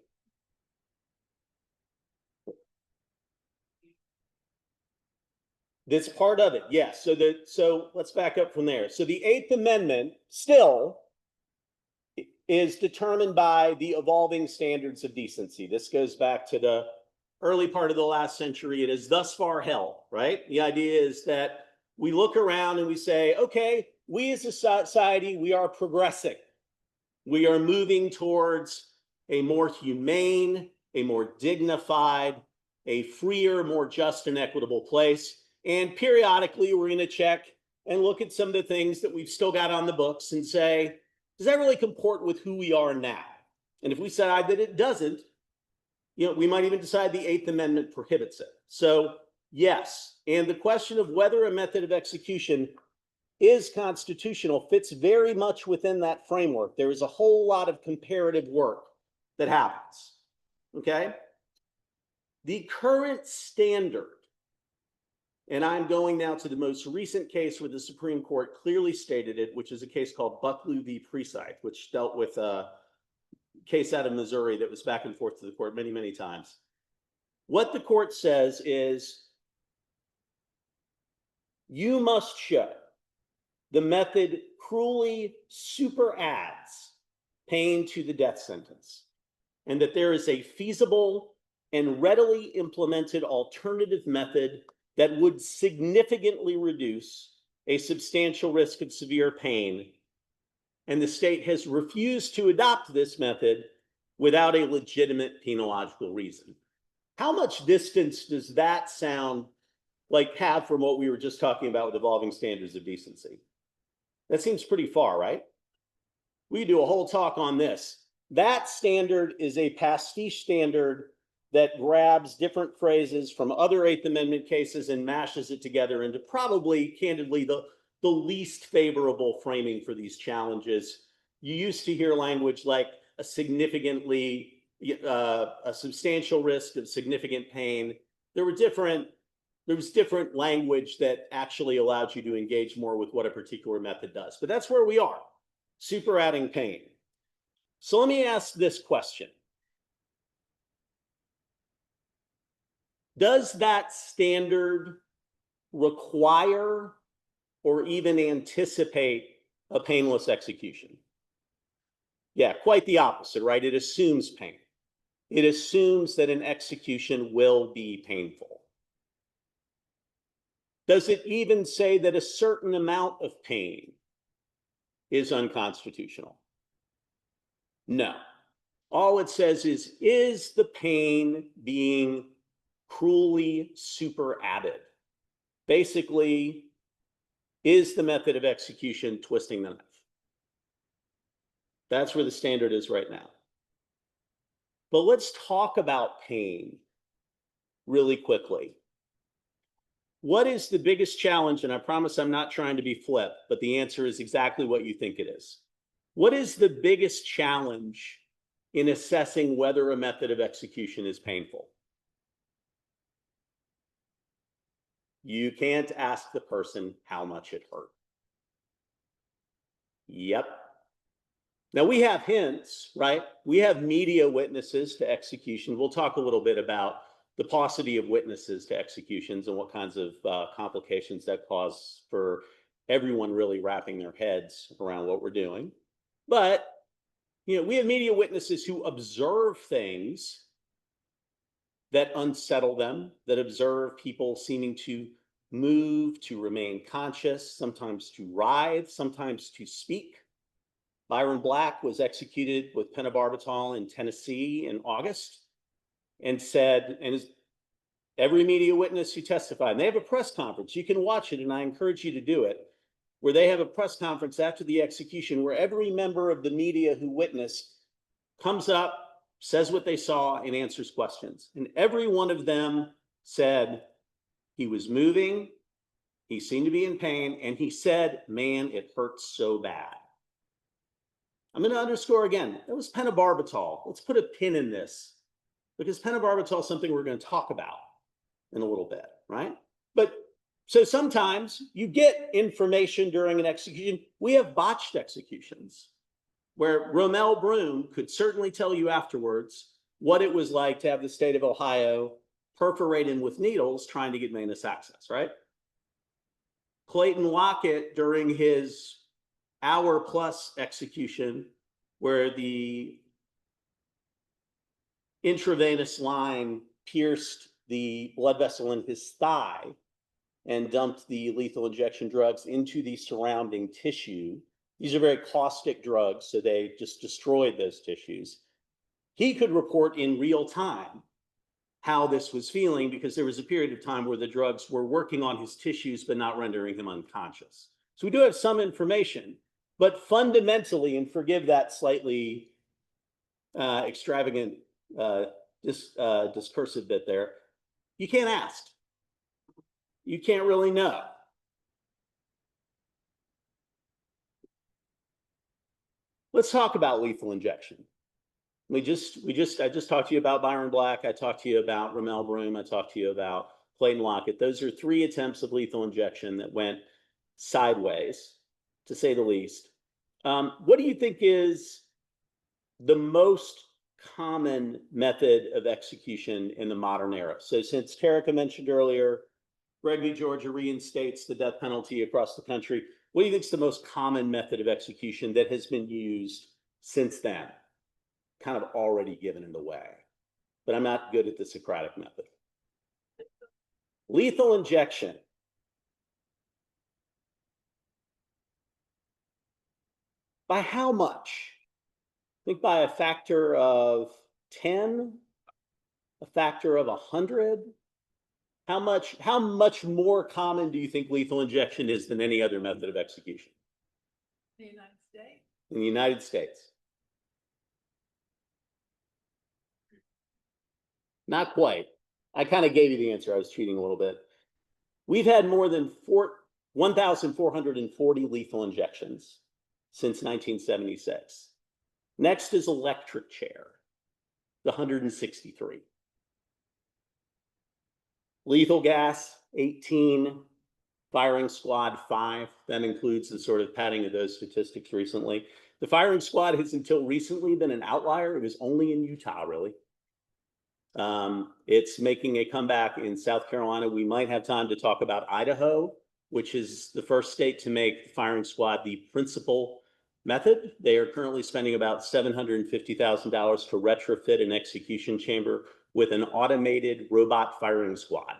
That's part of it, yes. So let's back up from there. So the Eighth Amendment still is determined by the evolving standards of decency. This goes back to the early part of the last century. It is thus far held, right? The idea is that we look around and we say, okay, we as a society, we are progressing. We are moving towards a more humane, a more dignified, a freer, more just and equitable place. And periodically, we're going to check and look at some of the things that we've still got on the books and say, does that really comport with who we are now? And if we decide that it doesn't, we might even decide the Eighth Amendment prohibits it. So yes, and the question of whether a method of execution is constitutional fits very much within that framework. There is a whole lot of comparative work that happens, okay? The current standard, and I'm going now to the most recent case where the Supreme Court clearly stated it, which is a case called Bucklew v. Precythe, which dealt with a case out of Missouri that was back and forth to the court many, many times. What the court says is, you must show the method cruelly superadds pain to the death sentence, and that there is a feasible and readily implemented alternative method that would significantly reduce a substantial risk of severe pain. And the state has refused to adopt this method without a legitimate penological reason. How much distance does that sound like have from what we were just talking about with evolving standards of decency? That seems pretty far, right? We do a whole talk on this. That standard is a pastiche standard that grabs different phrases from other Eighth Amendment cases and mashes it together into probably, candidly, the least favorable framing for these challenges. You used to hear language like a substantial risk of significant pain. There was different language that actually allowed you to engage more with what a particular method does. But that's where we are, superadding pain. So let me ask this question. Does that standard require or even anticipate a painless execution? Yeah, quite the opposite, right? It assumes pain. It assumes that an execution will be painful. Does it even say that a certain amount of pain is unconstitutional? No. All it says is the pain being cruelly superadded? Basically, is the method of execution twisting the knife? That's where the standard is right now. But let's talk about pain really quickly. What is the biggest challenge? And I promise I'm not trying to be flip, but the answer is exactly what you think it is. What is the biggest challenge in assessing whether a method of execution is painful? You can't ask the person how much it hurt. Yep. Now we have hints, right? We have media witnesses to execution. We'll talk a little bit about the paucity of witnesses to executions and what kinds of complications that cause for everyone really wrapping their heads around what we're doing. But, we have media witnesses who observe things that unsettle them, that observe people seeming to move, to remain conscious, sometimes to writhe, sometimes to speak. Byron Black was executed with pentobarbital in Tennessee in August, and said, and every media witness who testified, and they have a press conference, you can watch it, and I encourage you to do it, where they have a press conference after the execution where every member of the media who witnessed comes up, says what they saw, and answers questions. And every one of them said he was moving, he seemed to be in pain, and he said, man, it hurts so bad. I'm going to underscore again, that was pentobarbital. Let's put a pin in this, because pentobarbital is something we're going to talk about in a little bit, right? But so sometimes you get information during an execution. We have botched executions where Romel Broom could certainly tell you afterwards what it was like to have the state of Ohio perforate him with needles trying to get venous access, right? Clayton Lockett, during his hour-plus execution, where the intravenous line pierced the blood vessel in his thigh and dumped the lethal injection drugs into the surrounding tissue. These are very caustic drugs, so they just destroyed those tissues. He could report in real time how this was feeling, because there was a period of time where the drugs were working on his tissues but not rendering him unconscious. So we do have some information, but fundamentally, and forgive that slightly extravagant discursive bit there, you can't ask. You can't really know. Let's talk about lethal injection. I just talked to you about Byron Black. I talked to you about Ramel Broom. I talked to you about Clayton Lockett. Those are 3 attempts of lethal injection that went sideways, to say the least. What do you think is the most common method of execution in the modern era? So since Tarika mentioned earlier, Greg v. Georgia reinstates the death penalty across the country, what do you think is the most common method of execution that has been used since then? Kind of already given it away, but I'm not good at the Socratic method. Lethal injection. By how much? I think by a factor of 10, a factor of 100. How much more common do you think lethal injection is than any other method of execution? The United States. In the United States. Not quite. I kind of gave you the answer. I was cheating a little bit. We've had more than 1,440 lethal injections since 1976. Next is electric chair, the 163. Lethal gas, 18. Firing squad, 5. That includes the sort of padding of those statistics recently. The firing squad has until recently been an outlier. It was only in Utah, really. It's making a comeback in South Carolina. We might have time to talk about Idaho, which is the first state to make the firing squad the principal method. They are currently spending about $750,000 to retrofit an execution chamber with an automated robot firing squad,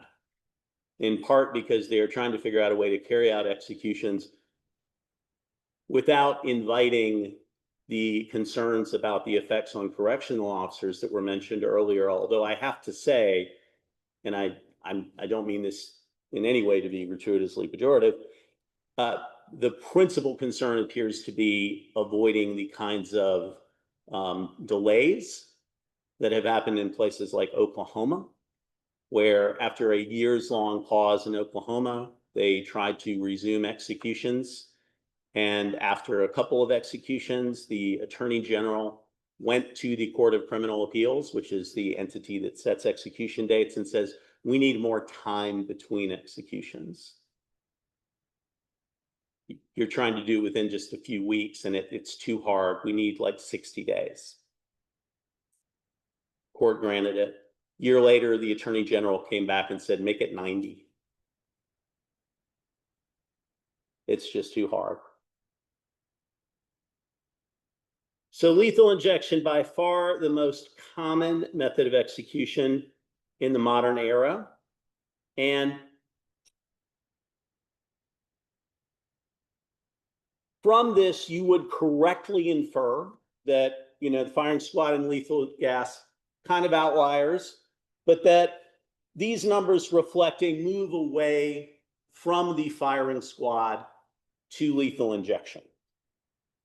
in part because they are trying to figure out a way to carry out executions without inviting the concerns about the effects on correctional officers that were mentioned earlier. Although I have to say, and I don't mean this in any way to be gratuitously pejorative, the principal concern appears to be avoiding the kinds of delays that have happened in places like Oklahoma, where after a years-long pause in Oklahoma, they tried to resume executions. And after a couple of executions, the Attorney General went to the Court of Criminal Appeals, which is the entity that sets execution dates, and says, we need more time between executions. You're trying to do within just a few weeks, and it's too hard. We need like 60 days. Court granted it. A year later, the Attorney General came back and said, make it 90. It's just too hard. So lethal injection, by far the most common method of execution in the modern era. And from this, you would correctly infer that, the firing squad and lethal gas kind of outliers, but that these numbers reflect a move away from the firing squad to lethal injection.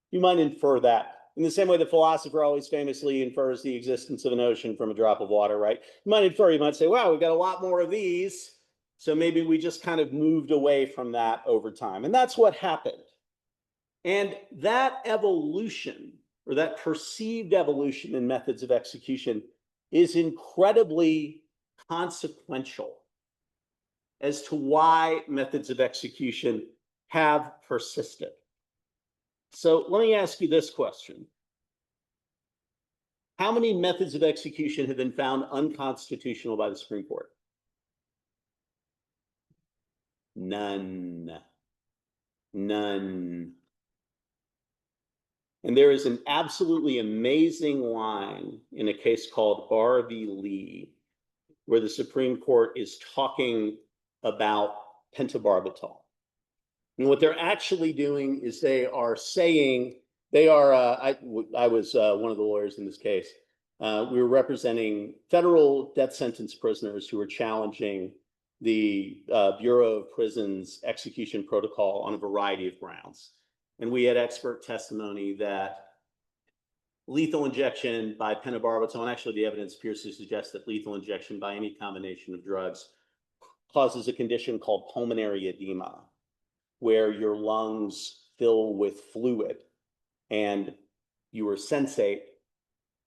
You might infer that. In the same way the philosopher always famously infers the existence of an ocean from a drop of water, right? You might say, wow, we've got a lot more of these, so maybe we just kind of moved away from that over time. And that's what happened. And that evolution, or that perceived evolution in methods of execution, is incredibly consequential as to why methods of execution have persisted. So let me ask you this question. How many methods of execution have been found unconstitutional by the Supreme Court? None. None. And there is an absolutely amazing line in a case called Barr v. Lee, where the Supreme Court is talking about pentobarbital. And what they're actually doing is they are saying, I was one of the lawyers in this case. We were representing federal death sentence prisoners who were challenging the Bureau of Prisons execution protocol on a variety of grounds. And we had expert testimony that lethal injection by pentobarbital, and actually the evidence appears to suggest that lethal injection by any combination of drugs causes a condition called pulmonary edema, where your lungs fill with fluid and you were sensate,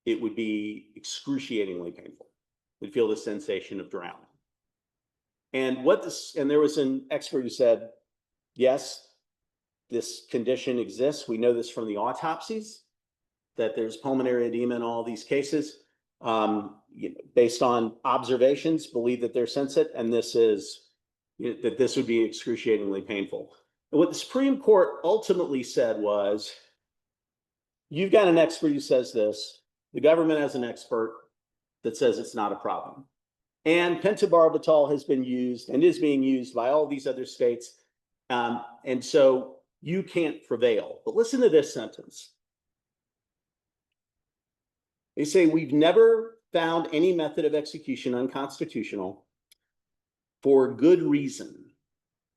it would be excruciatingly painful. You'd feel the sensation of drowning. And there was an expert who said, yes, this condition exists. We know this from the autopsies, that there's pulmonary edema in all these cases. Based on observations, believe that they're sensate, and this would be excruciatingly painful. And what the Supreme Court ultimately said was, you've got an expert who says this, the government has an expert that says it's not a problem. And pentobarbital has been used and is being used by all these other states. And so you can't prevail. But listen to this sentence. They say, we've never found any method of execution unconstitutional for good reason.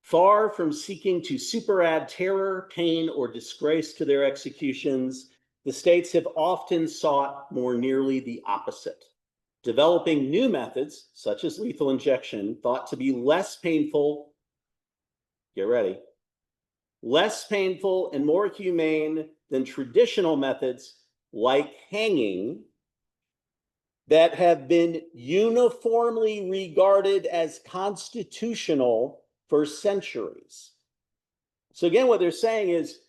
Far from seeking to superadd terror, pain, or disgrace to their executions, the states have often sought more nearly the opposite, developing new methods, such as lethal injection, thought to be less painful, get ready, less painful and more humane than traditional methods like hanging that have been uniformly regarded as constitutional for centuries. So again, what they're saying is,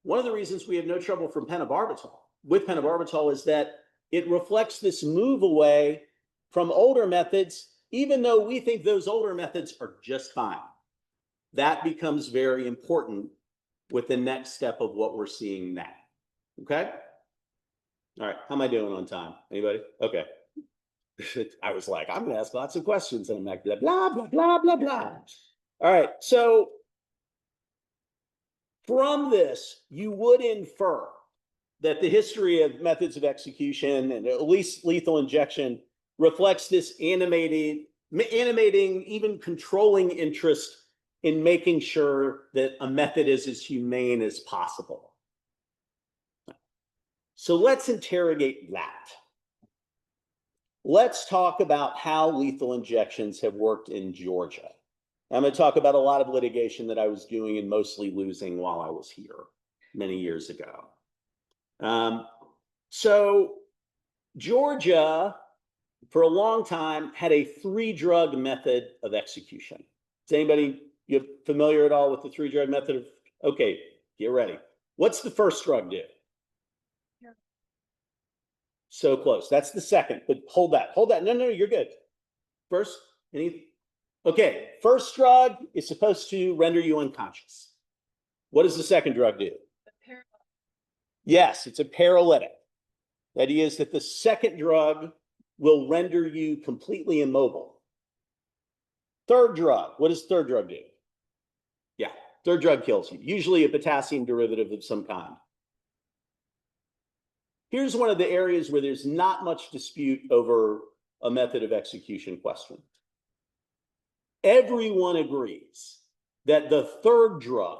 one of the reasons we have no trouble with pentobarbital is that it reflects this move away from older methods, even though we think those older methods are just fine. That becomes very important with the next step of what we're seeing now. Okay? All right, how am I doing on time? Anybody? Okay. I was like, I'm gonna ask lots of questions, and I'm like, blah, blah, blah, blah, blah, blah. All right, so from this, you would infer that the history of methods of execution, and at least lethal injection, reflects this animating, even controlling interest in making sure that a method is as humane as possible. So let's interrogate that. Let's talk about how lethal injections have worked in Georgia. I'm going to talk about a lot of litigation that I was doing and mostly losing while I was here many years ago. So Georgia, for a long time, had a 3-drug method of execution. Is anybody familiar at all with the 3-drug method of? Okay, get ready. What's the first drug do? So close. That's the second, but hold that. No, you're good. First, okay, first drug is supposed to render you unconscious. What does the second drug do? Yes, it's a paralytic. The idea is that the second drug will render you completely immobile. Third drug, what does third drug do? Yeah, third drug kills you, usually a potassium derivative of some kind. Here's one of the areas where there's not much dispute over a method of execution question. Everyone agrees that the third drug,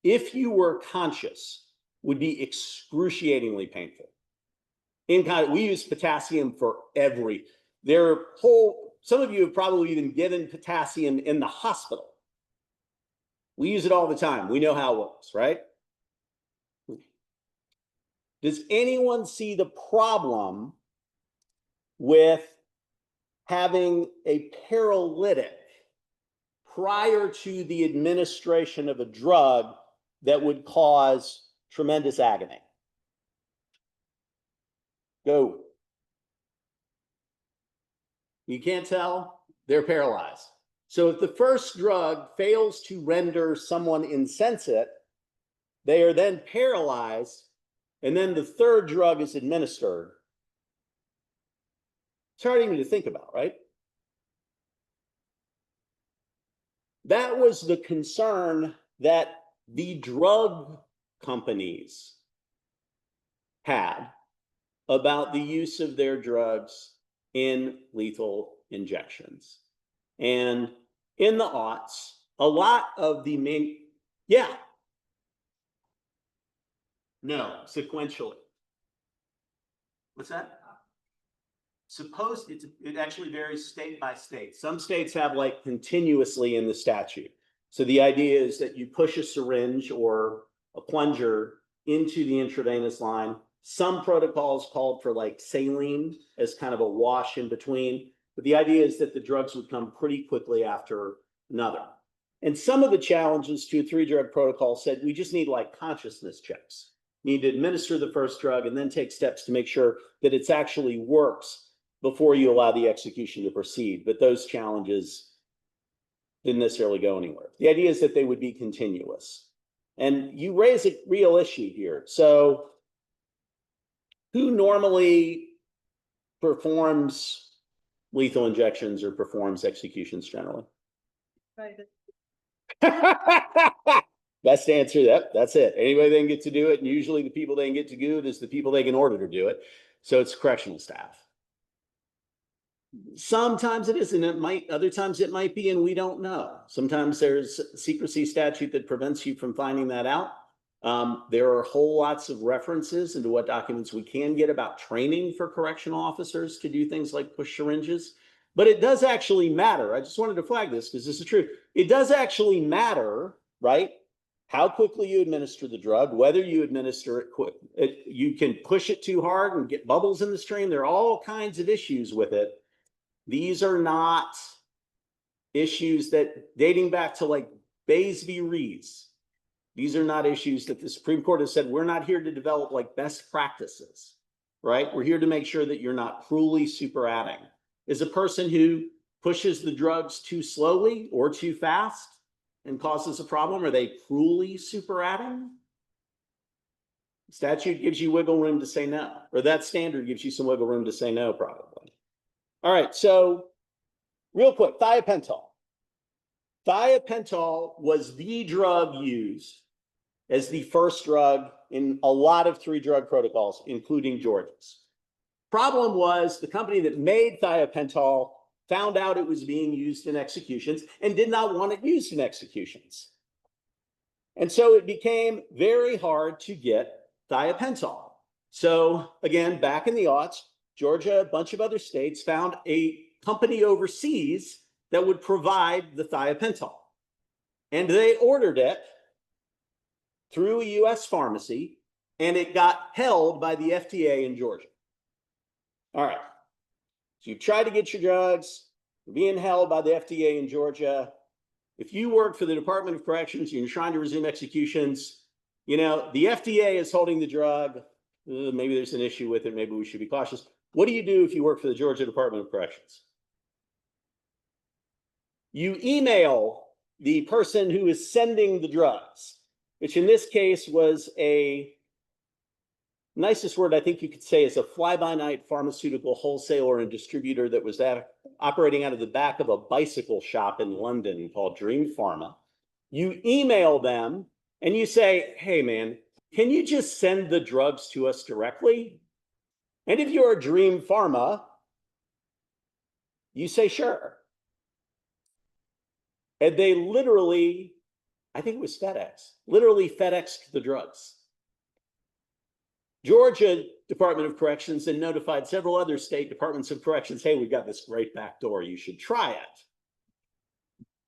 if you were conscious, would be excruciatingly painful. We use potassium for some of you have probably been given potassium in the hospital. We use it all the time. We know how it works, right? Does anyone see the problem with having a paralytic prior to the administration of a drug that would cause tremendous agony? Go. You can't tell? They're paralyzed. So if the first drug fails to render someone insensate, they are then paralyzed, and then the third drug is administered. It's hard even to think about, right? That was the concern that the drug companies had about the use of their drugs in lethal injections. And in the aughts, a lot of the main, no, sequentially. What's that? It actually varies state by state. Some states have like continuously in the statute. So the idea is that you push a syringe or a plunger into the intravenous line. Some protocols called for like saline as kind of a wash in between. But the idea is that the drugs would come pretty quickly after another. And some of the challenges to a 3-drug protocol said we just need like consciousness checks. You need to administer the first drug and then take steps to make sure that it actually works before you allow the execution to proceed. But those challenges didn't necessarily go anywhere. The idea is that they would be continuous. And you raise a real issue here. So who normally performs lethal injections or performs executions generally? Best answer, that's it. Anybody that can get to do it, and usually the people they can get to do it is the people they can order to do it. So it's correctional staff. Sometimes it is, and other times it might be, and we don't know. Sometimes there's a secrecy statute that prevents you from finding that out. There are whole lots of references into what documents we can get about training for correctional officers to do things like push syringes. But it does actually matter. I just wanted to flag this because this is true. It does actually matter, right? How quickly you administer the drug, whether you administer it quick. You can push it too hard and get bubbles in the stream. There are all kinds of issues with it. These are not issues that, dating back to like Bays v. Reeves, these are not issues that the Supreme Court has said, we're not here to develop like best practices, right? We're here to make sure that you're not cruelly superadding. Is a person who pushes the drugs too slowly or too fast and causes a problem, are they cruelly superadding? Statute gives you wiggle room to say no, or that standard gives you some wiggle room to say no, probably. All right, so real quick, thiopental. Thiopental was the drug used as the first drug in a lot of 3-drug protocols, including Georgia's. Problem was the company that made thiopental found out it was being used in executions and did not want it used in executions. And so it became very hard to get thiopental. So again, back in the aughts, Georgia, a bunch of other states found a company overseas that would provide the thiopental. And they ordered it through a US pharmacy, and it got held by the FDA in Georgia. All right, so you've tried to get your drugs, you're being held by the FDA in Georgia. If you work for the Department of Corrections and you're trying to resume executions, you know, the FDA is holding the drug. Maybe there's an issue with it. Maybe we should be cautious. What do you do if you work for the Georgia Department of Corrections? You email the person who is sending the drugs, which in this case was nicest word I think you could say is a fly-by-night pharmaceutical wholesaler and distributor that was operating out of the back of a bicycle shop in London called Dream Pharma. You email them and you say, hey man, can you just send the drugs to us directly? And if you're a Dream Pharma, you say sure. And they literally, I think it was FedEx, literally FedExed the drugs. Georgia Department of Corrections then notified several other state departments of corrections, hey, we've got this great back door, you should try it.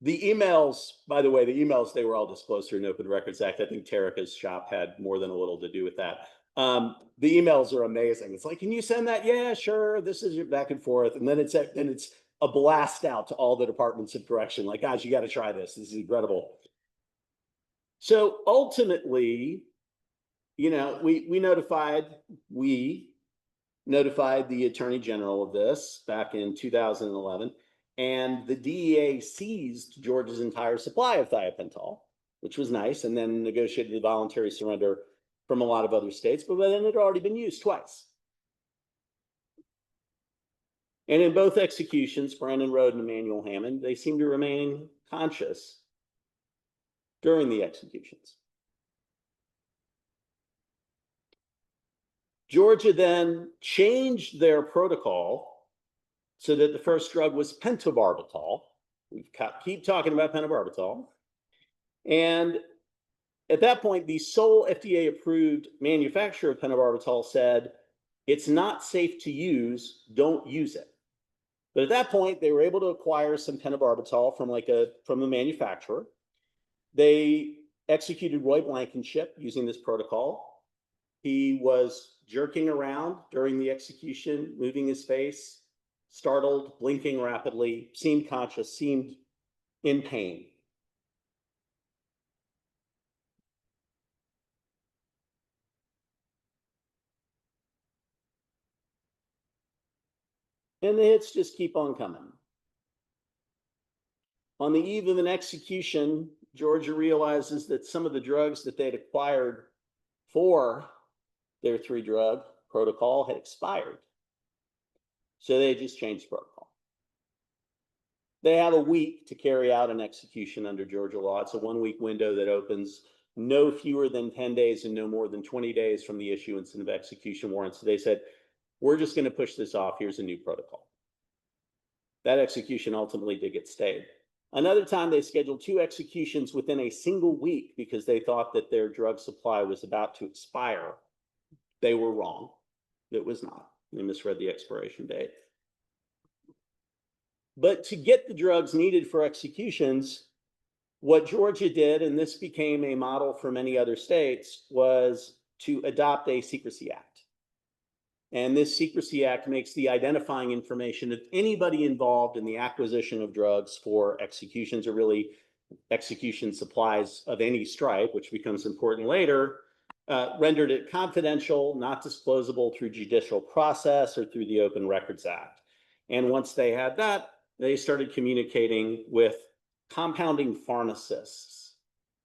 The emails, by the way, they were all disclosed through an Open Records Act. I think Terica's shop had more than a little to do with that. The emails are amazing. It's like, can you send that? Yeah, sure. This is your back and forth. And then it's a blast out to all the departments of correction. Like, guys, you got to try this. This is incredible. So ultimately, you know, we notified the Attorney General of this back in 2011. And the DEA seized Georgia's entire supply of thiopental, which was nice, and then negotiated a voluntary surrender from a lot of other states, but then it had already been used twice. And in both executions, Brandon Road and Emmanuel Hammond, they seemed to remain conscious during the executions. Georgia then changed their protocol so that the first drug was pentobarbital. We keep talking about pentobarbital. And at that point, the sole FDA-approved manufacturer of pentobarbital said, it's not safe to use, don't use it. But at that point, they were able to acquire some pentobarbital from the manufacturer. They executed Roy Blankenship using this protocol. He was jerking around during the execution, moving his face, startled, blinking rapidly, seemed conscious, seemed in pain. And the hits just keep on coming. On the eve of an execution, Georgia realizes that some of the drugs that they'd acquired for their 3-drug protocol had expired. So they just changed protocol. They have a week to carry out an execution under Georgia law. It's a 1-week window that opens no fewer than 10 days and no more than 20 days from the issuance of execution warrants. So they said, we're just going to push this off. Here's a new protocol. That execution ultimately did get stayed. Another time they scheduled 2 executions within a single week because they thought that their drug supply was about to expire. They were wrong. It was not. They misread the expiration date. But to get the drugs needed for executions, what Georgia did, and this became a model for many other states, was to adopt a Secrecy Act. And this Secrecy Act makes the identifying information of anybody involved in the acquisition of drugs for executions, or really execution supplies of any stripe, which becomes important later, rendered it confidential, not disclosable through judicial process or through the Open Records Act. And once they had that, they started communicating with compounding pharmacists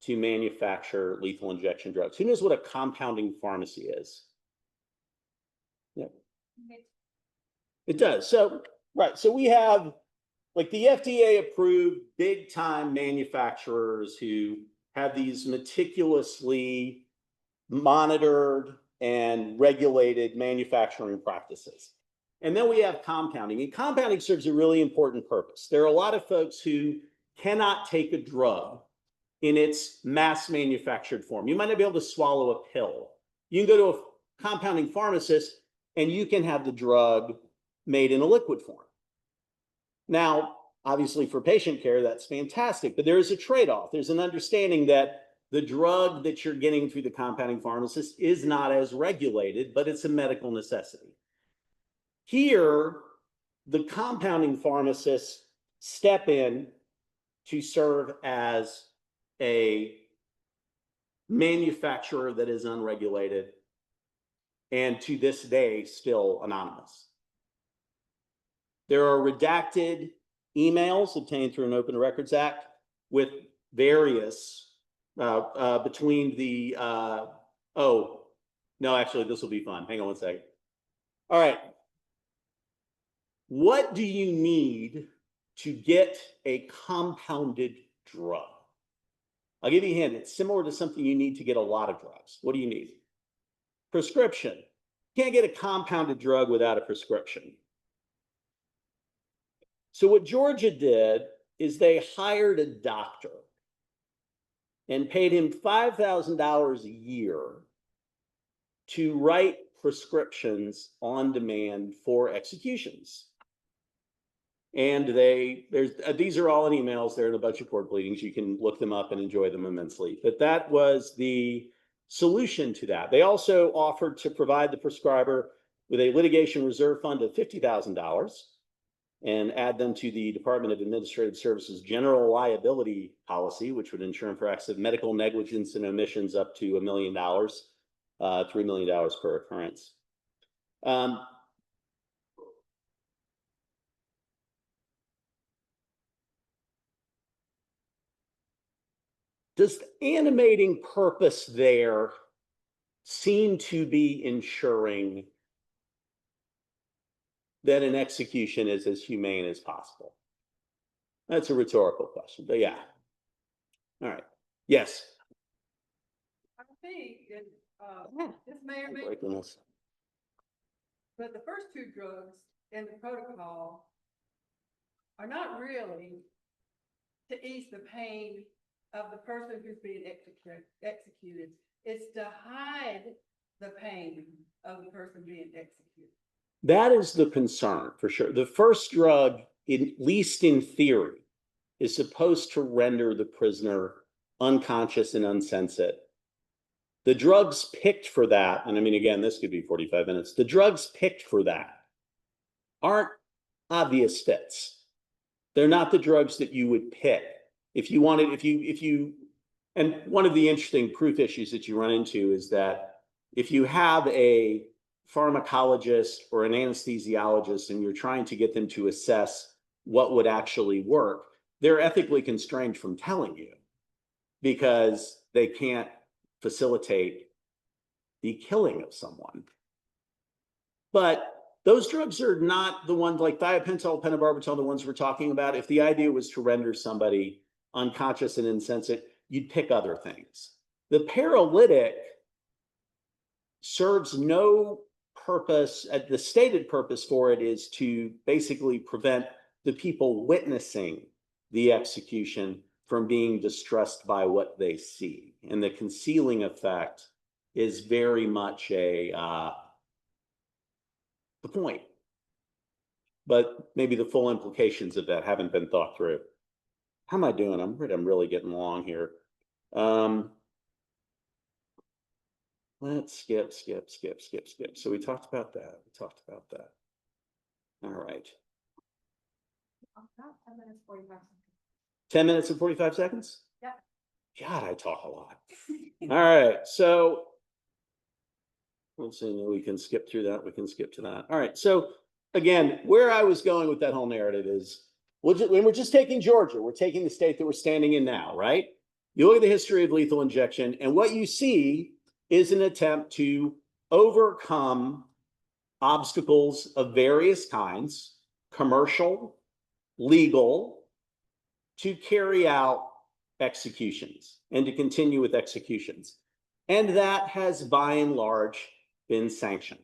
to manufacture lethal injection drugs. Who knows what a compounding pharmacy is? Yeah. It does. So, right. So we have like the FDA approved big time manufacturers who have these meticulously monitored and regulated manufacturing practices. And then we have compounding, and compounding serves a really important purpose. There are a lot of folks who cannot take a drug in its mass manufactured form. You might not be able to swallow a pill. You can go to a compounding pharmacist and you can have the drug made in a liquid form. Now, obviously for patient care, that's fantastic, but there is a trade-off. There's an understanding that the drug that you're getting through the compounding pharmacist is not as regulated, but it's a medical necessity. Here, the compounding pharmacists step in to serve as a manufacturer that is unregulated and to this day still anonymous. There are redacted emails obtained through an Open Records Act with various between the oh no, actually this will be fun. Hang on one second. All right. What do you need to get a compounded drug? I'll give you a hint. It's similar to something you need to get a lot of drugs. What do you need? Prescription. You can't get a compounded drug without a prescription. So what Georgia did is they hired a doctor and paid him $5,000 a year to write prescriptions on demand for executions. And these are all in emails. They're in a bunch of court pleadings. You can look them up and enjoy them immensely. But that was the solution to that. They also offered to provide the prescriber with a litigation reserve fund of $50,000 and add them to the Department of Administrative Services general liability policy, which would insure him for acts of medical negligence and omissions up to $1 million, $3 million per occurrence. does the animating purpose there seem to be ensuring that an execution is as humane as possible? That's a rhetorical question, but yeah. All right. Yes. I think, and, this may or may, My goodness. but the first two drugs in the protocol are not really to ease the pain of the person who's being executed. It's to hide the pain of the person being executed. That is the concern for sure. The first drug, at least in theory, is supposed to render the prisoner unconscious and unsensate. The drugs picked for that, and I mean, again, this could be 45 minutes. The drugs picked for that aren't obvious fits. They're not the drugs that you would pick. If you wanted, and one of the interesting proof issues that you run into is that if you have a pharmacologist or an anesthesiologist and you're trying to get them to assess what would actually work, they're ethically constrained from telling you because they can't facilitate the killing of someone. But those drugs are not the ones like thiopental, pentobarbital, the ones we're talking about. If the idea was to render somebody unconscious and insensate, you'd pick other things. The paralytic serves no purpose. The stated purpose for it is to basically prevent the people witnessing the execution from being distressed by what they see. And the concealing effect is very much the point. But maybe the full implications of that haven't been thought through. How am I doing? I'm really getting long here. Let's skip. So we talked about that. All right. 10 minutes, 45 seconds. 10 minutes and 45 seconds? Yeah. God, I talk a lot. All right. So let's see. We can skip through that. We can skip to that. All right. So again, where I was going with that whole narrative is, when we're just taking Georgia, we're taking the state that we're standing in now, right? You look at the history of lethal injection, and what you see is an attempt to overcome obstacles of various kinds, commercial, legal, to carry out executions and to continue with executions. And that has by and large been sanctioned,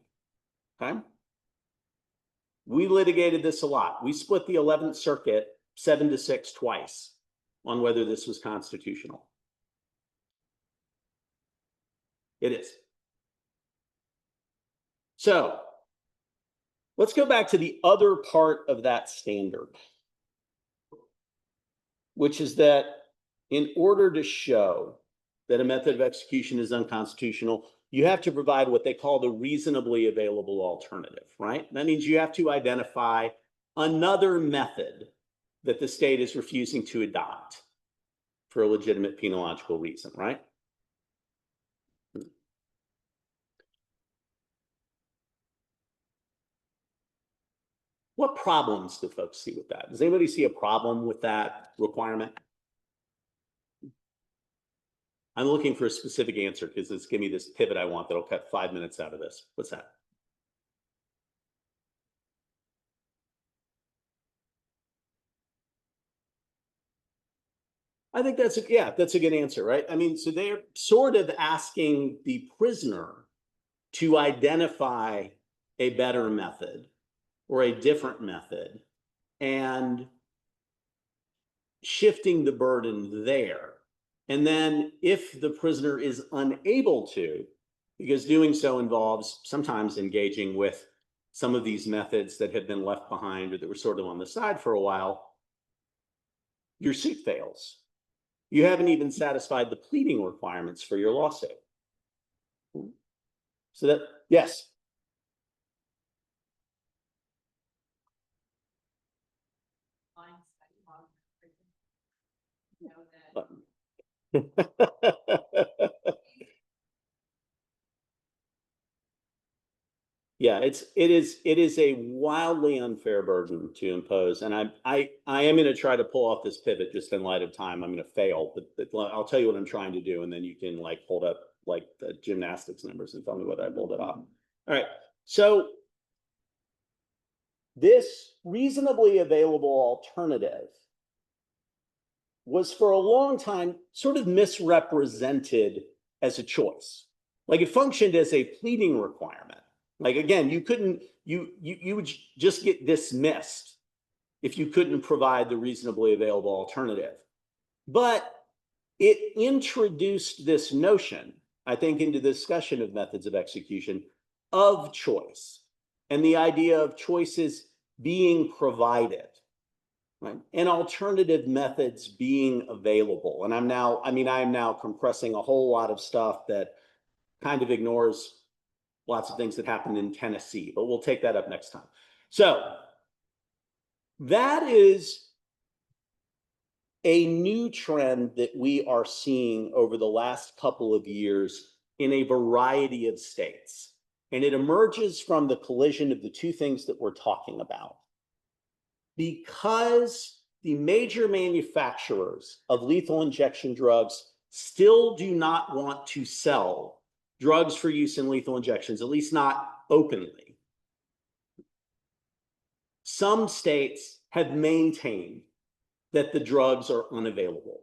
okay? We litigated this a lot. We split the 11th Circuit 7-6 twice on whether this was constitutional. It is. So let's go back to the other part of that standard, which is that in order to show that a method of execution is unconstitutional, you have to provide what they call the reasonably available alternative, right? That means you have to identify another method that the state is refusing to adopt for a legitimate penological reason, right? What problems do folks see with that? Does anybody see a problem with that requirement? I'm looking for a specific answer because it's giving me this pivot I want that'll cut 5 minutes out of this. What's that? I think that's a good answer, right? I mean, so they're sort of asking the prisoner to identify a better method or a different method and shifting the burden there. And then if the prisoner is unable to, because doing so involves sometimes engaging with some of these methods that have been left behind or that were sort of on the side for a while, your suit fails. You haven't even satisfied the pleading requirements for your lawsuit. So that, yes. Yeah, it is a wildly unfair burden to impose, and I am going to try to pull off this pivot just in light of time. I'm going to fail, but I'll tell you what I'm trying to do, and then you can like hold up like the gymnastics numbers and tell me whether I pulled it off. All right, so this reasonably available alternative was for a long time sort of misrepresented as a choice. Like it functioned as a pleading requirement. Like again, you would just get dismissed if you couldn't provide the reasonably available alternative. But it introduced this notion, I think, into the discussion of methods of execution of choice and the idea of choices being provided, right? And alternative methods being available. And I am now compressing a whole lot of stuff that kind of ignores lots of things that happened in Tennessee, but we'll take that up next time. So that is a new trend that we are seeing over the last couple of years in a variety of states. And it emerges from the collision of the two things that we're talking about. Because the major manufacturers of lethal injection drugs still do not want to sell drugs for use in lethal injections, at least not openly. Some states have maintained that the drugs are unavailable.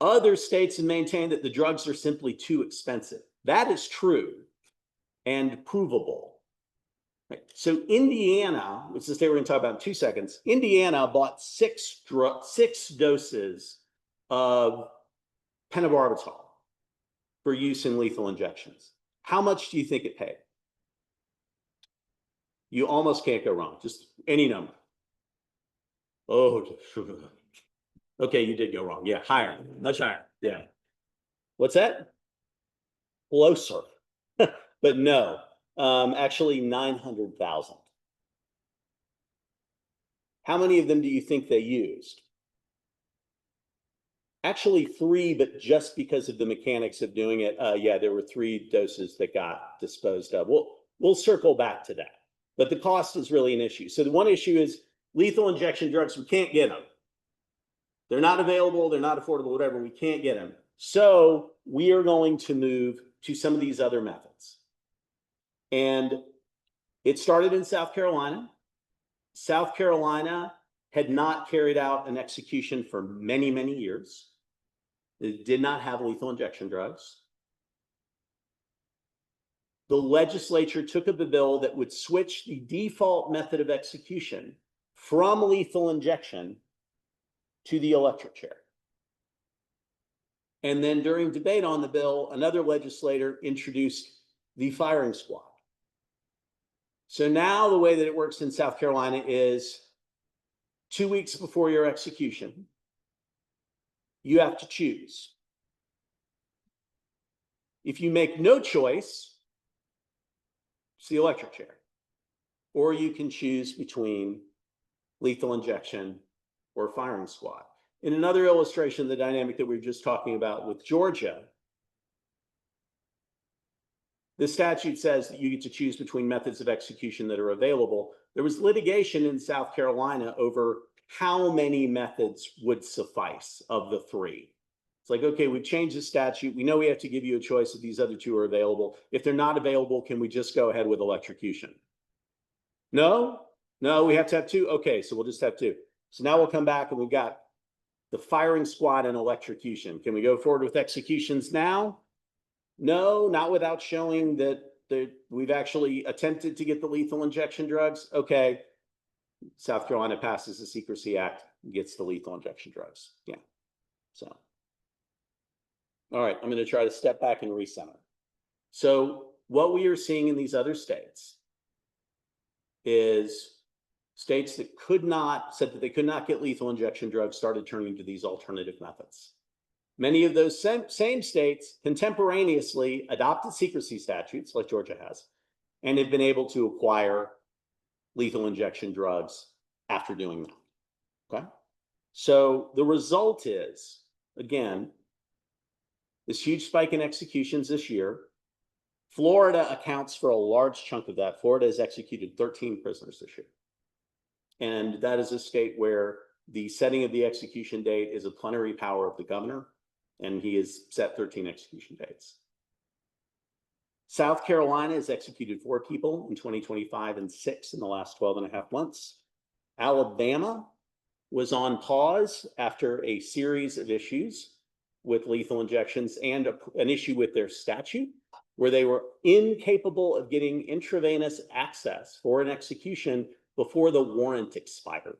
Other states have maintained that the drugs are simply too expensive. That is true and provable. Right. So Indiana, which is the state we're going to talk about in 2 seconds, Indiana bought six doses of pentobarbital for use in lethal injections. How much do you think it paid? You almost can't go wrong. Just any number. Oh, okay, you did go wrong. Yeah, higher, much higher. Yeah. What's that? Closer, but no. Actually, 900,000. How many of them do you think they used? Actually 3, but just because of the mechanics of doing it, yeah, there were 3 doses that got disposed of. We'll circle back to that, but the cost is really an issue. So the one issue is lethal injection drugs, we can't get them. They're not available, they're not affordable, whatever, we can't get them. So we are going to move to some of these other methods. And it started in South Carolina. South Carolina had not carried out an execution for many, many years. It did not have lethal injection drugs. The legislature took up a bill that would switch the default method of execution from lethal injection to the electric chair. And then during debate on the bill, another legislator introduced the firing squad. So now the way that it works in South Carolina is 2 weeks before your execution, you have to choose. If you make no choice, it's the electric chair. Or you can choose between lethal injection or firing squad. In another illustration, the dynamic that we were just talking about with Georgia, the statute says that you get to choose between methods of execution that are available. There was litigation in South Carolina over how many methods would suffice of the 3. It's like, okay, we've changed the statute. We know we have to give you a choice if these other 2 are available. If they're not available, can we just go ahead with electrocution? No, we have to have 2. Okay, so we'll just have 2. So now we'll come back and we've got the firing squad and electrocution. Can we go forward with executions now? No, not without showing that we've actually attempted to get the lethal injection drugs. Okay, South Carolina passes the Secrecy Act, gets the lethal injection drugs. Yeah, so. All right, I'm going to try to step back and recenter. So what we are seeing in these other states is states that said that they could not get lethal injection drugs started turning to these alternative methods. Many of those same states contemporaneously adopted secrecy statutes like Georgia has and have been able to acquire lethal injection drugs after doing that, okay? So the result is, again, this huge spike in executions this year. Florida accounts for a large chunk of that. Florida has executed 13 prisoners this year. And that is a state where the setting of the execution date is a plenary power of the governor, and he has set 13 execution dates. South Carolina has executed 4 people in 2025 and 6 in the last 12 and a half months. Alabama was on pause after a series of issues with lethal injections and an issue with their statute, where they were incapable of getting intravenous access for an execution before the warrant expired.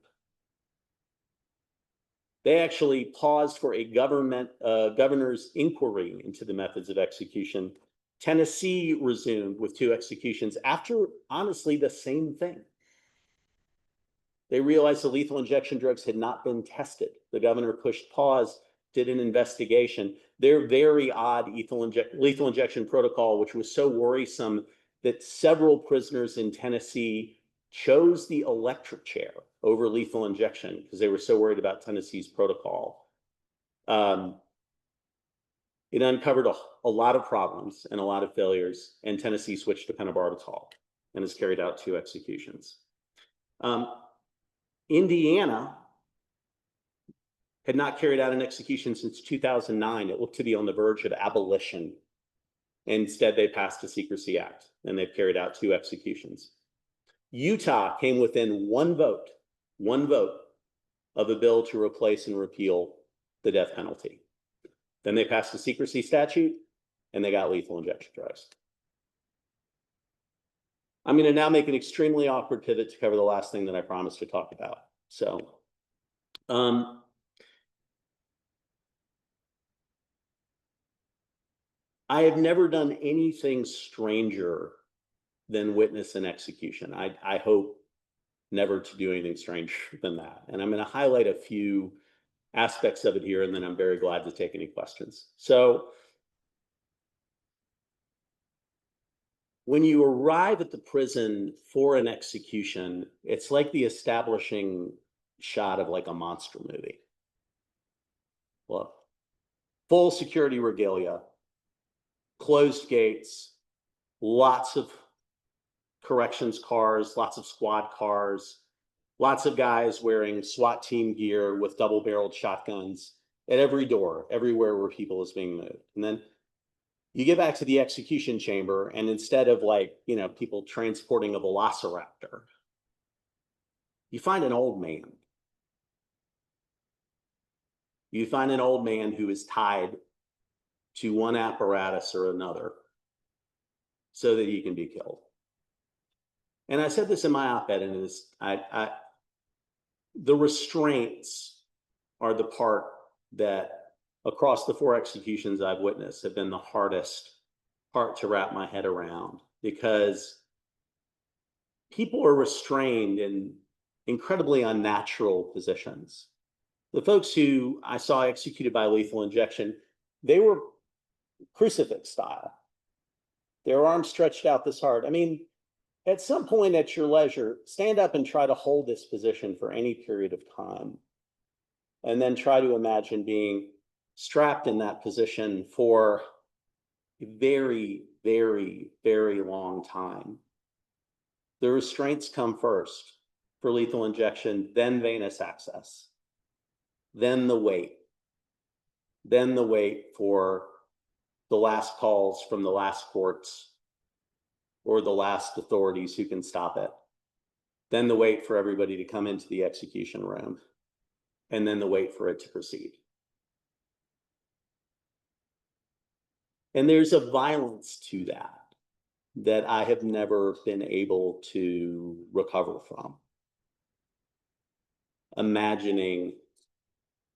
They actually paused for a governor's inquiry into the methods of execution. Tennessee resumed with 2 executions after, honestly, the same thing. They realized the lethal injection drugs had not been tested. The governor pushed pause, did an investigation. Their very odd lethal injection protocol, which was so worrisome that several prisoners in Tennessee chose the electric chair over lethal injection because they were so worried about Tennessee's protocol. It uncovered a lot of problems and a lot of failures, and Tennessee switched to pentobarbital and has carried out 2 executions. Indiana had not carried out an execution since 2009. It looked to be on the verge of abolition. Instead, they passed a Secrecy Act, and they've carried out 2 executions. Utah came within one vote of a bill to replace and repeal the death penalty. Then they passed a secrecy statute, and they got lethal injection drugs. I'm going to now make an extremely awkward pivot to cover the last thing that I promised to talk about. So, I have never done anything stranger than witness an execution. I hope never to do anything stranger than that. And I'm going to highlight a few aspects of it here, and then I'm very glad to take any questions. So, when you arrive at the prison for an execution, it's like the establishing shot of like a monster movie. Look, full security regalia, closed gates, lots of corrections cars, lots of squad cars, lots of guys wearing SWAT team gear with double-barreled shotguns at every door, everywhere where people is being moved. And then you get back to the execution chamber, and instead of like, people transporting a velociraptor, you find an old man. You find an old man who is tied to one apparatus or another so that he can be killed. And I said this in my op-ed, and the restraints are the part that across the 4 executions I've witnessed have been the hardest part to wrap my head around, because people are restrained in incredibly unnatural positions. The folks who I saw executed by lethal injection, they were crucifix style. Their arms stretched out this hard. I mean, at some point at your leisure, stand up and try to hold this position for any period of time. And then try to imagine being strapped in that position for a very, very, very long time. The restraints come first for lethal injection, then venous access, then the wait for the last calls from the last courts or the last authorities who can stop it, then the wait for everybody to come into the execution room, and then the wait for it to proceed. And there's a violence to that I have never been able to recover from. Imagining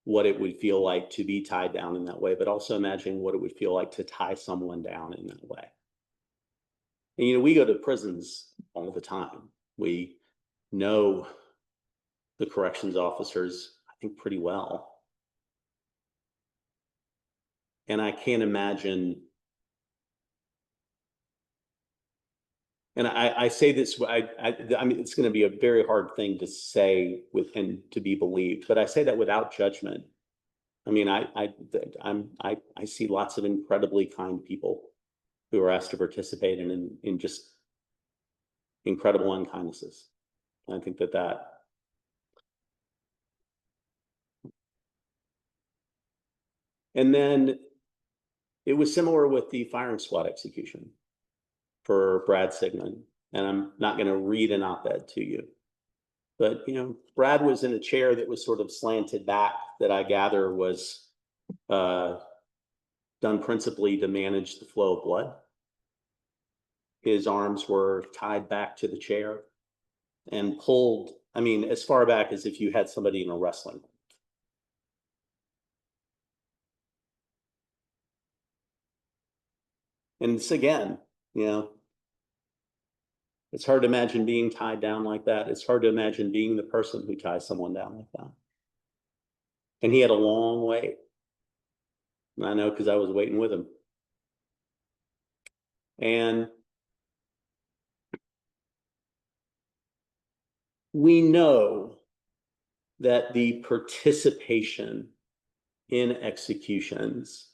what it would feel like to be tied down in that way, but also imagining what it would feel like to tie someone down in that way. And we go to prisons all the time. We know the corrections officers, I think, pretty well. And I can't imagine, and I say this, I mean, it's going to be a very hard thing to say and to be believed, but I say that without judgment. I mean, I see lots of incredibly kind people who are asked to participate in just incredible unkindnesses. I think that and then it was similar with the firing squad execution for Brad Sigmund. And I'm not going to read an op-ed to you, but Brad was in a chair that was sort of slanted back, that I gather was done principally to manage the flow of blood. His arms were tied back to the chair and pulled, I mean, as far back as if you had somebody in a wrestling. And it's again, it's hard to imagine being tied down like that. It's hard to imagine being the person who ties someone down like that. And he had a long wait. And I know because I was waiting with him. And we know that the participation in executions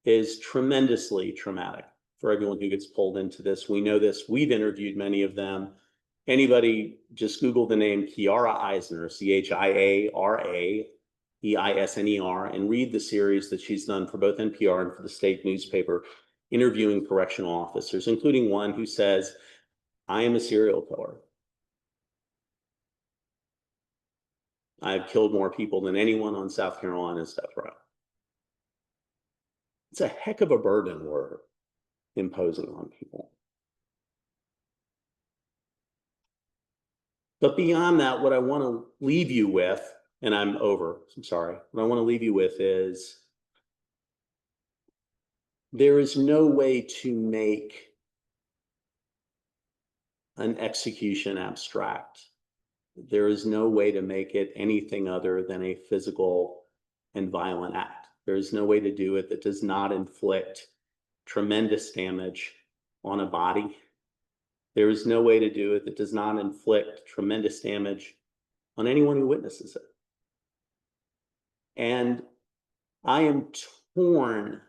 is tremendously traumatic for everyone who gets pulled into this. We know this. We've interviewed many of them. Anybody, just Google the name Chiara Eisner, CHIARA-EISNER, and read the series that she's done for both NPR and for the state newspaper, interviewing correctional officers, including one who says, I am a serial killer. I've killed more people than anyone on South Carolina's death row. It's a heck of a burden we're imposing on people. But beyond that, what I want to leave you with, and I'm sorry, what I want to leave you with is there is no way to make an execution abstract. There is no way to make it anything other than a physical and violent act. There is no way to do it that does not inflict tremendous damage on a body. There is no way to do it that does not inflict tremendous damage on anyone who witnesses it. And I am torn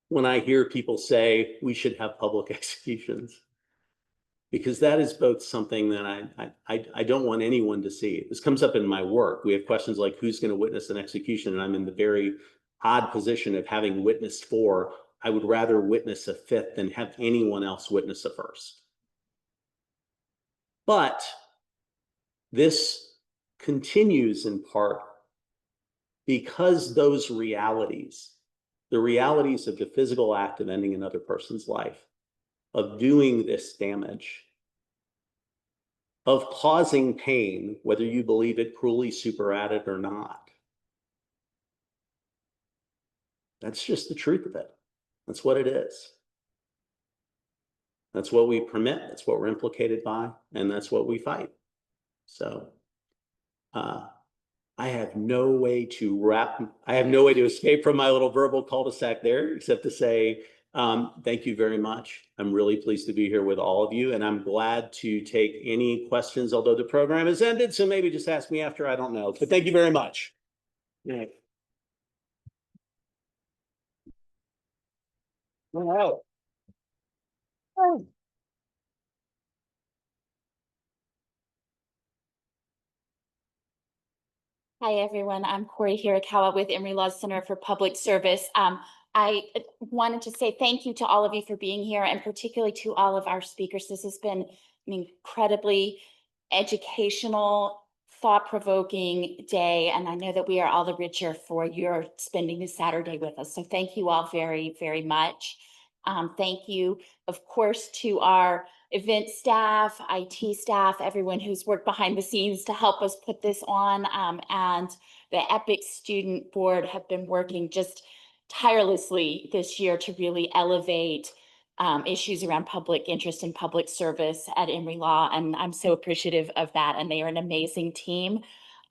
when I hear people say we should have public executions, because that is both something that I don't want anyone to see. This comes up in my work. We have questions like who's going to witness an execution, and I'm in the very odd position of having witnessed 4. I would rather witness a 5th than have anyone else witness a 1st. But this continues in part because those realities, the realities of the physical act of ending another person's life, of doing this damage, of causing pain, whether you believe it cruelly superadded or not. That's just the truth of it. That's what it is. That's what we permit. That's what we're implicated by. And that's what we fight. So I have no way to escape from my little verbal cul-de-sac there, except to say, thank you very much. I'm really pleased to be here with all of you, and I'm glad to take any questions, although the program has ended, so maybe just ask me after, I don't know. But thank you very much. Yeah. Wow. Oh. Hi, everyone. I'm Corey Hirakawa with Emory Law Center for Public Service. I wanted to say thank you to all of you for being here, and particularly to all of our speakers. This has been an incredibly educational, thought-provoking day, and I know that we are all the richer for your spending this Saturday with us. So thank you all very, very much. Thank you, of course, to our event staff, IT staff, everyone who's worked behind the scenes to help us put this on, and the EPIC Student Board have been working just tirelessly this year to really elevate issues around public interest and public service at Emory Law, and I'm so appreciative of that, and they are an amazing team.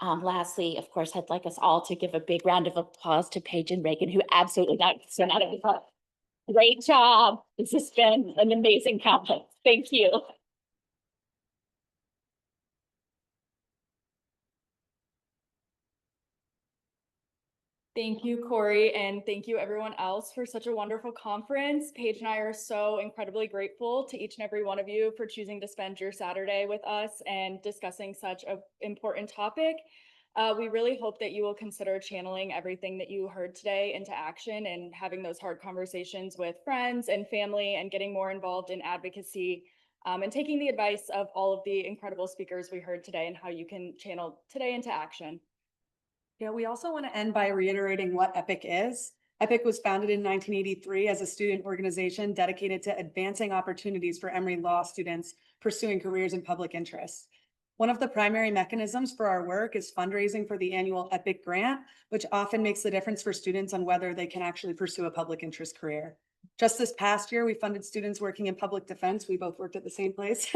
Lastly, of course, I'd like us all to give a big round of applause to Paige and Reagan, who absolutely got sent out of the club. Great job. This has been an amazing conference. Thank you. Thank you, Corey, and thank you everyone else for such a wonderful conference. Paige and I are so incredibly grateful to each and every one of you for choosing to spend your Saturday with us and discussing such an important topic. We really hope that you will consider channeling everything that you heard today into action and having those hard conversations with friends and family and getting more involved in advocacy, and taking the advice of all of the incredible speakers we heard today and how you can channel today into action. Yeah, we also want to end by reiterating what EPIC is. EPIC was founded in 1983 as a student organization dedicated to advancing opportunities for Emory Law students pursuing careers in public interest. One of the primary mechanisms for our work is fundraising for the annual EPIC grant, which often makes the difference for students on whether they can actually pursue a public interest career. Just this past year, we funded students working in public defense. We both worked at the same place.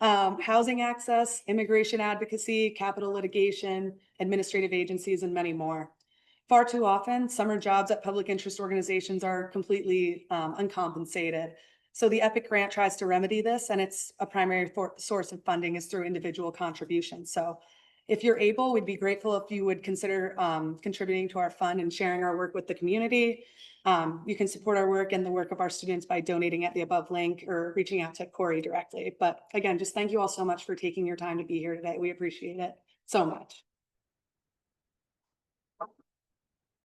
Housing access, immigration advocacy, capital litigation, administrative agencies, and many more. Far too often, summer jobs at public interest organizations are completely uncompensated. So the EPIC grant tries to remedy this, and it's a primary source of funding is through individual contributions. So if you're able, we'd be grateful if you would consider contributing to our fund and sharing our work with the community. You can support our work and the work of our students by donating at the above link or reaching out to Corey directly. But again, just thank you all so much for taking your time to be here today. We appreciate it so much.